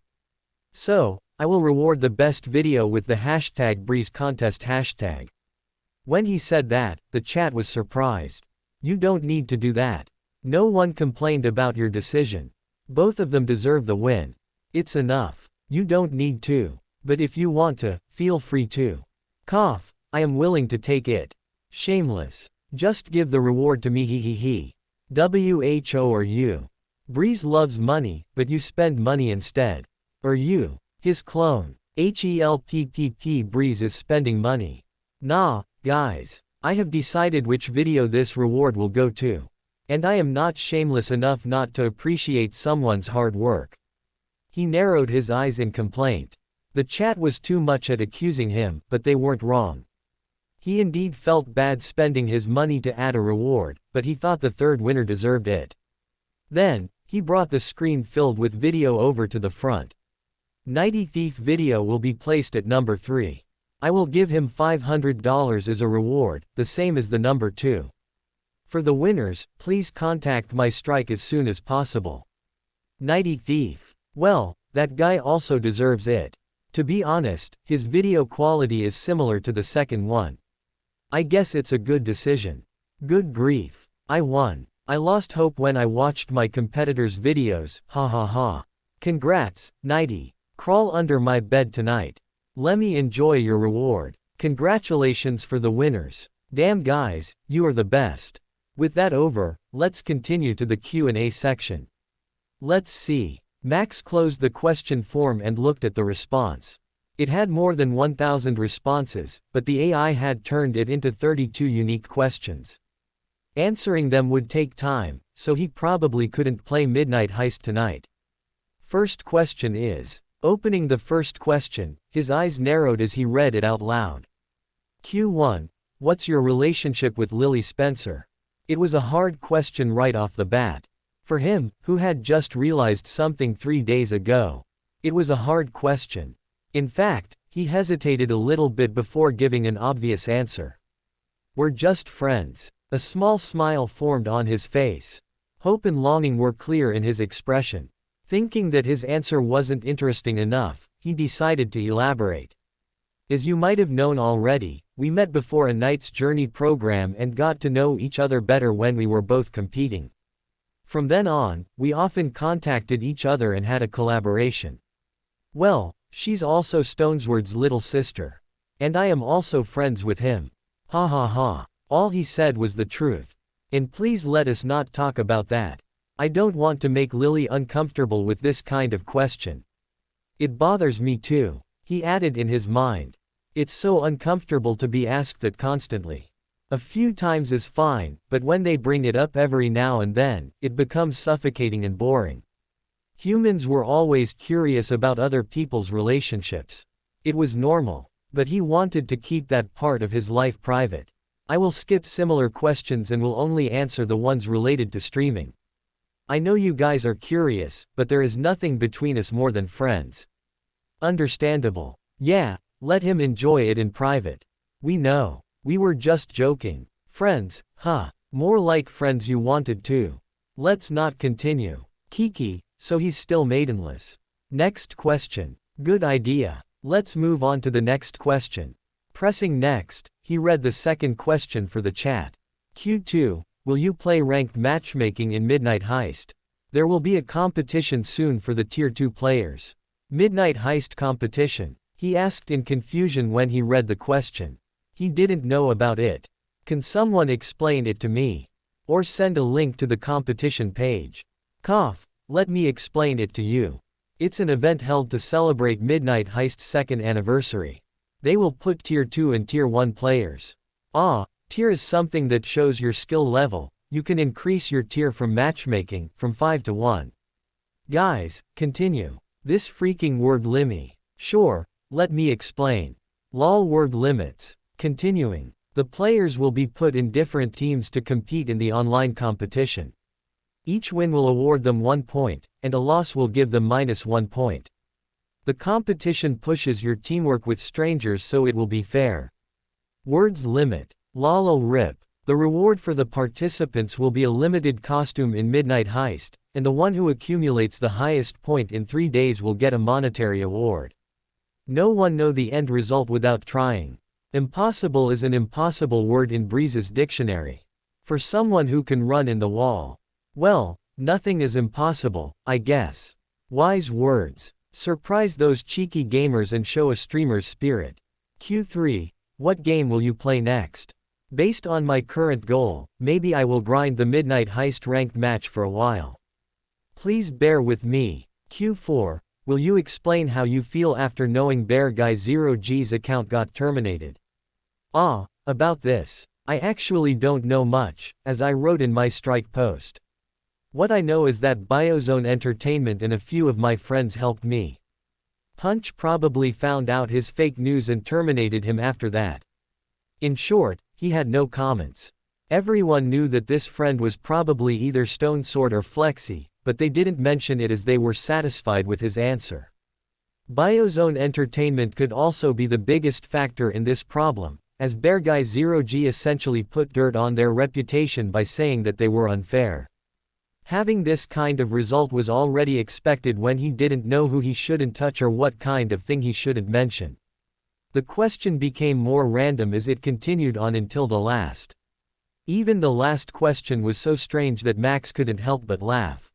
So, I will reward the best video with the hashtag Breeze contest hashtag. When he said that, the chat was surprised. You don't need to do that. No one complained about your decision. Both of them deserve the win. It's enough. You don't need to. But if you want to, feel free to. Cough. I am willing to take it. Shameless. Just give the reward to me he. WHO or you. Breeze loves money, but you spend money instead. Or you. His clone. HELPPP Breeze is spending money. Nah, guys. I have decided which video this reward will go to. And I am not shameless enough not to appreciate someone's hard work. He narrowed his eyes in complaint. The chat was too much at accusing him, but they weren't wrong. He indeed felt bad spending his money to add a reward, but he thought the third winner deserved it. Then, he brought the screen filled with video over to the front. Nighty Thief video will be placed at number 3. I will give him $500 as a reward, the same as the number 2. For the winners, please contact my strike as soon as possible. Nighty Thief. Well, that guy also deserves it. To be honest, his video quality is similar to the second one. I guess it's a good decision. Good grief. I won. I lost hope when I watched my competitors' videos, ha ha ha. Congrats, Nighty. Crawl under my bed tonight. Lemme enjoy your reward. Congratulations for the winners. Damn guys, you are the best. With that over, let's continue to the Q&A section. Let's see. Max closed the question form and looked at the response. It had more than 1,000 responses, but the AI had turned it into 32 unique questions. Answering them would take time, so he probably couldn't play Midnight Heist tonight. First question is. Opening the first question, his eyes narrowed as he read it out loud. Q1. What's your relationship with Lily Spencer? It was a hard question right off the bat. For him, who had just realized something 3 days ago. It was a hard question. In fact, he hesitated a little bit before giving an obvious answer. We're just friends. A small smile formed on his face. Hope and longing were clear in his expression. Thinking that his answer wasn't interesting enough, he decided to elaborate. As you might have known already, we met before a Knight's Journey program and got to know each other better when we were both competing. From then on, we often contacted each other and had a collaboration. Well, she's also Stonesward's little sister. And I am also friends with him. Ha ha ha. All he said was the truth. And please let us not talk about that. I don't want to make Lily uncomfortable with this kind of question. It bothers me too, he added in his mind. It's so uncomfortable to be asked that constantly. A few times is fine, but when they bring it up every now and then, it becomes suffocating and boring. Humans were always curious about other people's relationships. It was normal, but he wanted to keep that part of his life private. I will skip similar questions and will only answer the ones related to streaming. I know you guys are curious, but there is nothing between us more than friends. Understandable. Yeah, Let him enjoy it in private. We know. We were just joking. Friends, huh? More like friends you wanted to. Let's not continue. Kiki, so he's still maidenless. Next question. Good idea. Let's move on to the next question. Pressing next, he read the second question for the chat. Q2, will you play ranked matchmaking in Midnight Heist? There will be a competition soon for the Tier 2 players. Midnight Heist competition, he asked in confusion when he read the question. He didn't know about it. Can someone explain it to me? Or send a link to the competition page. Cough, let me explain it to you. It's an event held to celebrate Midnight Heist's 2nd anniversary. They will put Tier 2 and Tier 1 players. Tier is something that shows your skill level. You can increase your tier from matchmaking, from 5 to 1. Guys, continue. This freaking word limmy. Sure, let me explain. Lol word limits. Continuing. The players will be put in different teams to compete in the online competition. Each win will award them 1 point, and a loss will give them -1 point. The competition pushes your teamwork with strangers so it will be fair. Words limit. Lol rip. The reward for the participants will be a limited costume in Midnight Heist, and the one who accumulates the highest point in 3 days will get a monetary award. No one know the end result without trying. Impossible is an impossible word in Breeze's dictionary. For someone who can run in the wall. Well, nothing is impossible, I guess. Wise words. Surprise those cheeky gamers and show a streamer's spirit. Q3, what game will you play next? Based on my current goal, maybe I will grind the Midnight Heist ranked match for a while. Please bear with me. Q4, will you explain how you feel after knowing Bear Guy 0G's account got terminated? About this. I actually don't know much, as I wrote in my strike post. What I know is that Biozone Entertainment and a few of my friends helped me. Punch probably found out his fake news and terminated him after that. In short, he had no comments. Everyone knew that this friend was probably either Stone Sword or Flexi, but they didn't mention it as they were satisfied with his answer. Biozone Entertainment could also be the biggest factor in this problem, as Bear Guy 0G essentially put dirt on their reputation by saying that they were unfair. Having this kind of result was already expected when he didn't know who he shouldn't touch or what kind of thing he shouldn't mention. The question became more random as it continued on until the last. Even the last question was so strange that Max couldn't help but laugh.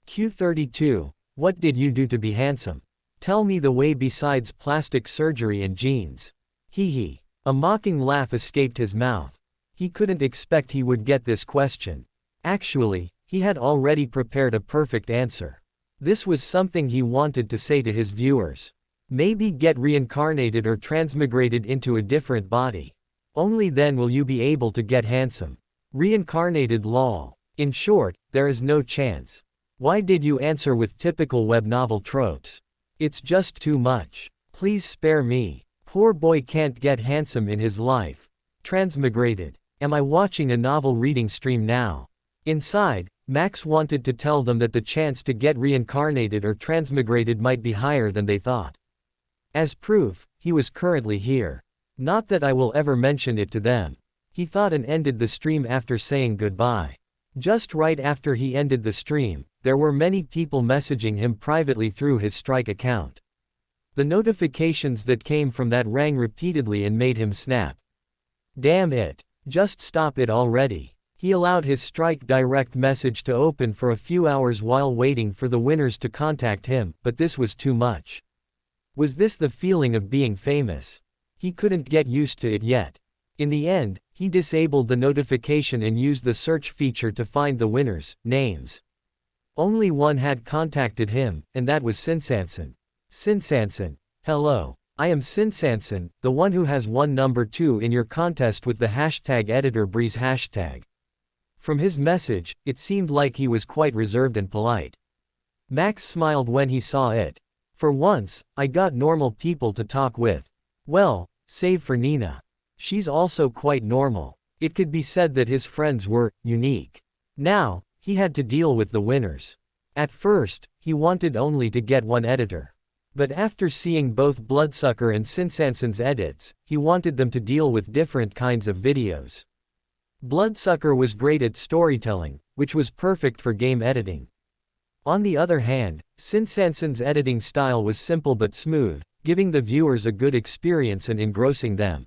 Q32, what did you do to be handsome? Tell me the way besides plastic surgery and jeans. Hee. A mocking laugh escaped his mouth. He couldn't expect he would get this question. Actually, he had already prepared a perfect answer. This was something he wanted to say to his viewers. Maybe get reincarnated or transmigrated into a different body. Only then will you be able to get handsome. Reincarnated lol. In short, there is no chance. Why did you answer with typical web novel tropes? It's just too much. Please spare me. Poor boy can't get handsome in his life. Transmigrated. Am I watching a novel reading stream now? Inside, Max wanted to tell them that the chance to get reincarnated or transmigrated might be higher than they thought. As proof, he was currently here. Not that I will ever mention it to them. He thought and ended the stream after saying goodbye. Just right after he ended the stream, there were many people messaging him privately through his strike account. The notifications that came from that rang repeatedly and made him snap. Damn it. Just stop it already. He allowed his strike direct message to open for a few hours while waiting for the winners to contact him, but this was too much. Was this the feeling of being famous? He couldn't get used to it yet. In the end, he disabled the notification and used the search feature to find the winners' names. Only one had contacted him, and that was Sinsanson. Sinsanson. Hello. I am Sinsanson, the one who has won number 2 in your contest with the hashtag editor Breeze hashtag. From his message, it seemed like he was quite reserved and polite. Max smiled when he saw it. For once, I got normal people to talk with. Well, save for Nina. She's also quite normal. It could be said that his friends were unique. Now, he had to deal with the winners. At first, he wanted only to get one editor. But after seeing both Bloodsucker and Sinsanson's edits, he wanted them to deal with different kinds of videos. Bloodsucker was great at storytelling, which was perfect for game editing. On the other hand, Sinsanson's editing style was simple but smooth, giving the viewers a good experience and engrossing them.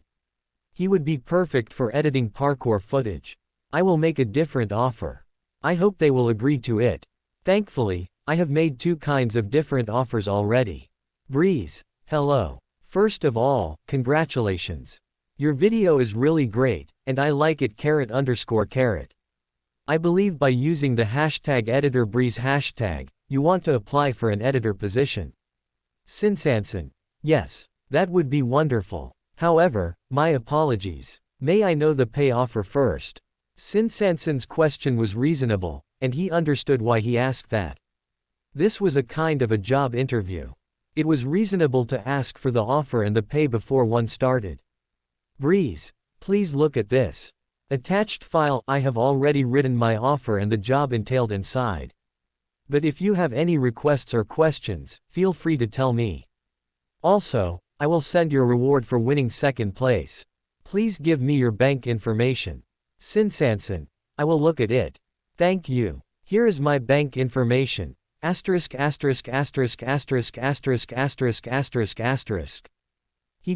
He would be perfect for editing parkour footage. I will make a different offer. I hope they will agree to it. Thankfully, I have made 2 kinds of different offers already. Breeze, hello. First of all, congratulations. Your video is really great, and I like it _. I believe by using the hashtag #EditorBreeze hashtag, you want to apply for an editor position. Sinsanson. Yes. That would be wonderful. However, my apologies. May I know the pay offer first? Sinsanson's question was reasonable, and he understood why he asked that. This was a kind of a job interview. It was reasonable to ask for the offer and the pay before one started. Breeze. Please look at this. Attached file. I have already written my offer and the job entailed inside. But if you have any requests or questions, feel free to tell me. Also, I will send your reward for winning 2nd place. Please give me your bank information. Sinsanson. I will look at it. Thank you. Here is my bank information.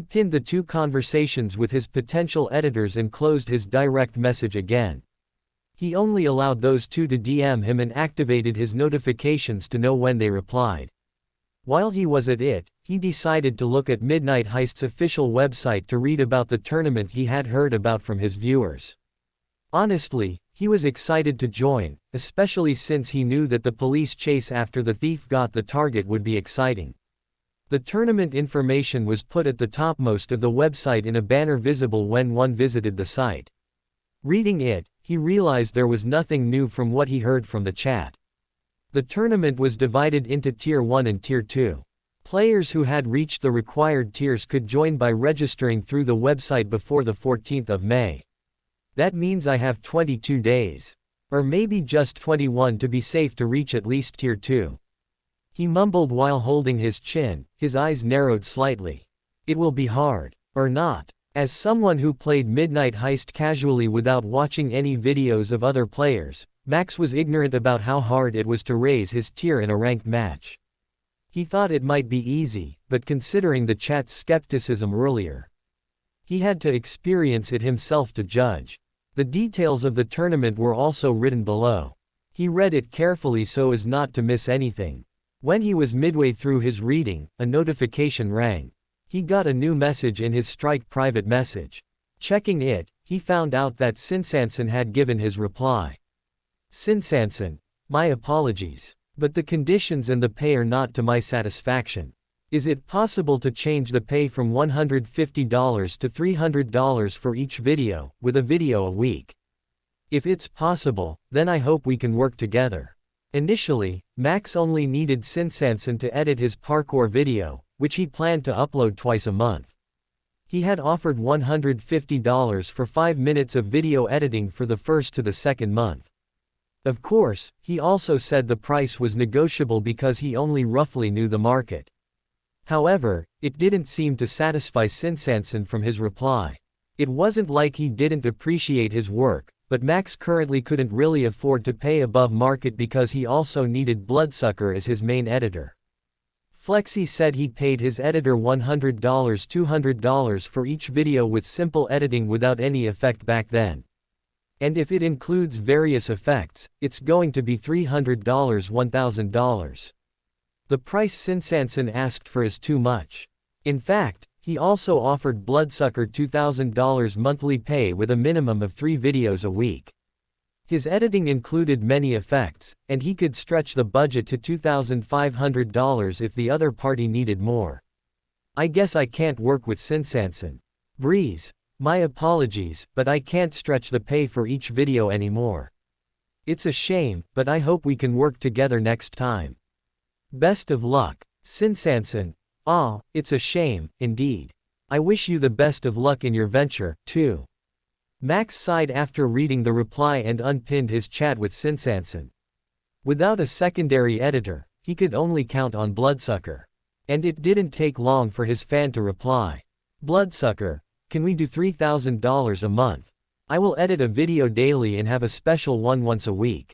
*************************************************************************************************************************************************************************************************************************************************************************************************************************************************************************************He pinned the 2 conversations with his potential editors and closed his direct message again. He only allowed those 2 to DM him and activated his notifications to know when they replied. While he was at it, he decided to look at Midnight Heist's official website to read about the tournament he had heard about from his viewers. Honestly, he was excited to join, especially since he knew that the police chase after the thief got the target would be exciting. The tournament information was put at the topmost of the website in a banner visible when one visited the site. Reading it, he realized there was nothing new from what he heard from the chat. The tournament was divided into Tier 1 and Tier 2. Players who had reached the required tiers could join by registering through the website before the 14th of May. That means I have 22 days. Or maybe just 21 to be safe to reach at least Tier 2. He mumbled while holding his chin, his eyes narrowed slightly. It will be hard. Or not. As someone who played Midnight Heist casually without watching any videos of other players, Max was ignorant about how hard it was to raise his tier in a ranked match. He thought it might be easy, but considering the chat's skepticism earlier, he had to experience it himself to judge. The details of the tournament were also written below. He read it carefully so as not to miss anything. When he was midway through his reading, a notification rang. He got a new message in his Strike private message. Checking it, he found out that Sinsanson had given his reply. Sinsanson, my apologies. But the conditions and the pay are not to my satisfaction. Is it possible to change the pay from $150 to $300 for each video, with a video a week? If it's possible, then I hope we can work together. Initially, Max only needed Sinsanson to edit his parkour video, which he planned to upload twice a month. He had offered $150 for 5 minutes of video editing for the first to the second month. Of course, he also said the price was negotiable because he only roughly knew the market. However, it didn't seem to satisfy Sinsanson from his reply. It wasn't like he didn't appreciate his work, but Max currently couldn't really afford to pay above market because he also needed Bloodsucker as his main editor. Flexi said he paid his editor $100 $200 for each video with simple editing without any effect back then. And if it includes various effects, it's going to be $300 $1,000. The price Sinsanson asked for is too much. In fact, he also offered Bloodsucker $2,000 monthly pay with a minimum of 3 videos a week. His editing included many effects, and he could stretch the budget to $2,500 if the other party needed more. I guess I can't work with Sinsanson. Breeze. My apologies, but I can't stretch the pay for each video anymore. It's a shame, but I hope we can work together next time. Best of luck. Sinsanson. Ah, it's a shame, indeed. I wish you the best of luck in your venture, too. Max sighed after reading the reply and unpinned his chat with Sinsanson. Without a secondary editor, he could only count on Bloodsucker. And it didn't take long for his fan to reply. Bloodsucker, can we do $3,000 a month? I will edit a video daily and have a special one once a week.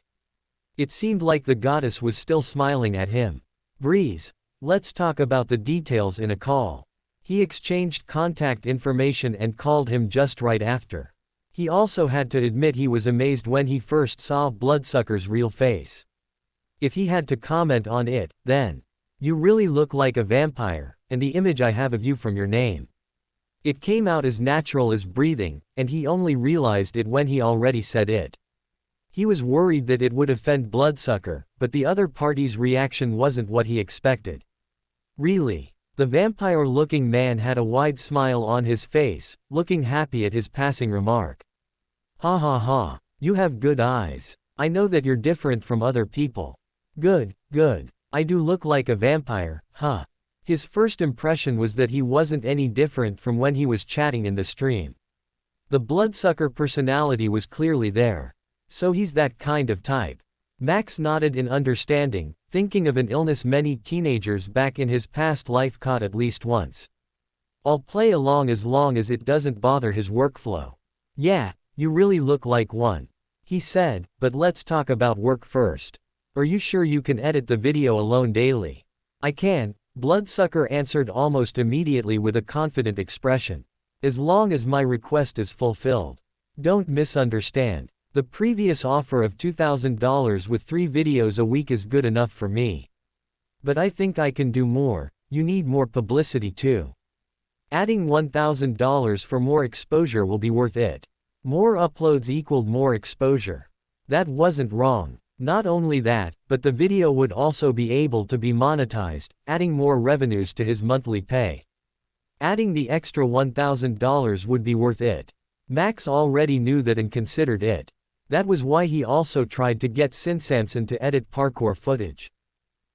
It seemed like the goddess was still smiling at him. Breeze, let's talk about the details in a call. He exchanged contact information and called him just right after. He also had to admit he was amazed when he first saw Bloodsucker's real face. If he had to comment on it, then, you really look like a vampire, and the image I have of you from your name. It came out as natural as breathing, and he only realized it when he already said it. He was worried that it would offend Bloodsucker, but the other party's reaction wasn't what he expected. Really? The vampire-looking man had a wide smile on his face, looking happy at his passing remark. Ha ha ha, you have good eyes. I know that you're different from other people. Good, good. I do look like a vampire, huh? His first impression was that he wasn't any different from when he was chatting in the stream. The Bloodsucker personality was clearly there. So he's that kind of type. Max nodded in understanding, thinking of an illness many teenagers back in his past life caught at least once. I'll play along as long as it doesn't bother his workflow. Yeah, you really look like one. He said, but let's talk about work first. Are you sure you can edit the video alone daily? I can, Bloodsucker answered almost immediately with a confident expression. As long as my request is fulfilled. Don't misunderstand. The previous offer of $2,000 with 3 videos a week is good enough for me. But I think I can do more. You need more publicity too. Adding $1,000 for more exposure will be worth it. More uploads equaled more exposure. That wasn't wrong. Not only that, but the video would also be able to be monetized, adding more revenues to his monthly pay. Adding the extra $1,000 would be worth it. Max already knew that and considered it. That was why he also tried to get Synopsis to edit parkour footage.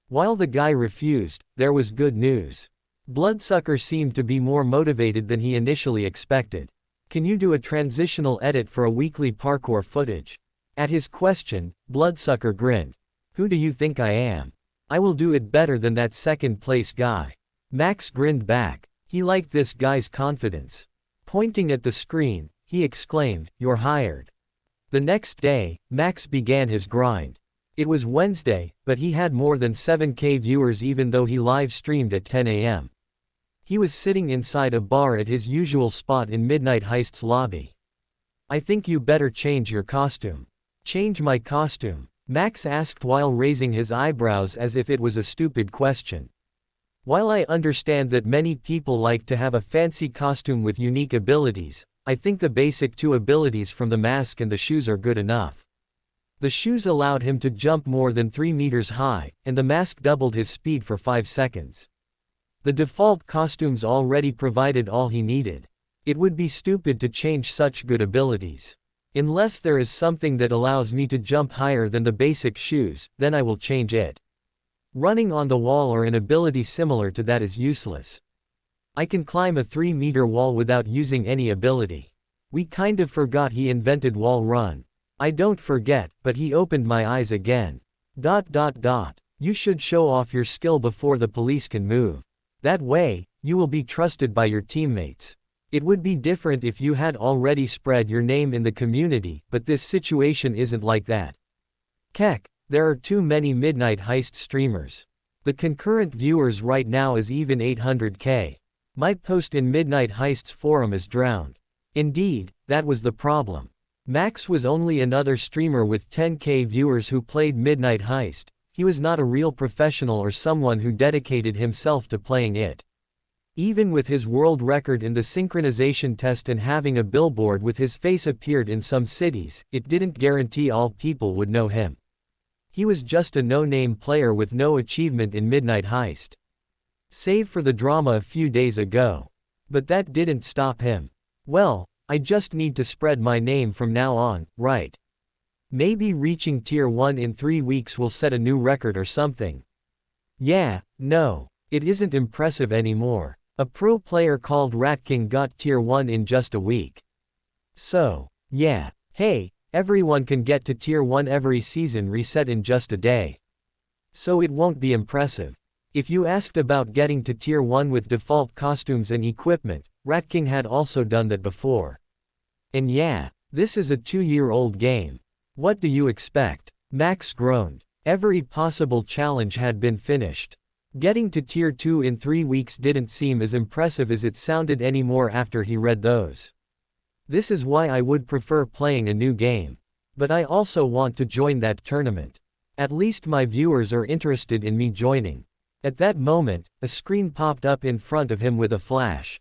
While the guy refused, there was good news. Bloodsucker seemed to be more motivated than he initially expected. Can you do a transitional edit for a weekly parkour footage? At his question, Bloodsucker grinned. Who do you think I am? I will do it better than that second place guy. Max grinned back. He liked this guy's confidence. Pointing at the screen, he exclaimed, "You're hired." The next day, Max began his grind. It was Wednesday, but he had more than 7K viewers even though he live streamed at 10 a.m. He was sitting inside a bar at his usual spot in Midnight Heist's lobby. I think you better change your costume. Change my costume? Max asked while raising his eyebrows as if it was a stupid question. While I understand that many people like to have a fancy costume with unique abilities, I think the basic 2 abilities from the mask and the shoes are good enough. The shoes allowed him to jump more than 3 meters high, and the mask doubled his speed for 5 seconds. The default costumes already provided all he needed. It would be stupid to change such good abilities. Unless there is something that allows me to jump higher than the basic shoes, then I will change it. Running on the wall or an ability similar to that is useless. I can climb a 3-meter wall without using any ability. We kind of forgot he invented wall run. I don't forget, but he opened my eyes again. ... You should show off your skill before the police can move. That way, you will be trusted by your teammates. It would be different if you had already spread your name in the community, but this situation isn't like that. Keck, there are too many Midnight Heist streamers. The concurrent viewers right now is even 800K. My post in Midnight Heist's forum is drowned. Indeed, that was the problem. Max was only another streamer with 10K viewers who played Midnight Heist. He was not a real professional or someone who dedicated himself to playing it. Even with his world record in the synchronization test and having a billboard with his face appeared in some cities, it didn't guarantee all people would know him. He was just a no-name player with no achievement in Midnight Heist. Save for the drama a few days ago. But that didn't stop him. Well, I just need to spread my name from now on, right? Maybe reaching tier 1 in 3 weeks will set a new record or something. Yeah, no, it isn't impressive anymore. A pro player called RatKing got tier 1 in just a week. So, yeah, hey, everyone can get to tier 1 every season reset in just a day. So it won't be impressive. If you asked about getting to Tier 1 with default costumes and equipment, Rat King had also done that before. And yeah, this is a 2-year-old game. What do you expect? Max groaned. Every possible challenge had been finished. Getting to Tier 2 in 3 weeks didn't seem as impressive as it sounded anymore after he read those. This is why I would prefer playing a new game. But I also want to join that tournament. At least my viewers are interested in me joining. At that moment, a screen popped up in front of him with a flash.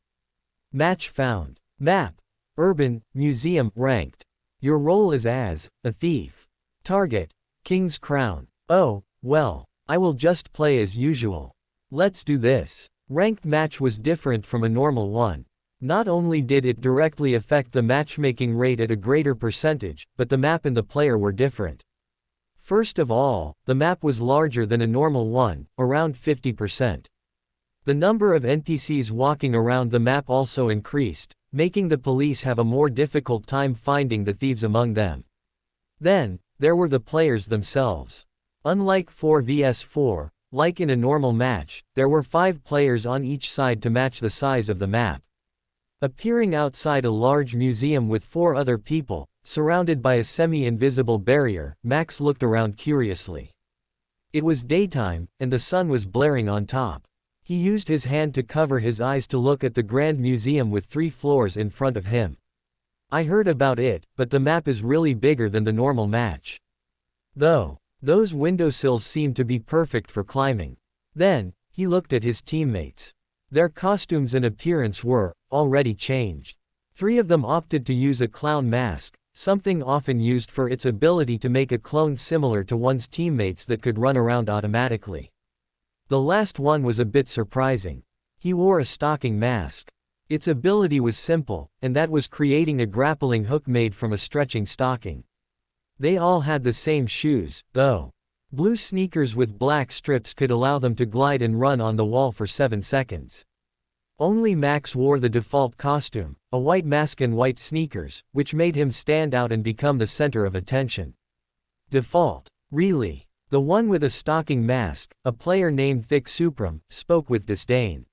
Match found. Map. Urban, Museum, Ranked. Your role is as a thief. Target. King's Crown. Oh, well, I will just play as usual. Let's do this. Ranked match was different from a normal one. Not only did it directly affect the matchmaking rate at a greater percentage, but the map and the player were different. First of all, the map was larger than a normal one, around 50%. The number of NPCs walking around the map also increased, making the police have a more difficult time finding the thieves among them. Then, there were the players themselves. Unlike 4 vs 4, like in a normal match, there were 5 players on each side to match the size of the map. Appearing outside a large museum with 4 other people, surrounded by a semi-invisible barrier, Max looked around curiously. It was daytime, and the sun was blaring on top. He used his hand to cover his eyes to look at the grand museum with 3 floors in front of him. I heard about it, but the map is really bigger than the normal match. Though, those windowsills seemed to be perfect for climbing. Then, he looked at his teammates. Their costumes and appearance were already changed. 3 of them opted to use a clown mask, something often used for its ability to make a clone similar to one's teammates that could run around automatically. The last one was a bit surprising. He wore a stocking mask. Its ability was simple, and that was creating a grappling hook made from a stretching stocking. They all had the same shoes, though. Blue sneakers with black strips could allow them to glide and run on the wall for 7 seconds. Only Max wore the default costume, a white mask and white sneakers, which made him stand out and become the center of attention. Default. Really? The one with a stocking mask, a player named Thick Supram, spoke with disdain.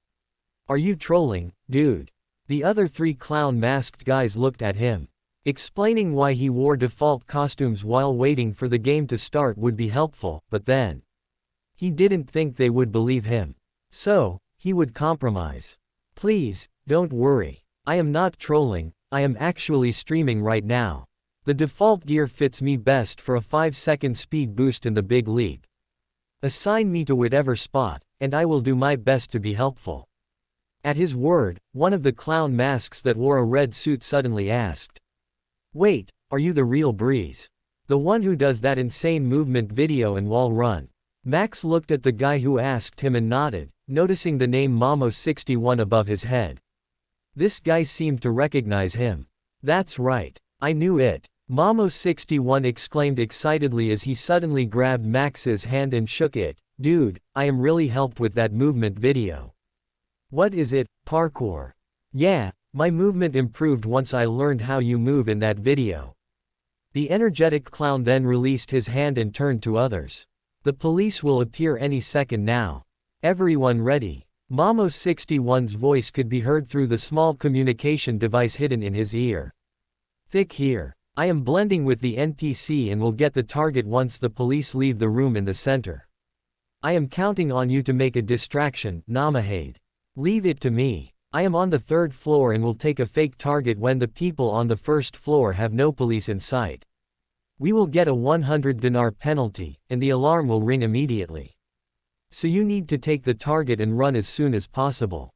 Are you trolling, dude? The other 3 clown-masked guys looked at him. Explaining why he wore default costumes while waiting for the game to start would be helpful, but then he didn't think they would believe him. So, he would compromise. Please, don't worry. I am not trolling, I am actually streaming right now. The default gear fits me best for a 5-second speed boost in the big leap. Assign me to whatever spot, and I will do my best to be helpful. At his word, one of the clown masks that wore a red suit suddenly asked. Wait, are you the real Breeze? The one who does that insane movement video and wall run? Max looked at the guy who asked him and nodded, noticing the name Momo61 above his head. This guy seemed to recognize him. That's right. I knew it. Momo61 exclaimed excitedly as he suddenly grabbed Max's hand and shook it. Dude, I am really helped with that movement video. What is it, parkour? Yeah, my movement improved once I learned how you move in that video. The energetic clown then released his hand and turned to others. The police will appear any second now. Everyone ready? Momo61's voice could be heard through the small communication device hidden in his ear. Thick here. I am blending with the NPC and will get the target once the police leave the room in the center. I am counting on you to make a distraction, Namahade. Leave it to me. I am on the 3rd floor and will take a fake target when the people on the 1st floor have no police in sight. We will get a 100 dinar penalty, and the alarm will ring immediately. So you need to take the target and run as soon as possible.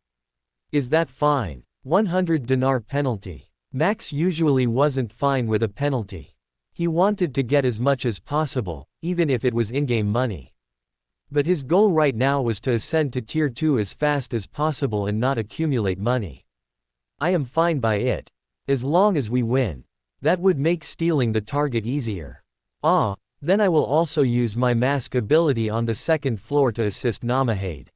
Is that fine? 100 dinar penalty. Max usually wasn't fine with a penalty. He wanted to get as much as possible, even if it was in-game money. But his goal right now was to ascend to Tier 2 as fast as possible and not accumulate money. I am fine by it. As long as we win. That would make stealing the target easier. Then I will also use my mask ability on the 2nd floor to assist Namahade.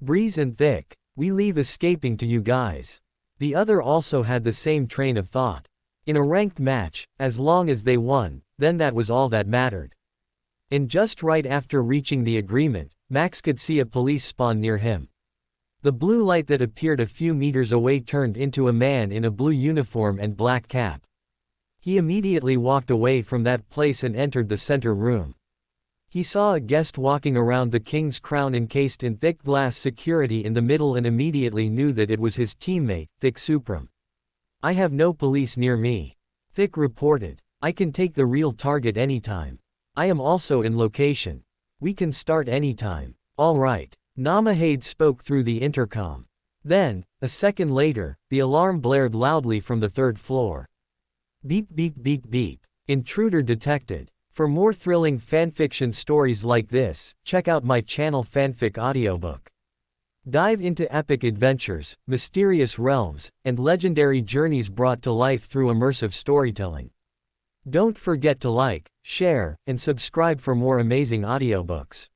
Breeze and Thick, we leave escaping to you guys. The other also had the same train of thought. In a ranked match, as long as they won, then that was all that mattered. And just right after reaching the agreement, Max could see a police spawn near him. The blue light that appeared a few meters away turned into a man in a blue uniform and black cap. He immediately walked away from that place and entered the center room. He saw a guest walking around the king's crown encased in thick glass security in the middle and immediately knew that it was his teammate, Thick Supreme. "I have no police near me," Thick reported. "I can take the real target anytime. I am also in location. We can start anytime." "All right." Namahade spoke through the intercom. Then, a second later, the alarm blared loudly from the third floor. Beep beep beep beep. Intruder detected. For more thrilling fanfiction stories like this, check out my channel Fanfic Audiobook. Dive into epic adventures, mysterious realms, and legendary journeys brought to life through immersive storytelling. Don't forget to like, share, and subscribe for more amazing audiobooks.